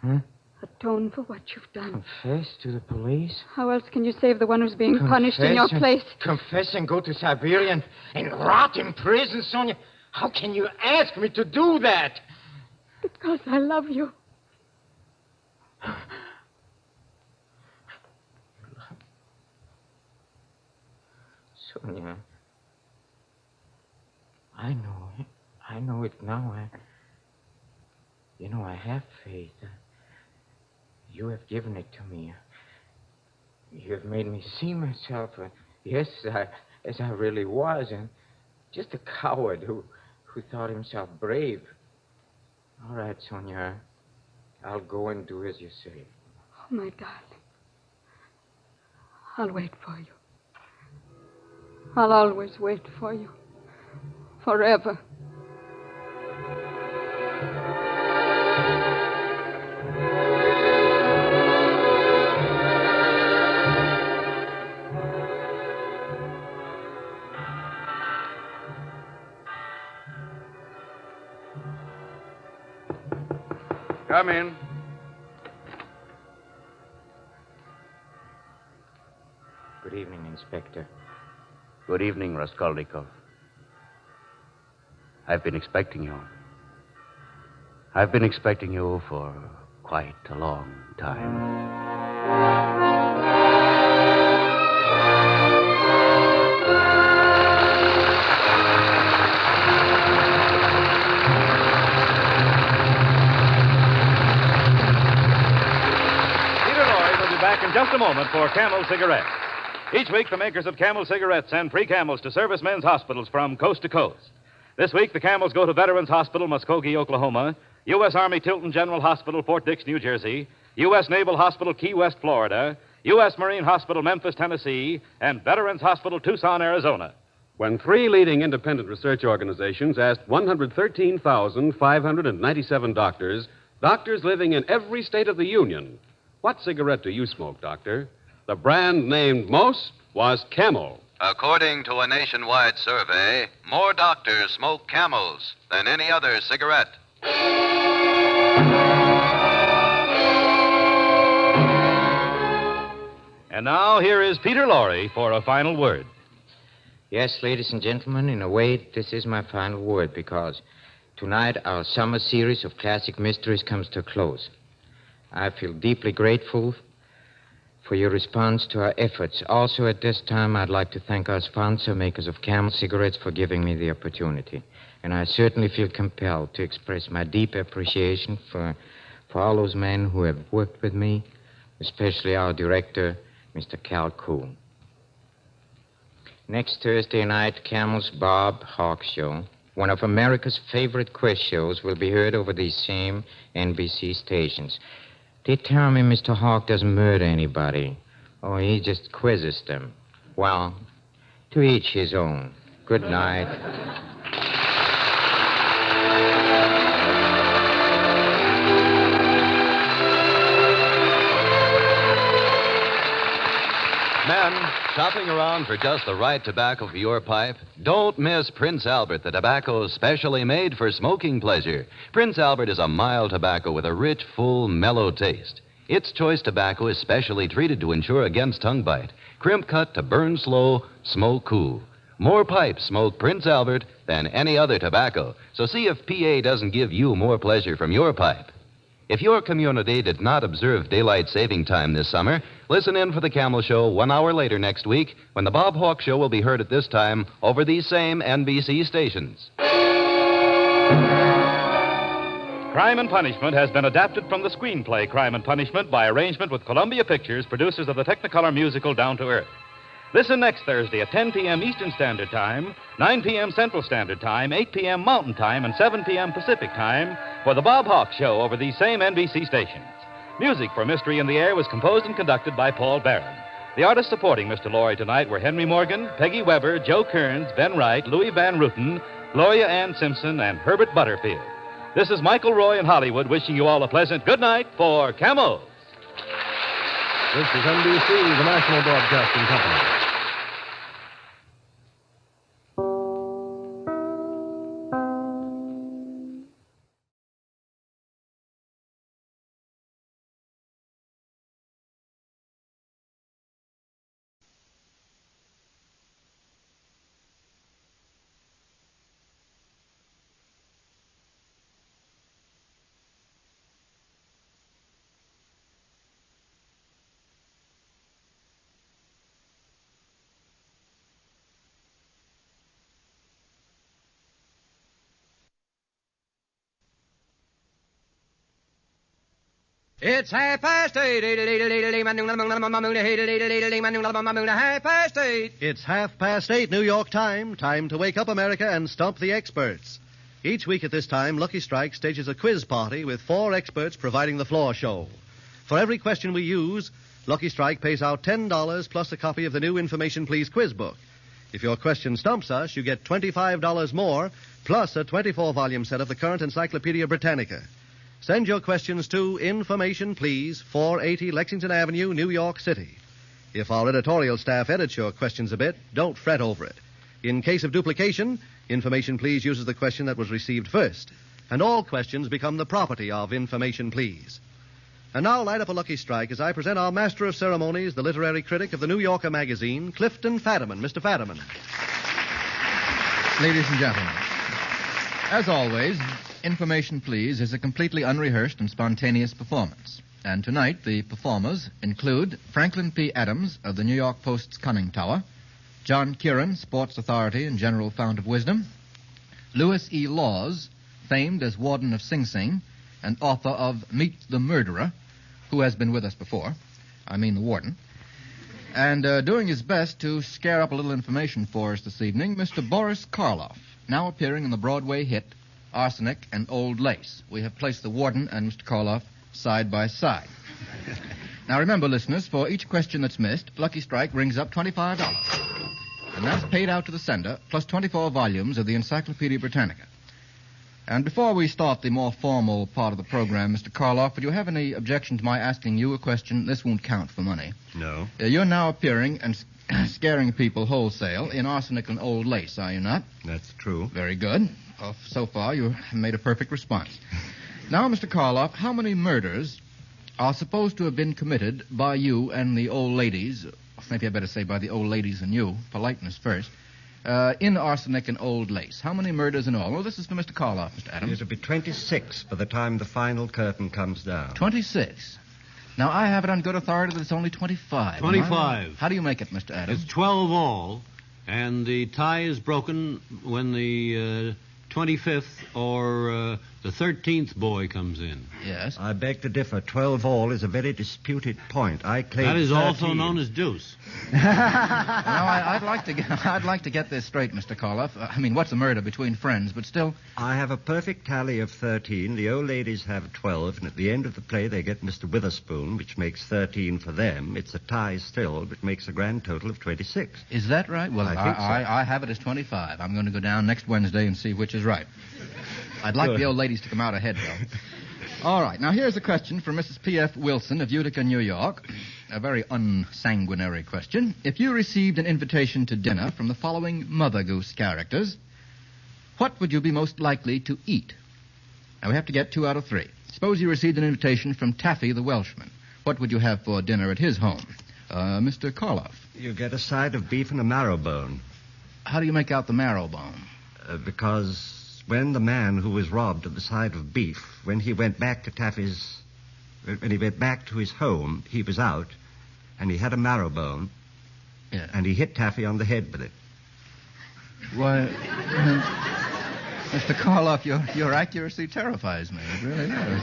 Huh? Atone for what you've done. Confess to the police? How else can you save the one who's being punished in your place? Confess and go to Siberia and rot in prison, Sonia? How can you ask me to do that? Because I love you. Sonia, I know it. I know it now. You know, I have faith. You have given it to me. You have made me see myself, yes, as I really was, and just a coward who thought himself brave. All right, Sonia, I'll go and do as you say. Oh, my darling. I'll wait for you. I'll always wait for you. Forever. Come in. Good evening, Inspector. Good evening, Raskolnikov. I've been expecting you. I've been expecting you for quite a long time. Back in just a moment for Camel Cigarettes. Each week, the makers of Camel Cigarettes send free Camels to servicemen's hospitals from coast to coast. This week, the Camels go to Veterans Hospital, Muskogee, Oklahoma, U.S. Army Tilton General Hospital, Fort Dix, New Jersey, U.S. Naval Hospital, Key West, Florida, U.S. Marine Hospital, Memphis, Tennessee, and Veterans Hospital, Tucson, Arizona. When 3 leading independent research organizations asked 113,597 doctors living in every state of the Union, what cigarette do you smoke, Doctor? The brand named most was Camel. According to a nationwide survey, more doctors smoke Camels than any other cigarette. And now, here is Peter Lorre for a final word. Yes, ladies and gentlemen, in a way, this is my final word because tonight our summer series of classic mysteries comes to a close. I feel deeply grateful for your response to our efforts. Also, at this time, I'd like to thank our sponsor, makers of Camel Cigarettes, for giving me the opportunity. And I certainly feel compelled to express my deep appreciation for all those men who have worked with me, especially our director, Mr. Cal Coon. Next Thursday night, Camel's Bob Hawk Show, one of America's favorite quiz shows, will be heard over these same NBC stations. They tell me Mr. Hawk doesn't murder anybody. Oh, he just quizzes them. Well, to each his own. Good night. Men, shopping around for just the right tobacco for your pipe? Don't miss Prince Albert, the tobacco specially made for smoking pleasure. Prince Albert is a mild tobacco with a rich, full, mellow taste. Its choice tobacco is specially treated to ensure against tongue bite. Crimp cut to burn slow, smoke cool. More pipes smoke Prince Albert than any other tobacco. So see if PA doesn't give you more pleasure from your pipe. If your community did not observe daylight saving time this summer, listen in for the Camel Show 1 hour later next week when the Bob Hawk Show will be heard at this time over these same NBC stations. Crime and Punishment has been adapted from the screenplay Crime and Punishment by arrangement with Columbia Pictures, producers of the Technicolor musical Down to Earth. Listen next Thursday at 10 p.m. Eastern Standard Time, 9 p.m. Central Standard Time, 8 p.m. Mountain Time, and 7 p.m. Pacific Time for the Bob Hawk Show over these same NBC stations. Music for Mystery in the Air was composed and conducted by Paul Barron. The artists supporting Mr. Lorre tonight were Henry Morgan, Peggy Weber, Joe Kearns, Ben Wright, Louis Van Ruten, Gloria Ann Simpson, and Herbert Butterfield. This is Michael Roy in Hollywood wishing you all a pleasant good night for Camels. This is NBC, the National Broadcasting Company. It's 8:30. It's 8:30, New York time. Time to wake up, America, and stump the experts. Each week at this time, Lucky Strike stages a quiz party with 4 experts providing the floor show. For every question we use, Lucky Strike pays out $10 plus a copy of the new Information Please quiz book. If your question stumps us, you get $25 more, plus a 24-volume set of the current Encyclopedia Britannica. Send your questions to Information Please, 480 Lexington Avenue, New York City. If our editorial staff edits your questions a bit, don't fret over it. In case of duplication, Information Please uses the question that was received first. and all questions become the property of Information Please. And now light up a lucky strike as I present our master of ceremonies, the literary critic of the New Yorker magazine, Clifton Fadiman. Mr. Fadiman. Ladies and gentlemen, as always, Information Please is a completely unrehearsed and spontaneous performance. And tonight, the performers include Franklin P. Adams of the New York Post's Conning Tower, John Kieran, Sports Authority and General Fount of Wisdom, Louis E. Laws, famed as Warden of Sing Sing and author of Meet the Murderer, who has been with us before. I mean the warden. And doing his best to scare up a little information for us this evening, Mr. Boris Karloff, now appearing in the Broadway hit Arsenic and Old Lace. We have placed the warden and Mr. Karloff side by side. Now remember, listeners, for each question that's missed, Lucky Strike rings up $25. And that's paid out to the sender, plus 24 volumes of the Encyclopedia Britannica. And before we start the more formal part of the program, Mr. Karloff, would you have any objection to my asking you a question? This won't count for money. No. You're now appearing and scaring people wholesale in Arsenic and Old Lace, are you not? That's true. Very good. Well, so far, you have made a perfect response. Now, Mr. Karloff, how many murders are supposed to have been committed by you and the old ladies, maybe I better say by the old ladies and you, politeness first, in Arsenic and Old Lace? How many murders in all? Well, this is for Mr. Karloff, Mr. Adams. It'll be 26 by the time the final curtain comes down. 26? Now, I have it on good authority that it's only 25. 25. How do you make it, Mr. Adams? It's 12 all, and the tie is broken when the 25th or the 13th boy comes in. Yes. I beg to differ. 12 all is a very disputed point. I claim that is 13. also known as deuce. I'd like to get this straight, Mr. Karloff. I mean, what's a murder between friends, but still... I have a perfect tally of 13. The old ladies have 12, and at the end of the play they get Mr. Witherspoon, which makes 13 for them. It's a tie still, but makes a grand total of 26. Is that right? Well, I think so. I have it as 25. I'm going to go down next Wednesday and see which is right. I'd like the old ladies to come out ahead, though. All right, now here's a question from Mrs. P.F. Wilson of Utica, New York. A very unsanguinary question. If you received an invitation to dinner from the following Mother Goose characters, what would you be most likely to eat? Now, we have to get 2 out of 3. Suppose you received an invitation from Taffy the Welshman. What would you have for dinner at his home? Mr. Karloff. You get a side of beef and a marrow bone. How do you make out the marrow bone? Because when the man who was robbed of the side of beef, when he went back to his home, he was out, and he had a marrow bone, and he hit Taffy on the head with it. Why, Mr. Karloff, your accuracy terrifies me. It really does.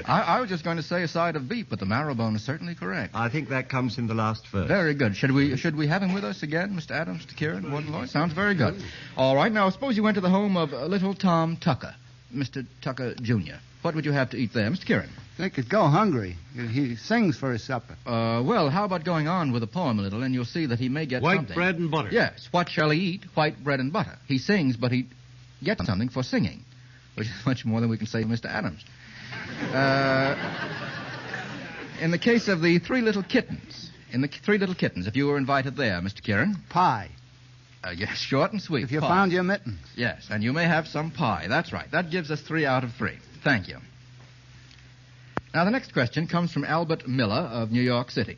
I was just going to say a side of beef, but the marrow bone is certainly correct. I think that comes in the last verse. Very good. Should we have him with us again, Mr. Adams, Mr. Kieran, Warden Lloyd? Sounds very good. All right, now suppose you went to the home of little Tom Tucker, Mr. Tucker Jr. What would you have to eat there, Mr. Kieran? They could go hungry. He sings for his supper. Well, how about going on with the poem a little, and you'll see that he may get something. White bread and butter. Yes. What shall he eat? White bread and butter. He sings, but he gets something for singing, which is much more than we can say to Mr. Adams. In the case of the 3 little kittens, if you were invited there, Mr. Kieran. Pie. Yes, short and sweet. If you pie. found your mittens. Yes, and you may have some pie. That's right. That gives us 3 out of 3. Thank you. Now, the next question comes from Albert Miller of New York City.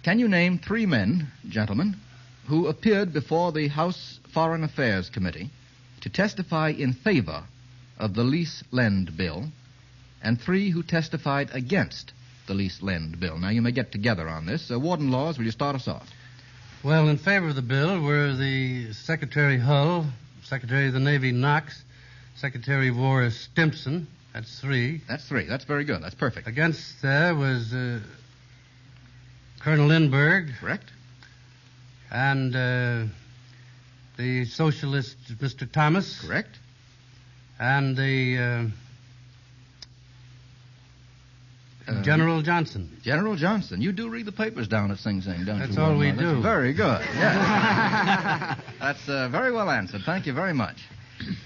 Can you name 3 men, gentlemen, who appeared before the House Foreign Affairs Committee to testify in favor of the lease-lend bill, and 3 who testified against the lease-lend bill? Now, you may get together on this. Warden Laws, will you start us off? Well, in favor of the bill were the Secretary Hull, Secretary of the Navy Knox, Secretary of War Stimson. That's 3. That's 3. That's very good. That's perfect. Against there was Colonel Lindbergh. Correct. And the socialist, Mr. Thomas. Correct. And the General Johnson. General Johnson. You do read the papers down at Sing Sing, don't you? That's all we do. That's very good. Yes. That's very well answered. Thank you very much.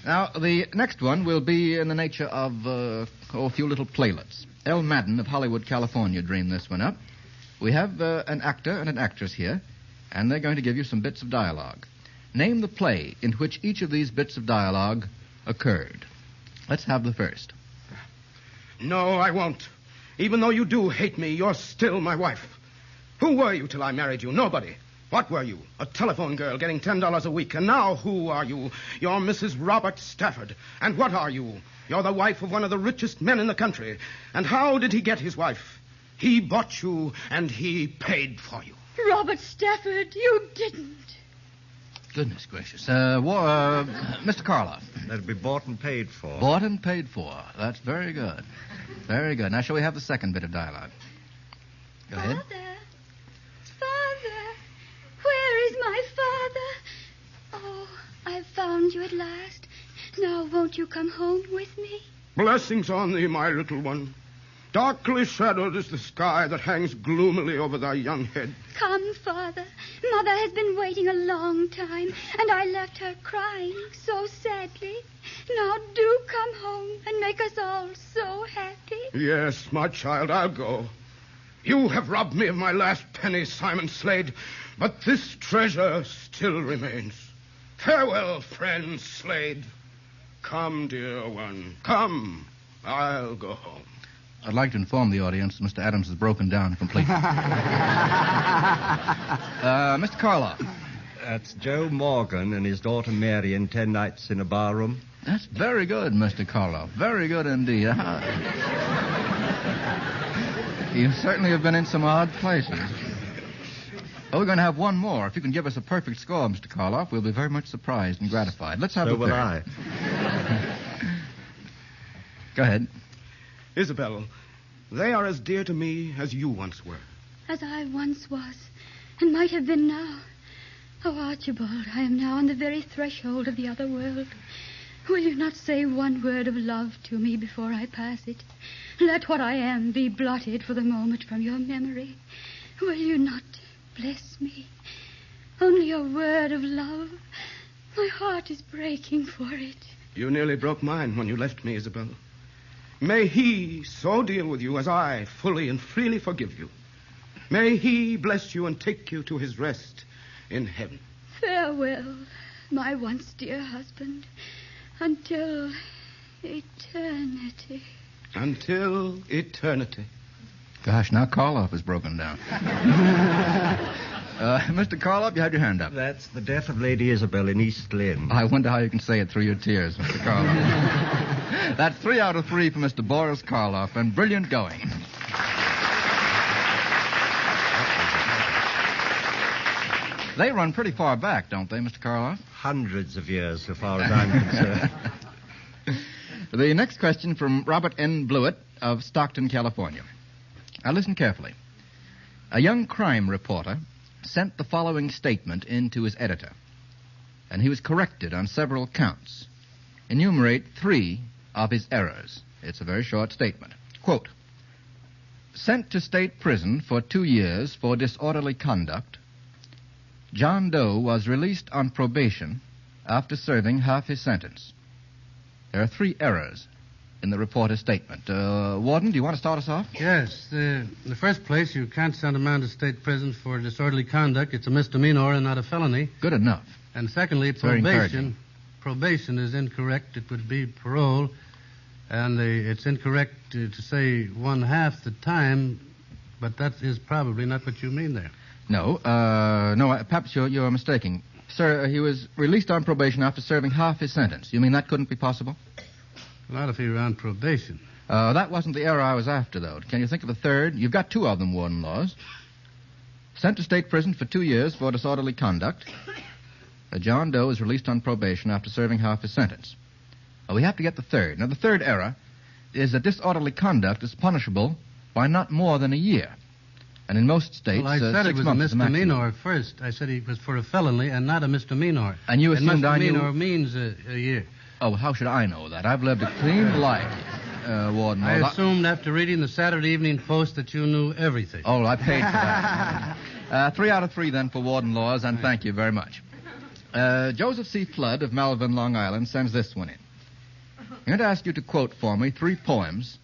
Now, the next one will be in the nature of a few little playlets. El Madden of Hollywood, California dreamed this one up. We have an actor and an actress here, and they're going to give you some bits of dialogue. Name the play in which each of these bits of dialogue occurred. Let's have the first. No, I won't. Even though you do hate me, you're still my wife. Who were you till I married you? Nobody. What were you? A telephone girl getting $10 a week. And now who are you? You're Mrs. Robert Stafford. And what are you? You're the wife of one of the richest men in the country. And how did he get his wife? He bought you, and he paid for you. Robert Stafford, you didn't. Goodness gracious. Mr. Karloff. That'd be bought and paid for. Bought and paid for. That's very good. Very good. Now, shall we have the second bit of dialogue? Go ahead. Father, where is my father? Oh, I've found you at last. Now, won't you come home with me? Blessings on thee, my little one. Darkly shadowed is the sky that hangs gloomily over thy young head. Come, Father. Mother has been waiting a long time, and I left her crying so sadly. Now do come home and make us all so happy. Yes, my child, I'll go. You have robbed me of my last penny, Simon Slade, but this treasure still remains. Farewell, friend Slade. Come, dear one, come. I'll go home. I'd like to inform the audience that Mr. Adams has broken down completely. Mr. Karloff. That's Joe Morgan and his daughter Mary in 10 Nights in a Barroom. That's very good, Mr. Karloff. Very good indeed. You certainly have been in some odd places. Oh, we're going to have one more. If you can give us a perfect score, Mr. Karloff, we'll be very much surprised and gratified. Let's have So the will third. I. Go ahead. Isabel, they are as dear to me as you once were. As I once was, and might have been now. Oh, Archibald, I am now on the very threshold of the other world. Will you not say one word of love to me before I pass it? Let what I am be blotted for the moment from your memory. Will you not bless me? Only a word of love. My heart is breaking for it. You nearly broke mine when you left me, Isabel. May he so deal with you as I fully and freely forgive you. May he bless you and take you to his rest in heaven. Farewell, my once dear husband, until eternity. Until eternity. Gosh, now Karloff has broken down. Mr. Karloff, you had your hand up. That's the death of Lady Isabel in East Lynne. I wonder how you can say it through your tears, Mr. Karloff. That's 3 out of 3 for Mr. Boris Karloff, and brilliant going. They run pretty far back, don't they, Mr. Karloff? Hundreds of years, so far as I'm concerned. The next question from Robert N. Blewett of Stockton, California. Now listen carefully. A young crime reporter sent the following statement in to his editor, and he was corrected on several counts. Enumerate 3 of his errors. It's a very short statement. Quote, sent to state prison for 2 years for disorderly conduct, John Doe was released on probation after serving half his sentence. There are 3 errors in the reporter's statement. Warden, do you want to start us off? Yes. In the first place, you can't send a man to state prison for disorderly conduct. It's a misdemeanor and not a felony. Good enough. And secondly, probation is incorrect. It would be parole. And it's incorrect to say 1/2 the time, but that is probably not what you mean there. No, perhaps you're mistaken. Sir, he was released on probation after serving half his sentence. You mean that couldn't be possible? Not if he were on probation. That wasn't the error I was after, though. Can you think of a third? You've got 2 of them, Warden Laws. Sent to state prison for 2 years for disorderly conduct. John Doe was released on probation after serving half his sentence. We have to get the third. Now, the third error is that disorderly conduct is punishable by not more than a year. And in most states, well, I said 6 it was a months is the maximum. misdemeanor first. I said it was for a felony and not a misdemeanor. And you assumed I knew... misdemeanor means a year. Oh, how should I know that? I've lived a clean life, Warden. I assumed after reading the Saturday Evening Post that you knew everything. Oh, I paid for that. 3 out of 3, then, for Warden Laws, and thank you very much. Joseph C. Flood of Malvern, Long Island, sends this one in. I'm going to ask you to quote for me 3 poems.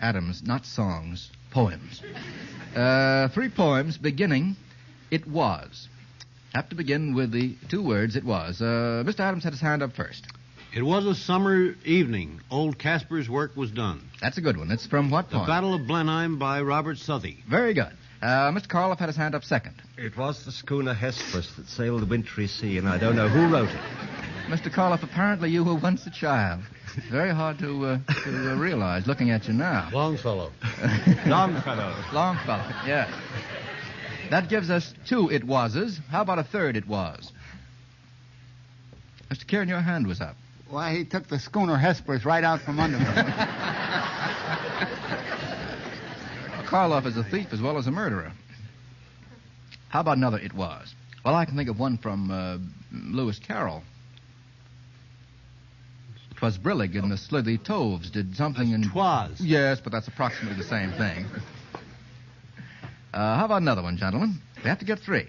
Adams, not songs, poems. 3 poems beginning, it was. Have to begin with the 2 words, it was. Mr. Adams had his hand up first. It was a summer evening. Old Casper's work was done. That's a good one. It's from what The poem? Battle of Blenheim by Robert Southey. Very good. Mr. Karloff had his hand up second. It was the schooner Hesperus that sailed the wintry sea, and I don't know who wrote it. Mr. Karloff, apparently you were once a child. It's very hard to realize looking at you now. Longfellow. Longfellow. Longfellow, yes. That gives us 2 it wases. How about a third it was? Mr. Kieran, your hand was up. Why, he took the schooner Hesperus right out from under me. Karloff is a thief as well as a murderer. How about another it was? Well, I can think of one from Lewis Carroll. 'Twas Brillig and the Slithy Toves did something in... 'Twas. Yes, but that's approximately the same thing. How about another one, gentlemen? We have to get 3.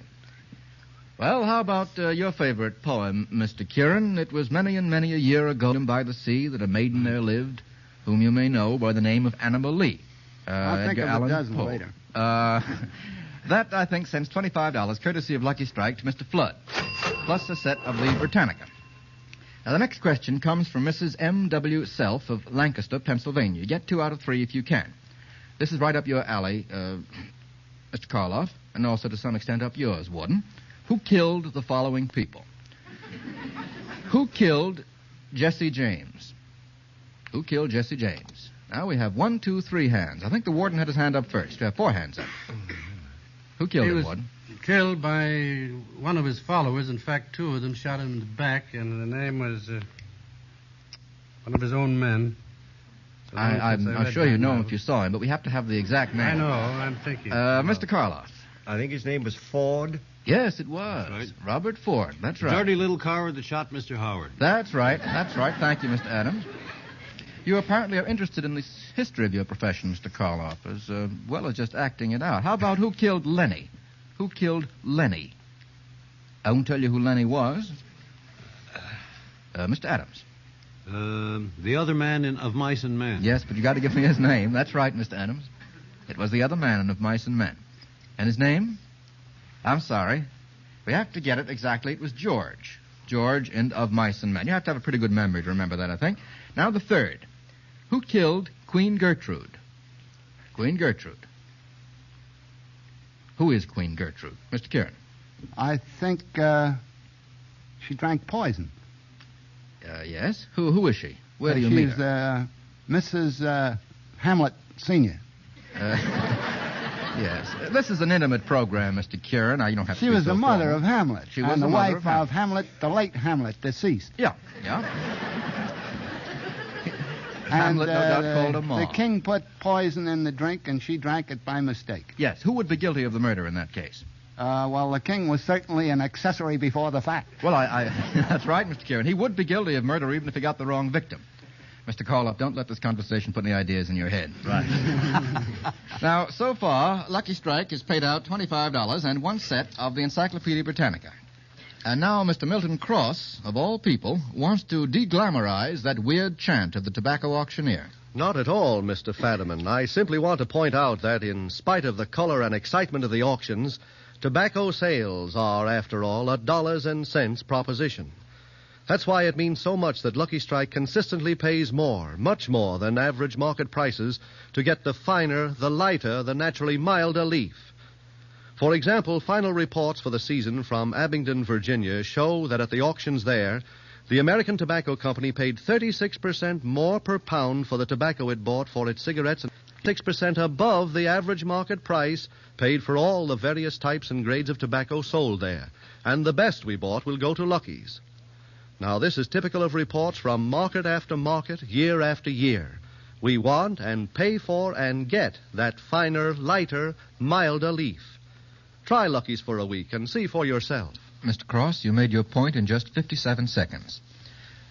Well, how about your favorite poem, Mr. Kieran? It was many and many a year ago by the sea that a maiden there lived, whom you may know by the name of Annabel Lee. I'll think Edgar of Allan a dozen Poe. later. That, I think, sends $25, courtesy of Lucky Strike, to Mr. Flood, plus a set of the Britannica. Now, the next question comes from Mrs. M.W. Self of Lancaster, Pennsylvania. Get 2 out of 3 if you can. This is right up your alley, Mr. Karloff, and also to some extent up yours, Warden. Who killed the following people? Who killed Jesse James? Who killed Jesse James? Now we have 1, 2, 3 hands. I think the warden had his hand up first. We have 4 hands up. Who killed him, Warden? Killed by one of his followers. In fact, 2 of them shot him in the back, and the name was one of his own men. So I'm sure you know him if you saw him, but we have to have the exact name. I know. I'm thinking. Mr. Karloff. I think his name was Ford. Yes, it was. Right. Robert Ford. That's right. Dirty little coward that shot Mr. Howard. That's right. That's right. Thank you, Mr. Adams. You apparently are interested in the history of your profession, Mr. Karloff, as well as just acting it out. How about who killed Lenny? Who killed Lenny? I won't tell you who Lenny was. Mr. Adams. The other man of Mice and Men. Yes, but you got to give me his name. That's right, Mr. Adams. It was the other man in Of Mice and Men. And his name? I'm sorry. We have to get it exactly. It was George. George in Of Mice and Men. You have to have a pretty good memory to remember that, I think. Now, the third. Who killed Queen Gertrude? Queen Gertrude. Who is Queen Gertrude? Mr. Kieran. I think she drank poison. Yes. Who is she? Where do you meet her? She's Mrs. Hamlet Sr. Yes. This is an intimate program, Mr. Kieran. Now, you don't have to She be was so the mother formal. of Hamlet. She was and the the mother wife of of Hamlet, the late Hamlet, deceased. Yeah. Hamlet, no doubt, called her mom. The king put poison in the drink, and she drank it by mistake. Yes. Who would be guilty of the murder in that case? Well, the king was certainly an accessory before the fact. Well, that's right, Mr. Kieran. He would be guilty of murder even if he got the wrong victim. Mr. Karloff, don't let this conversation put any ideas in your head. Right. Now, so far, Lucky Strike has paid out $25 and 1 set of the Encyclopedia Britannica. And now Mr. Milton Cross, of all people, wants to de-glamorize that weird chant of the tobacco auctioneer. Not at all, Mr. Fadiman. I simply want to point out that in spite of the color and excitement of the auctions, tobacco sales are, after all, a dollars and cents proposition. That's why it means so much that Lucky Strike consistently pays more, much more than average market prices, to get the finer, the lighter, the naturally milder leaf. For example, final reports for the season from Abingdon, Virginia, show that at the auctions there, the American Tobacco Company paid 36% more per pound for the tobacco it bought for its cigarettes and 6% above the average market price paid for all the various types and grades of tobacco sold there. And the best we bought will go to Lucky's. Now, this is typical of reports from market after market, year after year. We want and pay for and get that finer, lighter, milder leaf. Try Lucky's for a week and see for yourself. Mr. Cross, you made your point in just 57 seconds.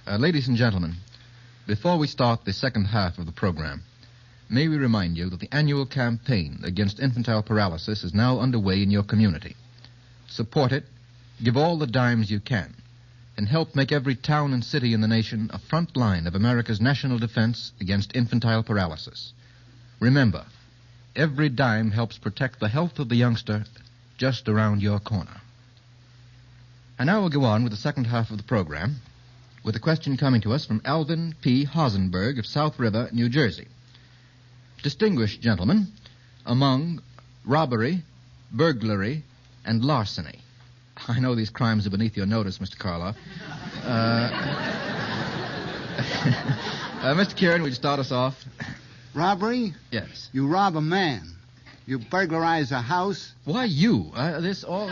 Ladies and gentlemen, before we start the second half of the program, may we remind you that the annual campaign against infantile paralysis is now underway in your community. Support it, give all the dimes you can, and help make every town and city in the nation a front line of America's national defense against infantile paralysis. Remember, every dime helps protect the health of the youngster just around your corner. And now we'll go on with the second half of the program. with a question coming to us from Alvin P. Hosenberg of South River, New Jersey. Distinguished gentlemen, among robbery, burglary, and larceny. I know these crimes are beneath your notice, Mr. Karloff. Mr. Kieran, would you start us off? Robbery? Yes. You rob a man. You burglarize a house. Why you? This all...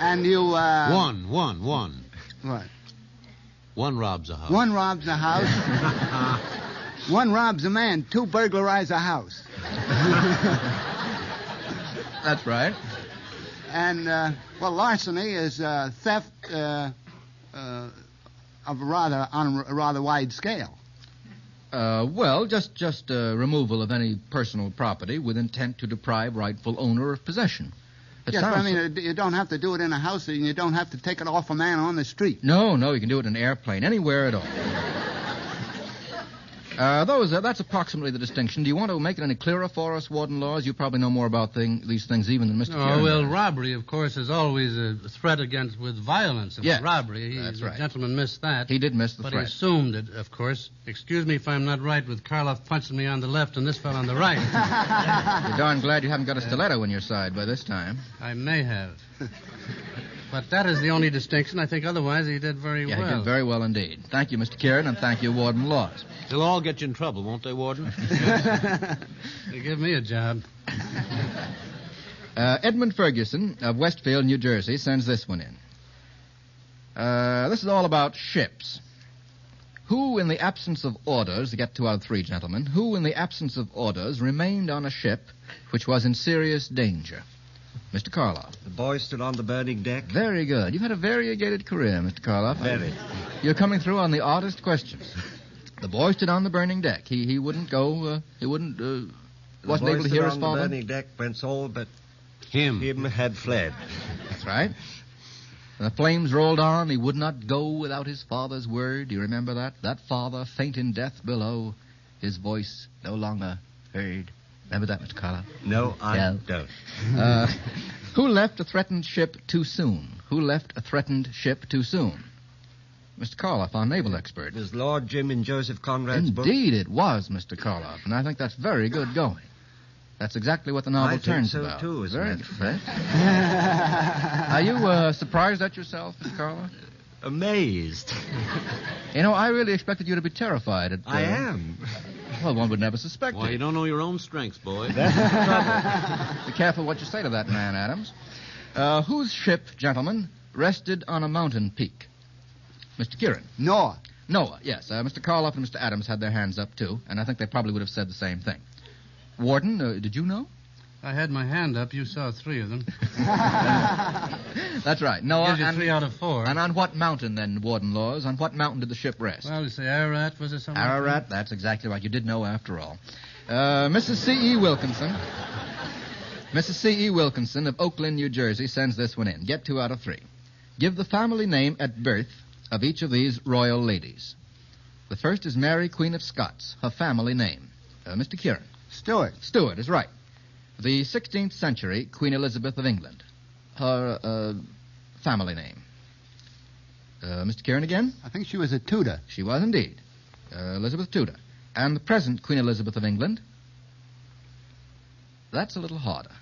And you, One. What? One robs a house. One robs a house. One robs a man. Two burglarize a house. That's right. And, larceny is theft of on a rather wide scale. Just removal of any personal property with intent to deprive rightful owner of possession. Yes, but I mean, you don't have to do it in a house, and you don't have to take it off a man on the street. No, you can do it in an airplane, anywhere at all. That's approximately the distinction. Do you want to make it any clearer for us, Warden Laws? You probably know more about these things even than Mr. Kieran. Oh, well, robbery, of course, is always a threat with violence. It was robbery. That's right. The gentleman missed that. He did miss the threat. But he assumed it, of course. Excuse me if I'm not right with Karloff punching me on the left and this fell on the right. You're darn glad you haven't got a stiletto in your side by this time. I may have. But that is the only distinction. I think otherwise he did very well. Yeah, he did very well indeed. Thank you, Mr. Kieran, and thank you, Warden Laws. They'll all get you in trouble, won't they, Warden? They give me a job. Edmund Ferguson of Westfield, New Jersey, sends this one in. This is all about ships. Who, in the absence of orders, get 2 out of 3, gentlemen, who, in the absence of orders, remained on a ship which was in serious danger? Mr. Karloff. The boy stood on the burning deck. Very good. You've had a variegated career, Mr. Karloff. Very. You're coming through on the oddest questions. The boy stood on the burning deck. He wouldn't go, wasn't able to hear his father. The boy stood on the burning deck whence all but him had fled. That's right. And the flames rolled on. He would not go without his father's word. Do you remember that? That father, faint in death below, his voice no longer heard. Remember that, Mr. Karloff? No, I don't. Who left a threatened ship too soon? Who left a threatened ship too soon? Mr. Karloff, our naval expert. It was Lord Jim in Joseph Conrad's book. Indeed it was, Mr. Karloff, and I think that's very good going. That's exactly what the novel turns about. I think so, too, as a matter of fact. Are you surprised at yourself, Mr. Karloff? Amazed. You know, I really expected you to be terrified. I am. Well, one would never suspect Well, it. you don't know your own strengths, boy. That's the trouble. Be careful what you say to that man, Adams. Whose ship, gentlemen, rested on a mountain peak? Mr. Kieran. Noah, yes. Mr. Karloff and Mr. Adams had their hands up, too, and I think they probably would have said the same thing. Warden, did you know? I had my hand up. You saw 3 of them. That's right. Noah. Gives you 3 out of 4. And on what mountain, then, Warden Laws? On what mountain did the ship rest? Well, you say Ararat, was it something? Ararat, that's exactly right. You did know after all. Mrs. C.E. Wilkinson. Mrs. C.E. Wilkinson of Oakland, New Jersey, sends this one in. Get 2 out of 3. Give the family name at birth of each of these royal ladies. The first is Mary, Queen of Scots, her family name. Mr. Kieran. Stewart. Stewart is right. The 16th century Queen Elizabeth of England. Her family name. Mr. Kieran again? I think she was a Tudor. She was indeed. Elizabeth Tudor. And the present Queen Elizabeth of England? That's a little harder.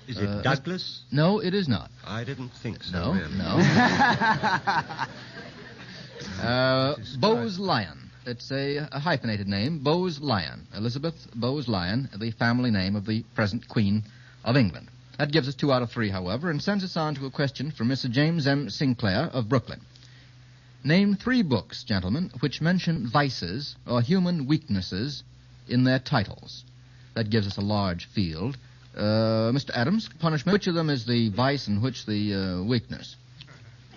Is it Douglas? No, it is not. I didn't think so. No, really. no. Bowes Lyon. It's a hyphenated name, Bowes Lyon. Elizabeth Bowes Lyon, the family name of the present Queen of England. That gives us 2 out of 3, however, and sends us on to a question from Mr. James M. Sinclair of Brooklyn. Name 3 books, gentlemen, which mention vices or human weaknesses in their titles. That gives us a large field. Mr. Adams, punishment. Which of them is the vice and which the weakness?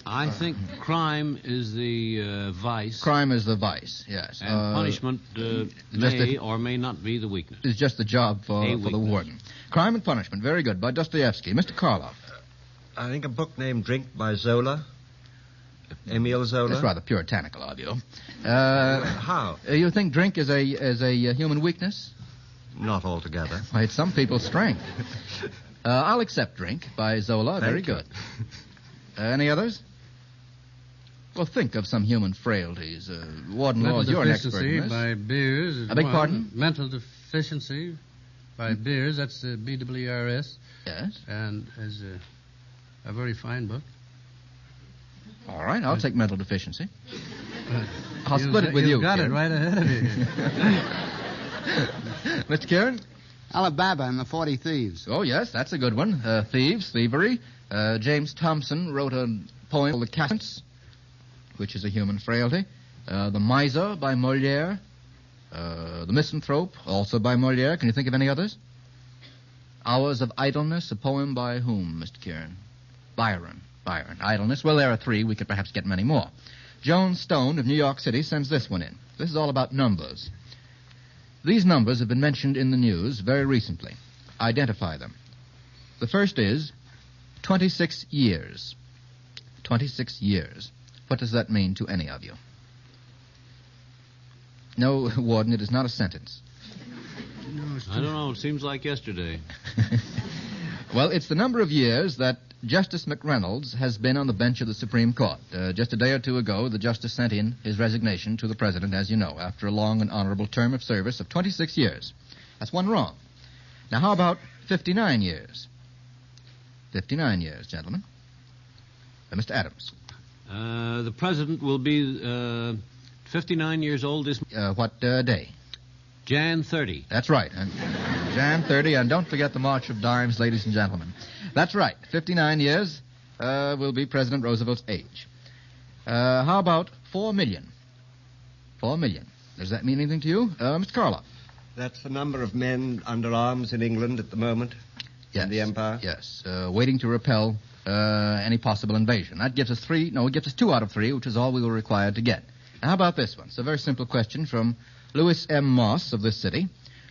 I think crime is the vice. Crime is the vice, yes. And punishment may or may not be the weakness. It's just the job for the warden. Crime and punishment, very good, by Dostoevsky. Mr. Karloff. I think a book named Drink by Zola. Emile Zola. That's rather puritanical of you. How? You think drink is a human weakness? Not altogether. Why, it's some people's strength. I'll accept Drink by Zola. Very good. Any others? Well, think of some human frailties. Warden Laws, Mental you're an expert deficiency in this. by beers is I beg one. pardon? Mental deficiency by beers, that's BWRS. Yes. And is a very fine book. All right, I'll take mental deficiency. I'll split it with you. You've got it right ahead of you. Mr. Kieran? Alibaba and the 40 Thieves. Oh, yes, that's a good one. Thieves, thievery. James Thompson wrote a poem called The Cats, which is a human frailty. The Miser by Moliere. The Misanthrope, also by Moliere. Can you think of any others? Hours of Idleness, a poem by whom, Mr. Kieran? Byron. Idleness. Well, there are three. We could perhaps get many more. Joan Stone of New York City sends this one in. This is all about numbers. These numbers have been mentioned in the news very recently. Identify them. The first is 26 years. 26 years. What does that mean to any of you? No, Warden, it is not a sentence. I don't know. It seems like yesterday. Well, it's the number of years that Justice McReynolds has been on the bench of the Supreme Court. Just a day or two ago, the justice sent in his resignation to the president, as you know, after a long and honorable term of service of 26 years. That's one wrong. Now, how about 59 years? 59 years, gentlemen. Mr. Adams. The president will be 59 years old this... What day? Jan 30. That's right. And Jan 30, and don't forget the March of Dimes, ladies and gentlemen. That's right. 59 years will be President Roosevelt's age. How about 4 million? 4 million. Does that mean anything to you? Mr. Karloff. That's the number of men under arms in England at the moment? Yes. In the Empire? Yes. Waiting to repel any possible invasion. That gives us it gives us 2 out of 3, which is all we were required to get. Now, how about this one? It's a very simple question from Louis M. Moss of this city.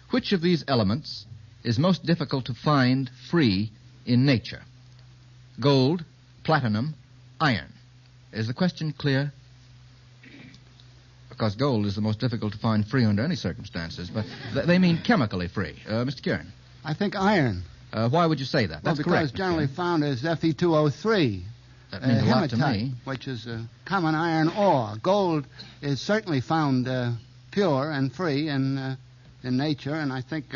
Which of these elements is most difficult to find free in nature? Gold, platinum, iron. Is the question clear? Because gold is the most difficult to find free under any circumstances, but they mean chemically free. Mr. Kieran? I think iron. Why would you say that? That's because correct. It's generally found as Fe2O3. That means a lot to hematite, me. which is a common iron ore. Gold is certainly found pure and free in nature, and I think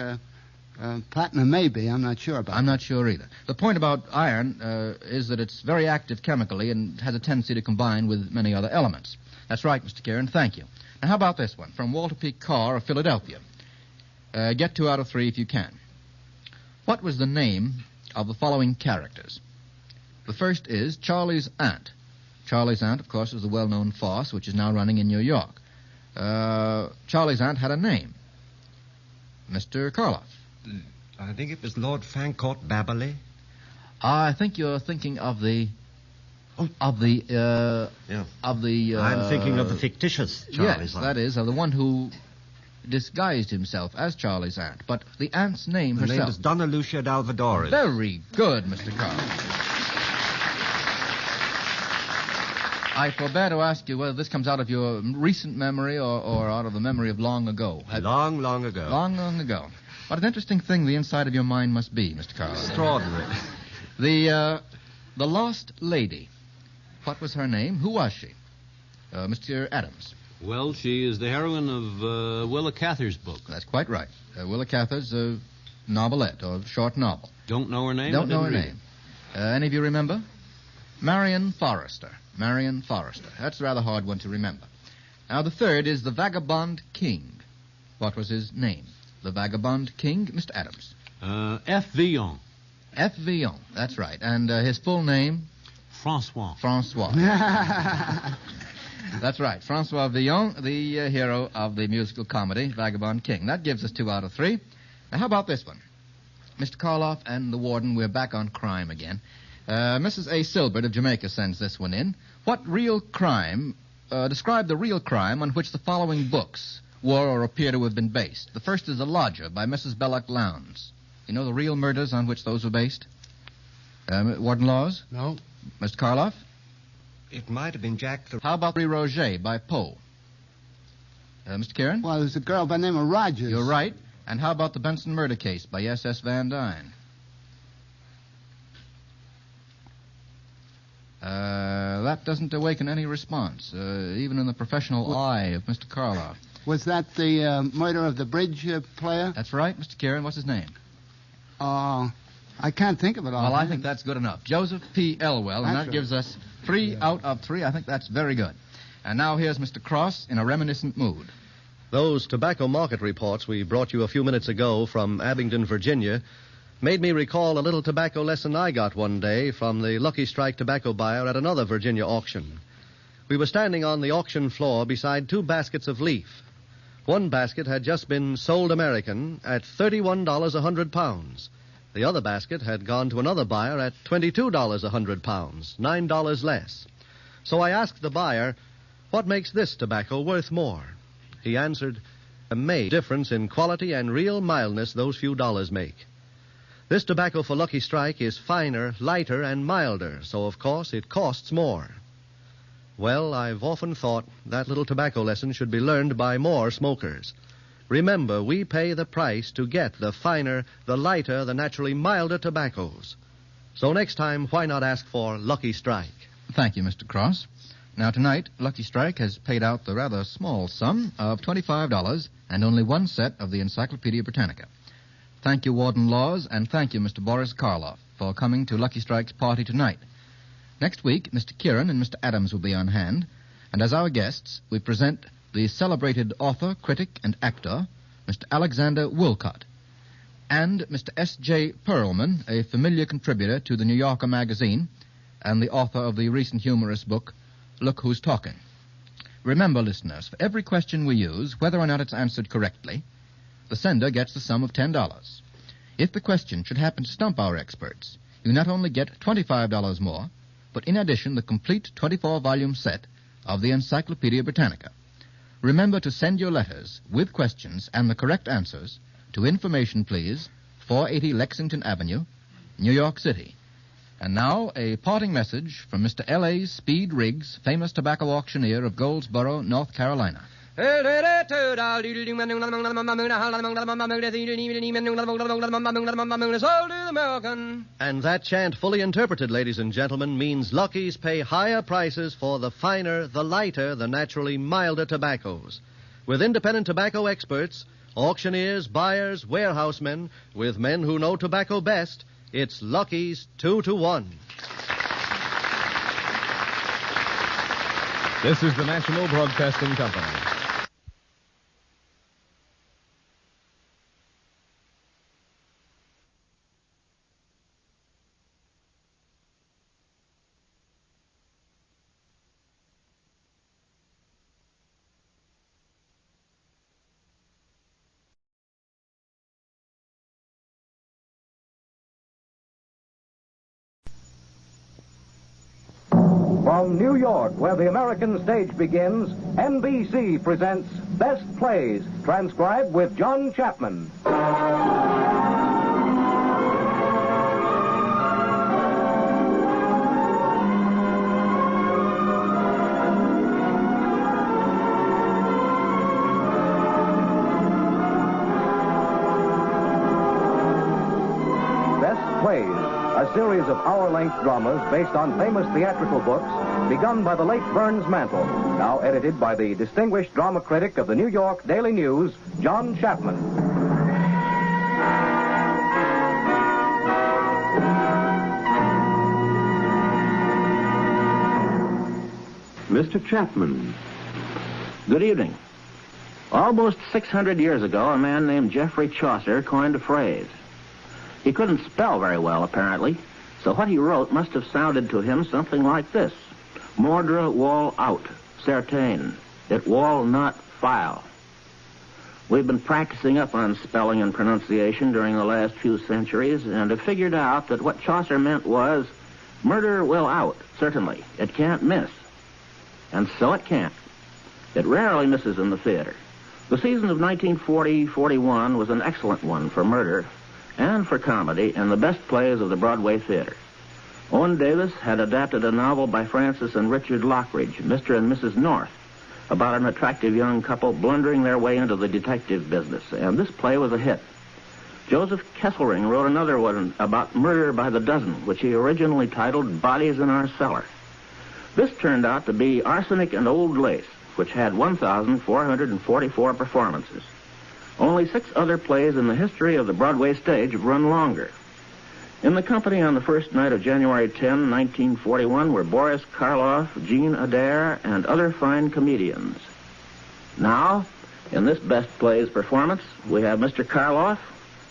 platinum may be. I'm not sure about I'm not sure either. The point about iron is that it's very active chemically and has a tendency to combine with many other elements. That's right, Mr. Kieran. Thank you. Now, how about this one? From Walter P. Carr of Philadelphia. Get 2 out of 3 if you can. What was the name of the following characters? The first is Charlie's Aunt. Charlie's Aunt, of course, is the well-known farce which is now running in New York. Charlie's Aunt had a name. Mr. Karloff. I think it was Lord Fancourt Babberley. I think you're thinking of the... I'm thinking of the fictitious Charlie's Aunt. Yes, that is, of the one who disguised himself as Charlie's Aunt. But the aunt's name Her herself... name is Donna Lucia d'Alvadoris. Very good, Mr. Karloff. I forbear to ask you whether this comes out of your recent memory or out of the memory of long ago. Long, long ago. Long, long ago. What an interesting thing the inside of your mind must be, Mr. Karloff. Extraordinary. The Lost Lady. What was her name? Who was she? Mr. Adams. Well, she is the heroine of Willa Cather's book. That's quite right. Willa Cather's novelette, or short novel. Don't know her name? Don't know her name. Any of you remember? Marion Forrester. Marion Forrester. That's a rather hard one to remember. Now, the third is the Vagabond King. What was his name? The Vagabond King, Mr. Adams. F. Villon. F. Villon, that's right. And his full name? Francois. Francois. That's right. Francois Villon, the hero of the musical comedy Vagabond King. That gives us 2 out of 3. Now, how about this one? Mr. Karloff and the warden, we're back on crime again. Mrs. A. Silbert of Jamaica sends this one in. What real crime, describe the real crime on which the following books were or appear to have been based. The first is The Lodger by Mrs. Belloc Lowndes. You know the real murders on which those were based? Warden Laws? No. Mr. Karloff? It might have been Jack the... How about Roger by Poe? Mr. Kieran? Well, there's a girl by the name of Rogers. You're right. And how about the Benson murder case by S.S. Van Dyne? That doesn't awaken any response, even in the professional eye of Mr. Karloff. Was that the murder of the bridge player? That's right, Mr. Kieran. What's his name? I can't think of it all. Well, I think that's good enough. Joseph P. Elwell, and That's that gives us 3 out of 3. I think that's very good. And now here's Mr. Cross in a reminiscent mood. Those tobacco market reports we brought you a few minutes ago from Abingdon, Virginia, made me recall a little tobacco lesson I got one day from the Lucky Strike tobacco buyer at another Virginia auction. We were standing on the auction floor beside 2 baskets of leaf. One basket had just been sold American at $31 a 100 pounds. The other basket had gone to another buyer at $22 a 100 pounds, $9 less. So I asked the buyer, what makes this tobacco worth more? He answered, a major difference in quality and real mildness those few dollars make. This tobacco for Lucky Strike is finer, lighter, and milder, so of course it costs more. Well, I've often thought that little tobacco lesson should be learned by more smokers. Remember, we pay the price to get the finer, the lighter, the naturally milder tobaccos. So next time, why not ask for Lucky Strike? Thank you, Mr. Cross. Now, tonight, Lucky Strike has paid out the rather small sum of $25 and only 1 set of the Encyclopedia Britannica. Thank you, Warden Laws, and thank you, Mr. Boris Karloff, for coming to Lucky Strike's party tonight. Next week, Mr. Kieran and Mr. Adams will be on hand, and as our guests, we present the celebrated author, critic, and actor, Mr. Alexander Woolcott, and Mr. S.J. Perlman, a familiar contributor to the New Yorker magazine and the author of the recent humorous book, Look Who's Talking. Remember, listeners, for every question we use, whether or not it's answered correctly, the sender gets the sum of $10. If the question should happen to stump our experts, you not only get $25 more, but in addition the complete 24-volume set of the Encyclopedia Britannica. Remember to send your letters with questions and the correct answers to Information, please, 480 Lexington Avenue, New York City. And now, a parting message from Mr. L.A. Speed Riggs, famous tobacco auctioneer of Goldsboro, North Carolina. And that chant, fully interpreted, ladies and gentlemen, means Lucky's pay higher prices for the finer, the lighter, the naturally milder tobaccos. With independent tobacco experts, auctioneers, buyers, warehousemen, with men who know tobacco best, it's Lucky's 2-to-1. This is the National Broadcasting Company. From New York, where the American stage begins, NBC presents Best Plays, transcribed with John Chapman. Best Plays, a series of hour-length dramas based on famous theatrical books, begun by the late Burns Mantle, now edited by the distinguished drama critic of the New York Daily News, John Chapman. Mr. Chapman, good evening. Almost 600 years ago, a man named Geoffrey Chaucer coined a phrase. He couldn't spell very well, apparently, so what he wrote must have sounded to him something like this. Mordre wall out, certain. It wall not file. We've been practicing up on spelling and pronunciation during the last few centuries and have figured out that what Chaucer meant was murder will out, certainly. It can't miss. And so it can't. It rarely misses in the theater. The season of 1940-41 was an excellent one for murder and for comedy and the best plays of the Broadway theater. Owen Davis had adapted a novel by Francis and Richard Lockridge, Mr. and Mrs. North, about an attractive young couple blundering their way into the detective business, and this play was a hit. Joseph Kesselring wrote another one about murder by the dozen, which he originally titled Bodies in Our Cellar. This turned out to be Arsenic and Old Lace, which had 1,444 performances. Only 6 other plays in the history of the Broadway stage have run longer. In the company on the first night of January 10, 1941, were Boris Karloff, Jean Adair, and other fine comedians. Now, in this Best Plays performance, we have Mr. Karloff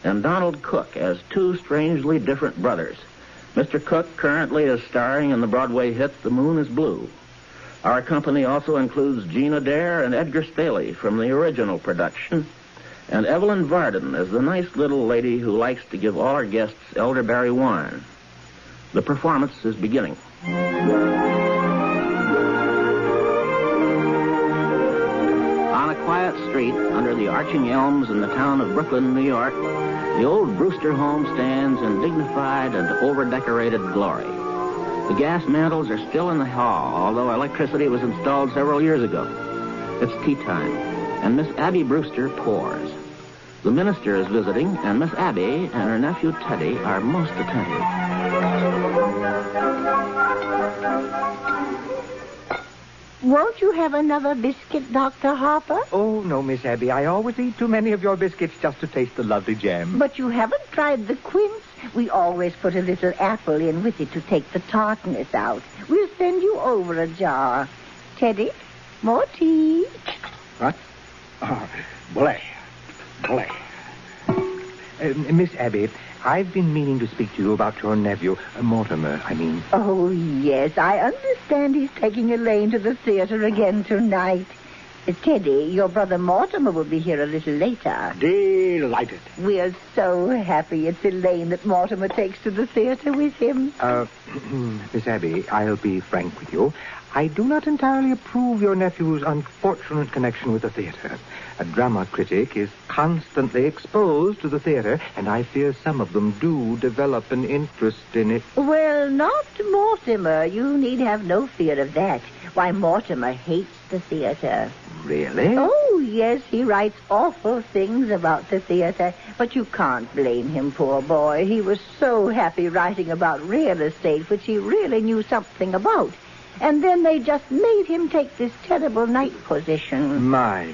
and Donald Cook as 2 strangely different brothers. Mr. Cook currently is starring in the Broadway hit The Moon is Blue. Our company also includes Jean Adair and Edgar Staley from the original production, and Evelyn Varden as the nice little lady who likes to give all our guests elderberry wine. The performance is beginning. On a quiet street under the arching elms in the town of Brooklyn, New York, the old Brewster home stands in dignified and over-decorated glory. The gas mantles are still in the hall, although electricity was installed several years ago. It's tea time, and Miss Abby Brewster pours. The minister is visiting, and Miss Abby and her nephew Teddy are most attentive. Won't you have another biscuit, Dr. Harper? Oh, no, Miss Abby. I always eat too many of your biscuits just to taste the lovely jam. But you haven't tried the quince. We always put a little apple in with it to take the tartness out. We'll send you over a jar. Teddy, more tea. What? Molle. Miss Abby, I've been meaning to speak to you about your nephew, Mortimer, I mean. Oh, yes. I understand he's taking Elaine to the theater again tonight. Teddy, your brother Mortimer will be here a little later. Delighted. We're so happy it's Elaine that Mortimer takes to the theater with him. Miss Abby, I'll be frank with you. I do not entirely approve your nephew's unfortunate connection with the theater. A drama critic is constantly exposed to the theater, and I fear some of them do develop an interest in it. Well, not Mortimer. You need have no fear of that. Why, Mortimer hates the theater. Really? Oh, yes, he writes awful things about the theater. But you can't blame him, poor boy. He was so happy writing about real estate, which he really knew something about. And then they just made him take this terrible night position. My.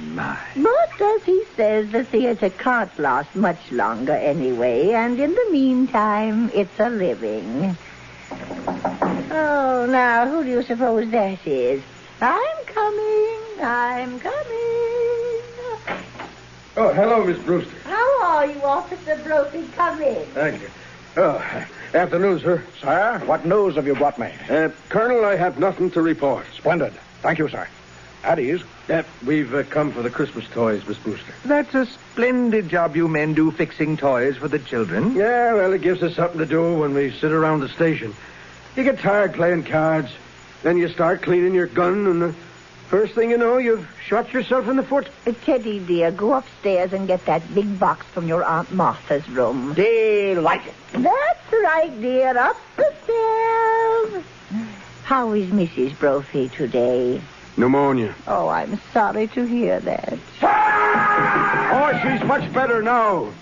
But, as he says, the theater can't last much longer anyway, and in the meantime, it's a living. Oh, now, who do you suppose that is? I'm coming. Oh, hello, Miss Brewster. How are you, Officer Brophy? Come in. Thank you. Oh, afternoon, sir. Sir, what news have you brought me? Colonel, I have nothing to report. Splendid. Thank you, sir. At ease. We've come for the Christmas toys, Miss Brewster. That's a splendid job you men do fixing toys for the children. Yeah, well, it gives us something to do when we sit around the station. You get tired playing cards, then you start cleaning your gun, and the first thing you know, you've shot yourself in the foot. Teddy, dear, go upstairs and get that big box from your Aunt Martha's room. Delighted. That's right, dear. Up the stairs. How is Mrs. Brophy today? Pneumonia. Oh, I'm sorry to hear that. Oh, she's much better now.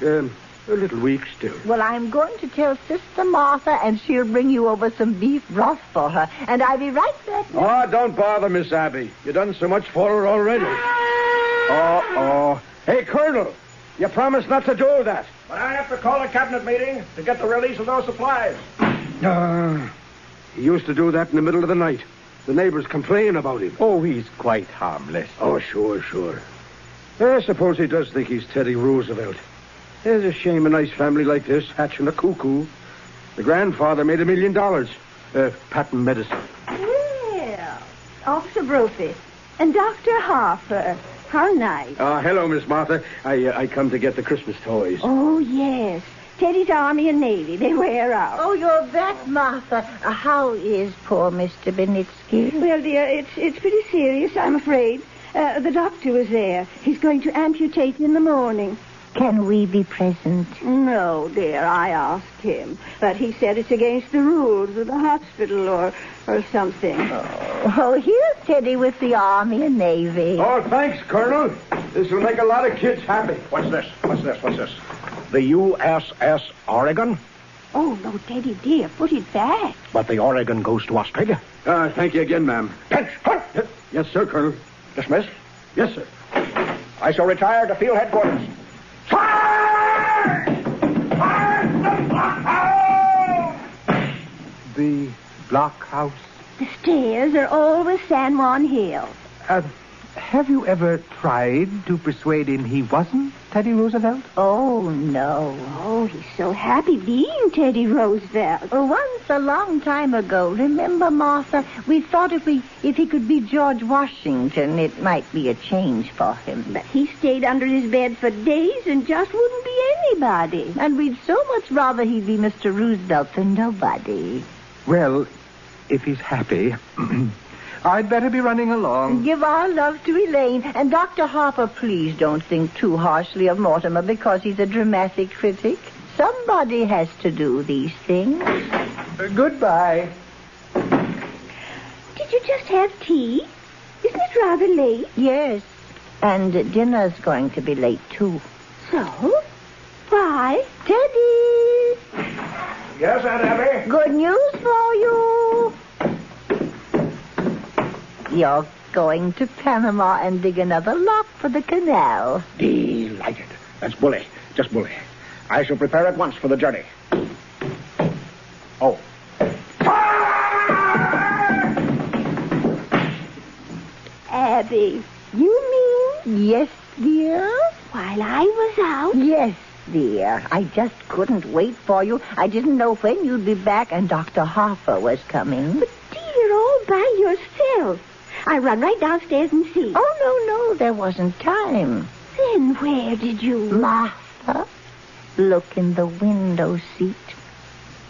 A little weak still. Well, I'm going to tell Sister Martha, and she'll bring you over some beef broth for her. And I'll be right back. Oh, don't bother, Miss Abby. You've done so much for her already. Oh. Hey, Colonel, you promised not to do that. But I have to call a cabinet meeting to get the release of those supplies. He used to do that in the middle of the night. The neighbors complain about him. Oh, he's quite harmless. Oh, sure. I suppose he does think he's Teddy Roosevelt. It's a shame a nice family like this hatching a cuckoo. The grandfather made $1 million. Patent medicine. Well, Officer Brophy and Dr. Harper. How nice. Hello, Miss Martha. I come to get the Christmas toys. Oh, yes. Teddy's Army and Navy. They wear out. Oh, you're back, Martha. How is poor Mr. Benitsky? Well, dear, it's pretty serious, I'm afraid. The doctor was there. He's going to amputate in the morning. Can we be present? No, dear, I asked him. But he said it's against the rules of the hospital or something. Oh, here's Teddy with the Army and Navy. Oh, thanks, Colonel. This will make a lot of kids happy. What's this? The USS Oregon? Oh, no, Teddy, dear. Put it back. But the Oregon goes to Australia. Thank you again, ma'am. Pinch! Yes, sir, Colonel. Dismissed? Yes, sir. I shall retire to field headquarters. The blockhouse. The stairs are always San Juan Hill. Have you ever tried to persuade him he wasn't Teddy Roosevelt? Oh, no. Oh, he's so happy being Teddy Roosevelt. Once, a long time ago, remember, Martha, we thought if he could be George Washington, it might be a change for him. But he stayed under his bed for days and just wouldn't be anybody. And we'd so much rather he'd be Mr. Roosevelt than nobody. Well, if he's happy, I'd better be running along. Give our love to Elaine. And Dr. Harper, please don't think too harshly of Mortimer because he's a dramatic critic. Somebody has to do these things. Goodbye. Did you just have tea? Isn't it rather late? Yes. And dinner's going to be late, too. So? Why? Teddy! Yes, Aunt Abby? Good news for you. You're going to Panama and dig another lock for the canal. Delighted. That's bully. Just bully. I shall prepare at once for the journey. Oh. Abby, you mean? Yes, dear. While I was out? Yes, dear. I just couldn't wait for you. I didn't know when you'd be back, and Dr. Harper was coming. But, dear, all by yourself. I run right downstairs and see. Oh, no, there wasn't time. Then where did you... Martha, look in the window seat.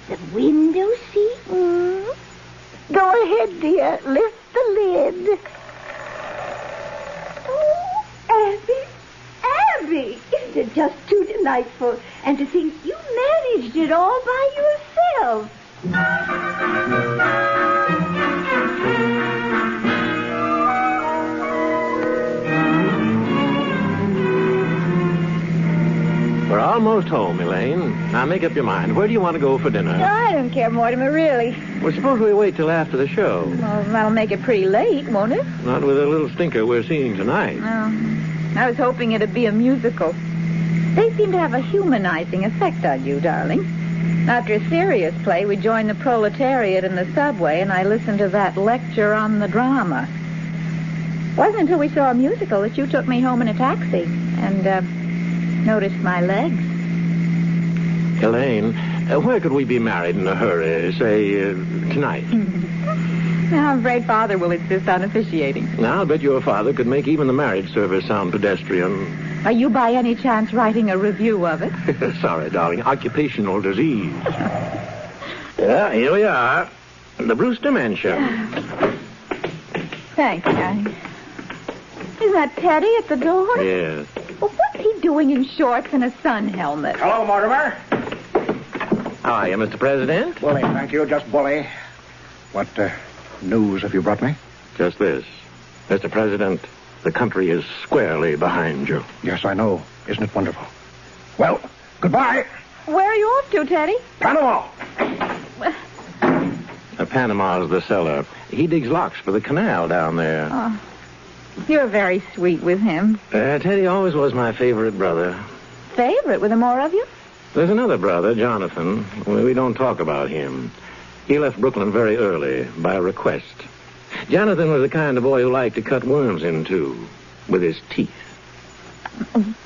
The window seat? Go ahead, dear. Lift the lid. Oh, Abby, isn't it just too delightful? And to think you managed it all by yourself. We're almost home, Elaine. Now make up your mind. Where do you want to go for dinner? I don't care, Mortimer, really. Well, suppose we wait till after the show. Well, that'll make it pretty late, won't it? Not with a little stinker we're seeing tonight. I was hoping it'd be a musical. They seem to have a humanizing effect on you, darling. After a serious play, we joined the proletariat in the subway, and I listened to that lecture on the drama. It wasn't until we saw a musical that you took me home in a taxi and noticed my legs. Elaine, where could we be married in a hurry? Say, tonight. Now, I'm afraid Father will insist on officiating. Now, I'll bet your father could make even the marriage service sound pedestrian. Are you by any chance writing a review of it? Sorry, darling. Occupational disease. Yeah, here we are. The Brewster Mansion. Thanks, darling. Is that Teddy at the door? Yes. Well, what's he doing in shorts and a sun helmet? Hello, Mortimer. How are you, Mr. President? Bully, thank you. Just bully. What news have you brought me? Just this. Mr. President, the country is squarely behind you. Yes, I know. Isn't it wonderful? Well, goodbye. Where are you off to, Teddy? Panama. Panama's the cellar. He digs locks for the canal down there. Oh, you're very sweet with him. Teddy always was my favorite brother. Favorite? Were there more of you? There's another brother, Jonathan. We don't talk about him. He left Brooklyn very early, by request. Jonathan was the kind of boy who liked to cut worms in two, with his teeth.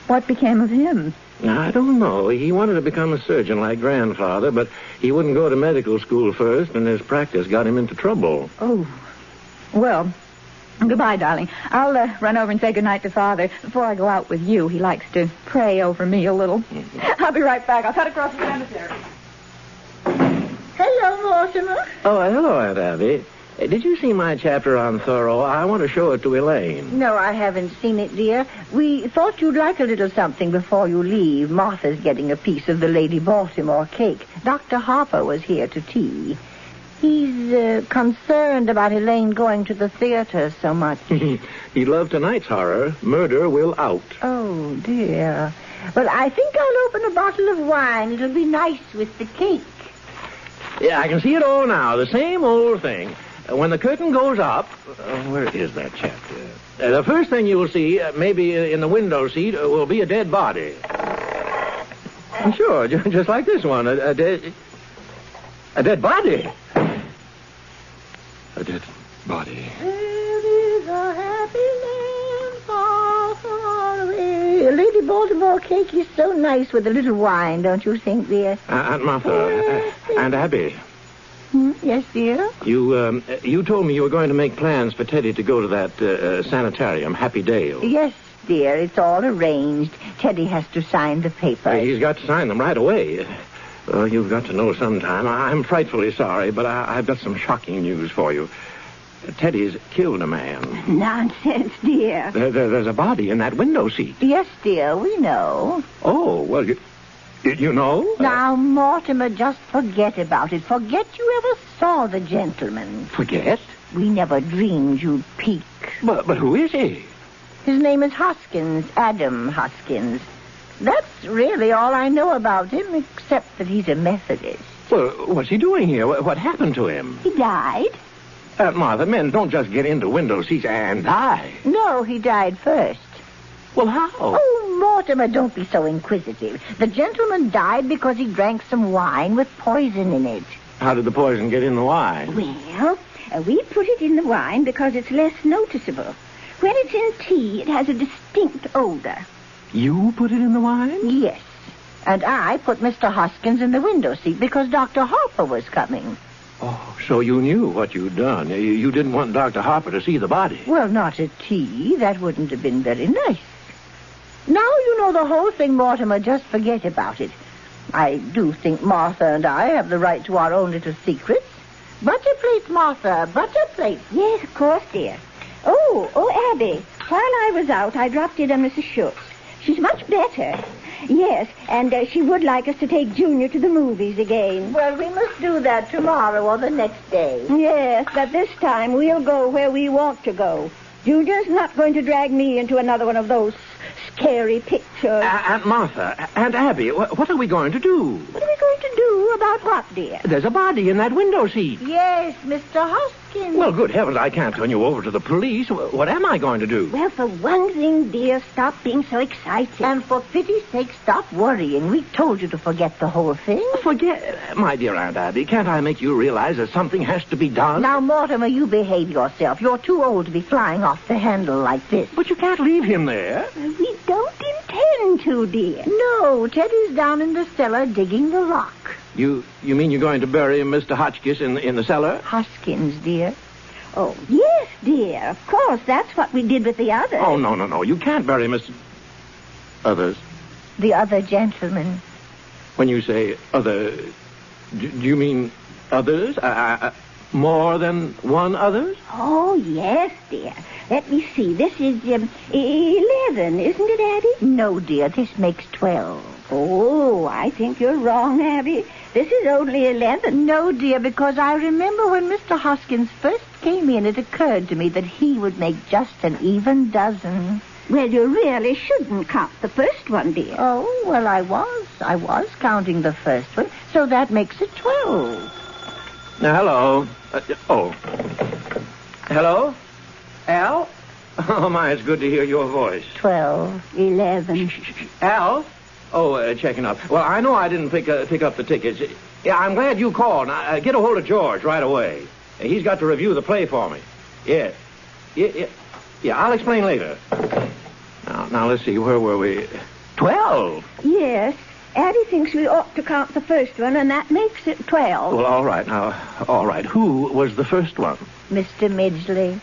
What became of him? I don't know. He wanted to become a surgeon like Grandfather, but he wouldn't go to medical school first, and his practice got him into trouble. Oh. Well, goodbye, darling. I'll run over and say goodnight to Father before I go out with you. He likes to pray over me a little. I'll be right back. I'll cut across the cemetery. Hello, Mortimer. Oh, hello, Aunt Abby. Did you see my chapter on Thoreau? I want to show it to Elaine. No, I haven't seen it, dear. We thought you'd like a little something before you leave. Martha's getting a piece of the Lady Baltimore cake. Dr. Harper was here to tea. He's concerned about Elaine going to the theater so much. He loved tonight's horror. Murder Will Out. Oh, dear. Well, I think I'll open a bottle of wine. It'll be nice with the cake. Yeah, I can see it all now. The same old thing. When the curtain goes up... where is that chap? The first thing you will see, maybe in the window seat, will be a dead body. Sure, just like this one. A dead body. A dead body. There is a happy land far, far away. Lady Baltimore cake is so nice with a little wine, don't you think, dear? Aunt Martha, and Abby. Yes, dear? You told me you were going to make plans for Teddy to go to that sanitarium, Happy Dale. Yes, dear. It's all arranged. Teddy has to sign the papers. He's got to sign them right away. You've got to know sometime. I'm frightfully sorry, but I've got some shocking news for you. Teddy's killed a man. Nonsense, dear. There's a body in that window seat. Yes, dear, we know. Oh, well, you know? Now, Mortimer, just forget about it. Forget you ever saw the gentleman. Forget? We never dreamed you'd peek. But who is he? His name is Hoskins, Adam Hoskins. That's really all I know about him, except that he's a Methodist. Well, what's he doing here? What happened to him? He died. Martha, men don't just get into window seats and die. No, he died first. Well, how? Oh, Mortimer, don't be so inquisitive. The gentleman died because he drank some wine with poison in it. How did the poison get in the wine? Well, we put it in the wine because it's less noticeable. When it's in tea, it has a distinct odor. You put it in the wine? Yes. And I put Mr. Hoskins in the window seat because Dr. Harper was coming. Oh, so you knew what you'd done. You didn't want Dr. Harper to see the body. Well, not at tea. That wouldn't have been very nice. Now you know the whole thing, Mortimer. Just forget about it. I do think Martha and I have the right to our own little secrets. Butter plates, Martha. Butter plates. Yes, of course, dear. Oh, Abby. While I was out, I dropped in on Mrs. Schultz. She's much better. Yes, and she would like us to take Junior to the movies again. Well, we must do that tomorrow or the next day. Yes, but this time we'll go where we want to go. Junior's not going to drag me into another one of those scary pictures. Aunt Martha, Aunt Abby, what are we going to do? What are we going to do about what, dear? There's a body in that window seat. Yes, Mr. Hoskins. Well, good heavens, I can't turn you over to the police. What am I going to do? Well, for one thing, dear, stop being so excited. And for pity's sake, stop worrying. We told you to forget the whole thing. Forget? My dear Aunt Abby, can't I make you realize that something has to be done? Now, Mortimer, you behave yourself. You're too old to be flying off the handle like this. But you can't leave him there. We don't intend to, dear. No, Teddy's down in the cellar digging the rock. You mean you're going to bury Mr. Hotchkiss in the cellar? Hoskins, dear. Oh, yes, dear. Of course, that's what we did with the others. Oh, no. You can't bury Mr. Others. The other gentleman. When you say other, do you mean others? More than one others? Oh, yes, dear. Let me see. This is 11, isn't it, Abby? No, dear. This makes 12. Oh, I think you're wrong, Abby. This is only 11. No, dear, because I remember when Mr. Hoskins first came in, it occurred to me that he would make just an even dozen. Well, you really shouldn't count the first one, dear. Oh, well, I was counting the first one, so that makes it 12. Now, hello. Hello? Al? Oh, my, it's good to hear your voice. 12. 11. Al? Oh, checking up. Well, I know I didn't pick up the tickets. Yeah, I'm glad you called. Now, get a hold of George right away. He's got to review the play for me. Yeah, I'll explain later. Now, let's see. Where were we? 12? Yes. Addie thinks we ought to count the first one, and that makes it 12. Well, all right. Now, all right. Who was the first one? Mr. Midgley.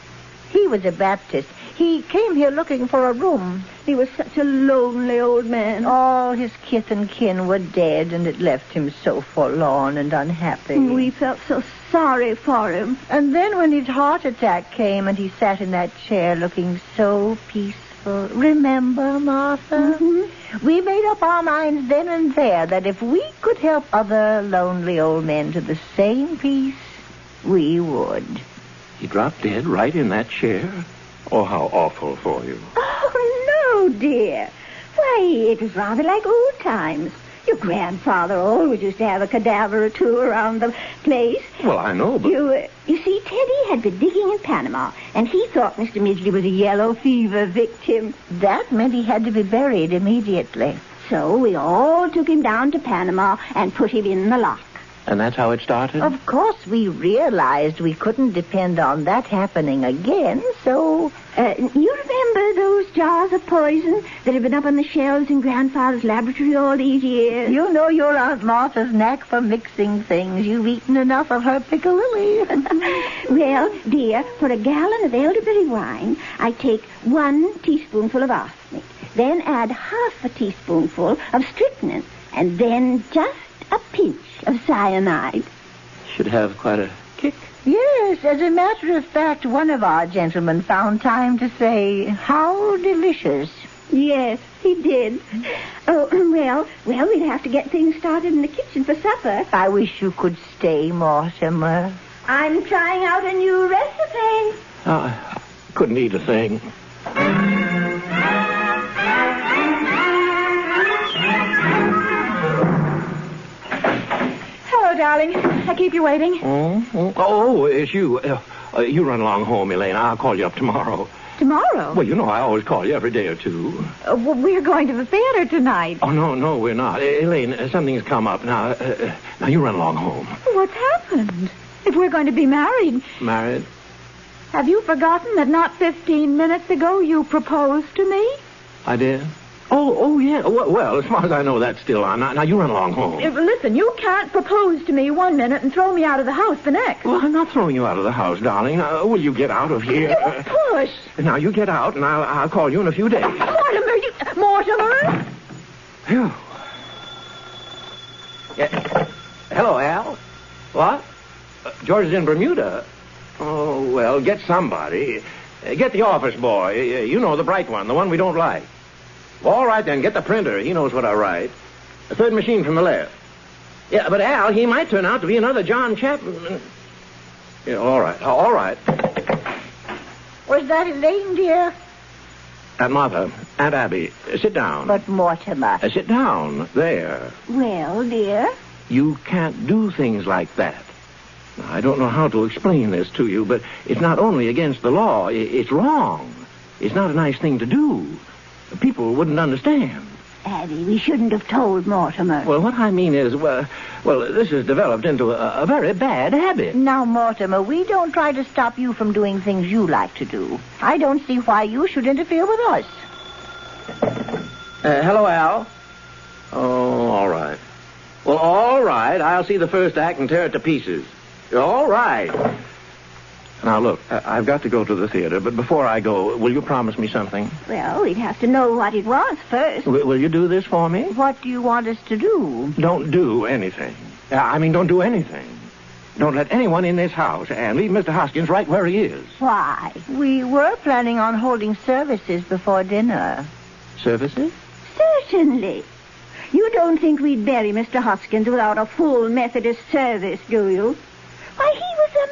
He was a Baptist. He came here looking for a room. He was such a lonely old man. All his kith and kin were dead, and it left him so forlorn and unhappy. We felt so sorry for him. And then when his heart attack came and he sat in that chair looking so peaceful, remember, Martha? Mm-hmm. We made up our minds then and there that if we could help other lonely old men to the same peace, we would. He dropped dead right in that chair? Oh, how awful for you. Oh, no, dear. Why, it was rather like old times. Your grandfather always used to have a cadaver or two around the place. Well, I know, but... You see, Teddy had been digging in Panama, and he thought Mr. Midgley was a yellow fever victim. That meant he had to be buried immediately. So we all took him down to Panama and put him in the lock. And that's how it started? Of course, we realized we couldn't depend on that happening again, so... You remember those jars of poison that have been up on the shelves in Grandfather's laboratory all these years? You know your Aunt Martha's knack for mixing things. You've eaten enough of her piccalilli. Well, dear, for a gallon of elderberry wine, I take 1 teaspoonful of arsenic, then add half a teaspoonful of strychnine, and then just a pinch of cyanide. Should have quite a kick. Yes, as a matter of fact, one of our gentlemen found time to say, "How delicious." Yes, he did. Oh, well, we'll have to get things started in the kitchen for supper. I wish you could stay, Mortimer. I'm trying out a new recipe. I couldn't eat a thing. Darling, I keep you waiting. Oh, it's you. You run along home, Elaine. I'll call you up tomorrow. Tomorrow? Well, you know I always call you every day or two. Well, we're going to the theater tonight. Oh, no, we're not. Elaine, something's come up. Now you run along home. What's happened? If we're going to be married... Married? Have you forgotten that not 15 minutes ago you proposed to me? I did? Oh, yeah. Well, as far as I know, that's still on. Now, you run along home. Listen, you can't propose to me 1 minute and throw me out of the house the next. Well, I'm not throwing you out of the house, darling. Will you get out of here? Push. Now, you get out, and I'll call you in a few days. Mortimer! Phew. Yeah. Hello, Al. What? George is in Bermuda. Oh, well, get somebody. Get the office boy. You know, the bright one, the one we don't like. All right, then, get the printer. He knows what I write. The third machine from the left. Yeah, but Al, he might turn out to be another John Chapman. Yeah, all right. Was that Elaine, dear? Aunt Martha, Aunt Abby, sit down. But Mortimer... sit down. There. Well, dear? You can't do things like that. Now, I don't know how to explain this to you, but it's not only against the law. It's wrong. It's not a nice thing to do. People wouldn't understand. Abby, we shouldn't have told Mortimer. Well, what I mean is, well, this has developed into a very bad habit. Now, Mortimer, we don't try to stop you from doing things you like to do. I don't see why you should interfere with us. Hello, Al. Oh, all right. Well, all right. I'll see the first act and tear it to pieces. All right. Now, look, I've got to go to the theater, but before I go, will you promise me something? Well, we'd have to know what it was first. Will you do this for me? What do you want us to do? Don't do anything. Don't do anything. Don't let anyone in this house, and leave Mr. Hoskins right where he is. Why? We were planning on holding services before dinner. Services? Certainly. You don't think we'd bury Mr. Hoskins without a full Methodist service, do you? Why, he was a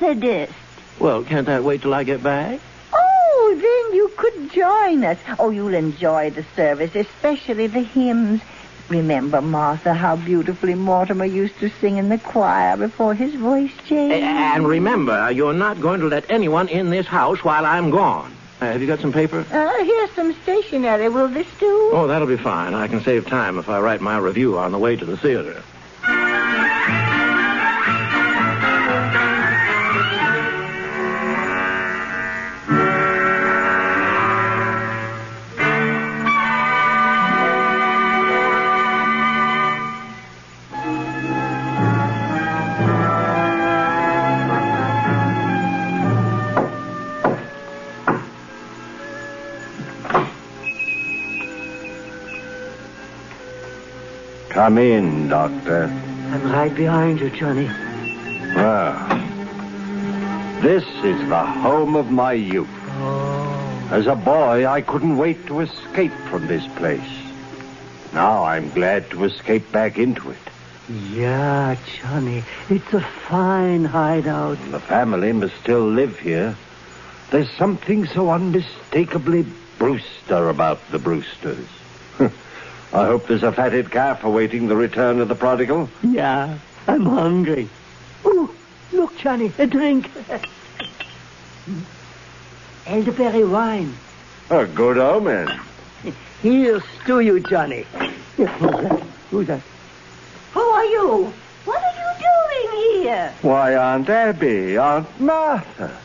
Methodist. Well, can't that wait till I get back? Oh, then you could join us. Oh, you'll enjoy the service, especially the hymns. Remember, Martha, how beautifully Mortimer used to sing in the choir before his voice changed? And remember, you're not going to let anyone in this house while I'm gone. Have you got some paper? Here's some stationery. Will this do? Oh, that'll be fine. I can save time if I write my review on the way to the theater. Come in, Doctor. I'm right behind you, Johnny. Well, this is the home of my youth. Oh. As a boy, I couldn't wait to escape from this place. Now I'm glad to escape back into it. Yeah, Johnny, it's a fine hideout. The family must still live here. There's something so unmistakably Brewster about the Brewsters. I hope there's a fatted calf awaiting the return of the prodigal. Yeah, I'm hungry. Oh, look, Johnny, a drink. Elderberry wine. A good omen. Here's to you, Johnny. Who's that? Who are you? What are you doing here? Why, Aunt Abby, Aunt Martha.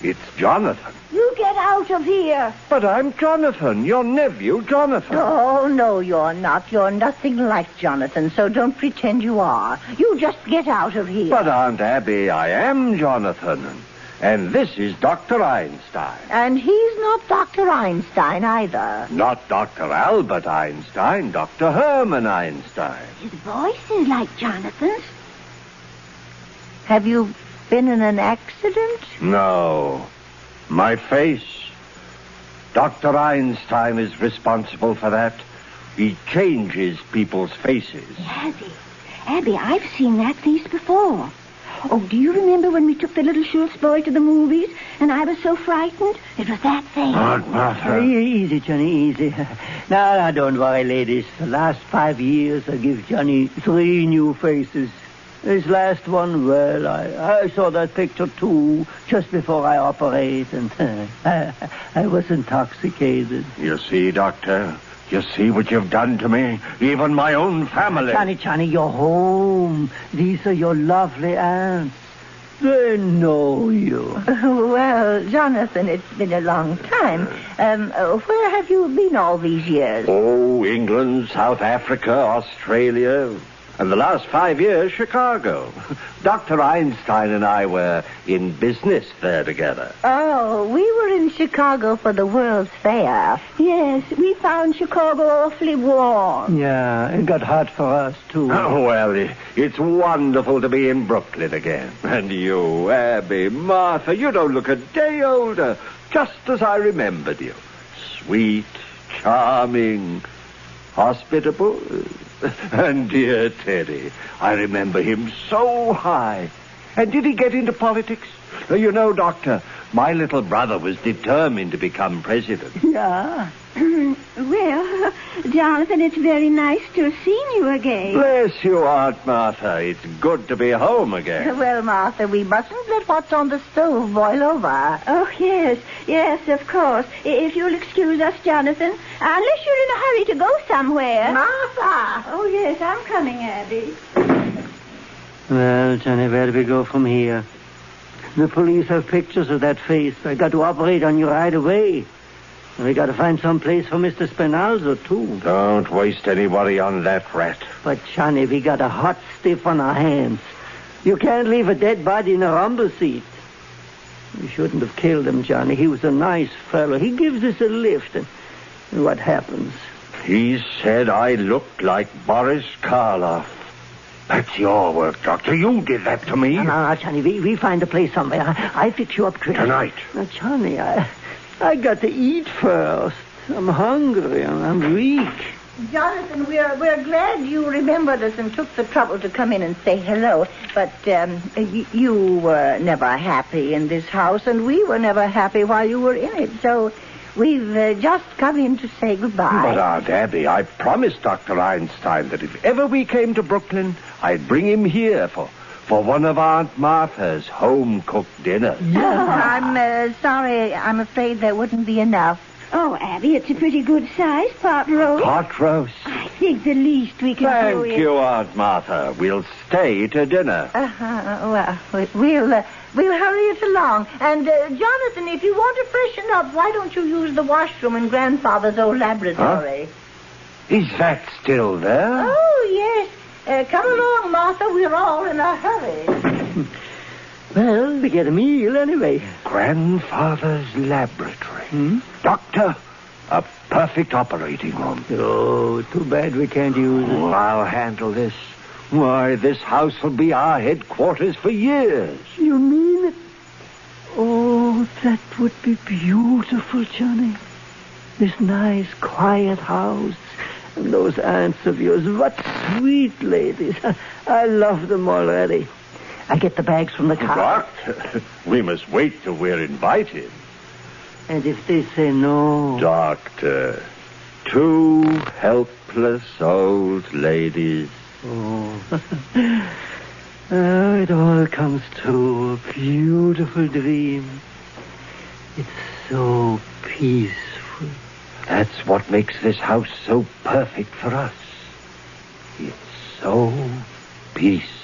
It's Jonathan. You get out of here. But I'm Jonathan, your nephew, Jonathan. Oh, no, you're not. You're nothing like Jonathan, so don't pretend you are. You just get out of here. But, Aunt Abby, I am Jonathan. And this is Dr. Einstein. And he's not Dr. Einstein either. Not Dr. Albert Einstein, Dr. Herman Einstein. His voice is like Jonathan's. Have you been in an accident? No. My face. Dr. Einstein is responsible for that. He changes people's faces. Abby, I've seen that face before. Oh, do you remember when we took the little Schultz boy to the movies and I was so frightened? It was that face. Aunt Martha. Easy, Johnny, easy. Now, don't worry, ladies. The last 5 years, I give Johnny 3 new faces. This last one, well, I saw that picture, too, just before I operate, and I was intoxicated. You see, Doctor? You see what you've done to me? Even my own family. Johnny, you're home. These are your lovely aunts. They know you. Well, Jonathan, it's been a long time. Where have you been all these years? Oh, England, South Africa, Australia. And the last 5 years, Chicago. Dr. Einstein and I were in business there together. Oh, we were in Chicago for the World's Fair. Yes, we found Chicago awfully warm. Yeah, it got hot for us, too. Oh, well, it's wonderful to be in Brooklyn again. And you, Abby, Martha, you don't look a day older. Just as I remembered you. Sweet, charming, hospitable. And dear Teddy, I remember him so high. And did he get into politics? You know, Doctor, my little brother was determined to become president. Yeah. Well, Jonathan, it's very nice to have seen you again. Bless you, Aunt Martha. It's good to be home again. Well, Martha, we mustn't let what's on the stove boil over. Oh, yes, of course. If you'll excuse us, Jonathan, unless you're in a hurry to go somewhere. Martha! Oh, yes, I'm coming, Abby. Well, Johnny, where do we go from here? The police have pictures of that face. I got to operate on you right away. And we got to find some place for Mr. Spinalzo, too. Don't waste any worry on that rat. But, Johnny, we got a hot stiff on our hands. You can't leave a dead body in a rumble seat. We shouldn't have killed him, Johnny. He was a nice fellow. He gives us a lift. And what happens? He said I looked like Boris Karloff. That's your work, Doctor. You did that to me. No, Johnny, we find a place somewhere. I fix you up quick. Tonight. Now, Johnny, I got to eat first. I'm hungry. I'm weak. Jonathan, we're glad you remembered us and took the trouble to come in and say hello. But you were never happy in this house, and we were never happy while you were in it. So we've just come in to say goodbye. But, Aunt Abby, I promised Dr. Einstein that if ever we came to Brooklyn, I'd bring him here for one of Aunt Martha's home-cooked dinners. I'm sorry. I'm afraid there wouldn't be enough. Oh, Abby, it's a pretty good size pot roast. Pot roast? I think the least we can do is... Thank you, Aunt Martha. We'll stay to dinner. Well, we'll hurry it along. And, Jonathan, if you want to freshen up, why don't you use the washroom in Grandfather's old laboratory? Huh? Is that still there? Oh, yes. Come along, Martha. We're all in a hurry. Well, we get a meal anyway. Grandfather's laboratory. Doctor, a perfect operating room. Oh, too bad we can't use it. Oh, I'll handle this. Why, this house will be our headquarters for years. You mean it? Oh, that would be beautiful, Johnny. This nice, quiet house. And those aunts of yours, what sweet ladies. I love them already. I get the bags from the car. Doctor, we must wait till we're invited. And if they say no... Doctor, 2 help helpless old ladies. Oh. Oh, it all comes true. A beautiful dream. It's so peaceful. That's what makes this house so perfect for us. It's so peaceful.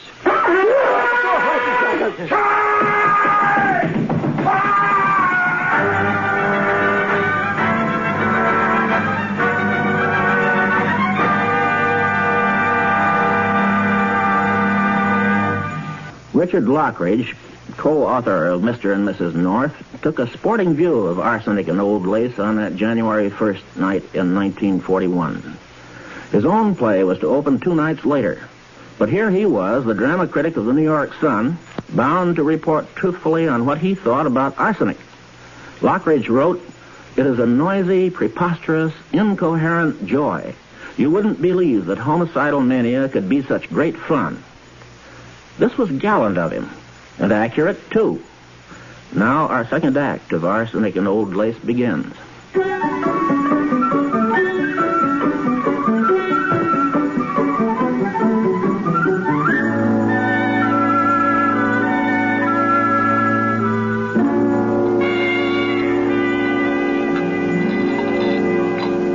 Richard Lockridge, co-author of Mr. and Mrs. North, took a sporting view of Arsenic and Old Lace on that January 1st night in 1941. His own play was to open 2 nights later. But here he was, the drama critic of the New York Sun, bound to report truthfully on what he thought about Arsenic. Lockridge wrote, "It is a noisy, preposterous, incoherent joy. You wouldn't believe that homicidal mania could be such great fun." This was gallant of him, and accurate, too. Now our second act of Arsenic and Old Lace begins.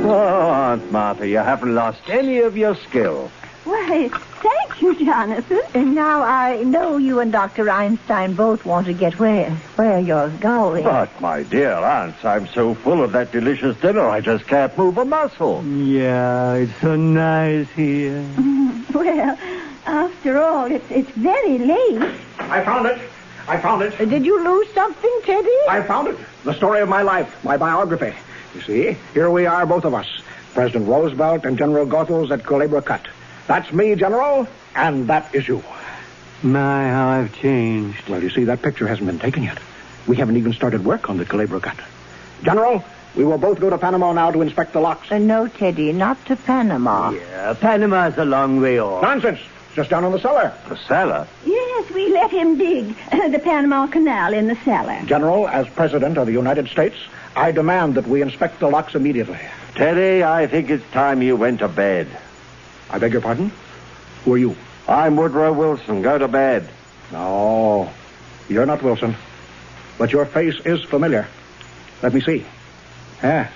Oh, Aunt Martha, you haven't lost any of your skill. Why, thank you, Jonathan. And now I know you and Dr. Einstein both want to get where you're going. But, my dear Aunt, I'm so full of that delicious dinner I just can't move a muscle. Yeah, it's so nice here. Well, after all, it's very late. I found it. Did you lose something, Teddy? I found it. The story of my life, my biography. You see, here we are, both of us. President Roosevelt and General Goethals at Culebra Cut. That's me, General, and that is you. My, how I've changed. Well, you see, that picture hasn't been taken yet. We haven't even started work on the Culebra Cut. General, we will both go to Panama now to inspect the locks. No, Teddy, not to Panama. Yeah, Panama's a long way off. Nonsense. Just down in the cellar. The cellar? Yes, we let him dig the Panama Canal in the cellar. General, as President of the United States, I demand that we inspect the locks immediately. Teddy, I think it's time you went to bed. I beg your pardon? Who are you? I'm Woodrow Wilson. Go to bed. No, you're not Wilson. But your face is familiar. Let me see. Yes.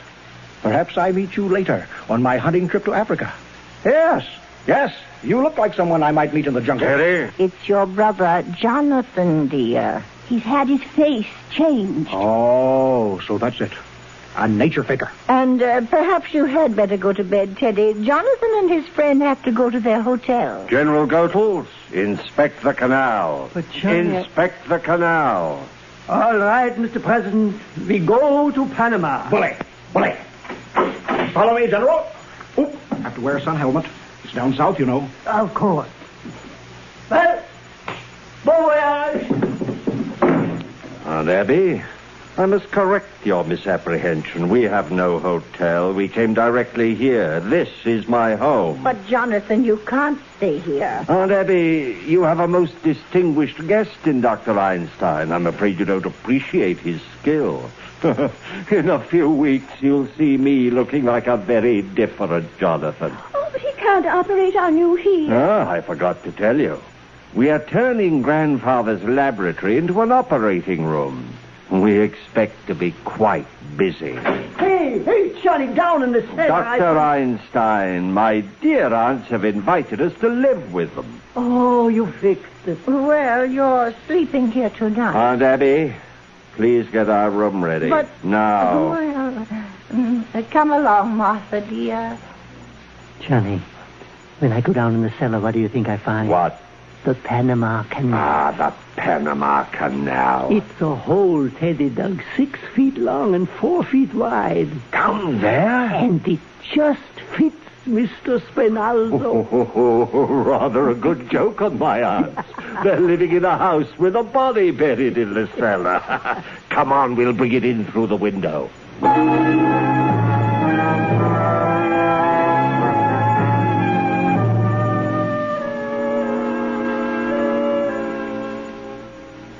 Perhaps I meet you later on my hunting trip to Africa. Yes. You look like someone I might meet in the jungle. Teddy? It's your brother, Jonathan, dear. He's had his face changed. Oh, so that's it. A nature faker. And perhaps you had better go to bed, Teddy. Jonathan and his friend have to go to their hotel. General Goethals, inspect the canal. But Johnny... Inspect the canal. All right, Mr. President. We go to Panama. Bully. Follow me, General. Oop, have to wear a sun helmet. It's down south, you know. Of course. Well, bon voyage. Aunt Abby, I must correct your misapprehension. We have no hotel. We came directly here. This is my home. But, Jonathan, you can't stay here. Aunt Abby, you have a most distinguished guest in Dr. Einstein. I'm afraid you don't appreciate his skill. In a few weeks, you'll see me looking like a very different Jonathan. Oh, but he can't operate on you here. Ah, I forgot to tell you. We are turning Grandfather's laboratory into an operating room. We expect to be quite busy. Hey, Johnny, down in the cellar. Dr. Einstein, my dear aunts have invited us to live with them. Oh, you fixed it. Well, you're sleeping here tonight. Aunt Abby, please get our room ready. But... Now. Well, come along, Martha, dear. Johnny, when I go down in the cellar, what do you think I find? What? The Panama Canal. Ah, the Panama Canal. It's a hole Teddy dug 6 feet long and 4 feet wide. Down there? And it just fits Mr. Spinaldo. Rather a good joke on my aunts. They're living in a house with a body buried in the cellar. Come on, we'll bring it in through the window.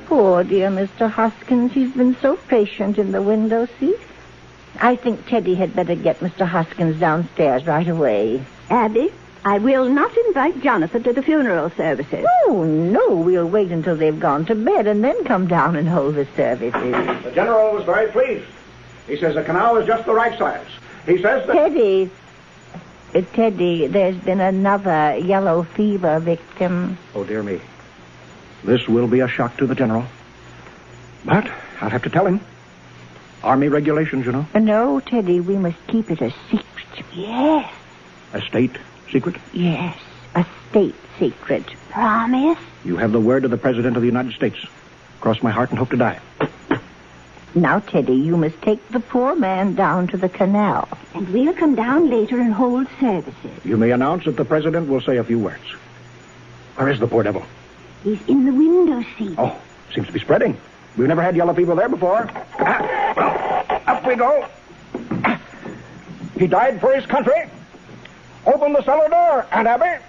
Poor dear Mr. Hoskins. He's been so patient in the window seat. I think Teddy had better get Mr. Hoskins downstairs right away. Abby, I will not invite Jonathan to the funeral services. Oh, no, we'll wait until they've gone to bed and then come down and hold the services. The general was very pleased. He says the canal is just the right size. He says that... Teddy, there's been another yellow fever victim. Oh, dear me. This will be a shock to the general. But I'll have to tell him. Army regulations, you know. No, Teddy, we must keep it a secret. Yes. A state secret? Yes, a state secret. Promise? You have the word of the President of the United States. Cross my heart and hope to die. Now, Teddy, you must take the poor man down to the canal. And we'll come down later and hold services. You may announce that the President will say a few words. Where is the poor devil? He's in the window seat. Oh, seems to be spreading. We've never had yellow fever there before. Well, up we go. He died for his country. Open the cellar door, Aunt Abby.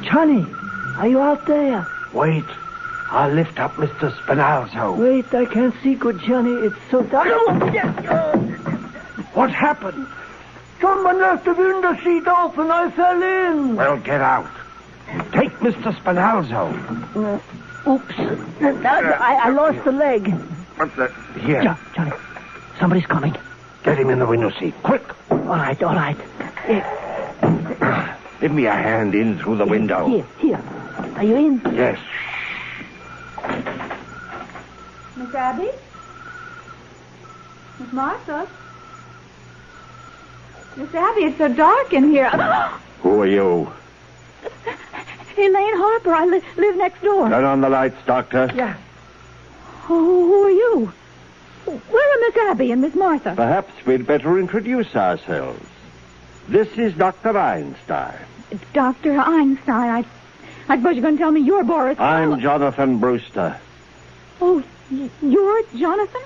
Johnny, are you out there? Wait. I'll lift up Mr. Spinalzo. Wait, I can't see good, Johnny. It's so dark. What happened? Someone left the window seat off and I fell in. Well, get out. Take Mr. Spinalzo. Oops. I lost the leg. What's that? Here. Johnny, somebody's coming. Get him in the window seat. Quick. All right. Give me a hand in through the window. Here. Are you in? Yes. Miss Abby? Miss Martha? Miss Abby, it's so dark in here. Who are you? Elaine Harper. I live next door. Turn on the lights, Doctor. Yeah. Oh, who are you? Where are Miss Abby and Miss Martha? Perhaps we'd better introduce ourselves. This is Dr. Einstein. Dr. Einstein, I suppose you're going to tell me you're Boris Karloff. I'm Jonathan Brewster. Oh, you're Jonathan?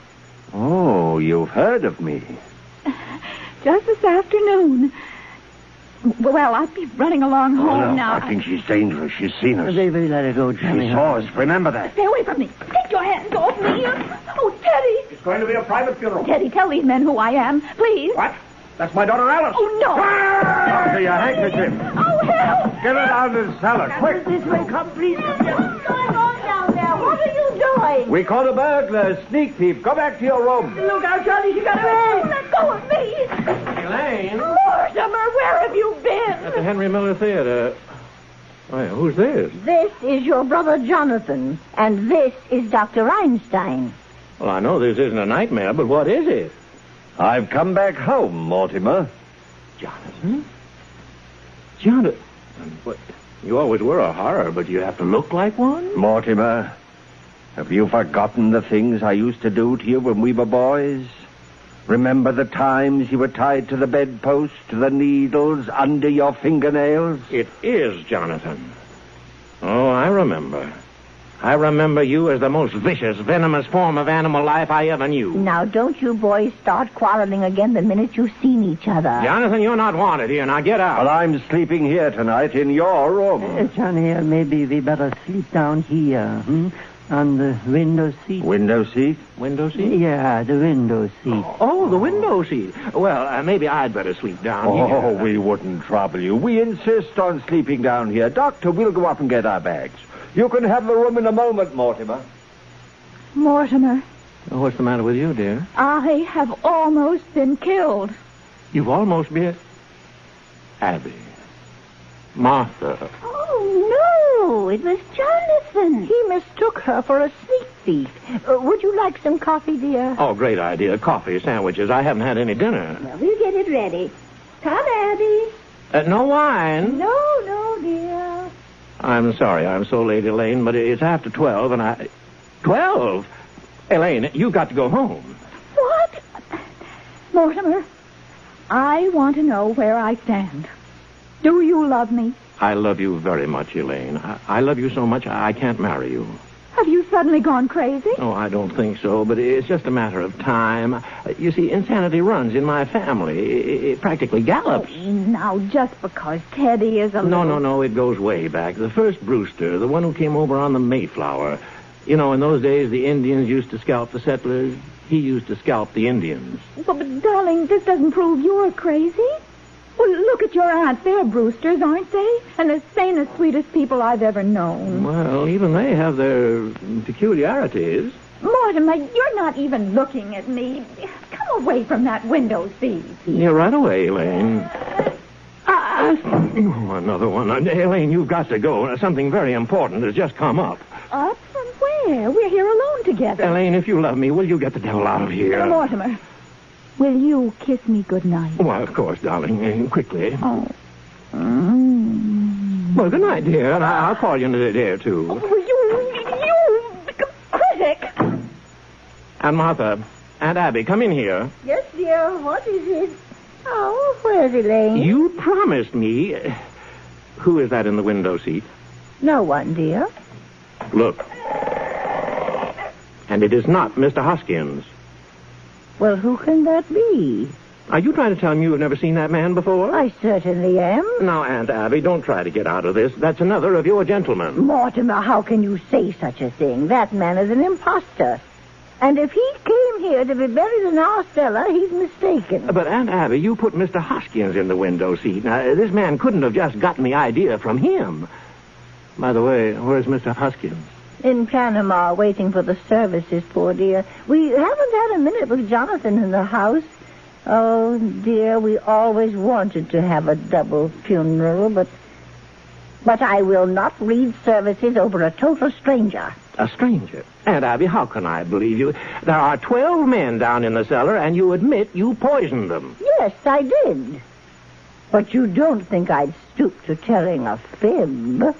Oh, you've heard of me. Just this afternoon. Well, I'll be running along home now. I think she's dangerous. She's seen us. They let her go, Johnny. She saw us. Remember that. Stay away from me. Take your hands off me. Oh, Teddy. It's going to be a private funeral. Teddy, tell these men who I am, please. What? That's my daughter Alice. Oh, no. Doctor, your handkerchief. Oh, help. Get it out of the cellar, quick. This way, come, please. What's going on down there? What are you doing? We caught a burglar, a sneak thief. Go back to your room. Look out, Johnny. She got away. Let go of me. Elaine? Mortimer, where have you been? At the Henry Miller Theater. Why, who's this? This is your brother Jonathan, and this is Dr. Einstein. Well, I know this isn't a nightmare, but what is it? I've come back home, Mortimer. Jonathan? Jonathan? What? You always were a horror, but you have to look like one? Mortimer, have you forgotten the things I used to do to you when we were boys? Remember the times you were tied to the bedpost, to the needles under your fingernails? It is Jonathan. Oh, I remember. I remember you as the most vicious, venomous form of animal life I ever knew. Now, don't you boys start quarreling again the minute you've seen each other. Jonathan, you're not wanted here. Now get out. Well, I'm sleeping here tonight in your room. Johnny, maybe we better sleep down here, on the window seat. Window seat? Window seat? Yeah, the window seat. Oh, the window seat. Well, maybe I'd better sleep down here. Oh, we wouldn't trouble you. We insist on sleeping down here. Doctor, we'll go up and get our bags. You can have the room in a moment, Mortimer. Mortimer. Oh, what's the matter with you, dear? I have almost been killed. You've almost been... Abby. Martha. Oh, no, it was Jonathan. He mistook her for a sneak thief. Would you like some coffee, dear? Oh, great idea. Coffee, sandwiches. I haven't had any dinner. Well, we'll get it ready. Come, Abby. No wine? No, dear. I'm sorry I'm so late, Elaine, but it's after 12, and I... 12? Elaine, you've got to go home. What? Mortimer, I want to know where I stand. Do you love me? I love you very much, Elaine. I love you so much I can't marry you. Have you suddenly gone crazy? Oh, I don't think so, but it's just a matter of time. You see, insanity runs in my family. It practically gallops. Now, just because Teddy is a little... No, it goes way back. The first Brewster, the one who came over on the Mayflower. You know, in those days, the Indians used to scalp the settlers. He used to scalp the Indians. But, darling, this doesn't prove you're crazy. Well, look at your aunt. They're Brewsters, aren't they? And the sanest, sweetest people I've ever known. Well, even they have their peculiarities. Mortimer, you're not even looking at me. Come away from that window seat. Yeah, right away, Elaine. Oh, another one. Elaine, you've got to go. Something very important has just come up. Up from where? We're here alone together. Elaine, if you love me, will you get the devil out of here? Mortimer, will you kiss me goodnight? Well, of course, darling. Quickly. Oh. Well, good night, dear. And I'll call you in a day or two. You critic. Aunt Martha, Aunt Abby, come in here. Yes, dear. What is it? Oh, where's Elaine? You promised me. Who is that in the window seat? No one, dear. Look. And it is not Mr. Hoskins. Well, who can that be? Are you trying to tell me you've never seen that man before? I certainly am. Now, Aunt Abby, don't try to get out of this. That's another of your gentlemen. Mortimer, how can you say such a thing? That man is an imposter. And if he came here to be buried in our cellar, he's mistaken. But, Aunt Abby, you put Mr. Hoskins in the window seat. Now, this man couldn't have just gotten the idea from him. By the way, where's Mr. Hoskins? In Panama, waiting for the services, poor dear. We haven't had a minute with Jonathan in the house. Oh, dear, we always wanted to have a double funeral, but I will not read services over a total stranger. A stranger? Aunt Abby, how can I believe you? There are 12 men down in the cellar, and you admit you poisoned them. Yes, I did. But you don't think I'd stoop to telling a fib.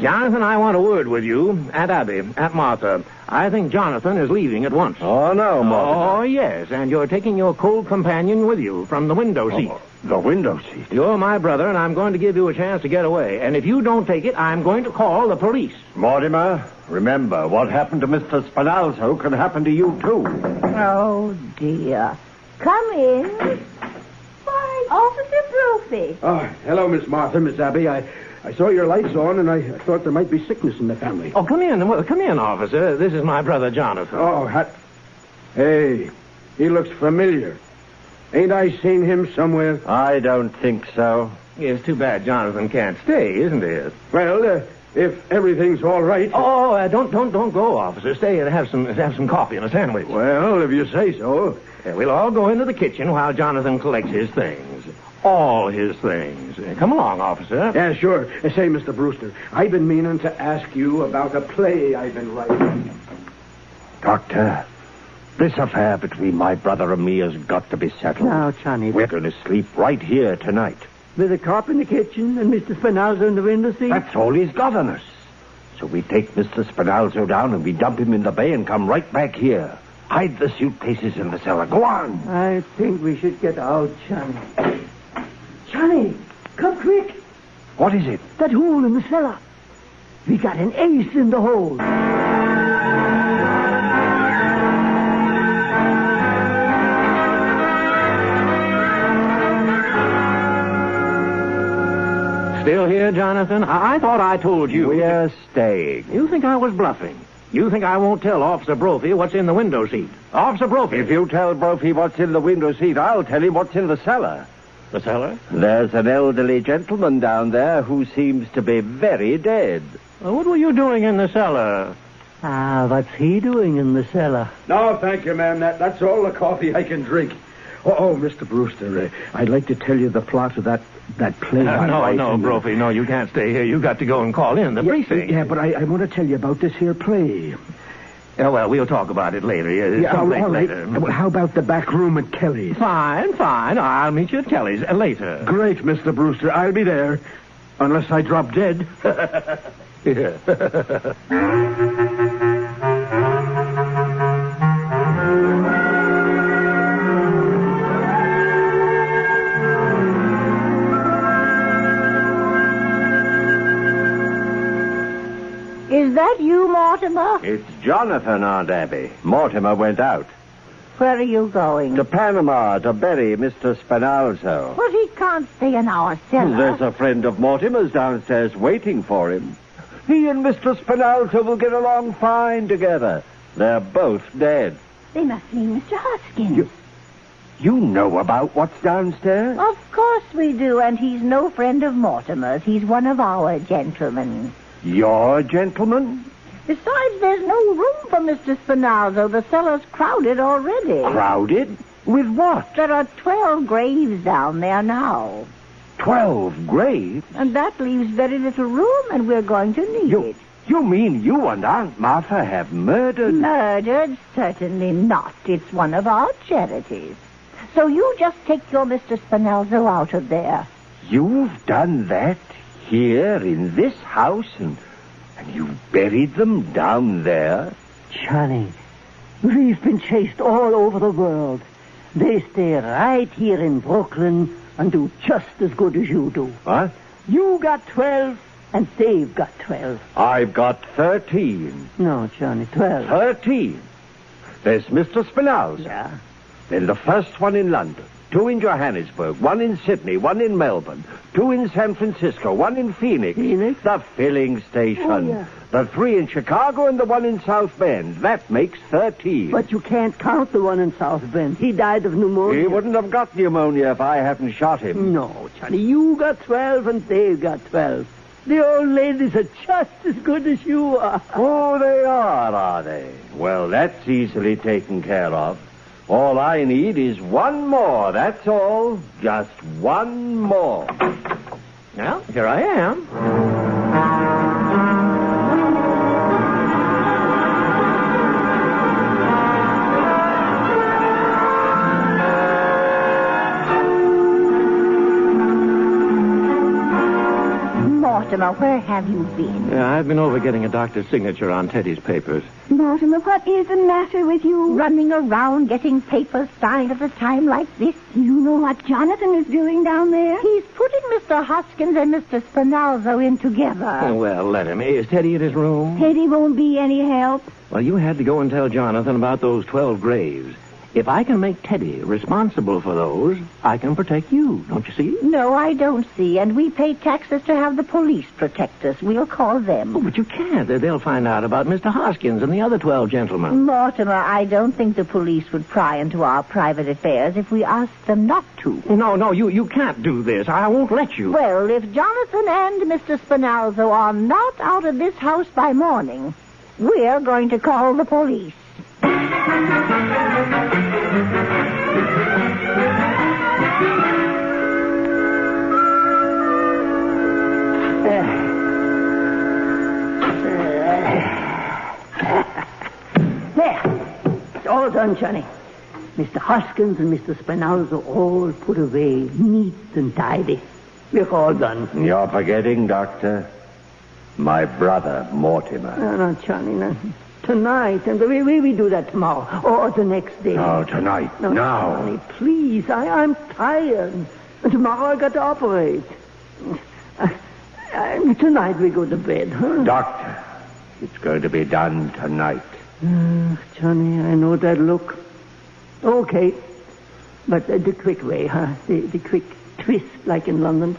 Jonathan, I want a word with you. Aunt Abby, Aunt Martha, I think Jonathan is leaving at once. Oh, no, Martha. Oh, yes, and you're taking your cold companion with you from the window seat. The window seat? You're my brother, and I'm going to give you a chance to get away. And if you don't take it, I'm going to call the police. Mortimer, remember, what happened to Mr. Spinalzo can happen to you, too. Oh, dear. Come in. Why, Officer Brophy. Oh, hello, Miss Martha, Miss Abby. I saw your lights on, and I thought there might be sickness in the family. Oh, come in. Well, come in, officer. This is my brother, Jonathan. Oh, hey, he looks familiar. Ain't I seen him somewhere? I don't think so. It's too bad Jonathan can't stay, isn't it? Well, if everything's all right. Oh, don't go, officer. Stay and have some coffee and a sandwich. Well, if you say so. We'll all go into the kitchen while Jonathan collects his things. All his things. Come along, officer. Yeah, sure. Say, Mr. Brewster, I've been meaning to ask you about a play I've been writing. Doctor, this affair between my brother and me has got to be settled. Now, Johnny. We're going to sleep right here tonight. With a cop in the kitchen and Mr. Spinalzo in the window seat? That's all he's got on us. So we take Mr. Spinalzo down and we dump him in the bay and come right back here. Hide the suitcases in the cellar. Go on. I think we should get out, Johnny. Johnny, come quick. What is it? That hole in the cellar. We got an ace in the hole. Still here, Jonathan? I thought I told you. We're staying. You think I was bluffing? You think I won't tell Officer Brophy what's in the window seat? Officer Brophy! If you tell Brophy what's in the window seat, I'll tell him what's in the cellar. The cellar? There's an elderly gentleman down there who seems to be very dead. What were you doing in the cellar? What's he doing in the cellar? No, thank you, ma'am. That's all the coffee I can drink. Oh, Mr. Brewster, I'd like to tell you the plot of that play. No, Brophy, no, you can't stay here. You've got to go and call in the precinct. Yeah, but I want to tell you about this here play. Yeah, well, we'll talk about it later. All right. Later. Well, how about the back room at Kelly's? Fine. I'll meet you at Kelly's later. Great, Mr. Brewster. I'll be there. Unless I drop dead. Yeah. Is that you, Mortimer? It's Jonathan, Aunt Abby. Mortimer went out. Where are you going? To Panama to bury Mr. Spinalzo. But he can't stay in our cellar. There's a friend of Mortimer's downstairs waiting for him. He and Mr. Spinalzo will get along fine together. They're both dead. They must mean Mr. Hoskins. You know about what's downstairs? Of course we do, and he's no friend of Mortimer's. He's one of our gentlemen. Your gentleman? Besides, there's no room for Mr. Spinalzo. The cellar's crowded already. Crowded? With what? There are 12 graves down there now. 12 graves? And that leaves very little room, and we're going to need it. You mean you and Aunt Martha have murdered? Murdered? Certainly not. It's one of our charities. So you just take your Mr. Spinalzo out of there. You've done that here in this house, and you buried them down there? Johnny, we've been chased all over the world. They stay right here in Brooklyn and do just as good as you do. What? You got 12, and they've got 12. I've got 13. No, Johnny, 12. 13? There's Mr. Spinalzo. Yeah. Then the first one in London, 2 in Johannesburg, 1 in Sydney, 1 in Melbourne, 2 in San Francisco, 1 in Phoenix. Phoenix? The filling station. Oh, yeah. The 3 in Chicago and the 1 in South Bend. That makes 13. But you can't count the one in South Bend. He died of pneumonia. He wouldn't have got pneumonia if I hadn't shot him. No, Johnny, you got 12 and they've got 12. The old ladies are just as good as you are. Oh, they are they? Well, that's easily taken care of. All I need is one more, that's all. Just one more. Well, here I am. Mortimer, where have you been? I've been over getting a doctor's signature on Teddy's papers. Mortimer, what is the matter with you? Running around getting papers signed at a time like this. You know what Jonathan is doing down there? He's putting Mr. Hoskins and Mr. Spinalzo in together. Well, let him. Is Teddy in his room? Teddy won't be any help. Well, you had to go and tell Jonathan about those 12 graves. If I can make Teddy responsible for those, I can protect you. Don't you see? No, I don't see. And we pay taxes to have the police protect us. We'll call them. Oh, but you can't. They'll find out about Mr. Hoskins and the other 12 gentlemen. Mortimer, I don't think the police would pry into our private affairs if we asked them not to. No, you can't do this. I won't let you. Well, if Jonathan and Mr. Spinalzo are not out of this house by morning, we're going to call the police. There. It's all done, Johnny. Mr. Hoskins and Mr. Spinalzo all put away neat and tidy. We're all done. You're forgetting, Doctor. My brother, Mortimer. No, Johnny, no. Tonight, and we do that tomorrow, or the next day. No, tonight. No, now. Johnny, please. I'm tired. And tomorrow I got to operate. Tonight we go to bed, huh? Doctor, it's going to be done tonight. Johnny, I know that look. Okay. But the quick way, huh? The quick twist, like in London.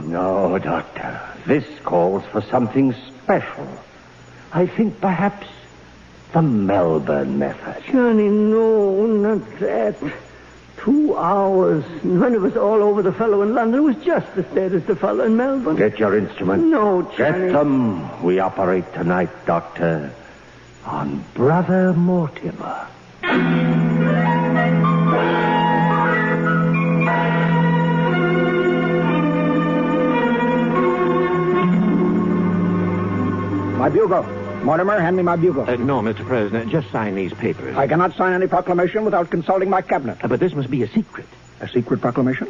No, Doctor. This calls for something special. I think perhaps the Melbourne method. Johnny, no, not that. 2 hours. When it was all over the fellow in London, it was just as bad as the fellow in Melbourne. Get your instrument. No, Johnny. Get them. We operate tonight, Doctor, on Brother Mortimer. My bugle. Mortimer, hand me my bugle. No, Mr. President, just sign these papers. I cannot sign any proclamation without consulting my cabinet. But this must be a secret. A secret proclamation?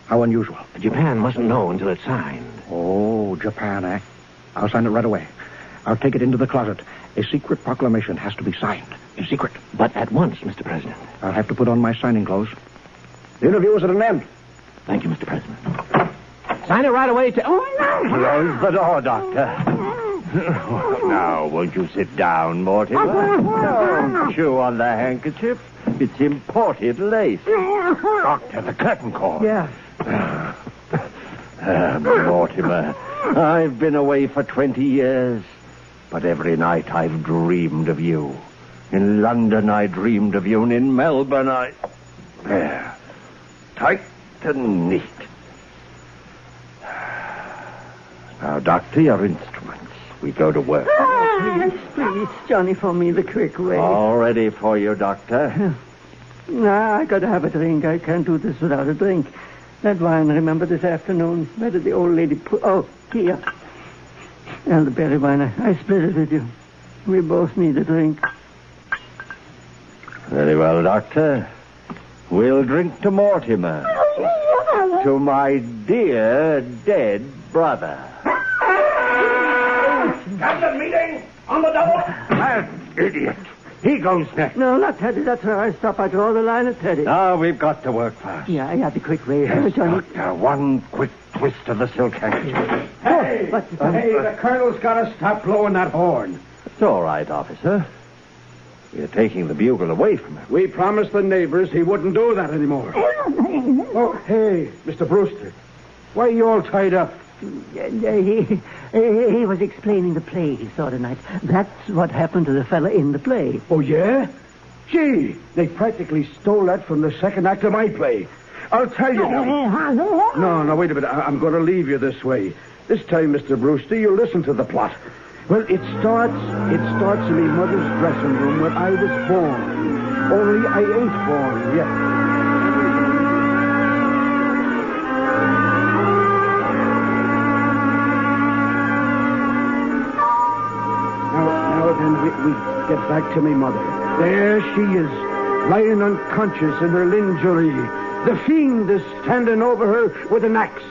How unusual. Japan mustn't know until it's signed. Oh, Japan, eh? I'll sign it right away. I'll take it into the closet. A secret proclamation has to be signed. In secret. But at once, Mr. President. I'll have to put on my signing clothes. The interview is at an end. Thank you, Mr. President. Sign it right away to... Oh, no! Close the door, Doctor. Now, won't you sit down, Mortimer? Don't chew on the handkerchief. It's imported lace. Doctor, the curtain cord. Yeah. Mortimer, I've been away for 20 years, but every night I've dreamed of you. In London, I dreamed of you, and in Melbourne, There. Tight and neat. Now, Doctor, your instruments. We go to work. Please, Johnny, for me the quick way. All ready for you, Doctor. I gotta have a drink. I can't do this without a drink. That wine, remember this afternoon? Where did the old lady put... Oh, here. Elderberry wine. I split it with you. We both need a drink. Very well, Doctor. We'll drink to Mortimer. To my dear dead brother. Captain, meeting on the double. That idiot. He goes next. No, not Teddy. That's where I stop. I draw the line at Teddy. Now, we've got to work fast. Yeah, the quick way. Yes, Johnny. Doctor, one quick twist of the silk handkerchief. Hey, the colonel's got to stop blowing that horn. It's all right, officer. We're taking the bugle away from him. We promised the neighbors he wouldn't do that anymore. Oh, hey, Mr. Brewster. Why are you all tied up? He was explaining the play he saw tonight. That's what happened to the fella in the play. Oh, yeah? Gee, they practically stole that from the second act of my play. I'll tell you now. No, wait a minute. I'm going to leave you this way. This time, Mr. Brewster, you listen to the plot. Well, it starts in my mother's dressing room where I was born. Only I ain't born yet. Now then, we get back to me mother. There she is, lying unconscious in her lingerie. The fiend is standing over her with an axe.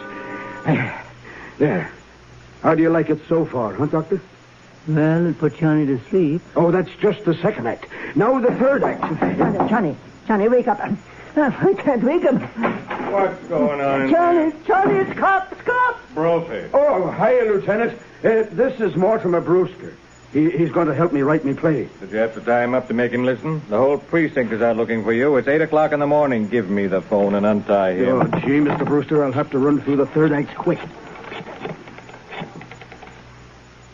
There. How do you like it so far, huh, Doctor? Well, it put Johnny to sleep. Oh, that's just the second act. Now the third act. Johnny, wake up. I can't wake him. What's going on? Johnny, it's cops. Brophy. Oh, hiya, Lieutenant. This is Mortimer Brewster. He's going to help me write me play. Did you have to tie him up to make him listen? The whole precinct is out looking for you. It's 8 o'clock in the morning. Give me the phone and untie him. Oh, gee, Mr. Brewster, I'll have to run through the third act quick.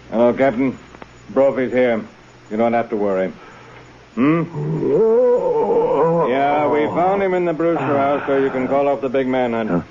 Hello, Captain. Brophy's here. You don't have to worry. Yeah, we found him in the Brewster house, so you can call off the big manhunt.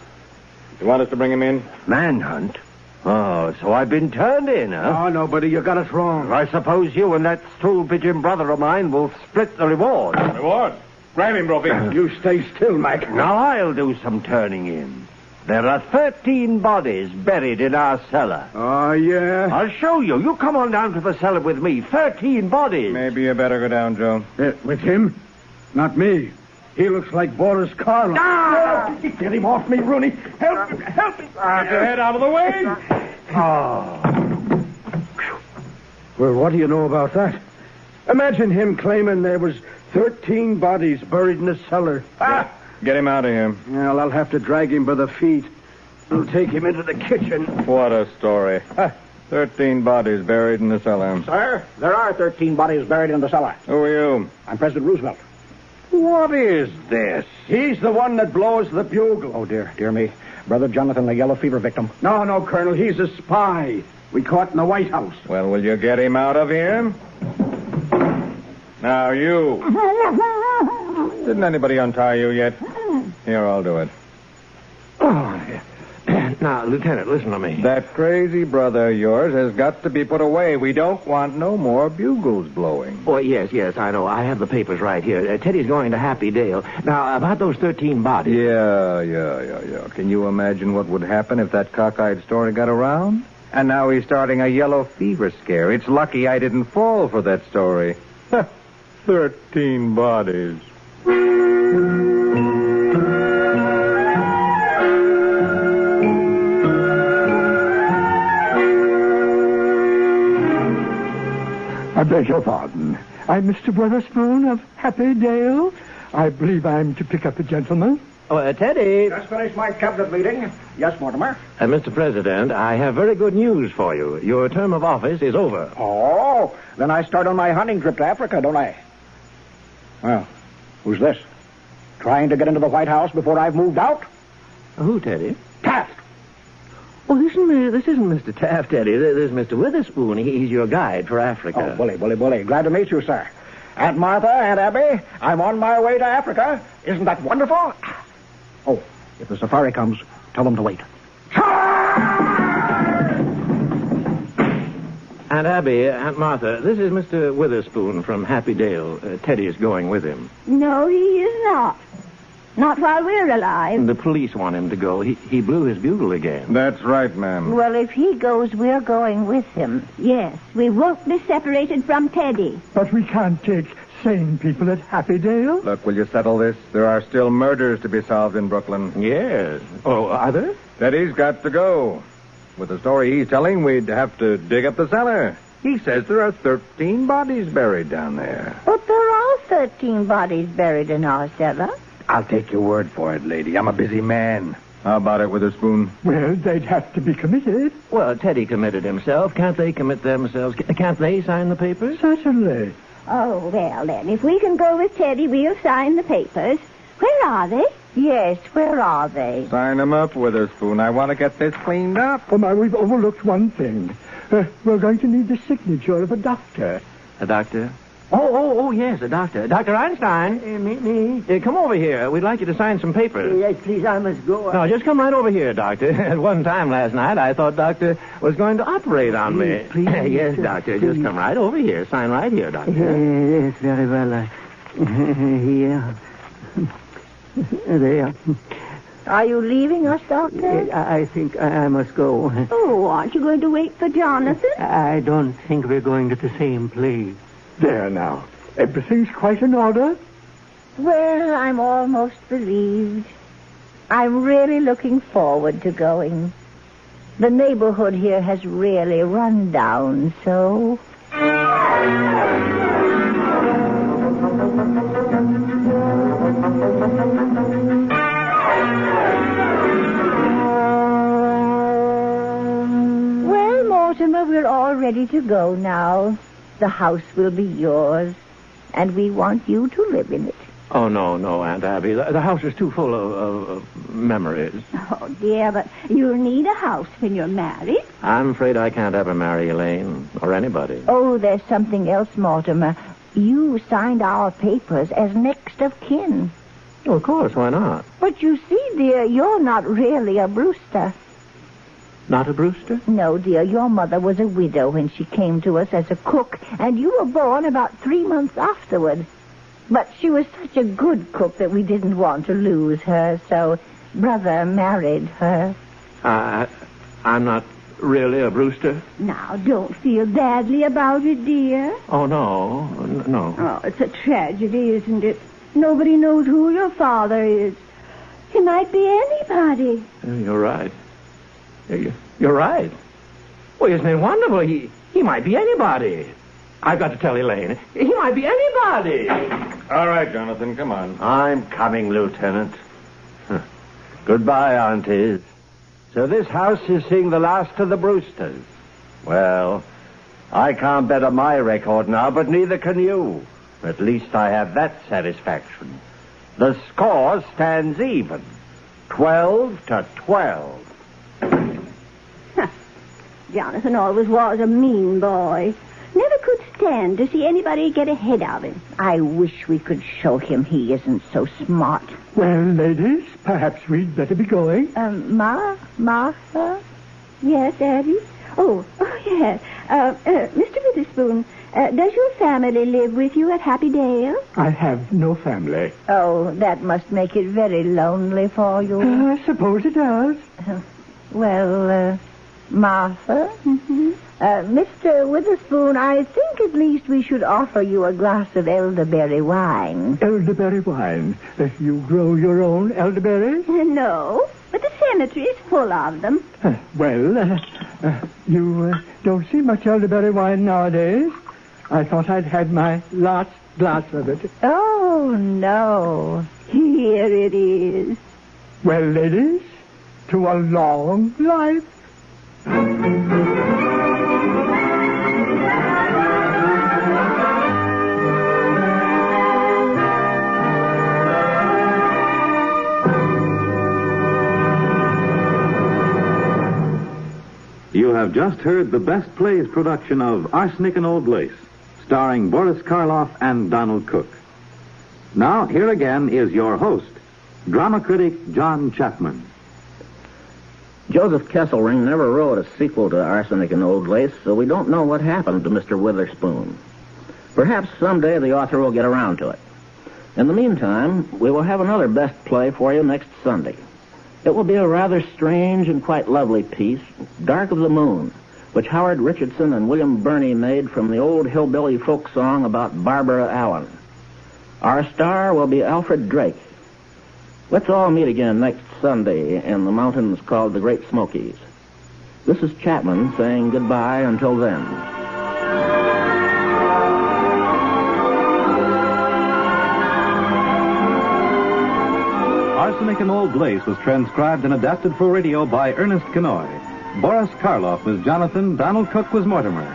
You want us to bring him in? Manhunt? Oh, so I've been turned in, huh? Oh, no, buddy, you got it wrong. I suppose you and that stool pigeon brother of mine will split the reward. Reward? Grab him, Brophy. You stay still, Mac. Now I'll do some turning in. There are 13 bodies buried in our cellar. Oh, yeah? I'll show you. You come on down to the cellar with me. 13 bodies. Maybe you better go down, Joe. With him? Not me. He looks like Boris Karloff. Ah! Get him off me, Rooney. Help me. Get your head out of the way. Oh. Well, what do you know about that? Imagine him claiming there was 13 bodies buried in the cellar. Get him out of here. Well, I'll have to drag him by the feet. I'll take him into the kitchen. What a story. 13 bodies buried in the cellar. Sir, there are 13 bodies buried in the cellar. Who are you? I'm President Roosevelt. What is this? He's the one that blows the bugle. Oh, dear me. Brother Jonathan, the yellow fever victim. No, Colonel, he's a spy. We caught in the White House. Well, will you get him out of here? Now, you. Didn't anybody untie you yet? Here, I'll do it. Oh, now, Lieutenant, listen to me. That crazy brother of yours has got to be put away. We don't want no more bugles blowing. Oh, yes, I know. I have the papers right here. Teddy's going to Happy Dale. Now, about those 13 bodies. Yeah. Can you imagine what would happen if that cockeyed story got around? And now he's starting a yellow fever scare. It's lucky I didn't fall for that story. 13 bodies. I beg your pardon. I'm Mr. Witherspoon of Happy Dale. I believe I'm to pick up a gentleman. Oh, Teddy. Just finished my cabinet meeting. Yes, Mortimer. Mr. President, I have very good news for you. Your term of office is over. Oh, then I start on my hunting trip to Africa, don't I? Well, who's this? Trying to get into the White House before I've moved out? Who, Teddy? Taft! Oh, this isn't Mr. Taft, Teddy. This is Mr. Witherspoon. He's your guide for Africa. Oh, bully. Glad to meet you, sir. Aunt Martha, Aunt Abby, I'm on my way to Africa. Isn't that wonderful? Oh, if the safari comes, tell them to wait. Aunt Abby, Aunt Martha, this is Mr. Witherspoon from Happy Dale. Teddy is going with him. No, he is not. Not while we're alive. The police want him to go. He blew his bugle again. That's right, ma'am. Well, if he goes, we're going with him. Yes, we won't be separated from Teddy. But we can't take sane people at Happy Dale. Look, will you settle this? There are still murders to be solved in Brooklyn. Yes. Oh, are there? Teddy's got to go. With the story he's telling, we'd have to dig up the cellar. He says there are 13 bodies buried down there. But there are 13 bodies buried in our cellar. I'll take your word for it, lady. I'm a busy man. How about it, Witherspoon? Well, they'd have to be committed. Well, Teddy committed himself. Can't they commit themselves? Can't they sign the papers? Certainly. Oh, well, then, if we can go with Teddy, we'll sign the papers. Where are they? Yes, where are they? Sign them up, Witherspoon. I want to get this cleaned up. Oh, my, we've overlooked one thing. We're going to need the signature of a doctor. A doctor? Oh, yes, a doctor. Dr. Einstein. Me? Come over here. We'd like you to sign some papers. Yes, please, I must go. No, just come right over here, Doctor. At one time last night, I thought Doctor was going to operate on me. Please, yes, Doctor, just come right over here. Sign right here, Doctor. Yes, very well. Here. There. Are you leaving us, Doctor? I think I must go. Oh, aren't you going to wait for Jonathan? I don't think we're going to the same place. There now. Everything's quite in order. Well, I'm almost relieved. I'm really looking forward to going. The neighborhood here has really run down, so... Well, Mortimer, we're all ready to go now. The house will be yours, and we want you to live in it. Oh, no, Aunt Abby. The house is too full of memories. Oh, dear, but you'll need a house when you're married. I'm afraid I can't ever marry Elaine or anybody. Oh, there's something else, Mortimer. You signed our papers as next of kin. Oh, of course, why not? But you see, dear, you're not really a Brewster. Not a Brewster? No, dear, your mother was a widow when she came to us as a cook, and you were born about 3 months afterward. But she was such a good cook that we didn't want to lose her, so Brother married her. I'm not really a Brewster? Now, don't feel badly about it, dear. Oh, no. Oh, it's a tragedy, isn't it? Nobody knows who your father is. He might be anybody. You're right. You're right. Well, isn't it wonderful? He might be anybody. I've got to tell Elaine. He might be anybody. All right, Jonathan, come on. I'm coming, Lieutenant. Goodbye, aunties. So this house is seeing the last of the Brewsters. Well, I can't bet on my record now, but neither can you. At least I have that satisfaction. The score stands even. 12-12. Jonathan always was a mean boy. Never could stand to see anybody get ahead of him. I wish we could show him he isn't so smart. Well, ladies, perhaps we'd better be going. Martha? Yes, Abby? Oh, yes. Mr. Witherspoon, does your family live with you at Happy Dale? I have no family. Oh, that must make it very lonely for you. I suppose it does. Martha? Mm-hmm. Mr. Witherspoon, I think at least we should offer you a glass of elderberry wine. Elderberry wine? You grow your own elderberries? No, but the cemetery is full of them. You don't see much elderberry wine nowadays. I thought I'd had my last glass of it. Oh, no. Here it is. Well, ladies, to a long life. You have just heard the Best Plays production of Arsenic and Old Lace, starring Boris Karloff and Donald Cook. Now, here again is your host, drama critic John Chapman. Joseph Kesselring never wrote a sequel to Arsenic and Old Lace, so we don't know what happened to Mr. Witherspoon. Perhaps someday the author will get around to it. In the meantime, we will have another Best Play for you next Sunday. It will be a rather strange and quite lovely piece, Dark of the Moon, which Howard Richardson and William Burney made from the old hillbilly folk song about Barbara Allen. Our star will be Alfred Drake. Let's all meet again next Sunday in the mountains called the Great Smokies. This is Chapman saying goodbye until then. Arsenic and Old Lace was transcribed and adapted for radio by Ernest Kenoy. Boris Karloff was Jonathan, Donald Cook was Mortimer.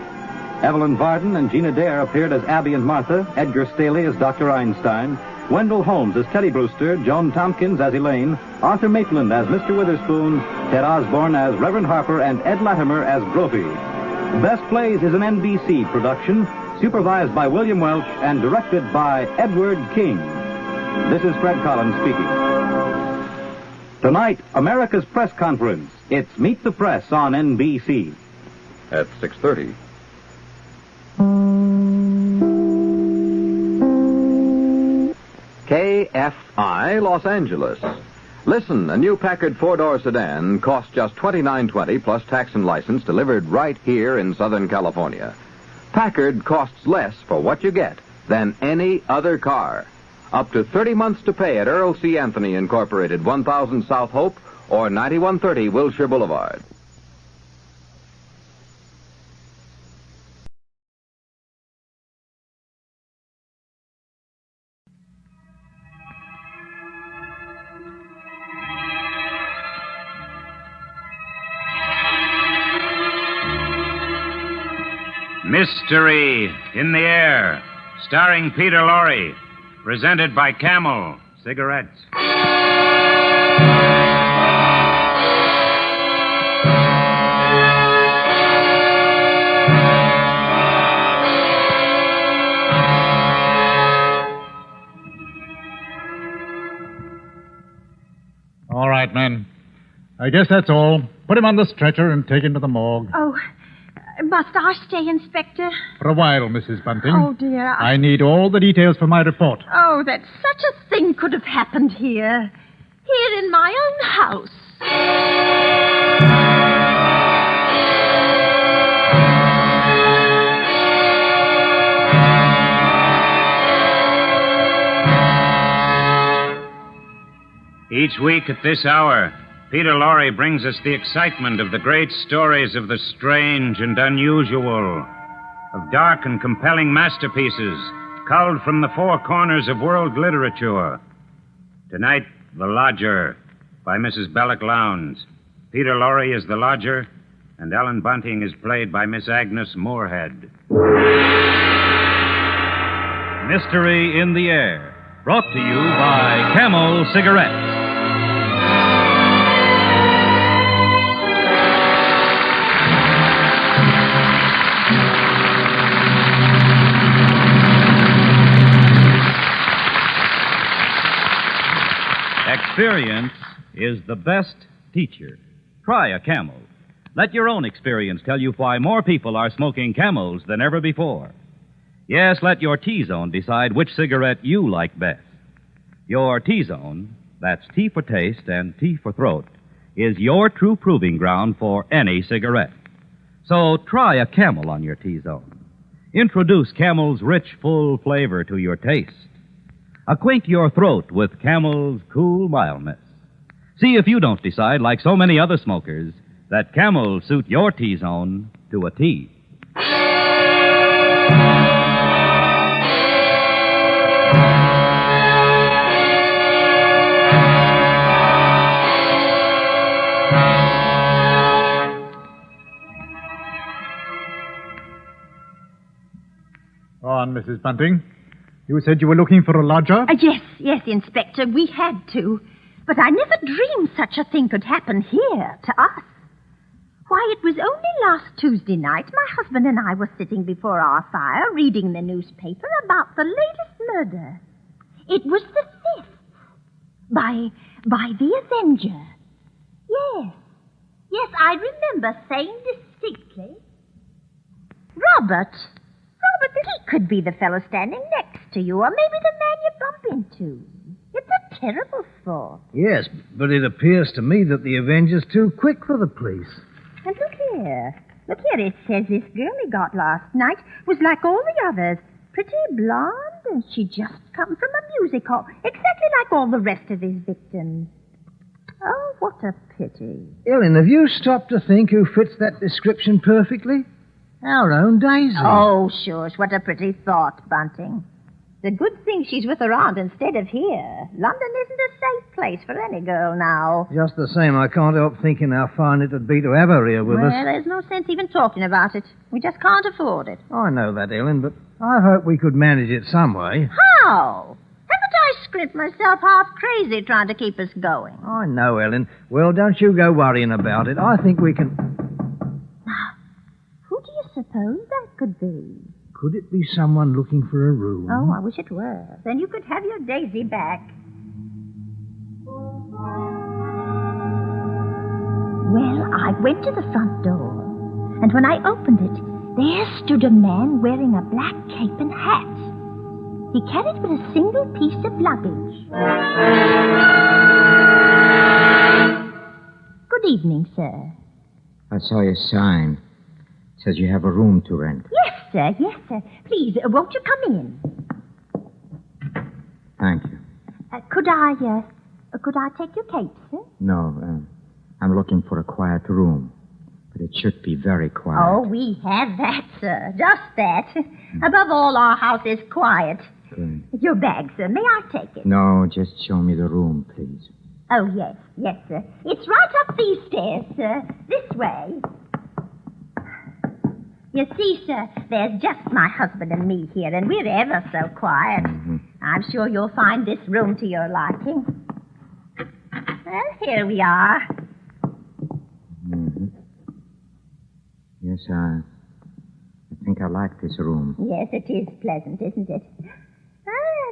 Evelyn Varden and Gina Dare appeared as Abby and Martha, Edgar Staley as Dr. Einstein, Wendell Holmes as Teddy Brewster, Joan Tompkins as Elaine, Arthur Maitland as Mr. Witherspoon, Ted Osborne as Reverend Harper, and Ed Latimer as Brophy. Best Plays is an NBC production, supervised by William Welch and directed by Edward King. This is Fred Collins speaking. Tonight, America's Press Conference. It's Meet the Press on NBC. At 6:30. KFI Los Angeles. Listen, a new Packard four-door sedan costs just $29.20 plus tax and license, delivered right here in Southern California. Packard costs less for what you get than any other car. Up to 30 months to pay at Earl C. Anthony Incorporated, 1000 South Hope or 9130 Wilshire Boulevard. Mystery in the Air, starring Peter Lorre, presented by Camel Cigarettes. All right, men. I guess that's all. Put him on the stretcher and take him to the morgue. Oh, must I stay, Inspector? For a while, Mrs. Bunting. Oh, dear. I need all the details for my report. Oh, that such a thing could have happened here. Here in my own house. Each week at this hour, Peter Lorre brings us the excitement of the great stories of the strange and unusual, of dark and compelling masterpieces culled from the four corners of world literature. Tonight, The Lodger, by Mrs. Belloc Lowndes. Peter Lorre is the lodger, and Ellen Bunting is played by Miss Agnes Moorehead. Mystery in the Air, brought to you by Camel Cigarettes. Experience is the best teacher. Try a Camel. Let your own experience tell you why more people are smoking Camels than ever before. Yes, let your T-Zone decide which cigarette you like best. Your T-Zone, that's T for taste and T for throat, is your true proving ground for any cigarette. So try a Camel on your T-Zone. Introduce Camel's rich, full flavor to your taste. Acquaint your throat with Camel's cool mildness. See if you don't decide, like so many other smokers, that Camel suit your T-Zone to a T. Go on, Mrs. Bunting. You said you were looking for a lodger? Yes, Inspector, we had to. But I never dreamed such a thing could happen here, to us. Why, it was only last Tuesday night my husband and I were sitting before our fire reading the newspaper about the latest murder. It was the 5th. By the Avenger. Yes, I remember saying distinctly. Robert, he could be the fellow standing next to you, or maybe the man you bump into. It's a terrible thought. Yes, but it appears to me that the Avenger's too quick for the police. And look here, it says this girl he got last night was like all the others. Pretty blonde, and she'd just come from a music hall, exactly like all the rest of his victims. Oh, what a pity. Ellen, have you stopped to think who fits that description perfectly? Our own Daisy. Oh, shush, what a pretty thought, Bunting. The good thing she's with her aunt instead of here. London isn't a safe place for any girl now. Just the same, I can't help thinking how fine it would be to have her here with us. Well, there's no sense even talking about it. We just can't afford it. I know that, Ellen, but I hope we could manage it some way. How? Haven't I scrimped myself half crazy trying to keep us going? I know, Ellen. Well, don't you go worrying about it. I think we can... Now, who do you suppose that could be? Could it be someone looking for a room? Oh, I wish it were. Then you could have your Daisy back. Well, I went to the front door, and when I opened it, there stood a man wearing a black cape and hat. He carried but a single piece of luggage. Good evening, sir. I saw your sign. It says you have a room to rent. Yes, sir. Please, won't you come in? Thank you. Could I take your cape, sir? No, I'm looking for a quiet room. But it should be very quiet. Oh, we have that, sir. Just that. Above all, our house is quiet. Good. Your bag, sir. May I take it? No, just show me the room, please. Oh, yes, sir. It's right up these stairs, sir. This way. You see, sir, there's just my husband and me here, and we're ever so quiet. Mm-hmm. I'm sure you'll find this room to your liking. Well, here we are. Mm-hmm. Yes, I think I like this room. Yes, it is pleasant, isn't it?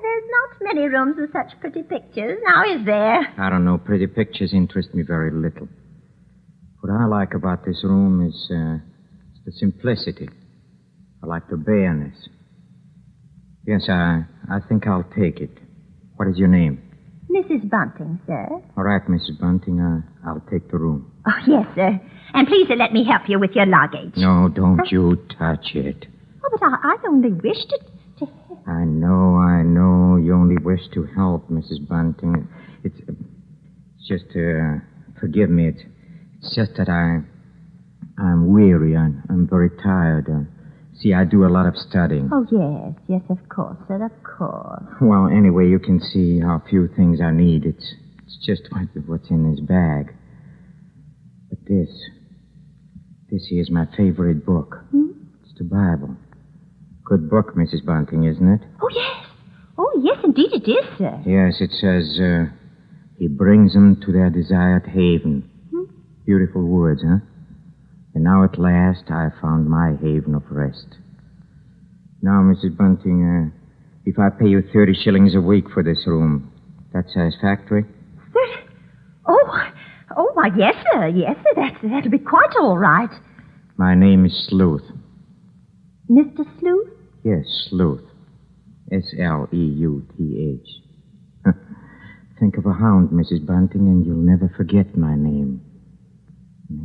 There's not many rooms with such pretty pictures, now is there? I don't know. Pretty pictures interest me very little. What I like about this room is the simplicity. I like the bareness. Yes, I think I'll take it. What is your name? Mrs. Bunting, sir. All right, Mrs. Bunting, I'll take the room. Oh, yes, sir. And please let me help you with your luggage. No, don't you touch it. Oh, but I only wish to... I know. You only wish to help, Mrs. Bunting. It's just, forgive me. It's just that I'm weary. I'm very tired. See, I do a lot of studying. Oh, yes, of course, sir, of course. Well, anyway, you can see how few things I need. It's just what's in this bag. But this here's my favorite book. It's the Bible. Good book, Mrs. Bunting, isn't it? Oh, yes. Oh, yes, indeed it is, sir. Yes, it says, he brings them to their desired haven. Beautiful words, huh? And now at last I found my haven of rest. Now, Mrs. Bunting, if I pay you 30 shillings a week for this room, that's satisfactory? 30? Oh, why, yes, sir. Yes, sir. That'll be quite all right. My name is Sleuth. Mr. Sleuth? Yes, Sleuth. Sleuth. Think of a hound, Mrs. Bunting, and you'll never forget my name. And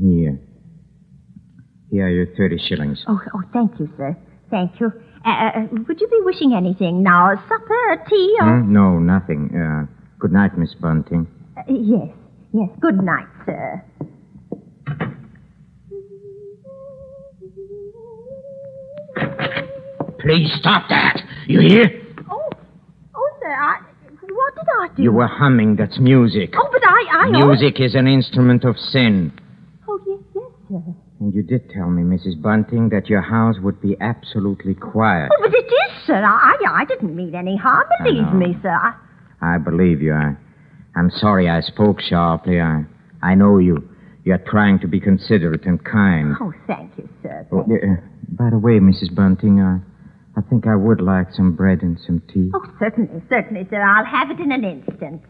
here are your 30 shillings. Oh, thank you, sir. Thank you. Would you be wishing anything now? Supper, tea, or... No, nothing. Good night, Miss Bunting. Yes. Good night, sir. Please stop that. You hear? Oh, sir, what did I do? You were humming. That's music. Oh, but I... Music is an instrument of sin. Oh, yes, sir. And You did tell me, Mrs. Bunting, that your house would be absolutely quiet. Oh, but it is, sir. I didn't mean any harm. Believe me, sir. I believe you. I'm sorry I spoke sharply. I know you. You're trying to be considerate and kind. Oh, thank you, sir. By the way, Mrs. Bunting, I think I would like some bread and some tea. Oh, certainly, sir. I'll have it in an instant.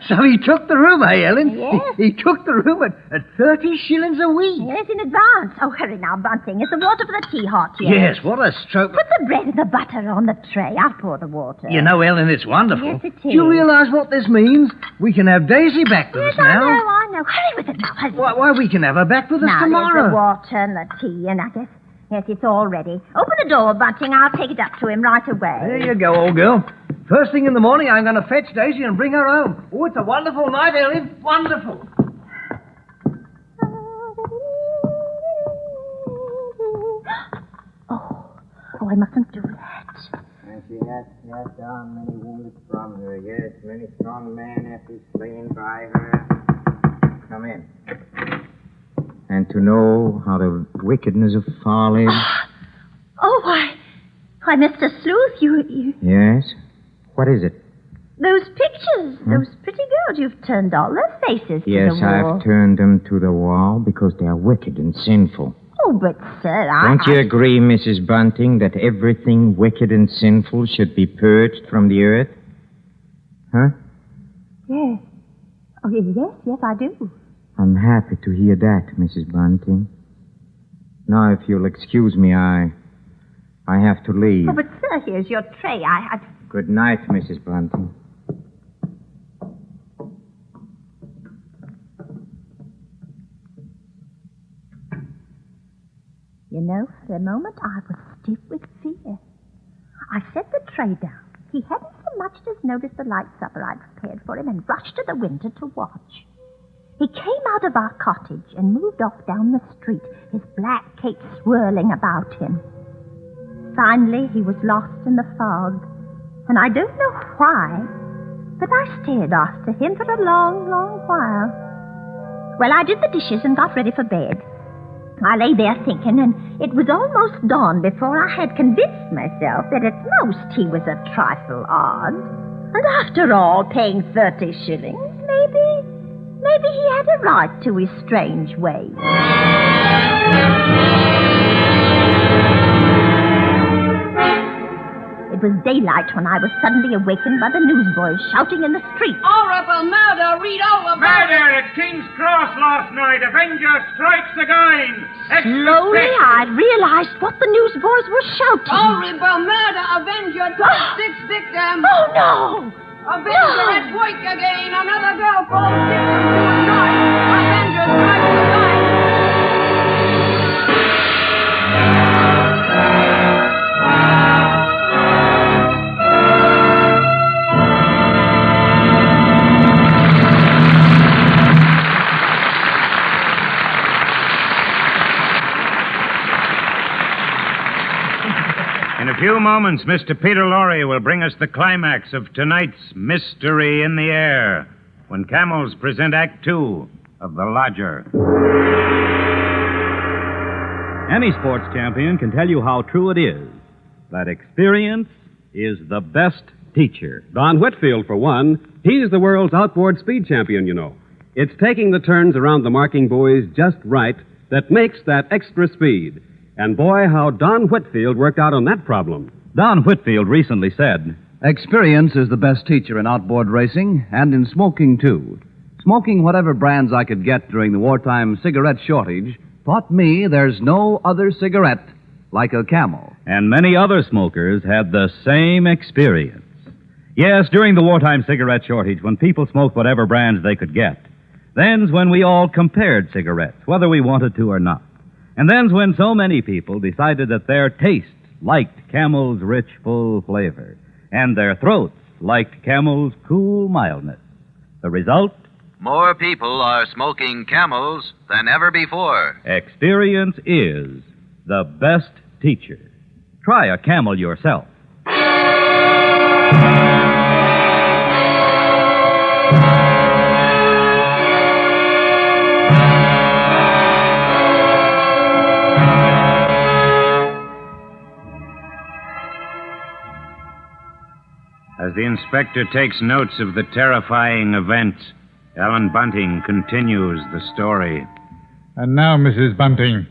So he took the room, eh, Ellen? Yes. He took the room at 30 shillings a week. Yes, in advance. Oh, hurry now, Bunting. Is the water for the tea hot yet? Yes, what a stroke. Put the bread and the butter on the tray. I'll pour the water. You know, Ellen, it's wonderful. Yes, it is. Do you realize what this means? We can have Daisy back with us now. I know. Hurry with it now. Hurry. Why, we can have her back with us now, tomorrow. There's the water and the tea, and I guess... Yes, it's all ready. Open the door, Bunting. I'll take it up to him right away. There you go, old girl. First thing in the morning, I'm going to fetch Daisy and bring her home. Oh, it's a wonderful night, Ellen. Wonderful. Oh, I mustn't do that. And she has down many wounded from her. Yes, many strong men have been slain by her. Come in. And to know how the wickedness of folly... Oh, why, Mr. Sleuth, you... Yes? What is it? Those pictures, those pretty girls, you've turned all their faces to Yes, the wall. I've turned them to the wall because they are wicked and sinful. Oh, but, sir, Don't you agree, Mrs. Bunting, that everything wicked and sinful should be purged from the earth? Huh? Yes. Oh, yes, I do. I'm happy to hear that, Mrs. Bunting. Now, if you'll excuse me, I have to leave. Oh, but, sir, here's your tray. Good night, Mrs. Bunting. You know, for a moment I was stiff with fear. I set the tray down. He hadn't so much as noticed the light supper I'd prepared for him and rushed to the window to watch. He came out of our cottage and moved off down the street, his black cape swirling about him. Finally, he was lost in the fog, and I don't know why, but I stared after him for a long, long while. Well, I did the dishes and got ready for bed. I lay there thinking, and it was almost dawn before I had convinced myself that at most he was a trifle odd. And after all, paying 30 shillings, maybe he had a right to his strange ways. It was daylight when I was suddenly awakened by the newsboys shouting in the street. Horrible murder! Read all about Murder at King's Cross last night. Avenger strikes again. Slowly, I realized what the newsboys were shouting. Horrible murder! Avenger 26 victims! Oh, no! Avenger at work again! Another girl falls victim to a knife! Avenger strikes again! In a few moments, Mr. Peter Lorre will bring us the climax of tonight's Mystery in the Air, when camels present Act 2 of The Lodger. Any sports champion can tell you how true it is that experience is the best teacher. Don Whitfield, for one, he's the world's outboard speed champion, you know. It's taking the turns around the marking buoys just right that makes that extra speed. And boy, how Don Whitfield worked out on that problem. Don Whitfield recently said, "Experience is the best teacher in outboard racing and in smoking, too. Smoking whatever brands I could get during the wartime cigarette shortage taught me there's no other cigarette like a Camel." And many other smokers had the same experience. Yes, during the wartime cigarette shortage, when people smoked whatever brands they could get, then's when we all compared cigarettes, whether we wanted to or not. And then's when so many people decided that their tastes liked Camel's rich, full flavor, and their throats liked Camel's cool mildness. The result? More people are smoking Camels than ever before. Experience is the best teacher. Try a Camel yourself. As the inspector takes notes of the terrifying event, Ellen Bunting continues the story. And now, Mrs. Bunting,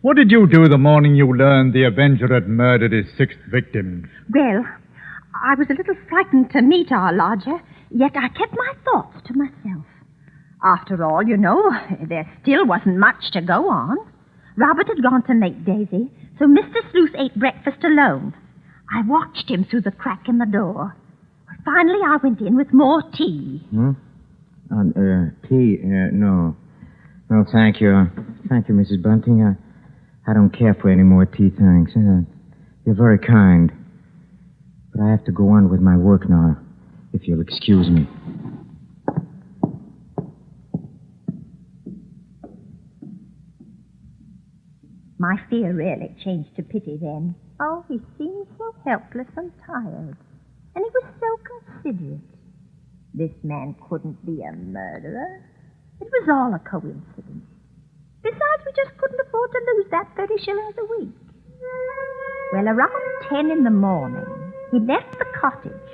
what did you do the morning you learned the Avenger had murdered his sixth victim? Well, I was a little frightened to meet our lodger, yet I kept my thoughts to myself. After all, you know, there still wasn't much to go on. Robert had gone to make Daisy, so Mr. Sleuth ate breakfast alone. I watched him through the crack in the door. Finally, I went in with more tea. Tea? No. No, thank you. Thank you, Mrs. Bunting. I don't care for any more tea, thanks. You're very kind. But I have to go on with my work now, if you'll excuse me. My fear really changed to pity then. Oh, he seemed so helpless and tired. And he was so considerate. This man couldn't be a murderer. It was all a coincidence. Besides, we just couldn't afford to lose that 30 shillings a week. Well, around 10 in the morning, he left the cottage,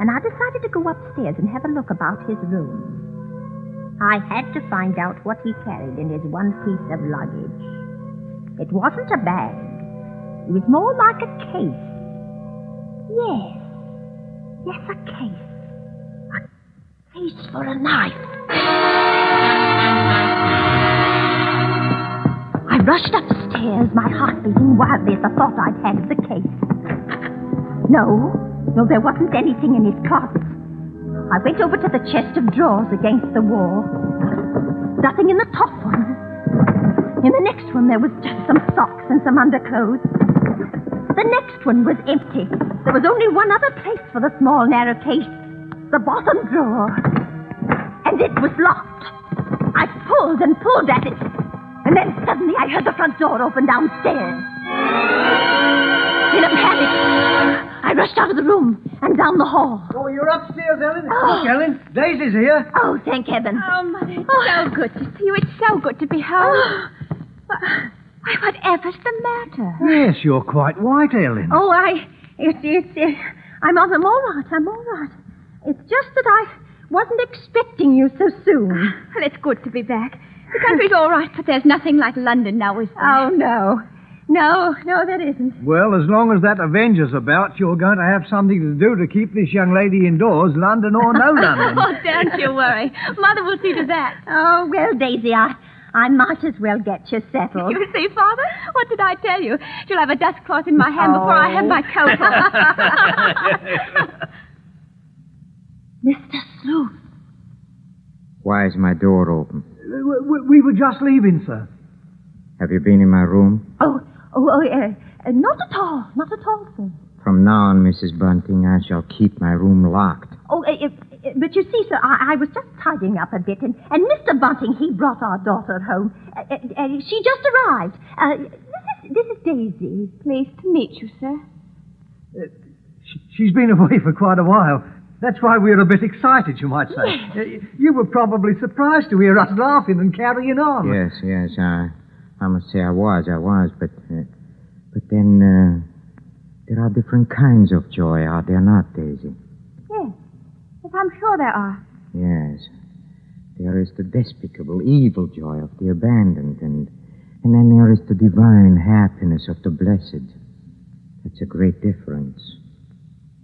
and I decided to go upstairs and have a look about his room. I had to find out what he carried in his one piece of luggage. It wasn't a bag. It was more like a case. Yes, a case. A case for a knife. I rushed upstairs, my heart beating wildly at the thought I'd had of the case. No, there wasn't anything in his closet. I went over to the chest of drawers against the wall. Nothing in the top one. In the next one, there was just some socks and some underclothes. The next one was empty. There was only one other place for the small, narrow case. The bottom drawer. And it was locked. I pulled and pulled at it. And then suddenly I heard the front door open downstairs. In a panic, I rushed out of the room and down the hall. Oh, you're upstairs, Ellen. Look, Ellen, Daisy's here. Oh, thank heaven. Oh, Mother, it's so good to see you. It's so good to be home. Why, whatever's the matter? Yes, you're quite white, Ellen. Oh, I'm all right. It's just that I wasn't expecting you so soon. Well, it's good to be back. The country's all right, but there's nothing like London now, is there? Oh, no. No, that isn't. Well, as long as that Avenger's about, you're going to have something to do to keep this young lady indoors, London or no London. Oh, don't you worry. Mother will see to that. Oh, well, Daisy, I might as well get you settled. You see, Father? What did I tell you? She'll have a dust cloth in my hand before I have my coat on. Mr. Sleuth. Why is my door open? We were just leaving, sir. Have you been in my room? Not at all, sir. From now on, Mrs. Bunting, I shall keep my room locked. Oh, but you see, sir, I was just tidying up a bit, and Mr. Bunting, he brought our daughter home. She just arrived. This is Daisy. Pleased to meet you, sir. She's been away for quite a while. That's why we're a bit excited, you might say. Yes. You were probably surprised to hear us laughing and carrying on. Yes, I must say I was, but then there are different kinds of joy, are there not, Daisy? Yes, I'm sure there are. Yes. There is the despicable, evil joy of the abandoned, and then there is the divine happiness of the blessed. That's a great difference.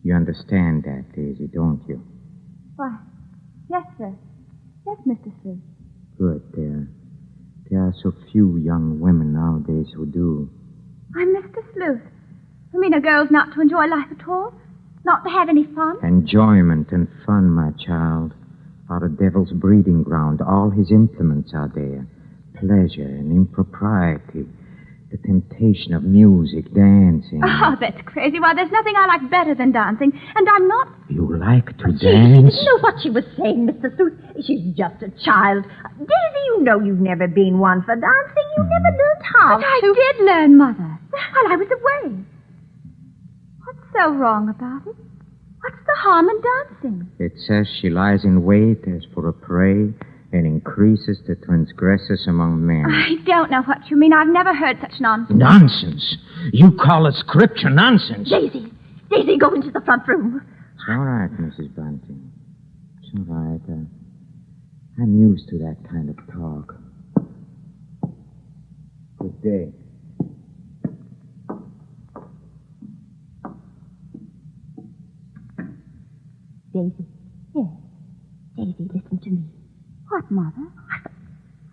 You understand that, Daisy, don't you? Why, yes, sir. Yes, Mr. Sleuth. Good, there are so few young women nowadays who do. I'm Mr. Sleuth. You mean a girl's not to enjoy life at all? Not to have any fun? Enjoyment and fun, my child, are the devil's breeding ground. All his implements are there. Pleasure and impropriety. The temptation of music, dancing. Oh, that's crazy. Why, there's nothing I like better than dancing. And I'm not... You like to dance? You know what she was saying, Mr. Sleuth? She's just a child. Daisy, you know you've never been one for dancing. You never learned how But to. I did learn, Mother. While I was away. What's so wrong about it? What's the harm in dancing? It says she lies in wait as for a prey and increases the transgressors among men. I don't know what you mean. I've never heard such nonsense. Nonsense? You call it scripture nonsense? Daisy, go into the front room. It's all right, Mrs. Bunting. It's all right. I'm used to that kind of talk. Good day. Daisy. Yes. Daisy, listen to me. What, Mother?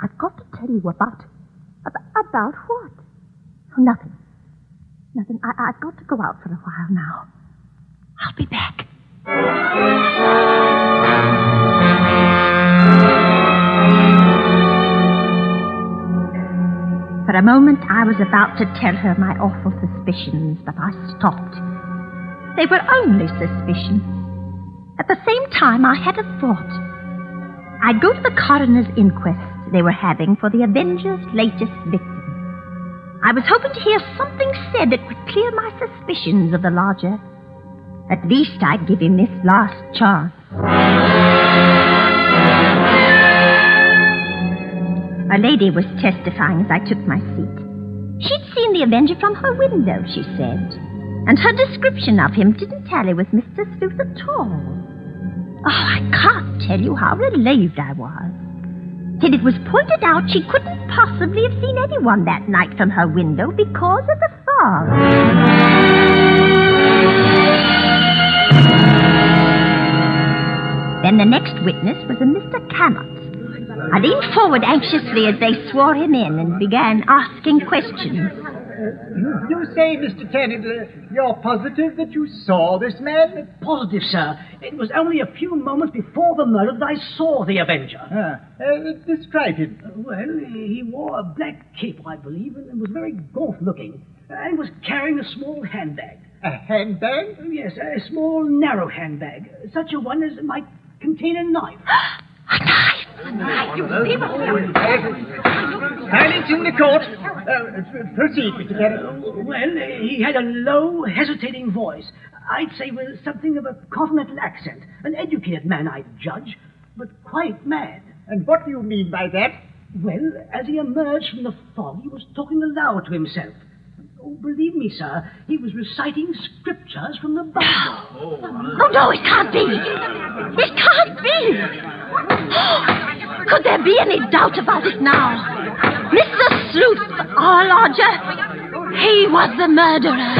I've got to tell you about... About what? Oh, nothing. I've got to go out for a while now. I'll be back. For a moment, I was about to tell her my awful suspicions, but I stopped. They were only suspicions. At the same time, I had a thought. I'd go to the coroner's inquest they were having for the Avenger's latest victim. I was hoping to hear something said that would clear my suspicions of the lodger. At least I'd give him this last chance. A lady was testifying as I took my seat. She'd seen the Avenger from her window, she said. And her description of him didn't tally with Mr. Sleuth at all. Oh, I can't tell you how relieved I was. Till it was pointed out she couldn't possibly have seen anyone that night from her window because of the fog. Then the next witness was a Mr. Cannot. I leaned forward anxiously as they swore him in and began asking questions. You say, Mr. Tennant, you're positive that you saw this man? Positive, sir. It was only a few moments before the murder that I saw the Avenger. Describe him. Well, he wore a black cape, I believe, and was very gaunt-looking. And was carrying a small handbag. A handbag? Yes, a small, narrow handbag. Such a one as might contain a knife. Silence in the court. Proceed, Mr. Tennant. Well, he had a low, hesitating voice. I'd say with something of a continental accent. An educated man, I'd judge, but quite mad. And what do you mean by that? Well, as he emerged from the fog, he was talking aloud to himself. Oh, believe me, sir, he was reciting scriptures from the Bible. Oh, no, it can't be. It can't be. Oh, could there be any doubt about it now? Mr. Sleuth, our lodger, he was the murderer.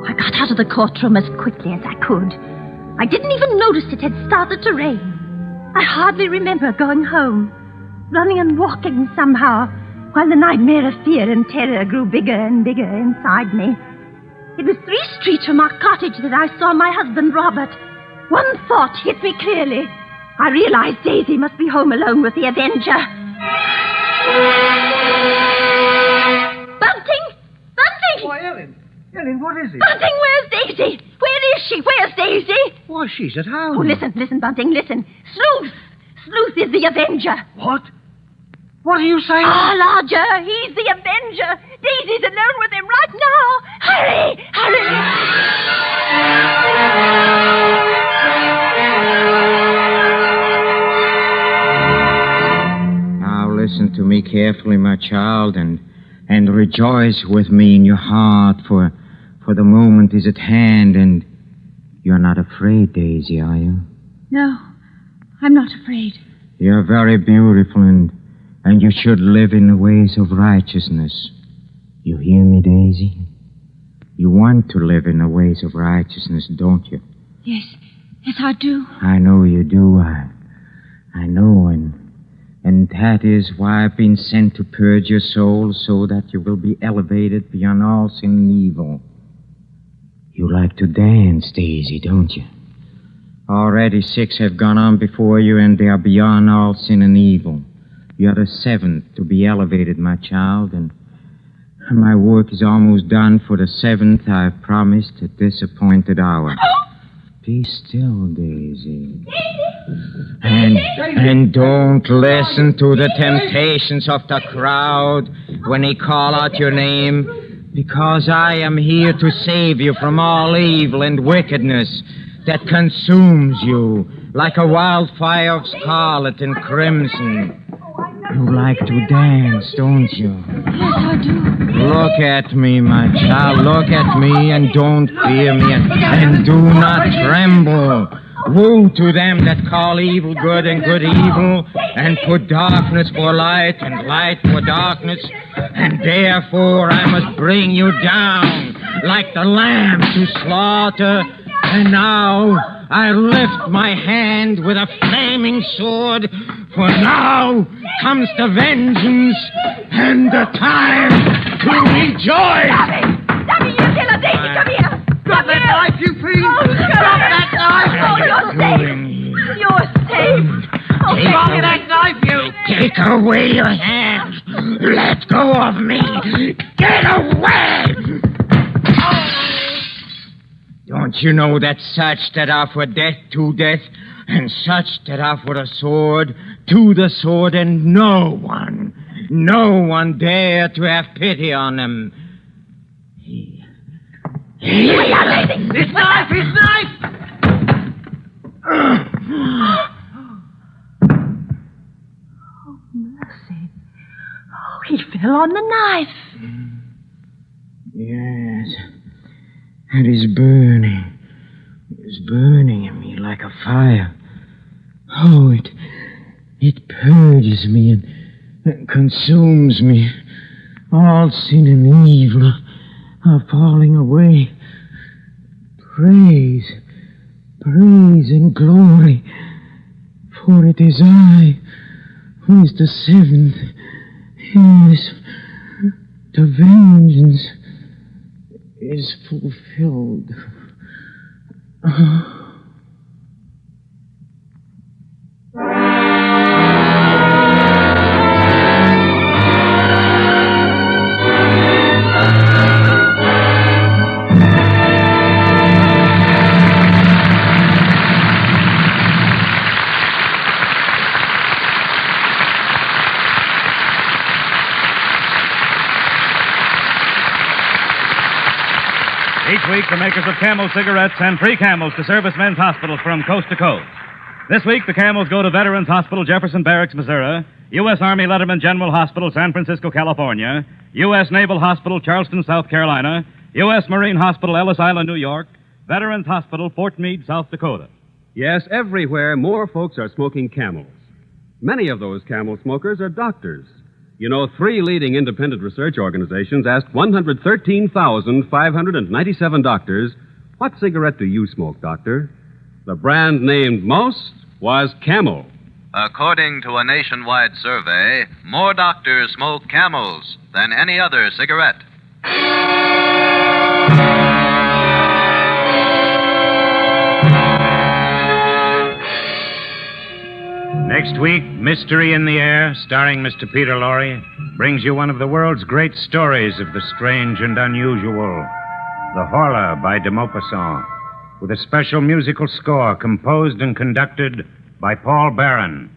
I got out of the courtroom as quickly as I could. I didn't even notice it had started to rain. I hardly remember going home, running and walking somehow, while the nightmare of fear and terror grew bigger and bigger inside me. It was 3 streets from our cottage that I saw my husband, Robert. One thought hit me clearly. I realized Daisy must be home alone with the Avenger. Bunting! Bunting! Why, Ellen, what is it? Bunting, where's Daisy? Where is she? Where's Daisy? Why, she's at home. Oh, listen, Bunting, listen. Sleuth is the Avenger. What? What are you saying? Ah, lodger, he's the Avenger. Daisy's alone with him right now. Hurry! Now listen to me carefully, my child, and rejoice with me in your heart, for the moment is at hand, and you're not afraid, Daisy, are you? No, I'm not afraid. You're very beautiful, and you should live in the ways of righteousness. You hear me, Daisy? You want to live in the ways of righteousness, don't you? Yes, I do. I know you do. I know, and that is why I've been sent to purge your soul so that you will be elevated beyond all sin and evil. You like to dance, Daisy, don't you? Already 6 have gone on before you, and they are beyond all sin and evil. You're the 7th to be elevated, my child, and My work is almost done for the 7th I've promised at this appointed hour. Be still, Daisy. And don't listen to the temptations of the crowd when they call out your name, because I am here to save you from all evil and wickedness that consumes you like a wildfire of scarlet and crimson. You like to dance, don't you? Yes, I do. Look at me, my child. Look at me and don't fear me and do not tremble. Woe to them that call evil good and good evil and put darkness for light and light for darkness. And therefore I must bring you down like the lamb to slaughter. And now I lift my hand with a flaming sword, for now comes the vengeance and the time to rejoice. Stop it, you killer, Daisy, come here. Drop that knife, you fiend! Drop that knife! Oh, you're safe. You're safe. Oh, Drop that knife, you! Take away your hands. Let go of me. Get away! Don't you know that such that are for death to death, and such that are for the sword to the sword, and no one dare to have pity on them? His knife! His knife! Oh, mercy. Oh, he fell on the knife. Yes. It is burning. It is burning in me like a fire. Oh, it purges me and consumes me. All sin and evil are falling away. Praise and glory, for it is I who is the 7th. Yes, the vengeance is fulfilled. Each week, the makers of Camel cigarettes send free Camels to servicemen's hospitals from coast to coast. This week, the Camels go to Veterans Hospital, Jefferson Barracks, Missouri, U.S. Army Letterman General Hospital, San Francisco, California, U.S. Naval Hospital, Charleston, South Carolina, U.S. Marine Hospital, Ellis Island, New York, Veterans Hospital, Fort Meade, South Dakota. Yes, everywhere more folks are smoking Camels. Many of those Camel smokers are doctors. You know, 3 leading independent research organizations asked 113,597 doctors, what cigarette do you smoke, doctor? The brand named most was Camel. According to a nationwide survey, more doctors smoke Camels than any other cigarette. Next week, Mystery in the Air, starring Mr. Peter Lorre, brings you one of the world's great stories of the strange and unusual, The Horla by de Maupassant, with a special musical score composed and conducted by Paul Barron.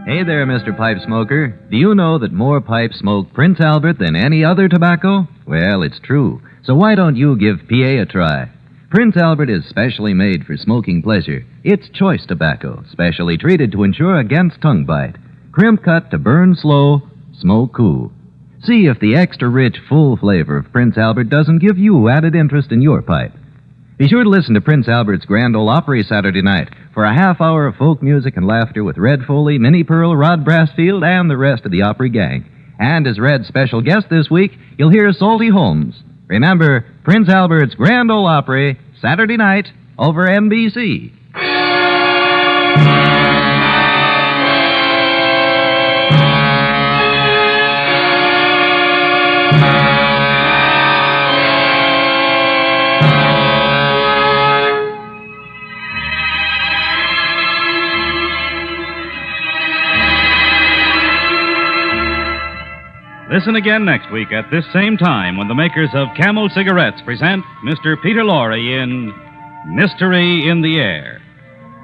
Hey there, Mr. Pipe Smoker. Do you know that more pipes smoke Prince Albert than any other tobacco? Well, it's true. So why don't you give PA a try? Prince Albert is specially made for smoking pleasure. It's choice tobacco, specially treated to ensure against tongue bite. Crimp cut to burn slow, smoke cool. See if the extra rich, full flavor of Prince Albert doesn't give you added interest in your pipe. Be sure to listen to Prince Albert's Grand Ole Opry Saturday night for a half hour of folk music and laughter with Red Foley, Minnie Pearl, Rod Brassfield, and the rest of the Opry gang. And as Red's special guest this week, you'll hear Salty Holmes. Remember, Prince Albert's Grand Ole Opry, Saturday night, over NBC. Listen again next week at this same time when the makers of Camel cigarettes present Mr. Peter Lorre in Mystery in the Air.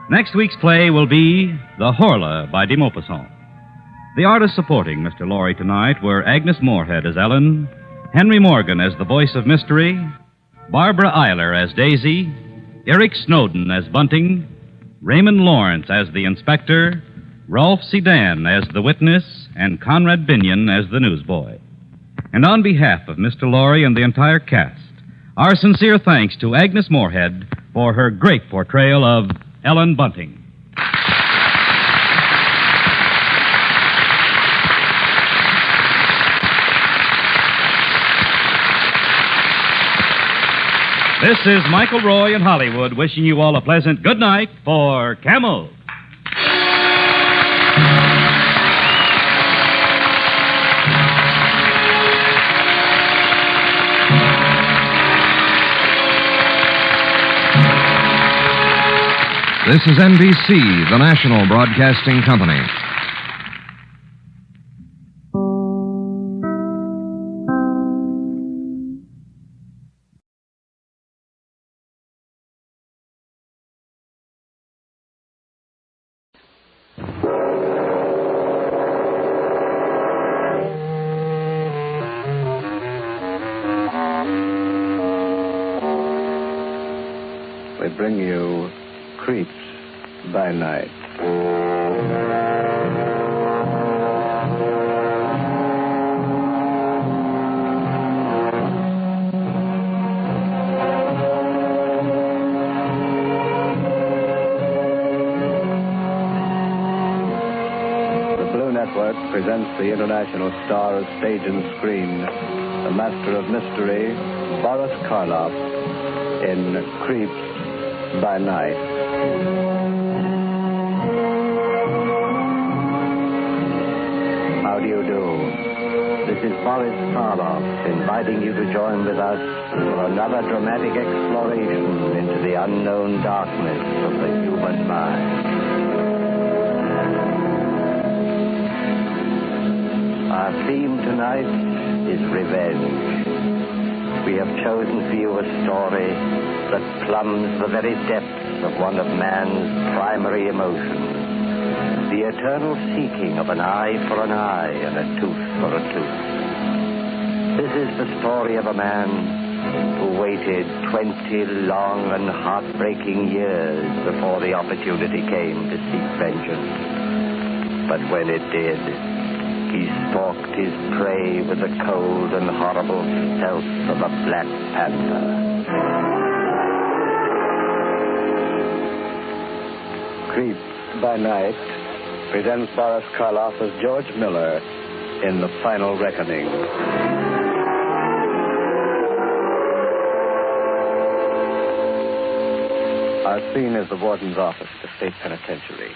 Next week's play will be The Horla by de Maupassant. The artists supporting Mr. Lorre tonight were Agnes Moorehead as Ellen, Henry Morgan as the voice of Mystery, Barbara Eiler as Daisy, Eric Snowden as Bunting, Raymond Lawrence as the Inspector, Rolf Sedan as the Witness, and Conrad Binion as the Newsboy. And on behalf of Mr. Lorre and the entire cast, our sincere thanks to Agnes Moorehead for her great portrayal of Ellen Bunting. This is Michael Roy in Hollywood wishing you all a pleasant good night for Camel. This is NBC, the national broadcasting company. We bring you Creeps by Night. The Blue Network presents the international star of stage and screen, the master of mystery, Boris Karloff, in Creeps by Night. How do you do? This is Boris Karloff inviting you to join with us for another dramatic exploration into the unknown darkness of the human mind. Our theme tonight is revenge. We have chosen for you a story that plumbs the very depths of one of man's primary emotions, the eternal seeking of an eye for an eye and a tooth for a tooth. This is the story of a man who waited 20 long and heartbreaking years before the opportunity came to seek vengeance. But when it did, he stalked his prey with the cold and horrible stealth of a black panther. Creeps by Night presents Boris Karloff as George Miller in The Final Reckoning. Our scene is the warden's office at the state penitentiary.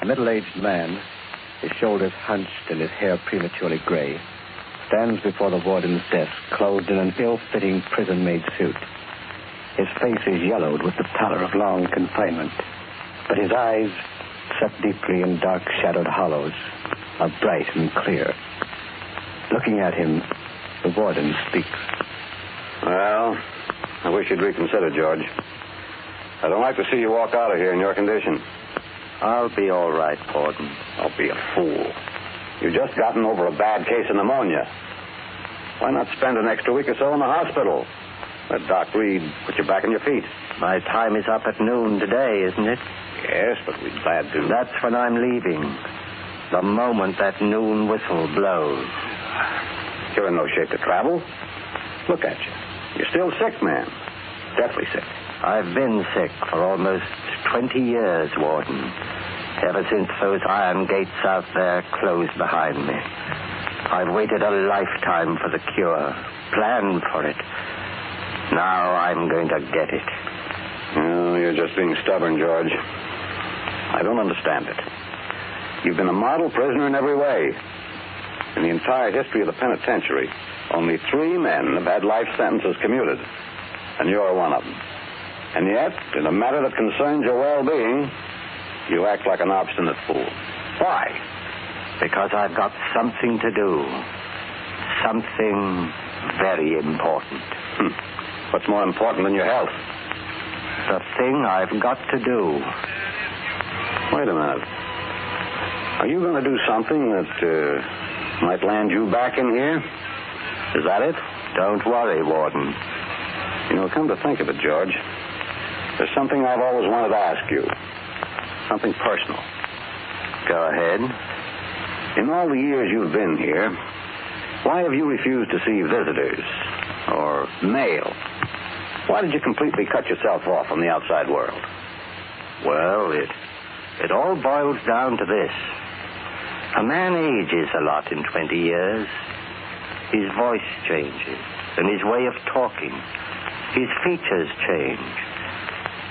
A middle-aged man, his shoulders hunched and his hair prematurely gray, stands before the warden's desk, clothed in an ill-fitting prison-made suit. His face is yellowed with the pallor of long confinement, but his eyes, set deeply in dark-shadowed hollows, are bright and clear. Looking at him, the warden speaks. Well, I wish you'd reconsider, George. I don't like to see you walk out of here in your condition. I'll be all right, Warden. Don't be a fool. You've just gotten over a bad case of pneumonia. Why not spend an extra week or so in the hospital? Let Doc Reed put you back on your feet. My time is up at noon today, isn't it? Yes, but we'd glad to. That's when I'm leaving. The moment that noon whistle blows. You're in no shape to travel. Look at you. You're still sick, man. Deathly sick. I've been sick for almost 20 years, Warden. Ever since those iron gates out there closed behind me. I've waited a lifetime for the cure, planned for it. Now I'm going to get it. Oh, you're just being stubborn, George. I don't understand it. You've been a model prisoner in every way. In the entire history of the penitentiary, only 3 men have had life sentences commuted. And you're one of them. And yet, in a matter that concerns your well-being, you act like an obstinate fool. Why? Because I've got something to do. something very important. What's more important than your health? The thing I've got to do. Wait a minute. Are you going to do something that might land you back in here? Is that it? Don't worry, Warden. You know, come to think of it, George, there's something I've always wanted to ask you. Something personal. Go ahead. In all the years you've been here, why have you refused to see visitors or mail? Why did you completely cut yourself off from the outside world? Well, it all boils down to this. A man ages a lot in 20 years. His voice changes, and his way of talking. His features change.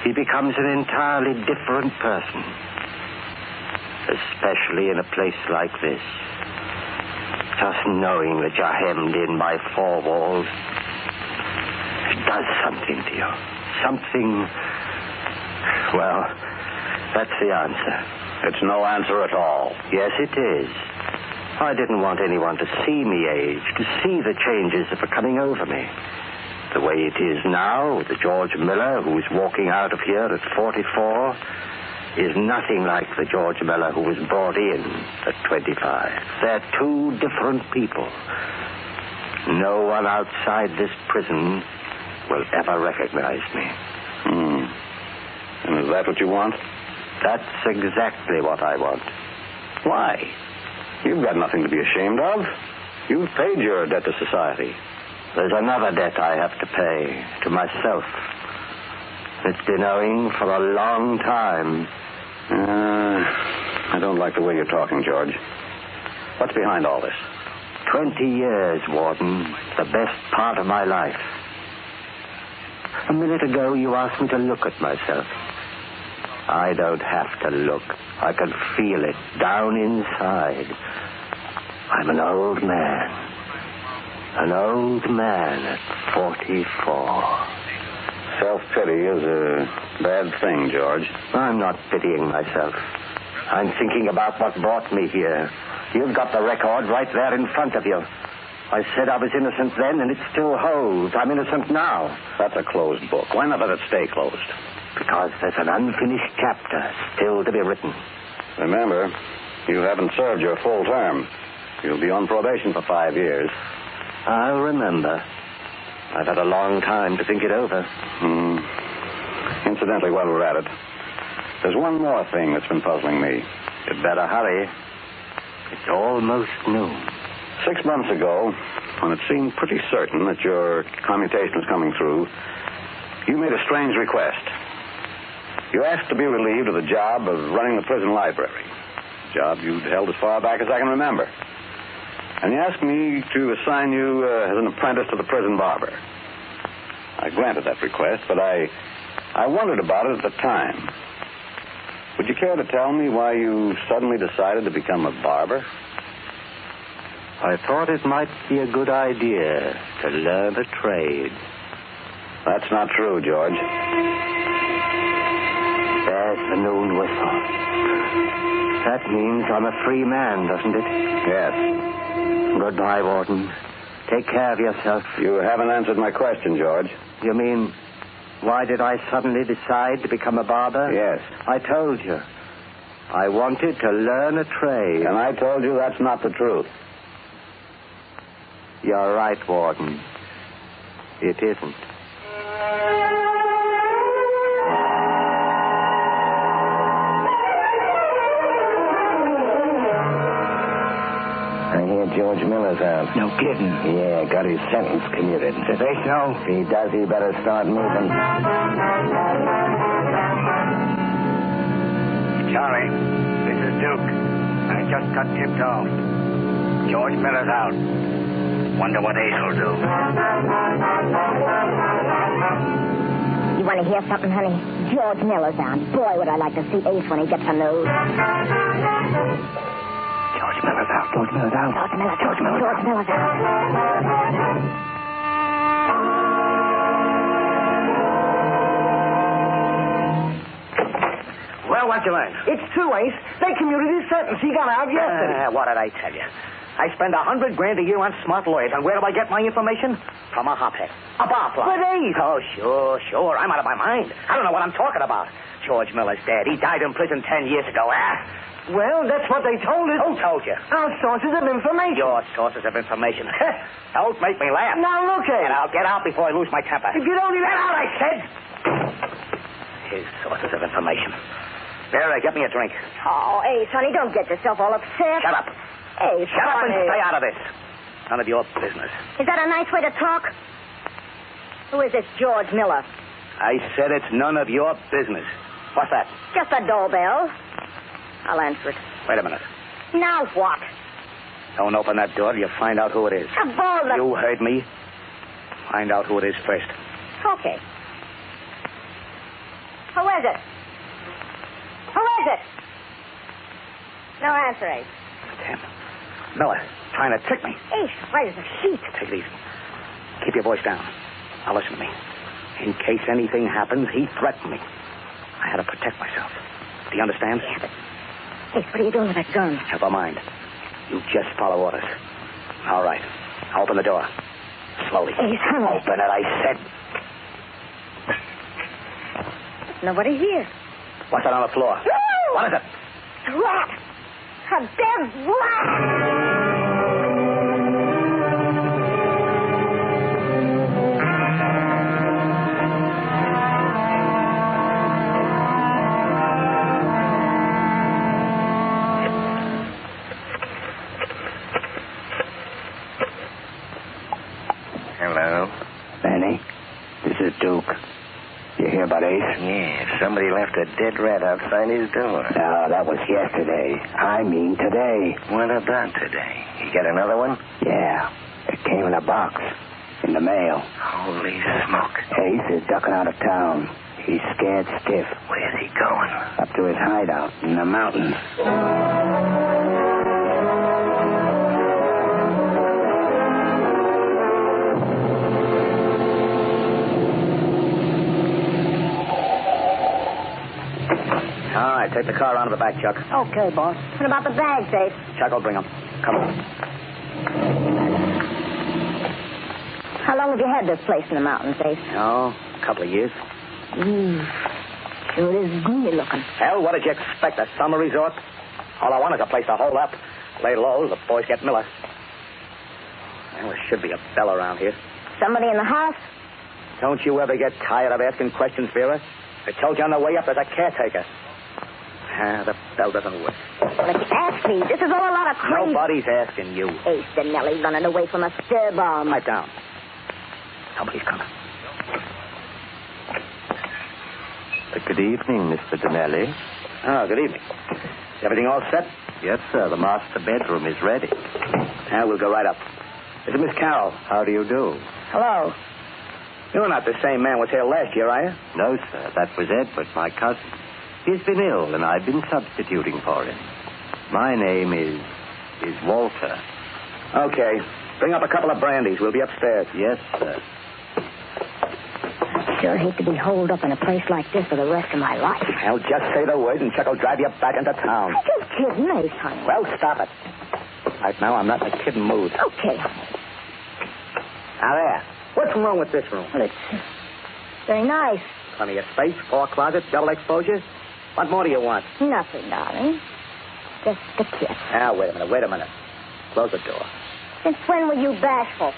He becomes an entirely different person. Especially in a place like this. Just knowing that you're hemmed in by four walls, it does something to you. Something... Well, that's the answer. It's no answer at all. Yes, it is. I didn't want anyone to see me age, to see the changes that were coming over me. The way it is now, the George Miller who is walking out of here at 44 is nothing like the George Miller who was brought in at 25. They're two different people. No one outside this prison will ever recognize me. And is that what you want? That's exactly what I want. Why? You've got nothing to be ashamed of. You've paid your debt to society. There's another debt I have to pay to myself. It's been owing for a long time. I don't like the way you're talking, George. What's behind all this? 20 years, Warden. The best part of my life. A minute ago, you asked me to look at myself. I don't have to look. I can feel it down inside. I'm an old man. An old man at 44. Self-pity is a bad thing, George. I'm not pitying myself. I'm thinking about what brought me here. You've got the record right there in front of you. I said I was innocent then, and it still holds. I'm innocent now. That's a closed book. Why not let it stay closed? Because there's an unfinished chapter still to be written. Remember, you haven't served your full term. You'll be on probation for 5 years. I'll remember. I've had a long time to think it over. Incidentally, while we're at it, there's one more thing that's been puzzling me. You'd better hurry. It's almost noon. 6 months ago, when it seemed pretty certain that your commutation was coming through, you made a strange request. You asked to be relieved of the job of running the prison library, a job you'd held as far back as I can remember. And you asked me to assign you as an apprentice to the prison barber. I granted that request, but I wondered about it at the time. Would you care to tell me why you suddenly decided to become a barber? I thought it might be a good idea to learn a trade. That's not true, George. There's the noon whistle. That means I'm a free man, doesn't it? Yes. Goodbye, Warden. Take care of yourself. You haven't answered my question, George. You mean, why did I suddenly decide to become a barber? Yes. I told you. I wanted to learn a trade. And I told you that's not the truth. You're right, Warden. It isn't. I hear George Miller's out. No kidding. Yeah, got his sentence commuted. Did they so? If he does, he better start moving. Charlie, this is Duke. I just got tipped off. George Miller's out. Wonder what Ace will do. You want to hear something, honey? George Miller's out. Boy, would I like to see Ace when he gets a nose. George Miller's out. George Miller's out. George Miller's out. George Miller's out. Well, what'd you learn? It's true, Ace. They commuted his sentence. He got out yesterday. What did I tell you? I spend $100,000 a year on smart lawyers, and where do I get my information? From a hophead. A barfly. But, Ace... Oh, sure. I'm out of my mind. I don't know what I'm talking about. George Miller's dead. He died in prison 10 years ago. Well, that's what they told us. Who told you? Our sources of information. Your sources of information. Don't make me laugh. Now, look at And I'll get out before I lose my temper. If you don't even... Get out, I said! His sources of information. Vera, get me a drink. Oh, Ace, honey, don't get yourself all upset. Shut up. Ace, Shut up and honey. stay out of this. None of your business. Is that a nice way to talk? Who is this George Miller? I said it's none of your business. What's that? Just a doorbell. I'll answer it. Wait a minute. Now what? Don't open that door till you find out who it is. A ball. You heard me. Find out who it is first. Okay. Who is it? Who is it? No answer, Ace. Damn. Miller, trying to trick me. Ace, right as a sheet. Take it easy. Keep your voice down. Now listen to me. In case anything happens, he threatened me. I had to protect myself. Do you understand? Yeah, but... Ace, what are you doing with that gun? Never mind. You just follow orders. All right. Open the door. Slowly. Ace, honey. Open it, I said. Nobody here. What's that on the floor? No! What is it? A rat. A dead rat. Hello. Benny, this is Duke. You hear about Ace? Yeah, somebody left a dead rat outside his door. No, that was yesterday. I mean today. What about today? You got another one? Yeah. It came in a box. In the mail. Holy smoke. Ace is ducking out of town. He's scared stiff. Where's he going? Up to his hideout in the mountains. All right, take the car around to the back, Chuck. Okay, boss. What about the bags, Ace? Chuck will bring them. Come on. How long have you had this place in the mountains, Ace? Oh, a couple of years. Sure is gloomy looking. Hell, what did you expect? A summer resort? All I want is a place to hole up. Lay low, the boys get Miller. Well, there should be a bell around here. Somebody in the house? Don't you ever get tired of asking questions, Vera? I told you on the way up there's a caretaker. The bell doesn't work. Well, if you ask me, this is all a lot of crazy... Nobody's asking you. Ace Danelli running away from a stir bomb. Pipe down. Somebody's coming. Good evening, Mr. Danelli. Oh, good evening. Is everything all set? Yes, sir. The master bedroom is ready. We'll go right up. This is Miss Carroll. How do you do? Hello. You're not the same man was here last year, are you? No, sir. That was Edward, my cousin. He's been ill, and I've been substituting for him. My name is Walter. Okay. Bring up a couple of brandies. We'll be upstairs. Yes, sir. I sure hate to be holed up in a place like this for the rest of my life. Well, just say the word and Chuck will drive you back into town. I'm just kidding, Ace, honey. Well, stop it. Right now, I'm not in a kidding mood. Okay. Now, there. What's wrong with this room? Well, it's very nice. Plenty of space, 4 closets, double exposure. What more do you want? Nothing, darling. Just a kiss. Now, wait a minute. Close the door. Since when were you bashful?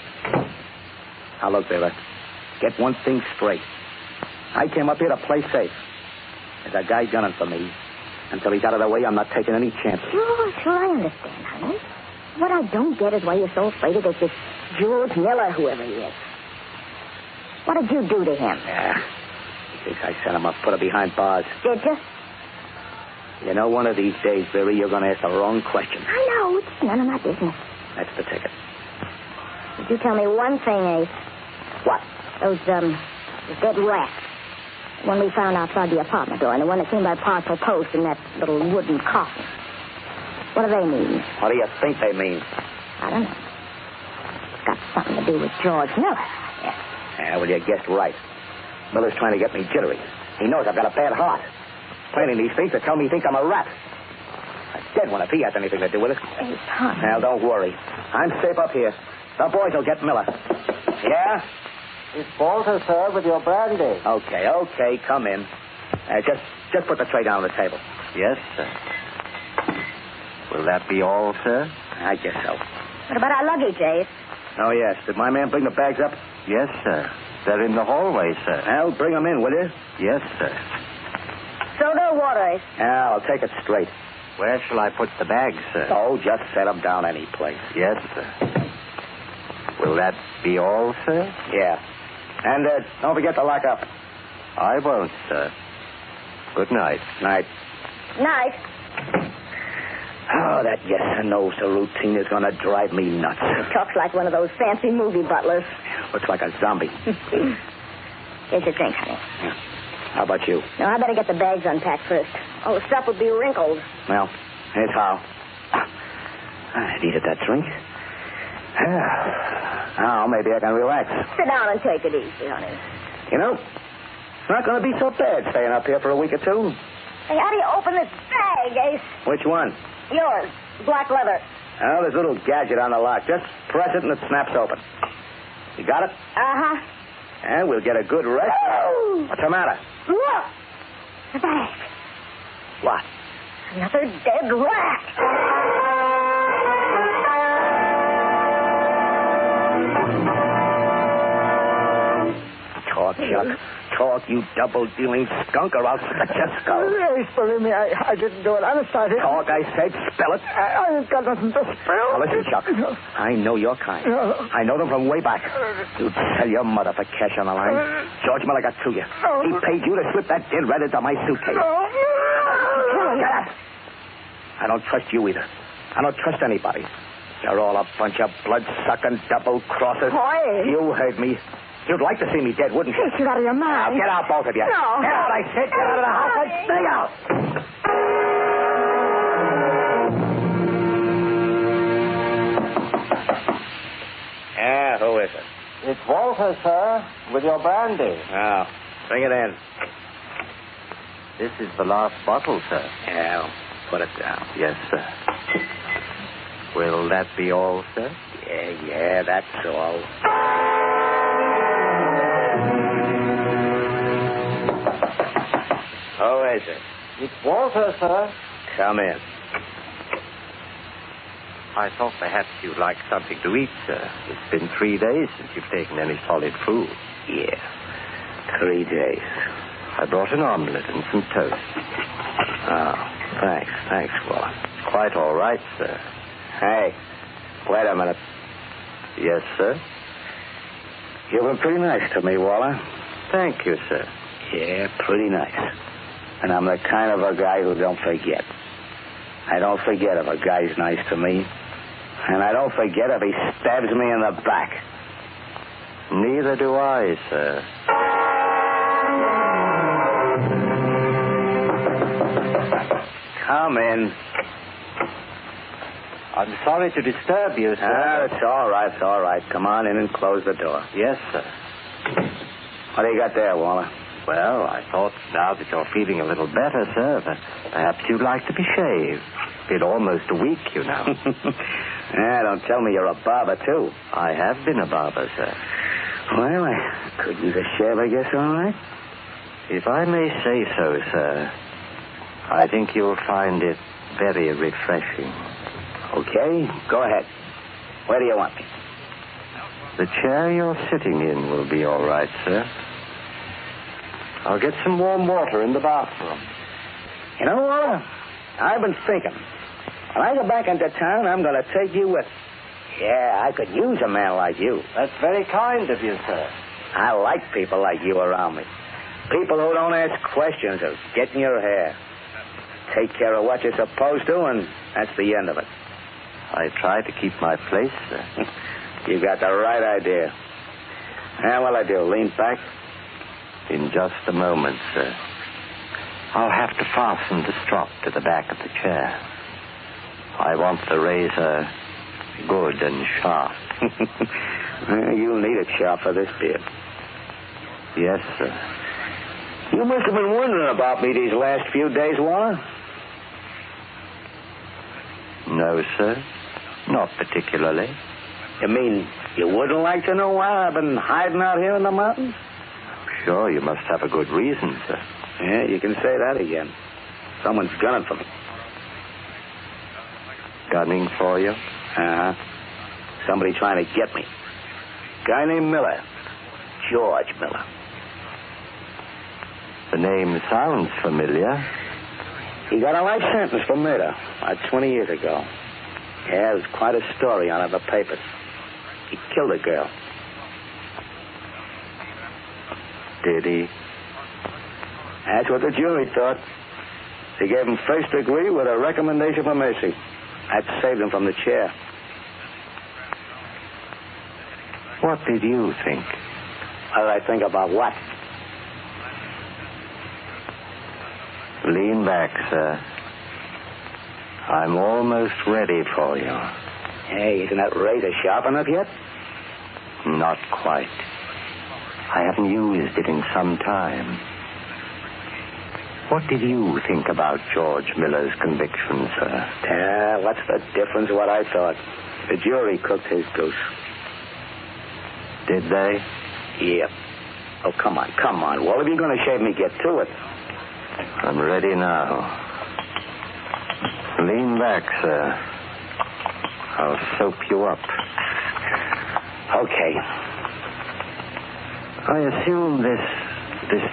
Now, look, Bela. Get one thing straight. I came up here to play safe. There's a guy gunning for me. Until he's out of the way, I'm not taking any chances. Sure, I understand, honey. What I don't get is why you're so afraid of this George Miller, whoever he is. What did you do to him? In case I sent him up, put her behind bars. Did you? You know, one of these days, Barry, you're going to ask the wrong question. I know. It's none of my business. That's the ticket. Did you tell me one thing, Ace? What? Those dead rats. The one we found outside the apartment door, and the one that came by parcel post in that little wooden coffin. What do they mean? What do you think they mean? I don't know. It's got something to do with George Miller. Yeah, well, you guessed right. Miller's trying to get me jittery. He knows I've got a bad heart. Planting these things to tell me he thinks I'm a rat. That dead one if he has anything to do with it. Ace, honey. Now, don't worry. I'm safe up here. The boys will get Miller. Yeah? It's Walter, sir, with your brandy. Okay, come in. Just put the tray down on the table. Yes, sir. Will that be all, sir? I guess so. What about our luggage, Ace? Oh, yes. Did my man bring the bags up? Yes, sir. They're in the hallway, sir. Well, bring them in, will you? Yes, sir. Soda or water, Ace? Yeah, I'll take it straight. Where shall I put the bags, sir? Oh, just set them down any place. Yes, sir. Will that be all, sir? Yeah. And don't forget to lock up. I won't, sir. Good night. Night. Night. Oh, that yes and no sir routine is going to drive me nuts. He talks like one of those fancy movie butlers. Looks like a zombie. Here's your drink, honey. Yeah. How about you? No, I better get the bags unpacked first. All the stuff would be wrinkled. Well, here's how. I needed that drink. Now, maybe I can relax. Sit down and take it easy, honey. You know, it's not going to be so bad staying up here for a week or two. Hey, how do you open this bag, Ace? Which one? Yours. Black leather. Oh, there's a little gadget on the lock. Just press it and it snaps open. You got it? Uh-huh. And we'll get a good rest. Oh! What's the matter? Look! The bag. What? Another dead rat. Talk, Chuck. Talk, you double-dealing skunk, or I'll split your skull. Ace, believe me, I didn't do it. Honest, I didn't. Talk, I said. Spell it. I ain't got nothing to spill. Now, listen, Chuck. I know your kind. I know them from way back. You'd sell your mother for cash on the line. George Miller got to you. He paid you to slip that dead rat into my suitcase. Get up. I don't trust you either. I don't trust anybody. You're all a bunch of blood-sucking double-crossers. Boy. You heard me. You'd like to see me dead, wouldn't you? Get out of your mind. Now, get out, both of you. No. Get out, I said. Get out of the house. I stay out. Yeah, who is it? It's Walter, sir, with your brandy. Oh, bring it in. This is the last bottle, sir. Yeah, well, put it down. Yes, sir. Will that be all, sir? Yeah, that's all. Who is it? It's Walter, sir. Come in. I thought perhaps you'd like something to eat, sir. It's been 3 days since you've taken any solid food. Yeah, 3 days. I brought an omelet and some toast. Oh, thanks. Thanks, Waller. Quite all right, sir. Hey, wait a minute. Yes, sir? You've been pretty nice to me, Waller. Thank you, sir. Yeah, pretty nice. And I'm the kind of a guy who don't forget. I don't forget if a guy's nice to me. And I don't forget if he stabs me in the back. Neither do I, sir. Come in. I'm sorry to disturb you, sir. It's all right, it's all right. Come on in and close the door. Yes, sir. What do you got there, Waller? Well, I thought now that you're feeling a little better, sir, that perhaps you'd like to be shaved. Been almost a week, you know. Yeah, don't tell me you're a barber, too. I have been a barber, sir. Well, I could use a shave, I guess, all right. If I may say so, sir, I think you'll find it very refreshing. Okay, go ahead. Where do you want me? The chair you're sitting in will be all right, sir. I'll get some warm water in the bathroom. You know, Waller, I've been thinking. When I go back into town, I'm going to take you with me. Yeah, I could use a man like you. That's very kind of you, sir. I like people like you around me. People who don't ask questions or get in your hair. Take care of what you're supposed to, and that's the end of it. I try to keep my place, sir. You got the right idea. Now, what'll I do? Lean back? In just a moment, sir. I'll have to fasten the strap to the back of the chair. I want the razor good and sharp. You'll need it sharp for this beard. Yes, sir. You must have been wondering about me these last few days, Waller. No, sir. Not particularly. You mean you wouldn't like to know why I've been hiding out here in the mountains? Sure, you must have a good reason, sir. Yeah, you can say that again. Someone's gunning for me. Gunning for you? Uh-huh. Somebody trying to get me. Guy named Miller. George Miller. The name sounds familiar. He got a life sentence for murder, about 20 years ago. Yeah, there's quite a story on it in the papers. He killed a girl. Did he? That's what the jury thought. They gave him first degree with a recommendation for mercy. That saved him from the chair. What did you think? What did I think about what? Lean back, sir. I'm almost ready for you. Hey, isn't that razor sharp enough yet? Not quite. I haven't used it in some time. What did you think about George Miller's conviction, sir? Yeah, what's the difference what I thought? The jury cooked his goose. Did they? Yeah. Oh, come on. Well, if you're going to shave me, get to it. I'm ready now. Lean back, sir. I'll soap you up. Okay. I assume this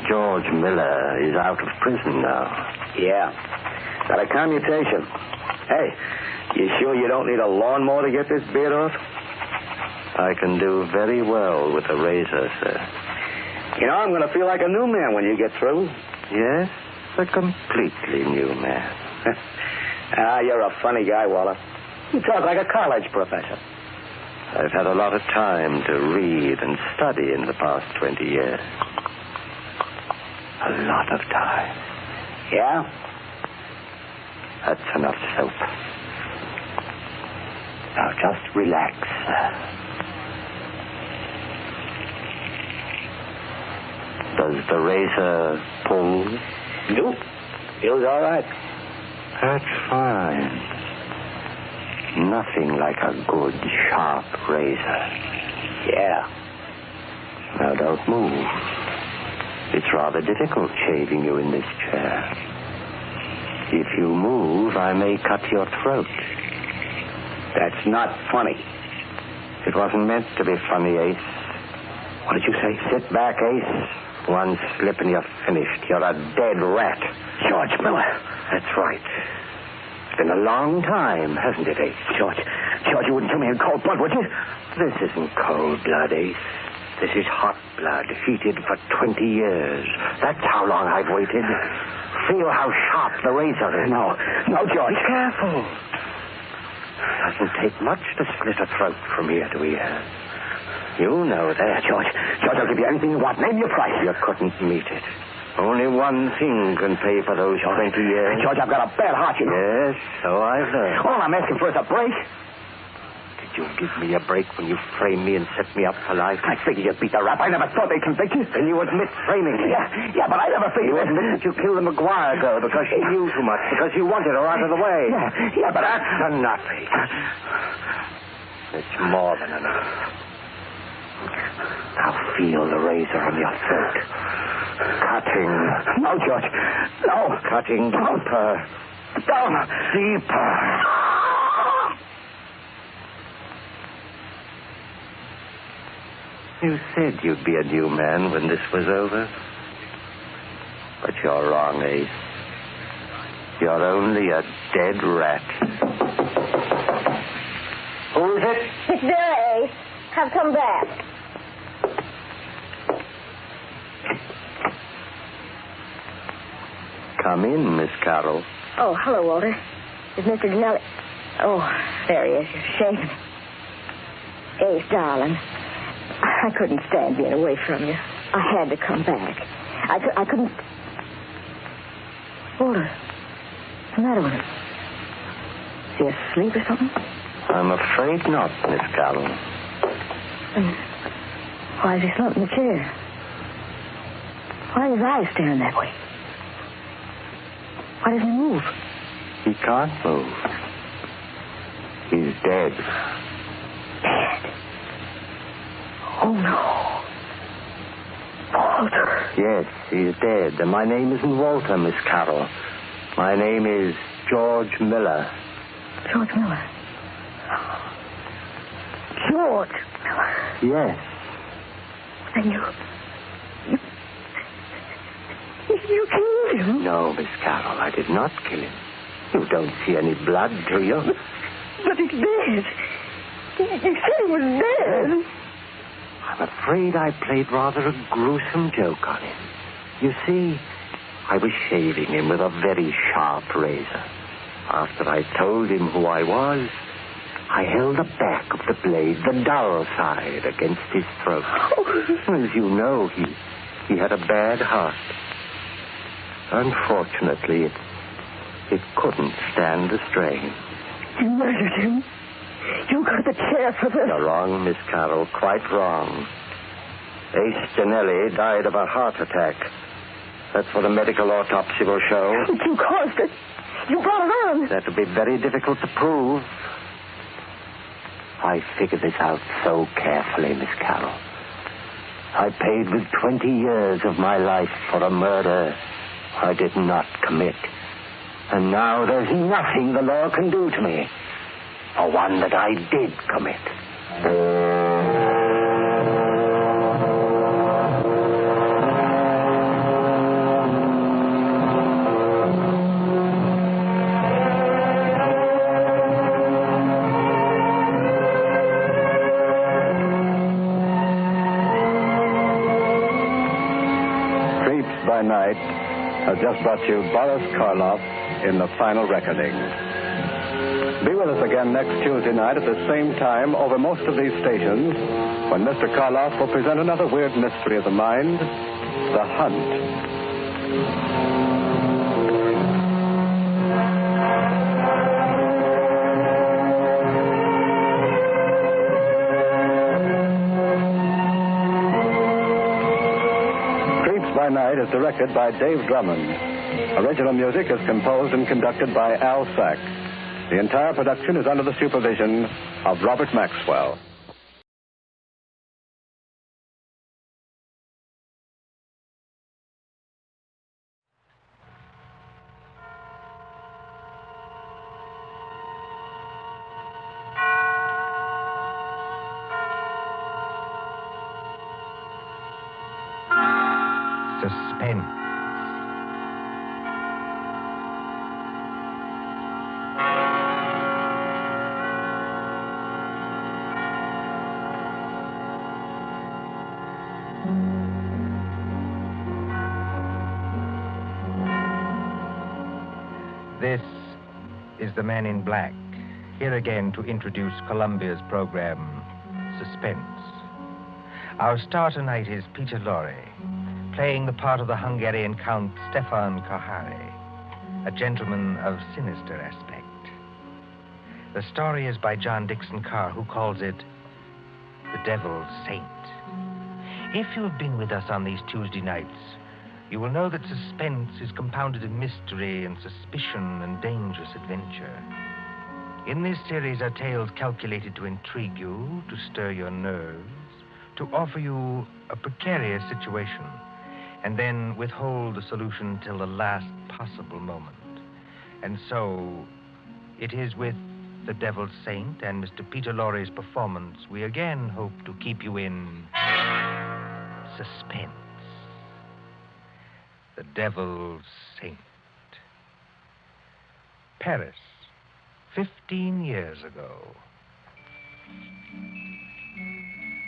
George Miller is out of prison now. Yeah. Got a commutation. Hey, you sure you don't need a lawnmower to get this beard off? I can do very well with a razor, sir. You know, I'm going to feel like a new man when you get through. Yes? A completely new man. You're a funny guy, Waller. You talk like a college professor. I've had a lot of time to read and study in the past 20 years. A lot of time. Yeah? That's enough soap. Now just relax, sir. Does the razor pull? Nope. Feels all right. That's fine. Nothing like a good, sharp razor. Yeah. Now don't move. It's rather difficult shaving you in this chair. If you move, I may cut your throat. That's not funny. It wasn't meant to be funny, Ace. What did you say? Sit back, Ace. One slip and you're finished. You're a dead rat. George Miller. That's right. It's been a long time, hasn't it, Ace? George, you wouldn't kill me in cold blood, would you? This isn't cold blood, Ace. This is hot blood, heated for 20 years. That's how long I've waited. Feel how sharp the razor is. No, George. Be careful. Doesn't take much to slit a throat from ear to ear. You know that. George, I'll give you anything you want. Name your price. You couldn't meet it. Only one thing can pay for those 20 years. George, I've got a bad heart, you know. Yes, so I've heard. All I'm asking for is a break. Did you give me a break when you framed me and set me up for life? I figured you'd beat the rap. I never thought they'd convict you. Then you admit framing me. Yeah, but I never figured... You admit that you killed the McGuire girl because she knew too much, because you wanted her out of the way. Yeah, but that's enough, Ace. It's more than enough. Now feel the razor on your throat. Cutting. No, George. No. Cutting deeper. Down. Deeper. You said you'd be a new man when this was over. But you're wrong, Ace. You're only a dead rat. Who is it? It's Bela, Ace. I've come back. Come in, Miss Carroll. Oh, hello, Walter. Is Mr. Denelli... Oh, there he is. You're shaving. Ace, darling. I couldn't stand being away from you. I had to come back. I couldn't... Walter, what's the matter with him? Is he asleep or something? I'm afraid not, Miss Carroll. Then why is he slumped in the chair? Why are his eyes staring that way? Why doesn't he move? He can't move. dead. Dead? Oh, no. Walter. Yes, he's dead. And my name isn't Walter, Miss Carroll. My name is George Miller. George Miller. George Miller. Yes. And you killed him? No, Miss Carroll, I did not kill him. You don't see any blood, do you? But he's dead. You said he was dead. I'm afraid I played rather a gruesome joke on him. You see, I was shaving him with a very sharp razor. After I told him who I was, I held the back of the blade, the dull side, against his throat. As you know, he had a bad heart. Unfortunately, it couldn't stand the strain. You murdered him. You got the chair for this. You're wrong, Miss Carroll, quite wrong. Ace Janelli died of a heart attack. That's what a medical autopsy will show. But you caused it. You brought it on. That would be very difficult to prove. I figured this out so carefully, Miss Carroll. I paid with 20 years of my life for a murder I did not commit. And now there's nothing the law can do to me for one that I did commit. By Night has just brought you Boris Karloff in The Final Reckoning. Be with us again next Tuesday night at the same time over most of these stations when Mr. Karloff will present another weird mystery of the mind, The Hunt. By Night is directed by Dave Drummond. Original music is composed and conducted by Al Sack. The entire production is under the supervision of Robert Maxwell. Suspense. This is the Man in Black, here again to introduce Columbia's program, Suspense. Our star tonight is Peter Lorre, playing the part of the Hungarian Count Stefan Kahari, a gentleman of sinister aspect. The story is by John Dickson Carr, who calls it The Devil's Saint. If you have been with us on these Tuesday nights, you will know that suspense is compounded of mystery and suspicion and dangerous adventure. In this series are tales calculated to intrigue you, to stir your nerves, to offer you a precarious situation, and then withhold the solution till the last possible moment. And so, it is with The Devil's Saint and Mr. Peter Lorre's performance we again hope to keep you in suspense. The Devil's Saint. Paris, 15 years ago.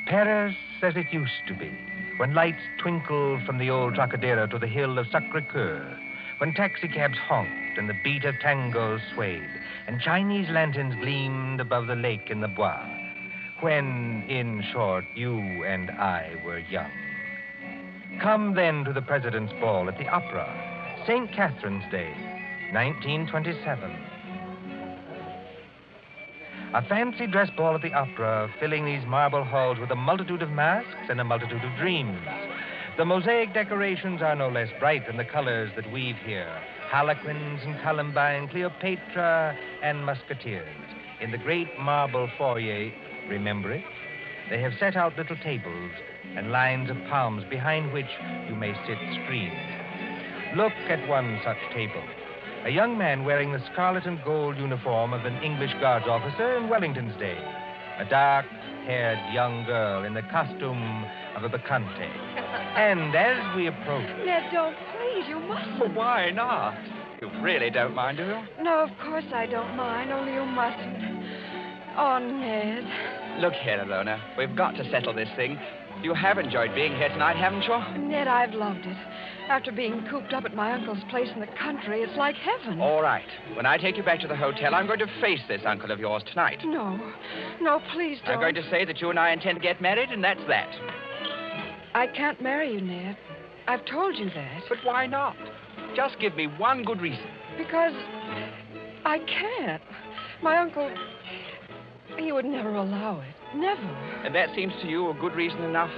Paris as it used to be, when lights twinkled from the old Trocadero to the hill of Sacré-Cœur, when taxicabs honked and the beat of tangos swayed, and Chinese lanterns gleamed above the lake in the Bois, when, in short, you and I were young. Come then to the President's Ball at the Opera, St. Catherine's Day, 1927. A fancy dress ball at the Opera, filling these marble halls with a multitude of masks and a multitude of dreams. The mosaic decorations are no less bright than the colors that weave here. Harlequins and Columbine, Cleopatra and Musketeers. In the great marble foyer, remember it? They have set out little tables and lines of palms behind which you may sit screened. Look at one such table. A young man wearing the scarlet and gold uniform of an English Guards officer in Wellington's day. A dark-haired young girl in the costume of a bacchante. And as we approach... Ned, don't, please. You mustn't. Well, why not? You really don't mind, do you? No, of course I don't mind, only you mustn't. Oh, Ned. Look here, Alona. We've got to settle this thing. You have enjoyed being here tonight, haven't you? Ned, I've loved it. After being cooped up at my uncle's place in the country, it's like heaven. All right. When I take you back to the hotel, I'm going to face this uncle of yours tonight. No. No, please don't. I'm going to say that you and I intend to get married, and that's that. I can't marry you, Ned. I've told you that. But why not? Just give me one good reason. Because I can't. My uncle, he would never allow it. Never. And that seems to you a good reason enough?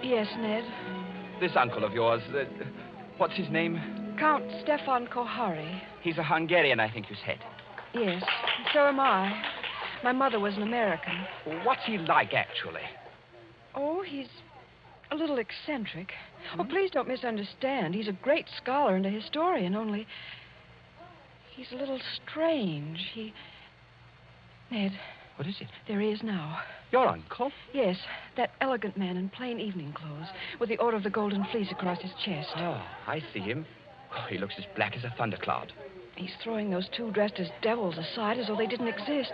Yes, Ned. This uncle of yours, what's his name? Count Stefan Kohari. He's a Hungarian, I think you said. Yes, so am I. My mother was an American. What's he like, actually? Oh, he's a little eccentric. Oh, please don't misunderstand. He's a great scholar and a historian, only he's a little strange. Ned. What is it? There he is now. Your uncle? Yes, that elegant man in plain evening clothes, with the Order of the Golden Fleece across his chest. Oh, I see him. Oh, he looks as black as a thundercloud. He's throwing those two dressed as devils aside as though they didn't exist.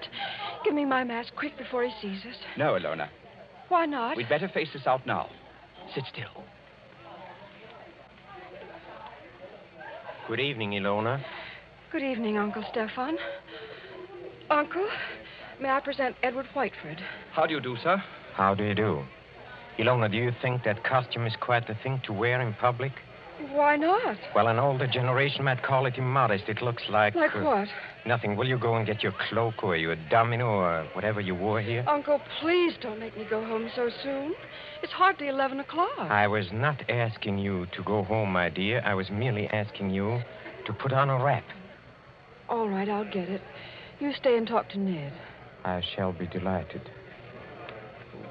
Give me my mask quick before he sees us. No, Alona. Why not? We'd better face this out now. Sit still. Good evening, Ilona. Good evening, Uncle Stefan. Uncle, may I present Edward Whiteford? How do you do, sir? How do you do? Ilona, do you think that costume is quite the thing to wear in public? Why not? Well, an older generation might call it immodest. It looks like... Like what? Nothing. Will you go and get your cloak or your domino or whatever you wore here? Uncle, please don't make me go home so soon. It's hardly 11 o'clock. I was not asking you to go home, my dear. I was merely asking you to put on a wrap. All right, I'll get it. You stay and talk to Ned. I shall be delighted.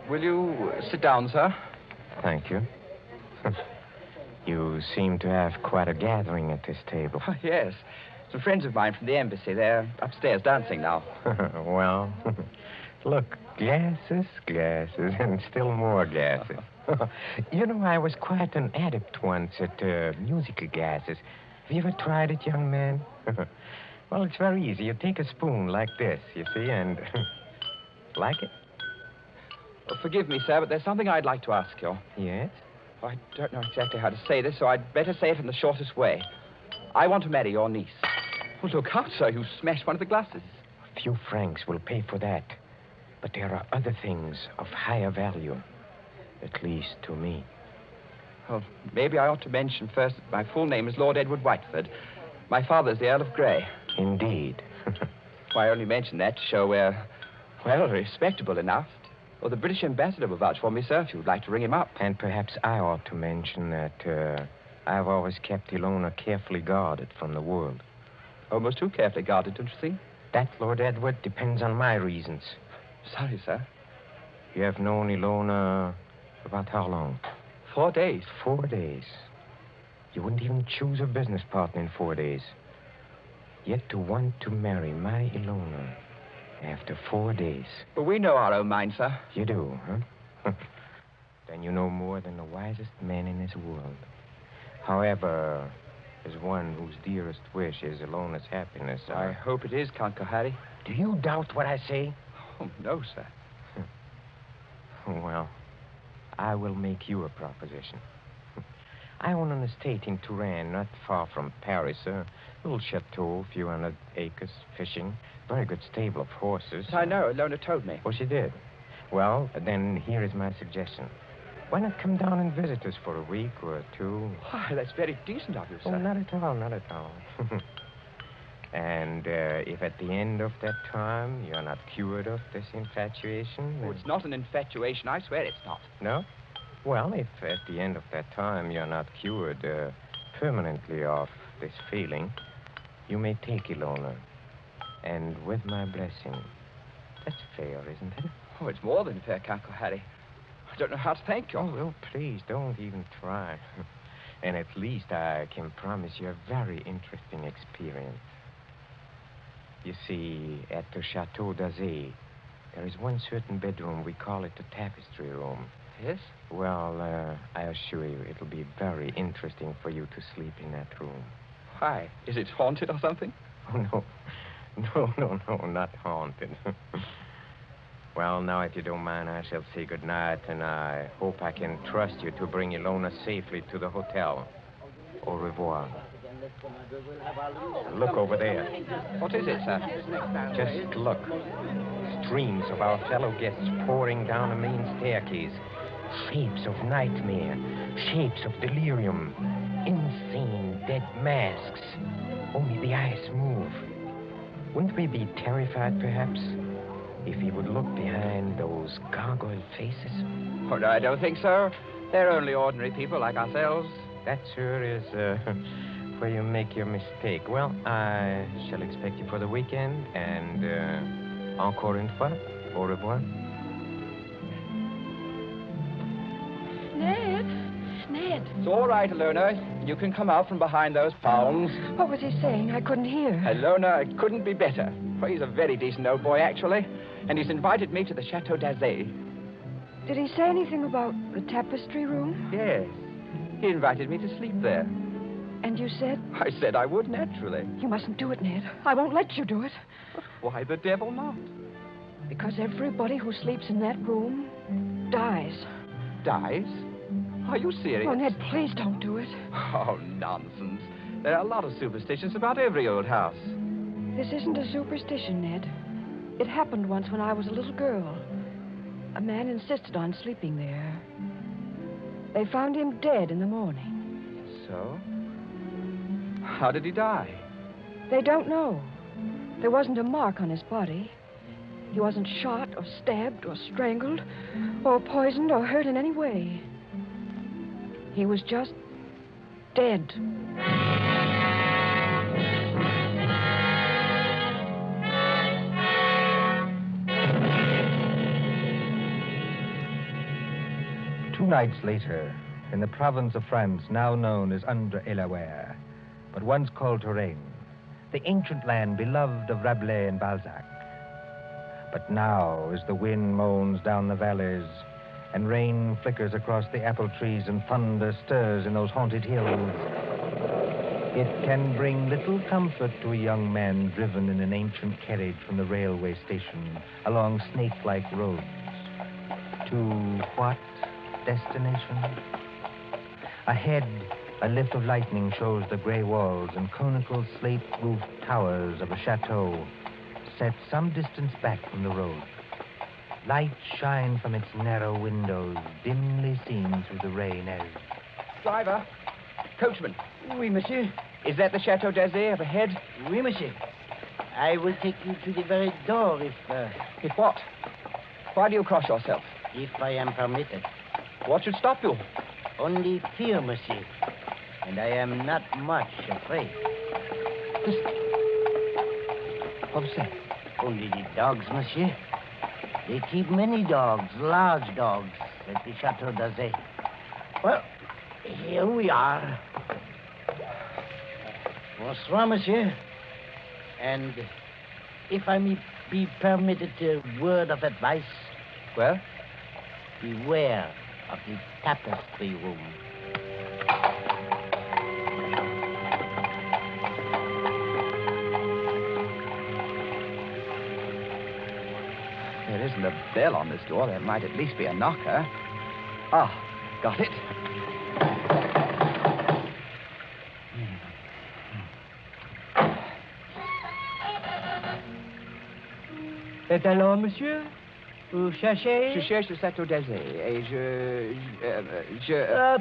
Will you sit down, sir? Thank you. You seem to have quite a gathering at this table. Oh, yes. Some friends of mine from the embassy. They're upstairs dancing now. Well, look, glasses, and still more glasses. You know, I was quite an adept once at musical gases. Have you ever tried it, young man? Well, it's very easy. You take a spoon like this, you see, and... Like it? Well, forgive me, sir, but there's something I'd like to ask you. Yes? I don't know exactly how to say this, so I'd better say it in the shortest way. I want to marry your niece. Well, look out, sir. You smashed one of the glasses. A few francs will pay for that. But there are other things of higher value. At least to me. Well, maybe I ought to mention first that my full name is Lord Edward Whiteford. My father's the Earl of Grey. Indeed. Why, I only mention that to show we're, well, respectable enough. Well, the British ambassador will vouch for me, sir, if you'd like to ring him up. And perhaps I ought to mention that I've always kept Ilona carefully guarded from the world. Almost too carefully guarded, don't you think? That, Lord Edward, depends on my reasons. Sorry, sir. You have known Ilona about how long? 4 days. 4 days. You wouldn't even choose a business partner in 4 days. Yet to want to marry my Ilona after 4 days. But we know our own minds, sir. You do, huh? Then you know more than the wisest man in this world. However, as one whose dearest wish is Ilona's happiness, I hope it is, Count Kohari. Do you doubt what I say? Oh, no, sir. Well, I will make you a proposition. I own an estate in Touraine, not far from Paris. A little chateau, a few hundred acres, fishing, very good stable of horses. I know. Ilona told me. Oh, she did? Well, then here is my suggestion. Why not come down and visit us for a week or two? Why, that's very decent of you, sir. Oh, not at all, not at all. And if at the end of that time you're not cured of this infatuation... Oh, it's not an infatuation. I swear it's not. No? Well, if at the end of that time you're not cured permanently of this feeling, you may take Ilona. And with my blessing. That's fair, isn't it? Oh, it's more than fair, Uncle Harry. I don't know how to thank you. Oh, well, please, don't even try. And at least I can promise you a very interesting experience. You see, at the Chateau d'Azay, there is one certain bedroom. We call it the tapestry room. Yes? Well, I assure you, it'll be very interesting for you to sleep in that room. Why? Is it haunted or something? Oh, no. No, not haunted. Well, now, if you don't mind, I shall say goodnight, and I hope I can trust you to bring Ilona safely to the hotel. Au revoir. Look over there. What is it, sir? Just look. Streams of our fellow guests pouring down a main staircase. Shapes of nightmare. Shapes of delirium. Insane dead masks. Only the eyes move. Wouldn't we be terrified, perhaps, if he would look behind those gargoyle faces? Oh, no, I don't think so. They're only ordinary people like ourselves. That, sir, is where you make your mistake. Well, I shall expect you for the weekend, and encore une fois, au revoir. Ned. It's all right, Ilona. You can come out from behind those palms. What was he saying? I couldn't hear. Ilona, it couldn't be better. Well, he's a very decent old boy, actually. And he's invited me to the Chateau d'Azay. Did he say anything about the tapestry room? Yes. He invited me to sleep there. And you said? I said I would, naturally. You mustn't do it, Ned. I won't let you do it. But why the devil not? Because everybody who sleeps in that room dies. Dies? Are you serious? Oh, Ned, please don't do it. Oh, nonsense. There are a lot of superstitions about every old house. This isn't a superstition, Ned. It happened once when I was a little girl. A man insisted on sleeping there. They found him dead in the morning. So? How did he die? They don't know. There wasn't a mark on his body. He wasn't shot or stabbed or strangled or poisoned or hurt in any way. He was just dead. Two nights later, in the province of France now known as Indre-et-Loire, but once called Touraine, the ancient land beloved of Rabelais and Balzac. But now, as the wind moans down the valleys, and rain flickers across the apple trees, and thunder stirs in those haunted hills, it can bring little comfort to a young man driven in an ancient carriage from the railway station along snake-like roads. To what destination? Ahead, a lift of lightning shows the gray walls and conical slate-roofed towers of a chateau set some distance back from the road. Lights shine from its narrow windows, dimly seen through the rain as... Driver! Coachman! Oui, monsieur. Is that the Chateau d'Azay up ahead? Oui, monsieur. I will take you to the very door if... If what? Why do you cross yourself? If I am permitted. What should stop you? Only fear, monsieur. And I am not much afraid. Listen. What was that? Only the dogs, monsieur. They keep many dogs, large dogs, at the Chateau d'Azay. Well, here we are. Bonsoir, monsieur. And if I may be permitted a word of advice... Well? Beware of the tapestry room. There isn't a bell on this door. There might at least be a knocker. Ah, got it. Et alors, monsieur? Vous cherchez? Je cherche le Château d'Azay, et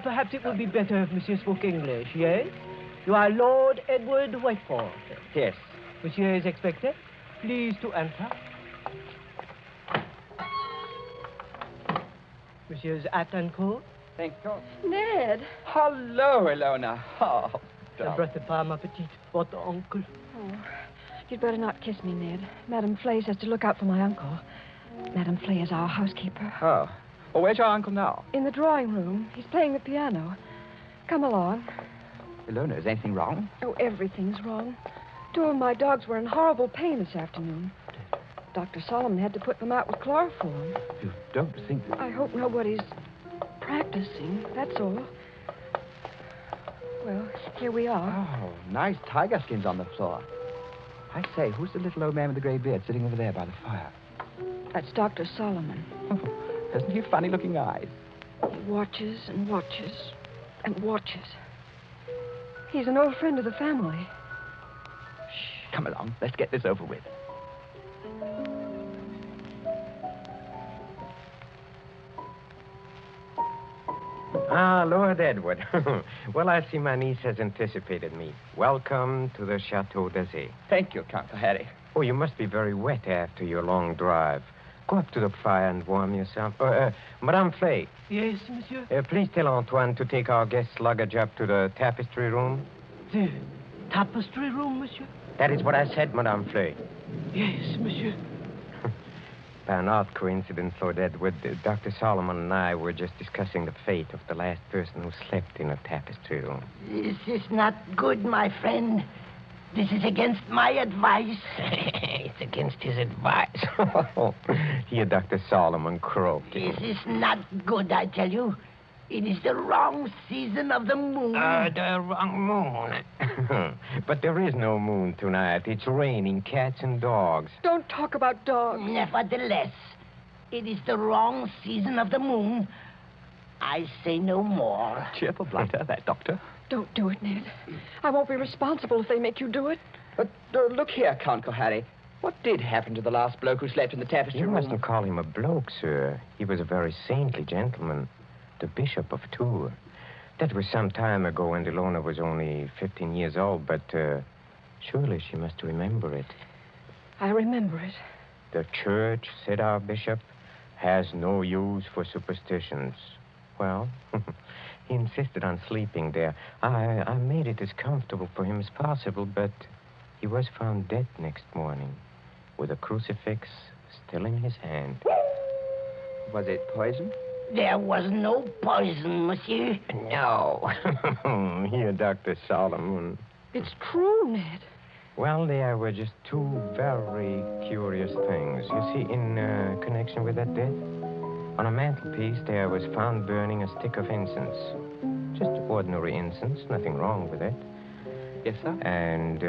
perhaps it would be better if monsieur spoke English, yes? You are Lord Edward Whiteford. Yes. Monsieur is expected. Please to enter. Monsieur's hat and coat. Thank you. Ned. Hello, Ilona. Oh, J'embrasse pas ma petite, votre oncle. Oh, You'd better not kiss me, Ned. Madame Flay says to look out for my uncle. Madame Flay is our housekeeper. Oh. Well, where's your uncle now? In the drawing room. He's playing the piano. Come along. Ilona, is anything wrong? Oh, everything's wrong. 2 of my dogs were in horrible pain this afternoon. Dr. Solomon had to put them out with chloroform. You don't think that... I hope nobody's practicing, that's all. Well, here we are. Oh, nice tiger skins on the floor. I say, who's the little old man with the gray beard sitting over there by the fire? That's Dr. Solomon. Hasn't he funny-looking eyes? He watches and watches and watches. He's an old friend of the family. Shh, come along. Let's get this over with. Ah, Lord Edward. Well, I see my niece has anticipated me. Welcome to the Chateau d'Azay. Thank you, Count Harry. Oh, you must be very wet after your long drive. Go up to the fire and warm yourself. Madame Flay. Yes, monsieur? Please tell Antoine to take our guest's luggage up to the tapestry room. The tapestry room, monsieur? That is what I said, Madame Flay. Yes, monsieur. By an odd coincidence, Lord Edward, Dr. Solomon and I were just discussing the fate of the last person who slept in a tapestry room. This is not good, my friend. This is against my advice. It's against his advice. Here, Dr. Solomon croaked. This is not good, I tell you. It is the wrong season of the moon. The wrong moon. But there is no moon tonight. It's raining cats and dogs. Don't talk about dogs. Nevertheless, it is the wrong season of the moon. I say no more. Cheerful blighter, that doctor. Don't do it, Ned. I won't be responsible if they make you do it. But look here, Count Harry. What did happen to the last bloke who slept in the tapestry room? You mustn't call him a bloke, sir. He was a very saintly gentleman. The Bishop of Tours. That was some time ago when Ilona was only 15 years old, but surely she must remember it. I remember it. The church, said our bishop, has no use for superstitions. Well, he insisted on sleeping there. I made it as comfortable for him as possible, but he was found dead next morning with a crucifix still in his hand. Was it poison? There was no poison, monsieur. No. Here, Dr. Solomon. It's true, Ned. Well, there were just 2 very curious things. You see, in connection with that death, on a mantelpiece there was found burning a stick of incense. Just ordinary incense, nothing wrong with it. Yes, sir? And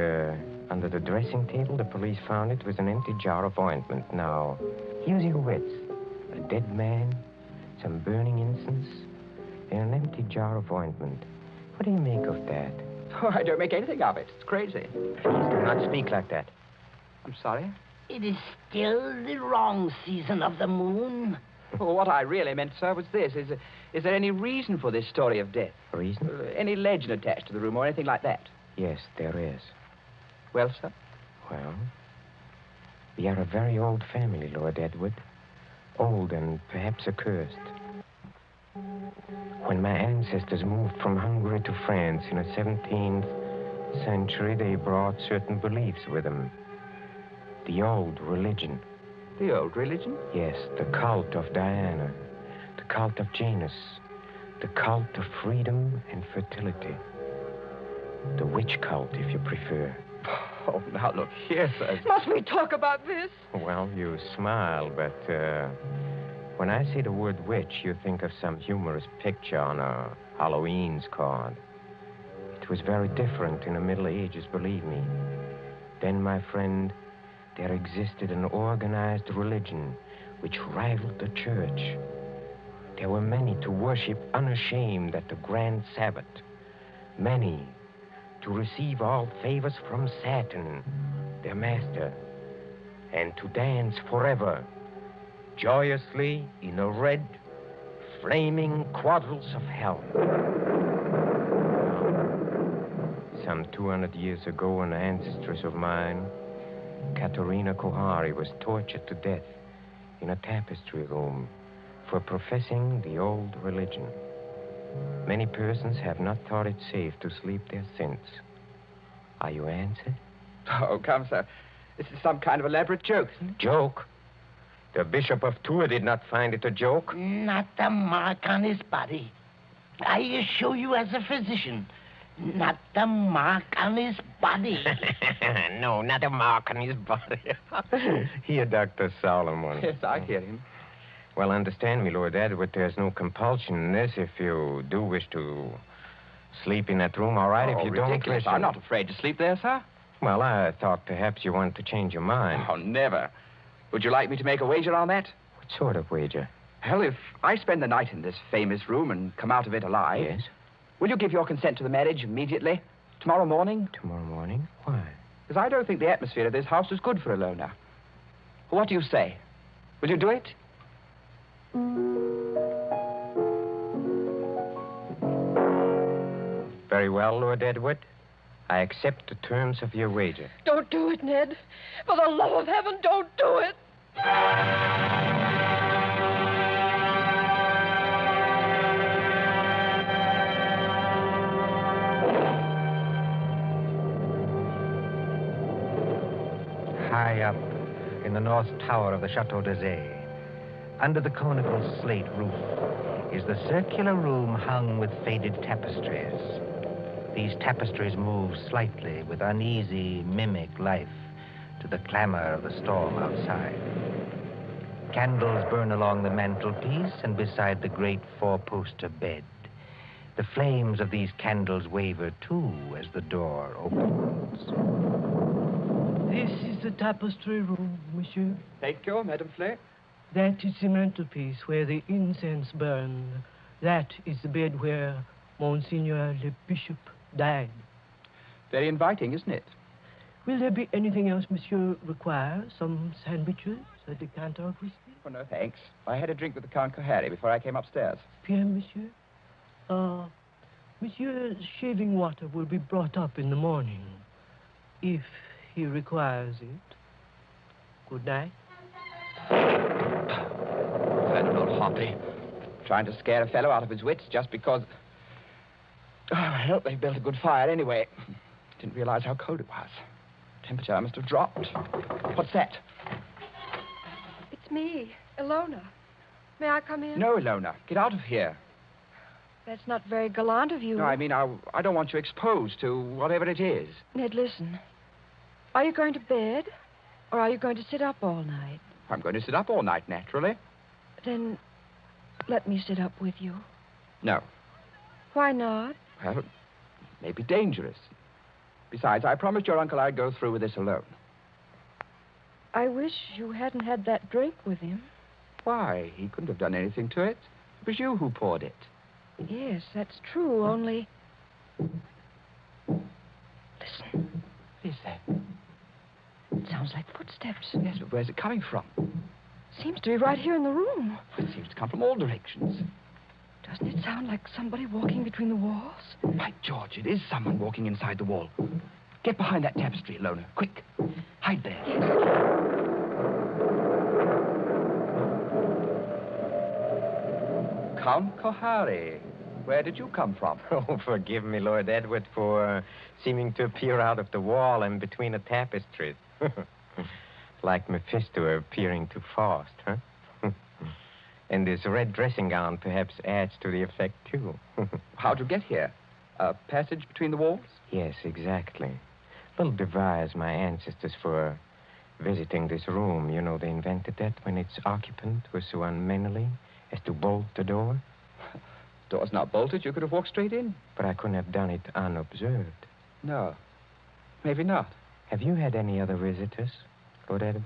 under the dressing table, the police found it was an empty jar of ointment. Now, use your wits. A dead man, some burning incense, and an empty jar of ointment. What do you make of that? Oh, I don't make anything of it. It's crazy. Please do not speak like that. I'm sorry? It is still the wrong season of the moon. Well, what I really meant, sir, was this. Is there any reason for this story of death? Reason? Any legend attached to the room or anything like that? Yes, there is. Well, sir? Well, we are a very old family, Lord Edward. Old and perhaps accursed. When my ancestors moved from Hungary to France in the 17th century, they brought certain beliefs with them. The old religion. The old religion? Yes, the cult of Diana, the cult of Janus, the cult of freedom and fertility. The witch cult, if you prefer. Oh, now look here, sir. Must we talk about this? Well, you smile, but when I say the word witch, you think of some humorous picture on a Halloween's card. It was very different in the Middle Ages, believe me. Then, my friend, there existed an organized religion which rivaled the church. There were many to worship unashamed at the grand Sabbath. Many to receive all favors from Saturn, their master, and to dance forever, joyously in the red, flaming quadrilles of hell. Some 200 years ago, an ancestress of mine, Katerina Kohari, was tortured to death in a tapestry room for professing the old religion. Many persons have not thought it safe to sleep there since. Are you answered? Oh, come, sir. This is some kind of elaborate joke, isn't it? Joke? The Bishop of Tours did not find it a joke. Not a mark on his body. I assure you as a physician, not a mark on his body. No, not a mark on his body. Hear Dr. Solomon. Yes, I hear him. Well, understand me, Lord Edward, there's no compulsion in this. If you do wish to sleep in that room, all right. If you don't, ridiculous. listen. I'm not afraid to sleep there, sir. Well, I thought perhaps you wanted to change your mind. Oh, never. Would you like me to make a wager on that? What sort of wager? Hell, if I spend the night in this famous room and come out of it alive... Yes? Will you give your consent to the marriage immediately? Tomorrow morning? Tomorrow morning? Why? Because I don't think the atmosphere of this house is good for a loner. What do you say? Will you do it? Very well, Lord Edward. I accept the terms of your wager. Don't do it, Ned. For the love of heaven, don't do it. High up in the north tower of the Chateau d'Azay, under the conical slate roof, is the circular room hung with faded tapestries. These tapestries move slightly with uneasy, mimic life to the clamor of the storm outside. Candles burn along the mantelpiece and beside the great four-poster bed. The flames of these candles waver, too, as the door opens. This is the tapestry room, monsieur. Thank you, Madame Flay. That is the mantelpiece where the incense burned. That is the bed where Monseigneur le Bishop died. Very inviting, isn't it? Will there be anything else monsieur requires? Some sandwiches, a decanter of whiskey? Oh, no, thanks. I had a drink with the Count Cohari before I came upstairs. Bien, monsieur. Monsieur's shaving water will be brought up in the morning, if he requires it. Good night. Infernal old Hoppy. Trying to scare a fellow out of his wits just because... Oh, I hope they built a good fire anyway. Didn't realize how cold it was. Temperature must have dropped. What's that? It's me, Ilona. May I come in? No, Ilona. Get out of here. That's not very gallant of you. No, I mean, I don't want you exposed to whatever it is. Ned, listen. Are you going to bed, or are you going to sit up all night? I'm going to sit up all night, naturally. Then let me sit up with you. No. Why not? Well, it may be dangerous. Besides, I promised your uncle I'd go through with this alone. I wish you hadn't had that drink with him. Why? He couldn't have done anything to it. It was you who poured it. Yes, that's true, only... Listen. What is that? It sounds like footsteps. Yes, but where's it coming from? Seems to be right here in the room. It seems to come from all directions. Doesn't it sound like somebody walking between the walls? By George, it is someone walking inside the wall. Get behind that tapestry, Ilona. Quick. Hide there. Yes. Count Cohari, where did you come from? Oh, forgive me, Lord Edward, for seeming to appear out of the wall and between the tapestries. Like Mephisto appearing to Faust, huh? And this red dressing gown perhaps adds to the effect, too. How'd you get here? A passage between the walls? Yes, exactly. Little device my ancestors for visiting this room. You know, they invented that when its occupant was so unmannerly as to bolt the door. Door's not bolted. You could have walked straight in. But I couldn't have done it unobserved. No. Maybe not. Have you had any other visitors, Lord Edward?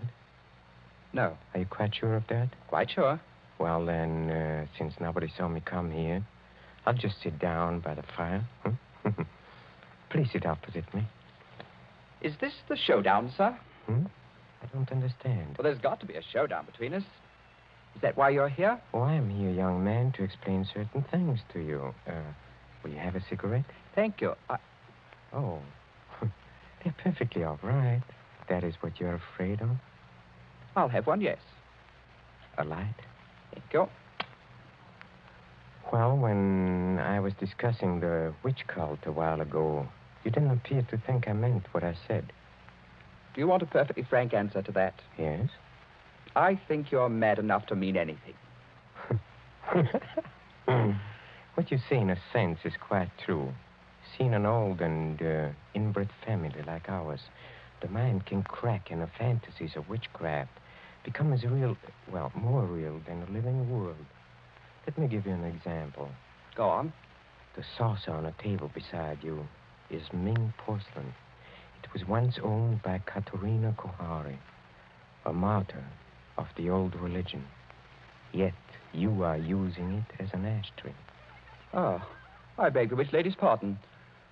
No. Are you quite sure of that? Quite sure. Well, then, since nobody saw me come here, I'll just sit down by the fire. Please sit opposite me. Is this the showdown, sir? I don't understand. Well, there's got to be a showdown between us. Is that why you're here? Oh, I'm here, young man, to explain certain things to you. Will you have a cigarette? Thank you. Oh, they're perfectly all right. That is what you're afraid of? I'll have one, yes. A light? Thank you. Well, when I was discussing the witch cult a while ago, you didn't appear to think I meant what I said. Do you want a perfectly frank answer to that? Yes? I think you're mad enough to mean anything. What you say, in a sense, is quite true. See, in an old and inbred family like ours, the mind can crack and the fantasies of witchcraft become as real, well, more real than the living world. Let me give you an example. Go on. The saucer on a table beside you is Ming porcelain. It was once owned by Katerina Kohari, a martyr of the old religion. Yet you are using it as an ashtray. Oh, I beg the witch lady's pardon.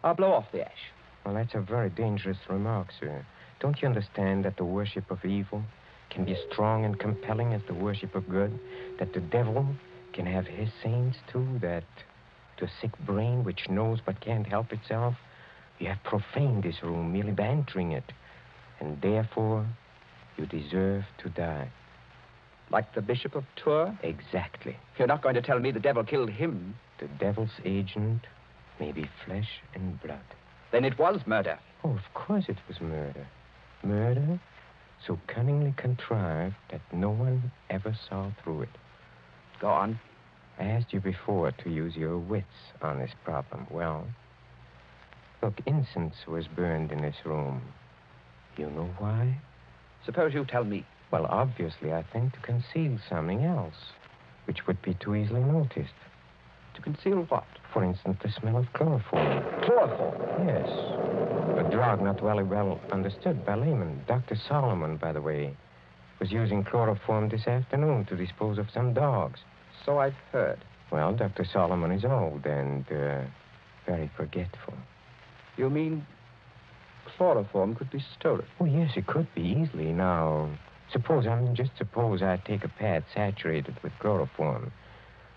I'll blow off the ash. Well, that's a very dangerous remark, sir. Don't you understand that the worship of evil can be as strong and compelling as the worship of good? That the devil can have his saints, too? That to a sick brain which knows but can't help itself, you have profaned this room merely by entering it. And therefore, you deserve to die. Like the Bishop of Tours? Exactly. You're not going to tell me the devil killed him? The devil's agent may be flesh and blood. Then it was murder. Oh, of course it was murder. Murder so cunningly contrived that no one ever saw through it. Go on. I asked you before to use your wits on this problem. Well, look, incense was burned in this room. You know why? Suppose you tell me. Well, obviously, I think to conceal something else, which would be too easily noticed. To conceal what? For instance, the smell of chloroform. Chloroform? Yes. A drug not very well understood by laymen. Dr. Solomon, by the way, was using chloroform this afternoon to dispose of some dogs. So I've heard. Well, Dr. Solomon is old and very forgetful. You mean chloroform could be stolen? Oh, yes, it could be easily. Now, suppose I take a pad saturated with chloroform.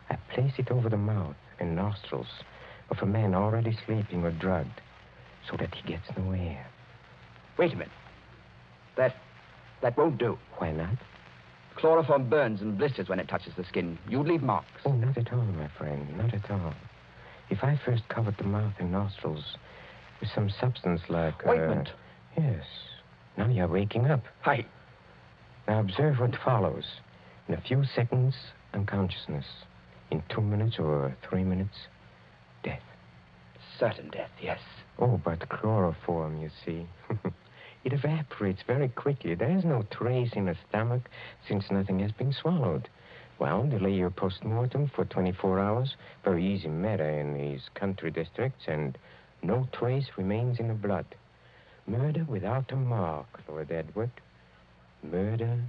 I place it over the mouth and nostrils of a man already sleeping or drugged so that he gets no air. Wait a minute. That won't do. Why not? Chloroform burns and blisters when it touches the skin. You'd leave marks. Oh, not at all, my friend. Not at all. If I first covered the mouth and nostrils with some substance like... Ointment. Yes. Now you're waking up. Hi. Now observe what follows. In a few seconds, unconsciousness. In 2 minutes or 3 minutes, death. Certain death, yes. Oh, but chloroform, you see. It evaporates very quickly. There is no trace in the stomach since nothing has been swallowed. Well, delay your post-mortem for 24 hours. Very easy matter in these country districts, and no trace remains in the blood. Murder without a mark, Lord Edward. Murder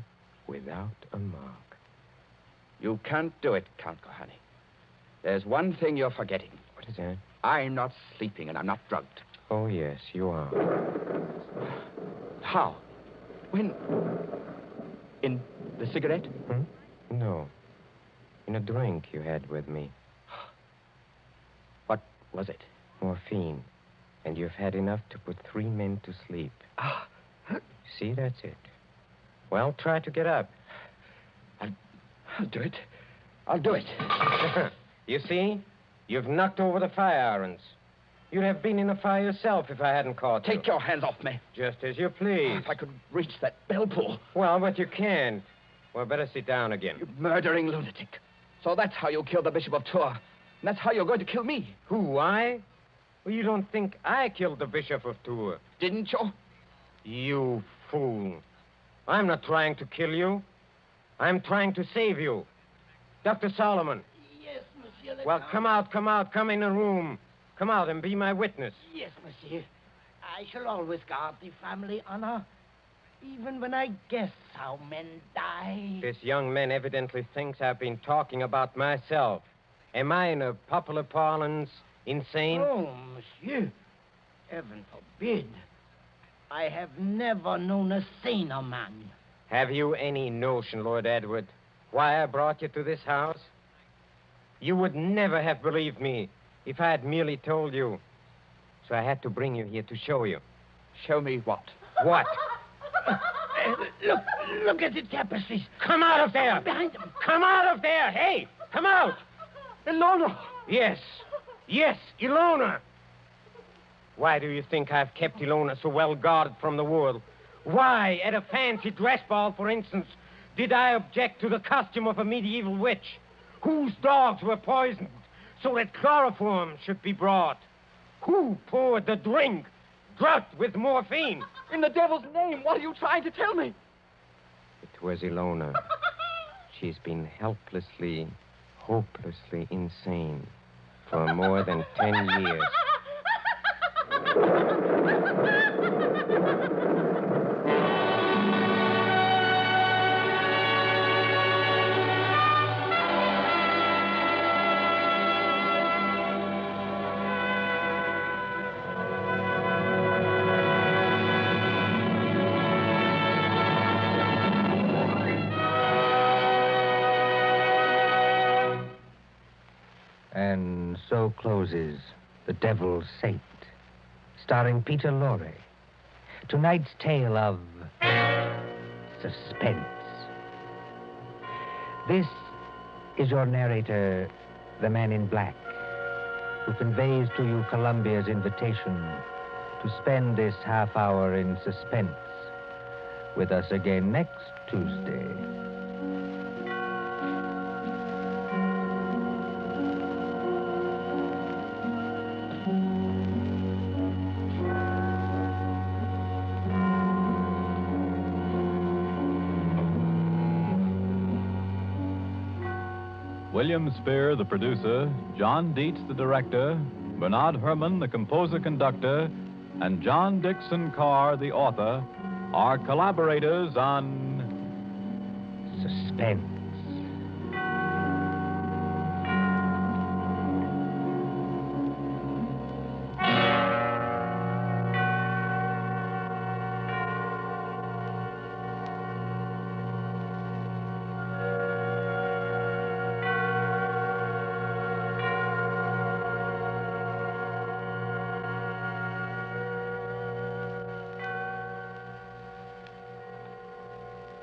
without a mark. You can't do it, Count Kohani. There's one thing you're forgetting. What is that? I'm not sleeping and I'm not drugged. Oh, yes, you are. How? When? In the cigarette? No. In a drink you had with me. What was it? Morphine. And you've had enough to put 3 men to sleep. See, that's it. Well, try to get up. I'll do it. I'll do it. You see? You've knocked over the fire irons. You'd have been in the fire yourself if I hadn't caught you. Take your hands off me. Just as you please. If I could reach that bell pull. Well, but you can't. Well, better sit down again. You murdering lunatic. So that's how you killed the Bishop of Tours. And that's how you're going to kill me. Who, I? Well, you don't think I killed the Bishop of Tours. Didn't you? You fool. I'm not trying to kill you. I'm trying to save you. Dr. Solomon. Yes, monsieur. Well, come out. Come in the room. Come out and be my witness. Yes, monsieur. I shall always guard the family honor, even when I guess how men die. This young man evidently thinks I've been talking about myself. Am I, in a popular parlance, insane? Oh, monsieur. Heaven forbid. I have never known a saner man. Have you any notion, Lord Edward, why I brought you to this house? You would never have believed me if I had merely told you. So I had to bring you here to show you. Show me what? What? Look at the tapestries. Come out of there! Behind them. Come out of there! Hey, come out! Ilona! Yes, Ilona! Why do you think I've kept Ilona so well guarded from the world? Why, at a fancy dress ball, for instance, did I object to the costume of a medieval witch whose dogs were poisoned so that chloroform should be brought? Who poured the drink drugged with morphine? In the devil's name, what are you trying to tell me? It was Ilona. She's been helplessly, hopelessly insane for more than 10 years. And so closes The Devil's Saint, starring Peter Lorre. Tonight's tale of suspense. This is your narrator, the man in black, who conveys to you Columbia's invitation to spend this half hour in suspense with us again next Tuesday. William Spear, the producer, John Dietz, the director, Bernard Herrmann, the composer-conductor, and John Dickson Carr, the author, are collaborators on Suspense.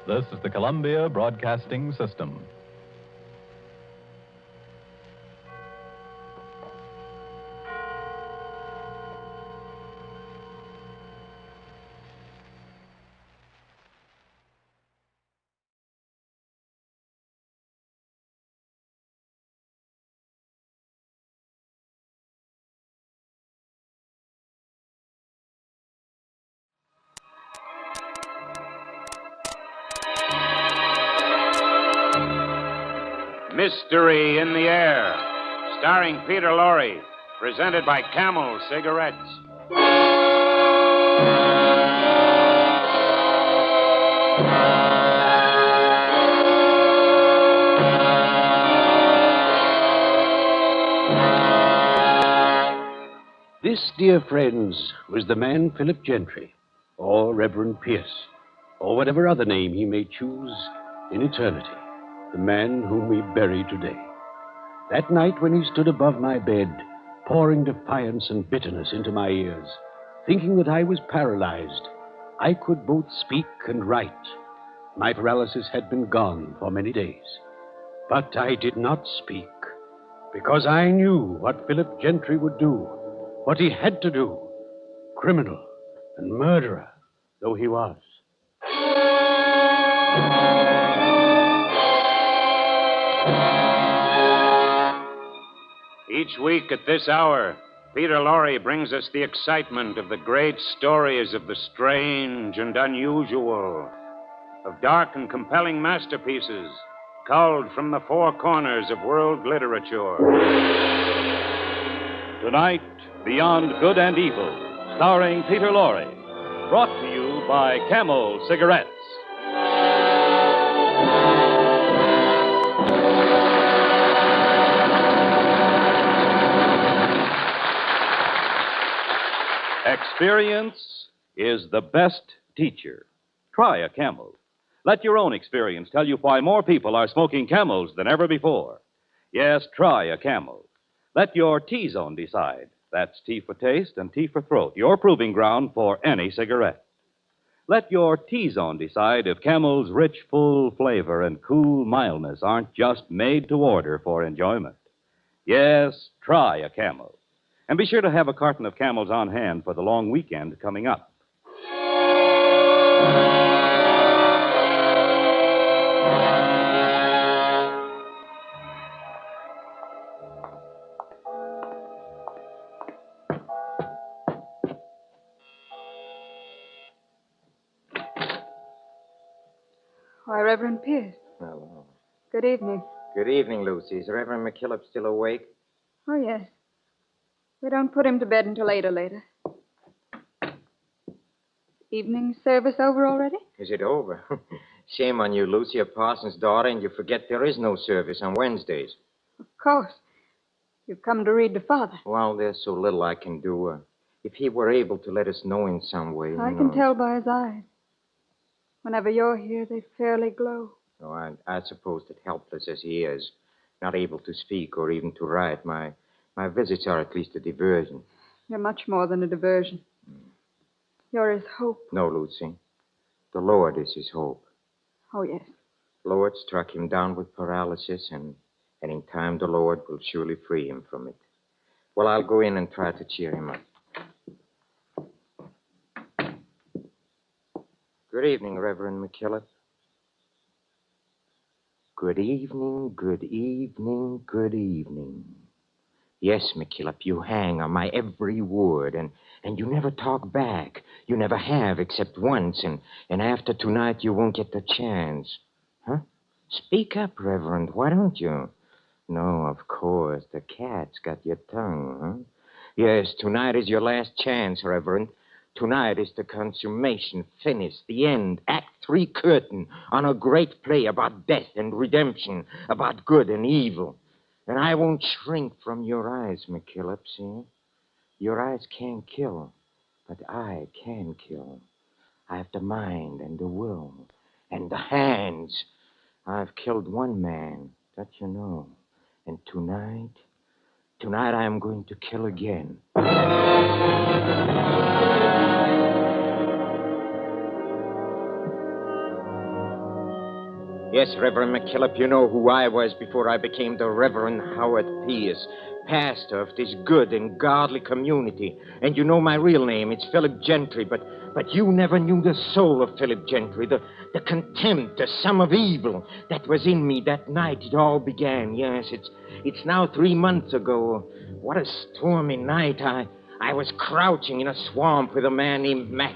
This is the Columbia Broadcasting System. Mystery in the Air, starring Peter Lorre, presented by Camel Cigarettes. This, dear friends, was the man Philip Gentry, or Reverend Pierce, or whatever other name he may choose in eternity. The man whom we bury today. That night when he stood above my bed, pouring defiance and bitterness into my ears, thinking that I was paralyzed, I could both speak and write. My paralysis had been gone for many days. But I did not speak, because I knew what Philip Gentry would do, what he had to do, criminal and murderer though he was. Each week at this hour, Peter Lorre brings us the excitement of the great stories of the strange and unusual, of dark and compelling masterpieces culled from the four corners of world literature. Tonight, Beyond Good and Evil, starring Peter Lorre, brought to you by Camel Cigarettes. Experience is the best teacher. Try a Camel. Let your own experience tell you why more people are smoking Camels than ever before. Yes, try a Camel. Let your T-zone decide. That's T for taste and T for throat, your proving ground for any cigarette. Let your T-zone decide if Camel's rich, full flavor and cool mildness aren't just made to order for enjoyment. Yes, try a Camel. And be sure to have a carton of Camels on hand for the long weekend coming up. Why, Reverend Pierce. Hello. Good evening. Good evening, Lucy. Is Reverend McKillop still awake? Oh, yes. We don't put him to bed until 8 or later. Evening service over already? Is it over? Shame on you, Lucy, a parson's daughter, and you forget there is no service on Wednesdays. Of course. You've come to read to Father. Well, there's so little I can do. If he were able to let us know in some way. I can tell by his eyes. Whenever you're here, they fairly glow. Oh, I suppose that helpless as he is, not able to speak or even to write, my visits are at least a diversion. You're much more than a diversion. You're his hope. No, Lucy. The Lord is his hope. Oh, yes. The Lord struck him down with paralysis, and in time the Lord will surely free him from it. Well, I'll go in and try to cheer him up. Good evening, Reverend McKillop. Good evening, good evening, good evening. Yes, McKillop, you hang on my every word, and you never talk back. You never have, except once, and after tonight you won't get the chance. Huh? Speak up, Reverend, why don't you? No, of course, the cat's got your tongue, huh? Yes, tonight is your last chance, Reverend. Tonight is the consummation, finish, the end, Act 3 curtain on a great play about death and redemption, about good and evil. And I won't shrink from your eyes, McKillop, see? Your eyes can't kill, but I can kill. I have the mind and the will and the hands. I've killed one man, that you know. And tonight I am going to kill again. Yes, Reverend McKillop, you know who I was before I became the Reverend Howard Pierce, pastor of this good and godly community. And you know my real name, it's Philip Gentry, but you never knew the soul of Philip Gentry, the contempt, the sum of evil that was in me that night it all began. Yes, it's now 3 months ago. What a stormy night. I was crouching in a swamp with a man named Mac,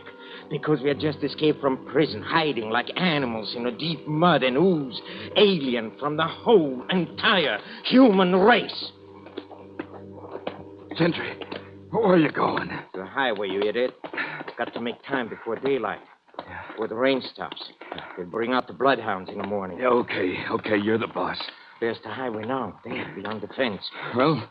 because we had just escaped from prison, hiding like animals in a deep mud and ooze, alien from the whole entire human race. Gentry, where are you going? The highway, you idiot. Got to make time before daylight, before the rain stops. They'll bring out the bloodhounds in the morning. Yeah, okay, you're the boss. There's the highway now, there, beyond the fence. Well,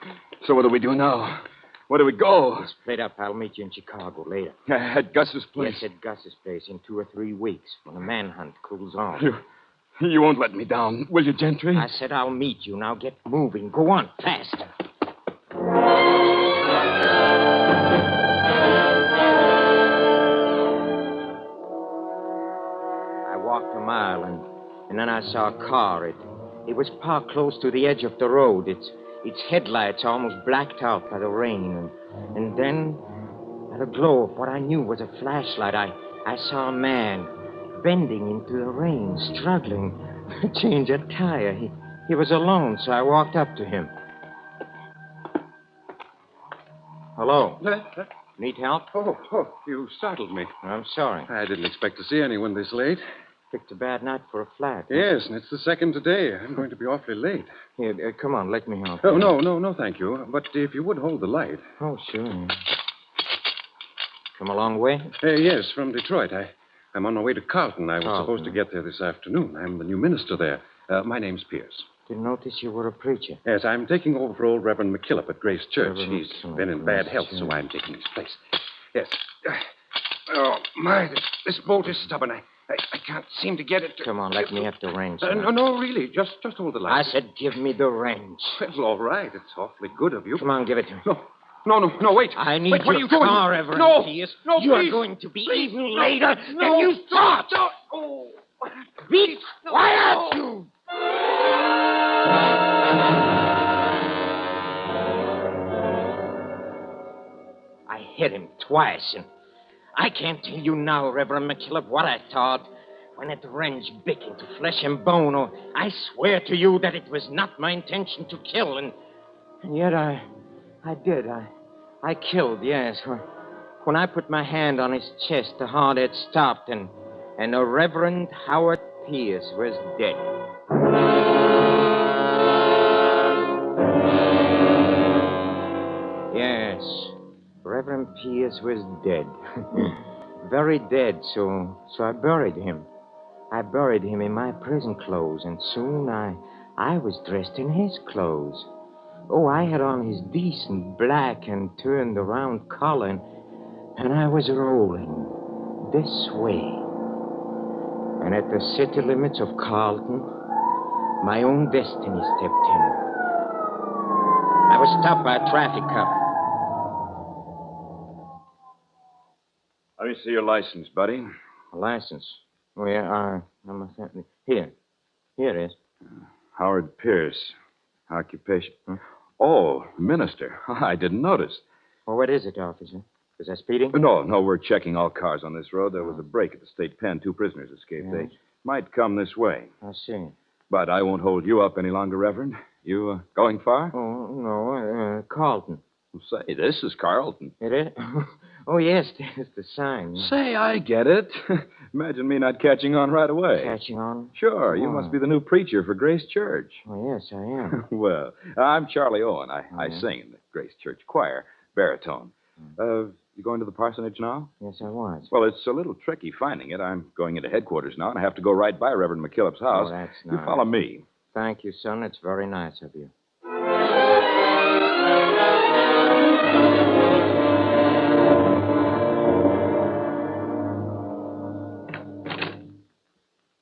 so what do we do now? Where do we go? Split up. I'll meet you in Chicago later. At Gus's place? Yes, at Gus's place in 2 or 3 weeks, when the manhunt cools off. You won't let me down, will you, Gentry? I said I'll meet you. Now get moving. Go on, fast. I walked a mile, and then I saw a car. It was parked close to the edge of the road. Its headlights almost blacked out by the rain. And then, at a glow of what I knew was a flashlight, I saw a man bending into the rain, struggling to change a tire. He was alone, so I walked up to him. Hello. Need help? Oh, you startled me. I'm sorry. I didn't expect to see anyone this late. Picked a bad night for a flat. Yes, and it's the second today. I'm going to be awfully late. Here, come on, let me help. Oh, no, thank you. But if you would hold the light. Oh, sure. Come a long way? Yes, from Detroit. I'm on my way to Carlton. I was supposed to get there this afternoon. I'm the new minister there. My name's Pierce. Didn't notice you were a preacher. Yes, I'm taking over for old Reverend McKillop at Grace Church. Reverend He's been in bad health, so I'm taking his place. Yes. Oh, my, this bolt is stubborn. I can't seem to get it to... Come on, let me have the wrench. No, really. Just hold the light. I said give me the wrench. Well, all right. It's awfully good of you. Come on, give it to me. No, wait. I need wait, what are your you doing? car, Reverend No, Pierce. no, You please. are going to be Please, even no, later no, than you thought. No. Oh. Be quiet, you! I hit him twice, and I can't tell you now, Reverend McKillop, what I thought when it wrenched big into flesh and bone. Oh, I swear to you that it was not my intention to kill, and yet I did. I killed, yes. When I put my hand on his chest, the heart had stopped, and the Reverend Howard Pierce was dead. Yes, Reverend Pierce was dead. Very dead, so I buried him. I buried him in my prison clothes, and soon I was dressed in his clothes. Oh, I had on his decent black and turned around collar, and I was rolling this way. And at the city limits of Carlton, my own destiny stepped in. I was stopped by a traffic cop. Let me see your license, buddy. A license? Oh, yeah, Here it is. Howard Pierce. Occupation. Huh? Oh, minister. I didn't notice. Well, what is it, officer? Is that speeding? No, we're checking all cars on this road. There was a break at the state pen. 2 prisoners escaped. Yes. They might come this way. I see. But I won't hold you up any longer, Reverend. You going far? Oh, no, Carlton. Say, this is Carlton. It is? Oh, yes, there's the sign. Say, I get it. Imagine me not catching on right away. Catching on? Sure, you must be the new preacher for Grace Church. Oh, yes, I am. Well, I'm Charlie Owen. I sing in the Grace Church choir, baritone. You going to the parsonage now? Yes, I was. Well, it's a little tricky finding it. I'm going into headquarters now, and I have to go right by Reverend McKillop's house. Oh, that's You nice. follow me. Thank you, son. It's very nice of you.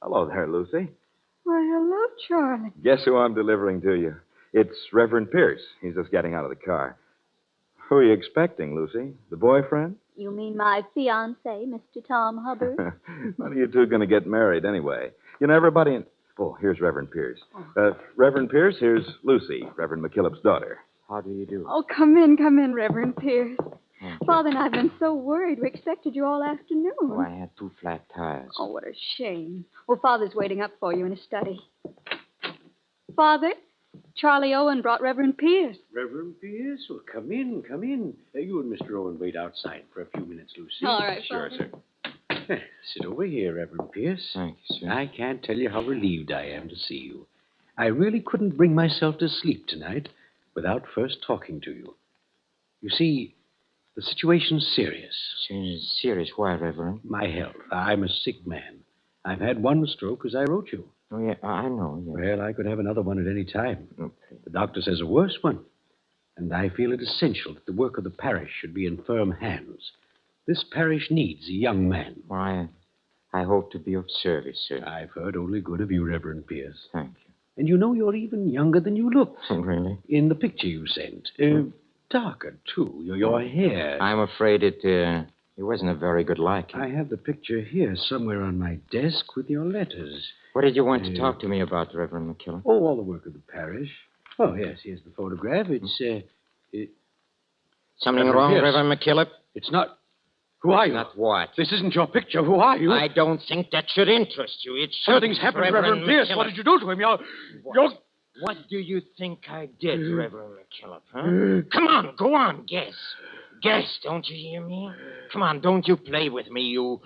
Hello there, Lucy. Why, hello, Charlie. Guess who I'm delivering to you? It's Reverend Pierce. He's just getting out of the car. Who are you expecting, Lucy? The boyfriend? You mean my fiancé, Mr. Tom Hubbard? When are you two going to get married, anyway? You know, everybody in... Oh, here's Reverend Pierce. Reverend Pierce, here's Lucy, Reverend McKillop's daughter. How do you do? Oh, come in, Reverend Pierce. Father and I have been so worried. We expected you all afternoon. Oh, I had 2 flat tires. Oh, what a shame. Well, Father's waiting up for you in his study. Father, Charlie Owen brought Reverend Pierce. Reverend Pierce? Well, come in. You and Mr. Owen wait outside for a few minutes, Lucy. All right, Sure, Father. sir. Sit over here, Reverend Pierce. Thank you, sir. I can't tell you how relieved I am to see you. I really couldn't bring myself to sleep tonight without first talking to you. You see, the situation's serious. Serious? Why, Reverend? My health. I'm a sick man. I've had 1 stroke, as I wrote you. Oh, yeah, I know. Yeah. Well, I could have another one at any time. Okay. The doctor says a worse one. And I feel it essential that the work of the parish should be in firm hands. This parish needs a young man. Well, I hope to be of service, sir. I've heard only good of you, Reverend Pierce. Thank you. And you know you're even younger than you looked. Really? In the picture you sent. Darker, too. Your hair. I'm afraid it wasn't a very good liking. I have the picture here somewhere on my desk with your letters. What did you want to talk to me about, Reverend McKillop? Oh, all the work of the parish. Oh, yes, here's the photograph. It's, Something wrong, Pierce. Reverend McKillop? It's not... Who are you? Not what? This isn't your picture. Who are you? I don't think that should interest you. It should. Something's happened, Reverend Pierce. McKillop. What did you do to him? You're... What do you think I did, Reverend McKillop, huh? Come on, go on, guess. Guess, don't you hear me? Come on, don't you play with me, you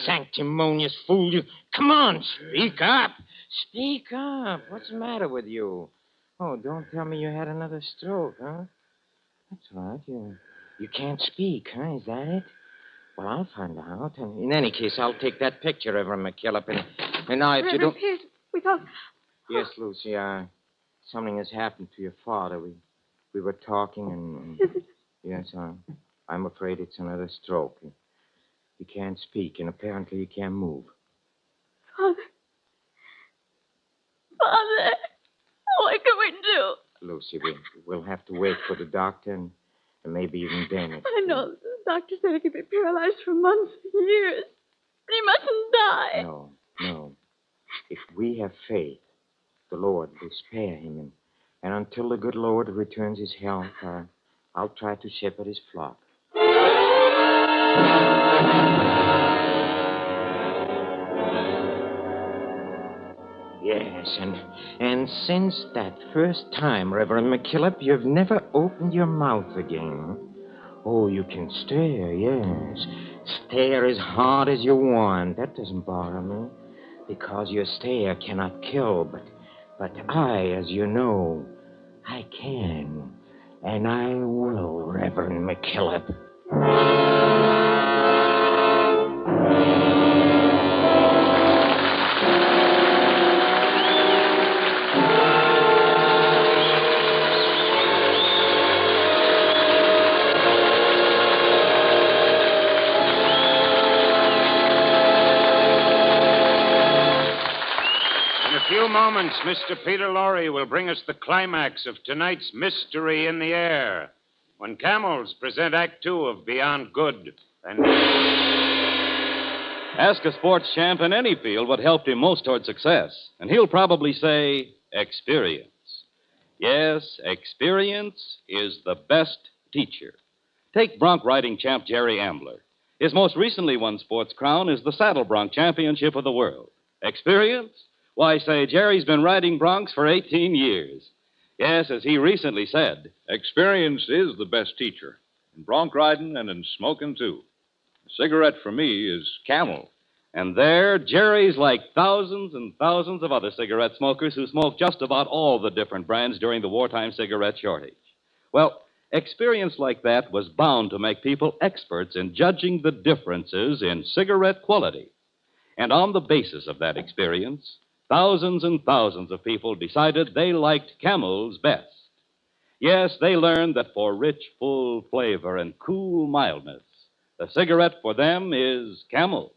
sanctimonious fool. Come on, speak up. Speak up. What's the matter with you? Oh, don't tell me you had another stroke, huh? That's right, you can't speak, huh? Is that it? Well, I'll find out. And in any case, I'll take that picture, Reverend McKillop, and now if you don't... Reverend Pierce, we thought... Yes, Lucy, something has happened to your father. We were talking and yes, I'm afraid it's another stroke. He can't speak, and apparently he can't move. Father, what can we do? Lucy, we'll have to wait for the doctor, and maybe even then. I know. The doctor said he could be paralyzed for months, years. He mustn't die. No. If we have faith, the Lord will spare him, and until the good Lord returns his health, I'll try to shepherd his flock. Yes, and since that first time, Reverend McKillop, you've never opened your mouth again. Oh, you can stare, yes. Stare as hard as you want. That doesn't bother me, because your stare cannot kill, but I, as you know, I can. And I will, Reverend McKillop. Moments, Mr. Peter Lorre will bring us the climax of tonight's Mystery in the Air, when camels present Act Two of Beyond Good and... Ask a sports champ in any field what helped him most toward success, and he'll probably say experience. Yes, experience is the best teacher. Take bronc riding champ Jerry Ambler. His most recently won sports crown is the Saddle Bronc Championship of the World. Experience? Why, say, Jerry's been riding broncs for 18 years. Yes, as he recently said, experience is the best teacher. In bronc riding and in smoking, too. A cigarette for me is Camel. And there, Jerry's like thousands and thousands of other cigarette smokers who smoke just about all the different brands during the wartime cigarette shortage. Well, experience like that was bound to make people experts in judging the differences in cigarette quality. And on the basis of that experience, thousands and thousands of people decided they liked Camels best. Yes, they learned that for rich, full flavor and cool mildness, the cigarette for them is Camel.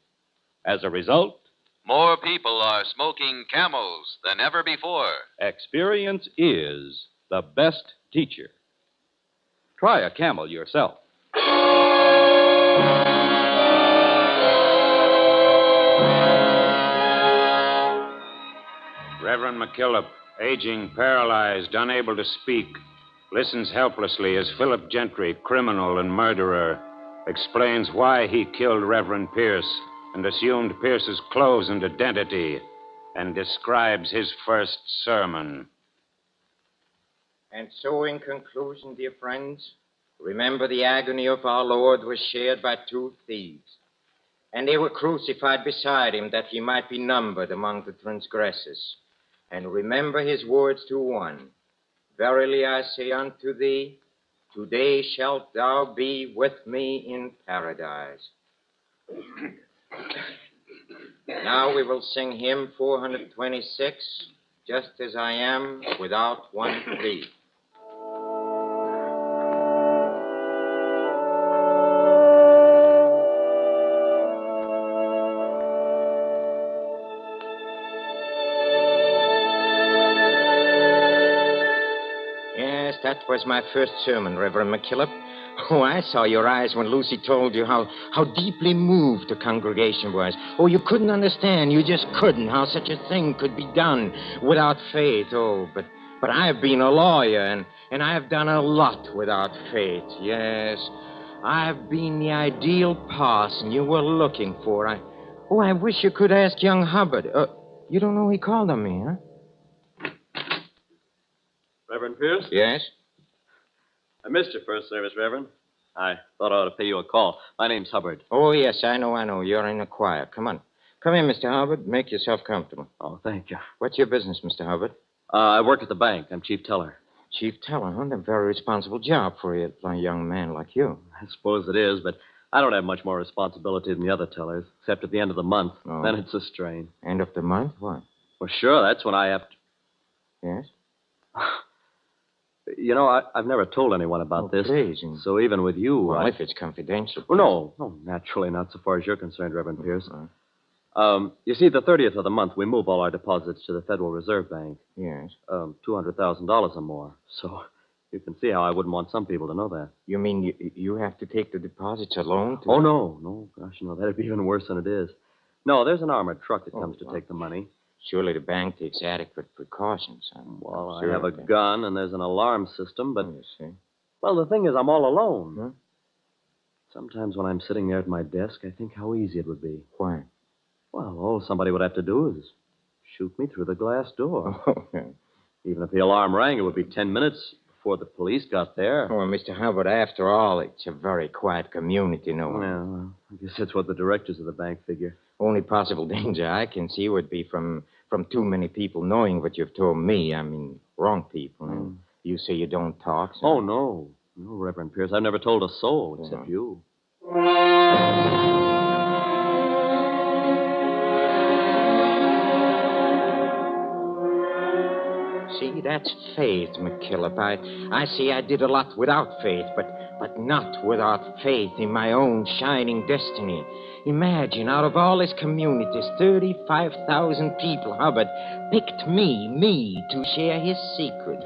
As a result, more people are smoking Camels than ever before. Experience is the best teacher. Try a Camel yourself. Reverend McKillop, aging, paralyzed, unable to speak, listens helplessly as Philip Gentry, criminal and murderer, explains why he killed Reverend Pierce and assumed Pierce's clothes and identity, and describes his first sermon. And so, in conclusion, dear friends, remember the agony of our Lord was shared by two thieves, and they were crucified beside him that he might be numbered among the transgressors. And remember his words to one, verily I say unto thee, today shalt thou be with me in paradise. Now we will sing hymn 426, Just As I Am, without one plea. That was my first sermon, Reverend McKillop. Oh, I saw your eyes when Lucy told you how deeply moved the congregation was. Oh, you couldn't understand. You just couldn't how such a thing could be done without faith. Oh, but I've been a lawyer, and I've done a lot without faith. Yes, I've been the ideal parson you were looking for. I wish you could ask young Hubbard. You don't know he called on me, huh? Reverend Pierce? Yes? I missed your first service, Reverend. I thought I ought to pay you a call. My name's Hubbard. Oh, yes, I know. You're in the choir. Come on. Come in, Mr. Hubbard. Make yourself comfortable. Oh, thank you. What's your business, Mr. Hubbard? I work at the bank. I'm chief teller. Chief teller, huh? That's a very responsible job for a young man like you. I suppose it is, but I don't have much more responsibility than the other tellers, except at the end of the month. Oh. Then it's a strain. End of the month? What? Well, sure, that's when I have to... Yes? You know, I've never told anyone about this. Please. So even with you... Well, if it's confidential. Well, no, naturally not so far as you're concerned, Reverend Pierce. You see, the 30th of the month, we move all our deposits to the Federal Reserve Bank. Yes. $200,000 or more. So you can see how I wouldn't want some people to know that. You mean you have to take the deposits alone? Oh, no. Gosh, no, that'd be even worse than it is. No, there's an armored truck that comes to take the money. Surely the bank takes adequate precautions. Well, I have a gun and there's an alarm system, but... You see. Well, the thing is, I'm all alone. Sometimes when I'm sitting there at my desk, I think how easy it would be. Why? Well, all somebody would have to do is shoot me through the glass door. Oh, Even if the alarm rang, it would be 10 minutes before the police got there. Oh, Mr. Hubbard, after all, it's a very quiet community, no? Well, I guess that's what the directors of the bank figure. Only possible danger I can see would be from too many people knowing what you've told me. I mean, wrong people. And you say you don't talk. So... Oh, no. No, Reverend Pierce. I've never told a soul except you. See, that's faith, McKillop. I see I did a lot without faith, but not without faith in my own shining destiny. Imagine, out of all his communities, 35,000 people, Hubbard picked me to share his secret.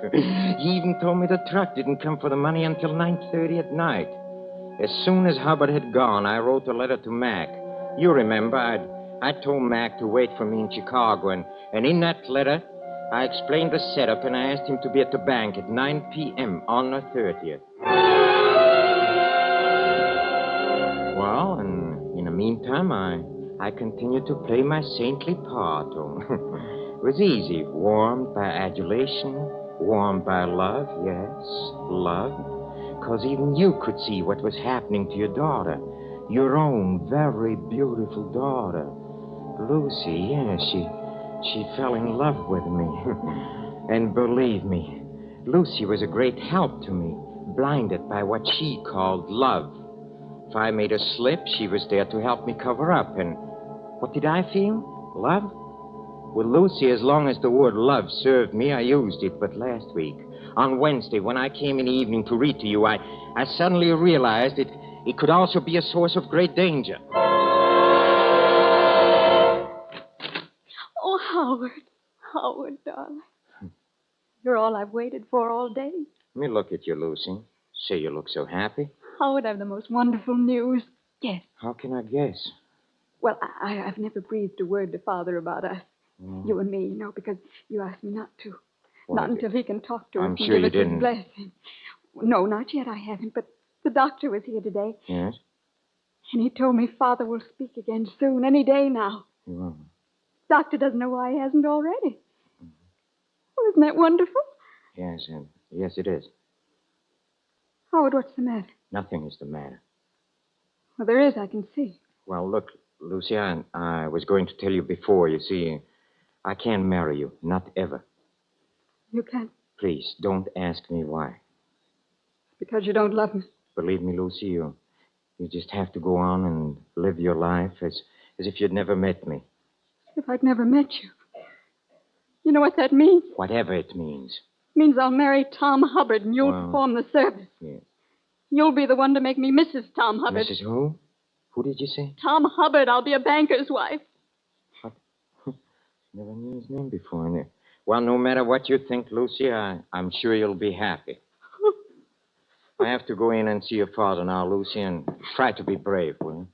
He even told me the truck didn't come for the money until 9:30 at night. As soon as Hubbard had gone, I wrote a letter to Mac. You remember, I told Mac to wait for me in Chicago, and in that letter, I explained the setup, and I asked him to be at the bank at 9 p.m. on the 30th. Well, and in the meantime, I continued to play my saintly part. It was easy. Warmed by adulation, warmed by love, yes, love. Because even you could see what was happening to your daughter. Your own very beautiful daughter. Lucy, yes, she fell in love with me. And believe me, Lucy was a great help to me, blinded by what she called love. If I made a slip, she was there to help me cover up. And what did I feel? Love? Well, Lucy, as long as the word love served me, I used it. But last week, on Wednesday, when I came in the evening to read to you, I suddenly realized it could also be a source of great danger. Oh, Howard, darling. You're all I've waited for all day. Let me look at you, Lucy. Say you look so happy. Howard, I've the most wonderful news. Yes. How can I guess? Well, I've never breathed a word to Father about us. You and me, because you asked me not to. Well, not until he can talk to us I'm and sure give you us his didn't. blessing. No, not yet, I haven't. But the doctor was here today, Yes? and he told me Father will speak again soon, any day now. You will. Doctor doesn't know why he hasn't already. Oh, isn't that wonderful? Yes, yes, it is. Howard, what's the matter? Nothing is the matter. Well, there is, I can see. Well, look, Lucy, I was going to tell you before. You see, I can't marry you. Not ever. You can't? Please, don't ask me why. Because you don't love me. Believe me, Lucy, you just have to go on and live your life as if you'd never met me. If I'd never met you. You know what that means? Whatever it means. It means I'll marry Tom Hubbard and you'll perform the service. Yes. You'll be the one to make me Mrs. Tom Hubbard. Mrs. who? Who did you say? Tom Hubbard. I'll be a banker's wife. What? Never knew his name before. Well, no matter what you think, Lucy, I'm sure you'll be happy. I have to go in and see your father now, Lucy, and try to be brave, will you?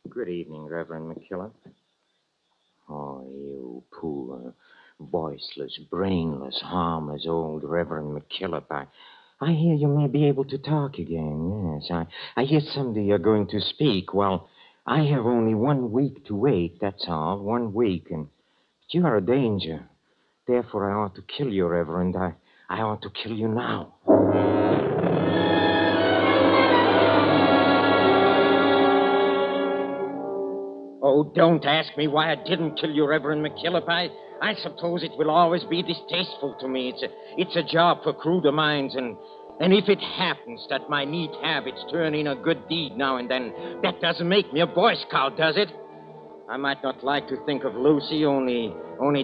Good evening, Reverend McKillop. Oh, you poor, voiceless, brainless, harmless old Reverend McKillop. I hear you may be able to talk again, yes. I hear someday you're going to speak. Well, I have only 1 week to wait, that's all. 1 week, but you are a danger. Therefore, I ought to kill you, Reverend. I ought to kill you now. Oh, don't ask me why I didn't kill you, Reverend McKillop. I suppose it will always be distasteful to me. It's a job for cruder minds, and if it happens that my neat habits turn in a good deed now and then, that doesn't make me a Boy Scout, does it? I might not like to think of Lucy, only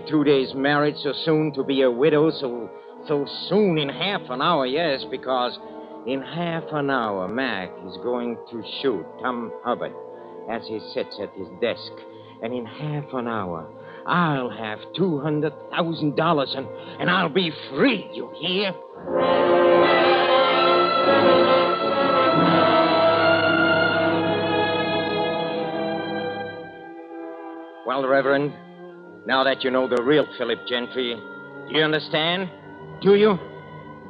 2 days married, so soon to be a widow, so soon in half an hour, yes, because in half an hour, Mac is going to shoot Tom Hubbard as he sits at his desk. And in half an hour, I'll have $200,000, and I'll be free, you hear? Well, Reverend, now that you know the real Philip Gentry, do you understand? Do you?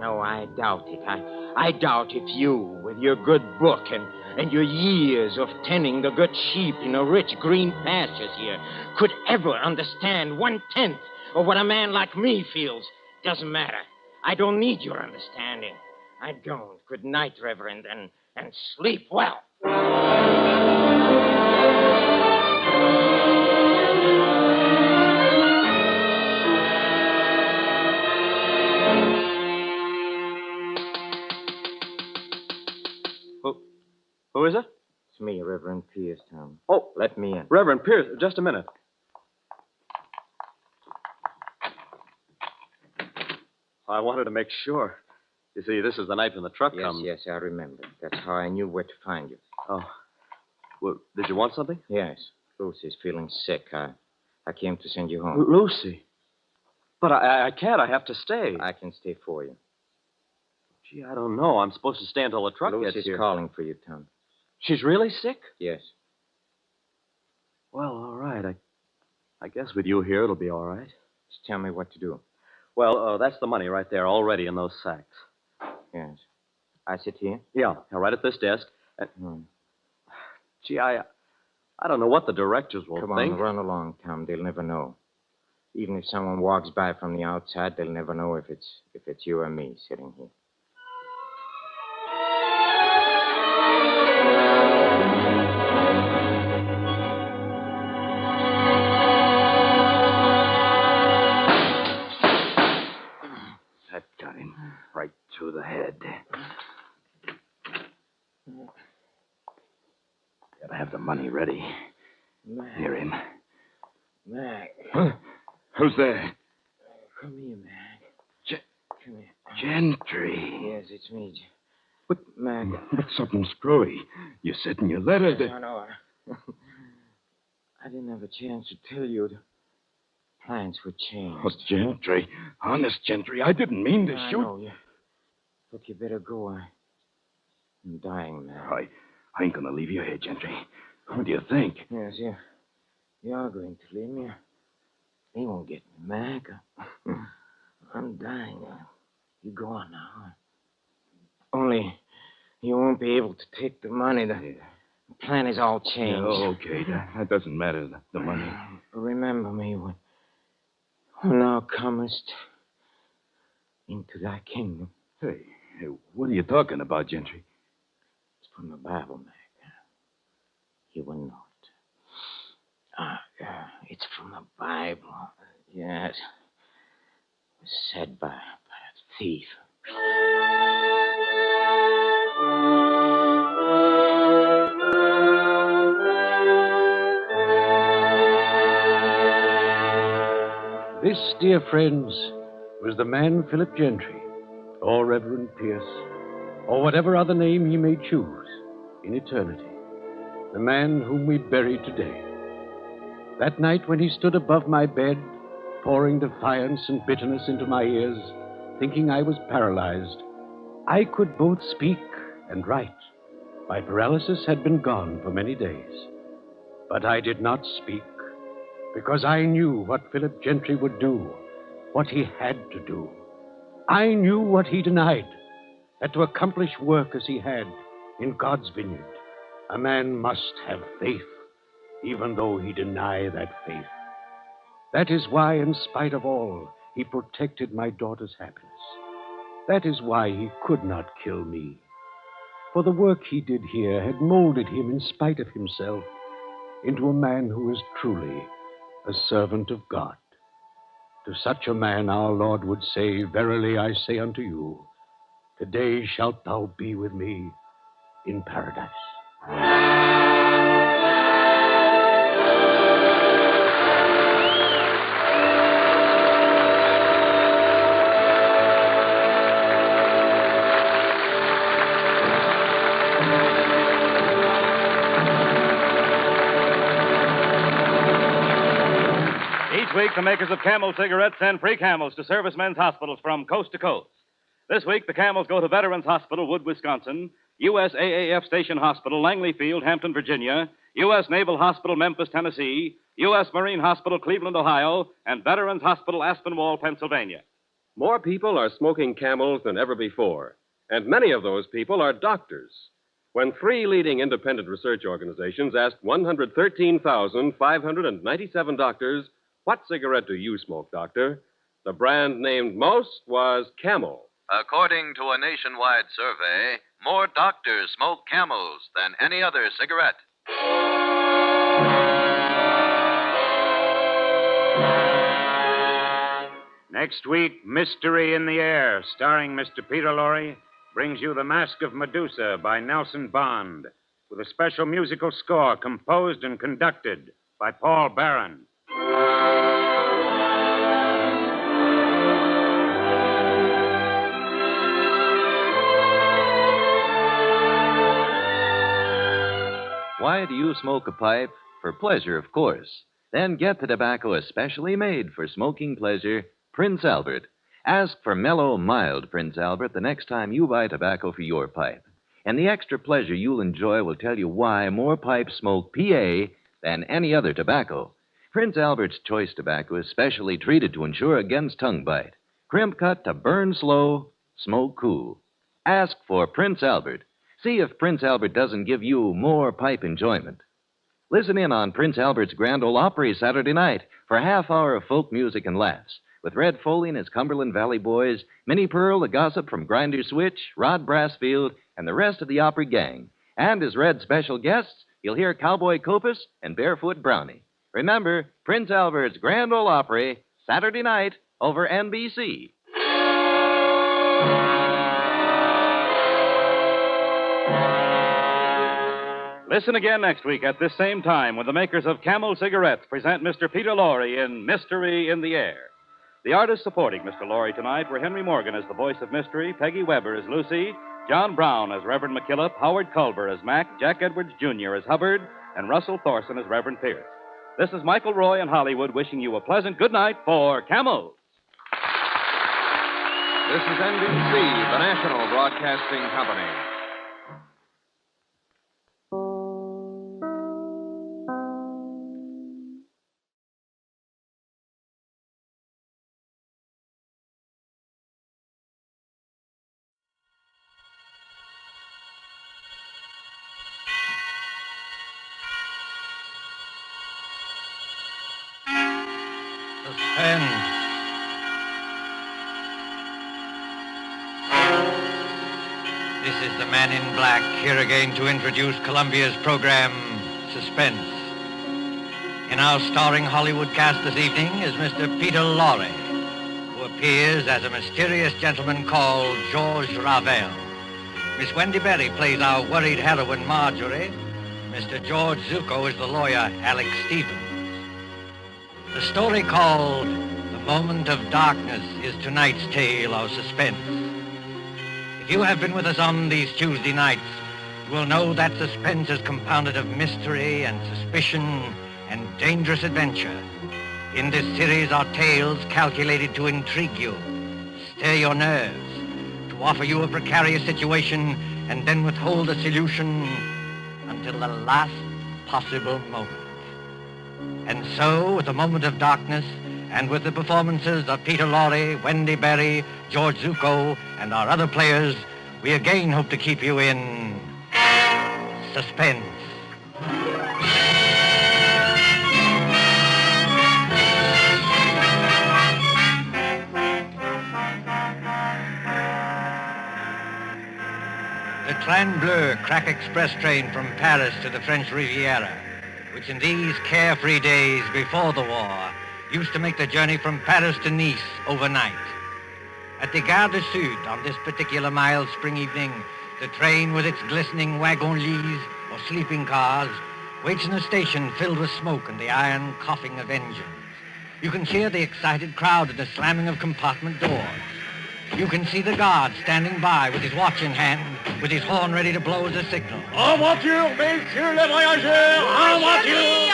No, I doubt it. I doubt if you, with your good book and your years of tending the good sheep in the rich green pastures here, could ever understand 1/10 of what a man like me feels. Doesn't matter. I don't need your understanding. I don't. Good night, Reverend, and sleep well. Who is it? It's me, Reverend Pierce, Tom. Oh. Let me in. Reverend Pierce, just a minute. I wanted to make sure. You see, this is the night when the truck comes. Yes, I remember. That's how I knew where to find you. Oh. Well, did you want something? Yes. Lucy's feeling sick. I came to send you home. Lucy? But I can't. I have to stay. I can stay for you. Gee, I don't know. I'm supposed to stay until the truck gets here. Lucy's calling for you, Tom. She's really sick? Yes. Well, all right. I guess with you here, it'll be all right. Just tell me what to do. Well, that's the money right there, already in those sacks. Yes. I sit here? Yeah, right at this desk. Gee, I don't know what the directors will Come think. on, run along, Tom. They'll never know. Even if someone walks by from the outside, they'll never know if it's you or me sitting here. That got him right through the head. Gotta have the money ready. Mac. Near him. Mac. Huh? Who's there? Come here, Mac. Come here. Gentry. Yes, it's me. But, Mac. But something screwy. You said in your letter that... No. I didn't have a chance to tell you. The plans were changed. Oh, Gentry. Honest, Gentry. I didn't mean to shoot. I know. Look, you better go. I'm dying, Mac. I ain't gonna leave you here, Gentry. What do you think? Yes, you're going to leave me. They won't get me, Mac. I'm dying. You go on now. Only you won't be able to take the money. The plan is all changed. Oh, okay. That doesn't matter, the money. Remember me when thou comest into thy kingdom. Hey, what are you talking about, Gentry? It's from the Bible, Mac. You will know it. It's from the Bible. Yes. It was said by a thief. This, dear friends, was the man Philip Gentry, or Reverend Pierce, or whatever other name he may choose in eternity. The man whom we bury today. That night when he stood above my bed, pouring defiance and bitterness into my ears, thinking I was paralyzed, I could both speak and write. My paralysis had been gone for many days. But I did not speak, because I knew what Philip Gentry would do, what he had to do. I knew what he denied, that to accomplish work as he had in God's vineyard, a man must have faith, even though he deny that faith. That is why, in spite of all, he protected my daughter's happiness. That is why he could not kill me. For the work he did here had molded him, in spite of himself, into a man who is truly a servant of God. To such a man our Lord would say, "Verily I say unto you, today shalt thou be with me in paradise." Each week, the makers of Camel cigarettes send free Camels to servicemen's hospitals from coast to coast. This week, the Camels go to Veterans Hospital, Wood, Wisconsin, USAAF Station Hospital, Langley Field, Hampton, Virginia, U.S. Naval Hospital, Memphis, Tennessee, U.S. Marine Hospital, Cleveland, Ohio, and Veterans Hospital, Aspinwall, Pennsylvania. More people are smoking Camels than ever before, and many of those people are doctors. When 3 leading independent research organizations asked 113,597 doctors, what cigarette do you smoke, doctor? The brand named most was Camel. According to a nationwide survey, more doctors smoke Camels than any other cigarette. Next week, Mystery in the Air, starring Mr. Peter Lorre, brings you The Mask of Medusa by Nelson Bond, with a special musical score composed and conducted by Paul Barron. Why do you smoke a pipe? For pleasure, of course. Then get the tobacco especially made for smoking pleasure, Prince Albert. Ask for mellow, mild Prince Albert the next time you buy tobacco for your pipe. And the extra pleasure you'll enjoy will tell you why more pipes smoke PA than any other tobacco. Prince Albert's choice tobacco is specially treated to ensure against tongue bite. Crimp cut to burn slow, smoke cool. Ask for Prince Albert. See if Prince Albert doesn't give you more pipe enjoyment. Listen in on Prince Albert's Grand Ole Opry Saturday night for a half hour of folk music and laughs, with Red Foley and his Cumberland Valley Boys, Minnie Pearl, the gossip from Grinder Switch, Rod Brassfield, and the rest of the Opry gang. And as Red's special guests, you'll hear Cowboy Copus and Barefoot Brownie. Remember, Prince Albert's Grand Ole Opry, Saturday night over NBC. Listen again next week at this same time when the makers of Camel cigarettes present Mr. Peter Lorre in Mystery in the Air. The artists supporting Mr. Lorre tonight were Henry Morgan as the voice of Mystery, Peggy Weber as Lucy, John Brown as Reverend McKillop, Howard Culver as Mac, Jack Edwards Jr. as Hubbard, and Russell Thorson as Reverend Pierce. This is Michael Roy in Hollywood wishing you a pleasant good night for Camels. This is NBC, the National Broadcasting Company. Suspense. This is the man in black, here again to introduce Columbia's program, Suspense. In our starring Hollywood cast this evening is Mr. Peter Lorre, who appears as a mysterious gentleman called George Ravel. Miss Wendy Berry plays our worried heroine, Marjorie. Mr. George Zuko is the lawyer, Alex Stevens. The story called The Moment of Darkness is tonight's tale of suspense. If you have been with us on these Tuesday nights, you will know that suspense is compounded of mystery and suspicion and dangerous adventure. In this series are tales calculated to intrigue you, stir your nerves, to offer you a precarious situation and then withhold a solution until the last possible moment. And so, with The Moment of Darkness, and with the performances of Peter Lorre, Wendy Berry, George Zuko, and our other players, we again hope to keep you in suspense. The Train Bleu crack express train from Paris to the French Riviera, which in these carefree days before the war used to make the journey from Paris to Nice overnight. At the Gare du Sud, on this particular mild spring evening, the train with its glistening wagon-lits, or sleeping cars, waits in a station filled with smoke and the iron coughing of engines. You can hear the excited crowd and the slamming of compartment doors. You can see the guard standing by with his watch in hand, with his horn ready to blow as a signal. En voiture, messieurs les voyageurs! En voiture!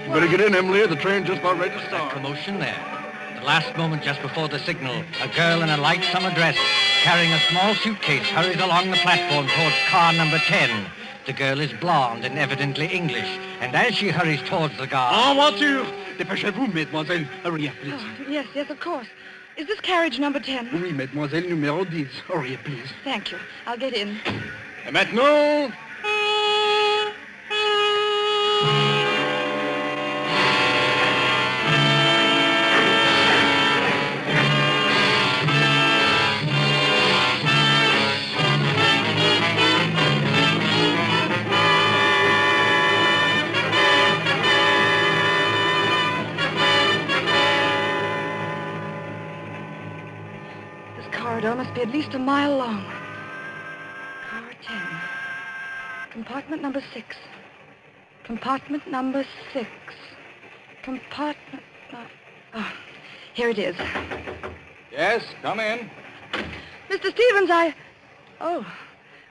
Better get in, Emily. The train's just about ready to start. That commotion there. At the last moment, just before the signal, a girl in a light summer dress, carrying a small suitcase, hurries along the platform towards car number 10. The girl is blonde and evidently English, and as she hurries towards the guard... En voiture! Dépêchez-vous, mademoiselle. Hurry up, please. Oh, yes, of course. Is this carriage number 10? Oui, mademoiselle, numéro 10. Hurry up, please. Thank you. I'll get in. Et maintenant... Corridor must be at least a mile long. Car 10. Compartment number 6. Compartment number 6. Compartment... Oh, here it is. Yes, come in. Mr. Stevens, Oh,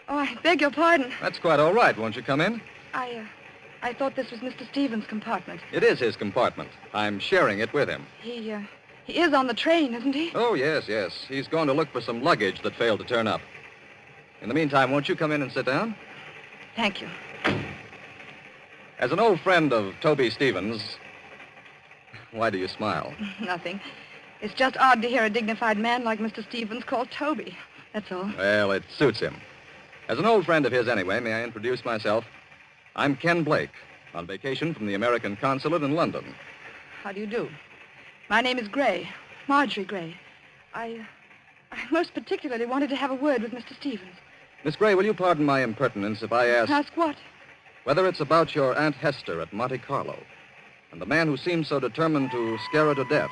I beg your pardon. That's quite all right. Won't you come in? I thought this was Mr. Stevens' compartment. It is his compartment. I'm sharing it with him. He is on the train, isn't he? Oh, yes. He's going to look for some luggage that failed to turn up. In the meantime, won't you come in and sit down? Thank you. As an old friend of Toby Stevens, why do you smile? Nothing. It's just odd to hear a dignified man like Mr. Stevens called Toby. That's all. Well, it suits him. As an old friend of his anyway, may I introduce myself? I'm Ken Blake, on vacation from the American consulate in London. How do you do? My name is Gray, Marjorie Gray. I most particularly wanted to have a word with Mr. Stevens. Miss Gray, will you pardon my impertinence if I ask... Ask what? Whether it's about your Aunt Hester at Monte Carlo and the man who seems so determined to scare her to death.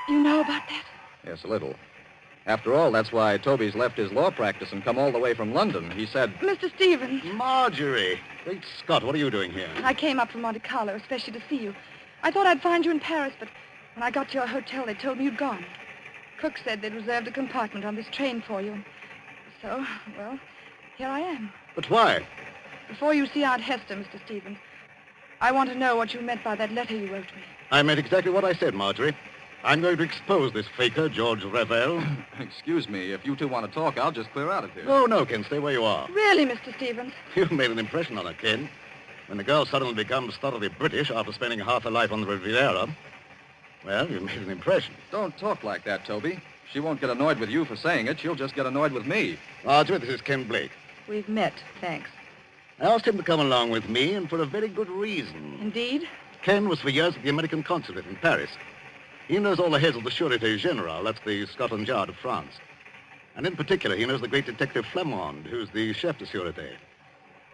You know about that? Yes, a little. After all, that's why Toby's left his law practice and come all the way from London. He said... Mr. Stevens. Marjorie. Great Scott, what are you doing here? I came up from Monte Carlo, especially to see you. I thought I'd find you in Paris, but when I got to your hotel, they told me you'd gone. Cook said they'd reserved a compartment on this train for you. So, well, here I am. But why? Before you see Aunt Hester, Mr. Stevens, I want to know what you meant by that letter you wrote me. I meant exactly what I said, Marjorie. I'm going to expose this faker, George Revel. Excuse me, if you two want to talk, I'll just clear out of here. Oh, no, Ken, stay where you are. Really, Mr. Stevens? You've made an impression on her, Ken. When the girl suddenly becomes thoroughly British after spending half her life on the Riviera, well, you made an impression. Don't talk like that, Toby. She won't get annoyed with you for saying it. She'll just get annoyed with me. Marjorie, this is Ken Blake. We've met, thanks. I asked him to come along with me, and for a very good reason. Indeed? Ken was for years at the American consulate in Paris. He knows all the heads of the Sûreté Générale, that's the Scotland Yard of France. And in particular, he knows the great detective Flamand, who's the chef de Sûreté.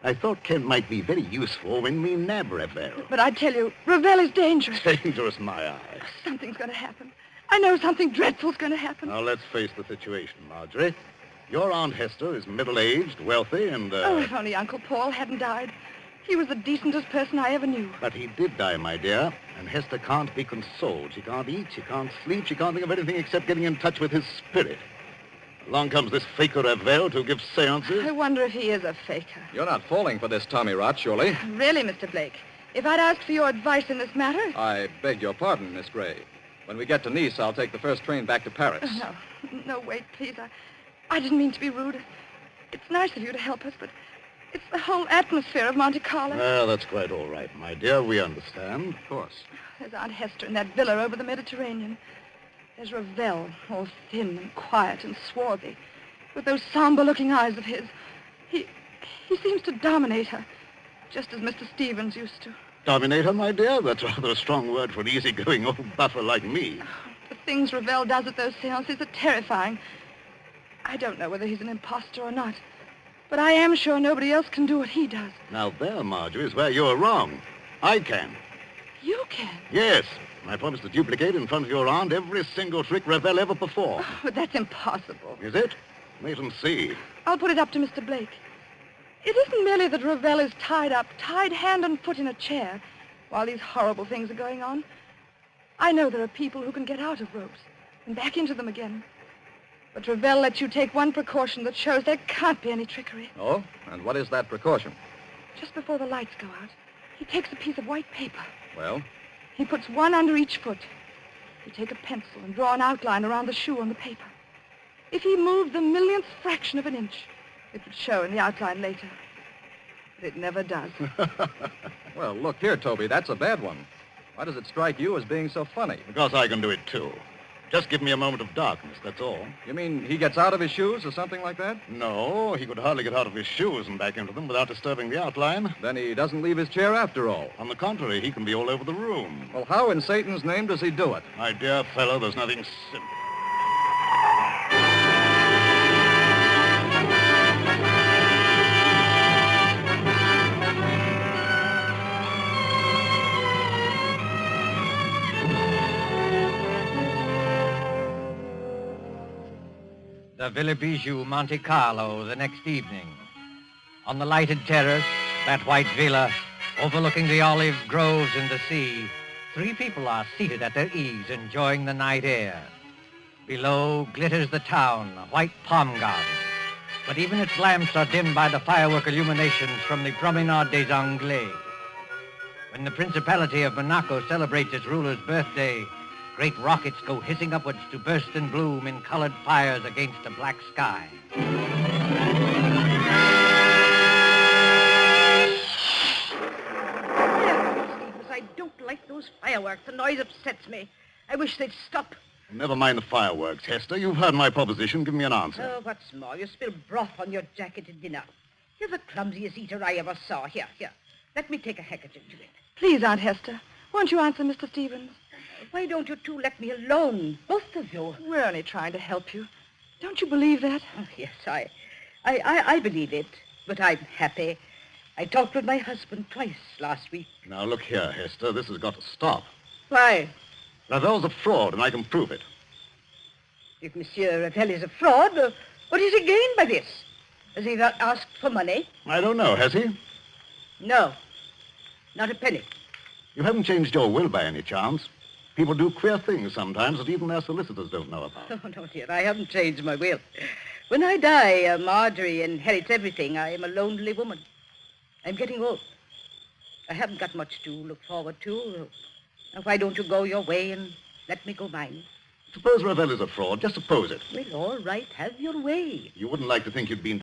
I thought Ken might be very useful when we nab Revel. But I tell you, Revel is dangerous. Dangerous, my eye. Something's going to happen. I know something dreadful's going to happen. Now, let's face the situation, Marjorie. Your Aunt Hester is middle-aged, wealthy, and, Oh, if only Uncle Paul hadn't died. He was the decentest person I ever knew. But he did die, my dear, and Hester can't be consoled. She can't eat, she can't sleep, she can't think of anything except getting in touch with his spirit. Along comes this faker Revel to give seances. I wonder if he is a faker. You're not falling for this Tommy rot, surely? Really, Mr. Blake, if I'd asked for your advice in this matter... I beg your pardon, Miss Gray. When we get to Nice, I'll take the first train back to Paris. No, wait, please. I didn't mean to be rude. It's nice of you to help us, but it's the whole atmosphere of Monte Carlo. Well, that's quite all right, my dear. We understand. Of course. There's Aunt Hester in that villa over the Mediterranean. There's Revel, all thin and quiet and swarthy, with those somber-looking eyes of his. He seems to dominate her, just as Mr. Stevens used to. Dominate her, my dear? That's rather a strong word for an easygoing old buffer like me. The things Revel does at those seances are terrifying. I don't know whether he's an imposter or not, but I am sure nobody else can do what he does. Now there, Marjorie, is where you're wrong. I can. You can? Yes. I promise to duplicate in front of your aunt every single trick Revel ever performed. Oh, but that's impossible. Is it? Wait and see. I'll put it up to Mr. Blake. It isn't merely that Revel is tied up, tied hand and foot in a chair, while these horrible things are going on. I know there are people who can get out of ropes and back into them again. But Revel lets you take one precaution that shows there can't be any trickery. Oh? And what is that precaution? Just before the lights go out, he takes a piece of white paper. Well? He puts one under each foot. You take a pencil and draw an outline around the shoe on the paper. If he moved the millionth fraction of an inch, it would show in the outline later. But it never does. Well, look here, Toby, that's a bad one. Why does it strike you as being so funny? Because I can do it, too. Just give me a moment of darkness, that's all. You mean he gets out of his shoes or something like that? No, he could hardly get out of his shoes and back into them without disturbing the outline. Then he doesn't leave his chair after all. On the contrary, he can be all over the room. Well, how in Satan's name does he do it? My dear fellow, there's nothing simple. The Villa Bijou, Monte Carlo, the next evening. On the lighted terrace, that white villa, overlooking the olive groves and the sea, 3 people are seated at their ease, enjoying the night air. Below glitters the town, a white palm garden. But even its lamps are dimmed by the firework illuminations from the Promenade des Anglais. When the Principality of Monaco celebrates its ruler's birthday, great rockets go hissing upwards to burst and bloom in colored fires against a black sky. I don't like those fireworks. The noise upsets me. I wish they'd stop. Never mind the fireworks, Hester. You've heard my proposition. Give me an answer. Oh, what's more, you spilled broth on your jacket at dinner. You're the clumsiest eater I ever saw. Here. Let me take a handkerchief to it. Please, Aunt Hester, won't you answer Mr. Stevens? Why don't you two let me alone, both of you? We're only trying to help you. Don't you believe that? Oh, yes, I believe it, but I'm happy. I talked with my husband twice last week. Now, look here, Hester. This has got to stop. Why? Ravel's a fraud, and I can prove it. If Monsieur Ravel is a fraud, what has he gained by this? Has he not asked for money? I don't know, has he? No, not a penny. You haven't changed your will by any chance. People do queer things sometimes that even their solicitors don't know about. Oh, no, dear, I haven't changed my will. When I die, Marjorie inherits everything. I am a lonely woman. I'm getting old. I haven't got much to look forward to. Now, why don't you go your way and let me go mine? Suppose Ravel is a fraud. Just suppose it. Well, all right, have your way. You wouldn't like to think you'd been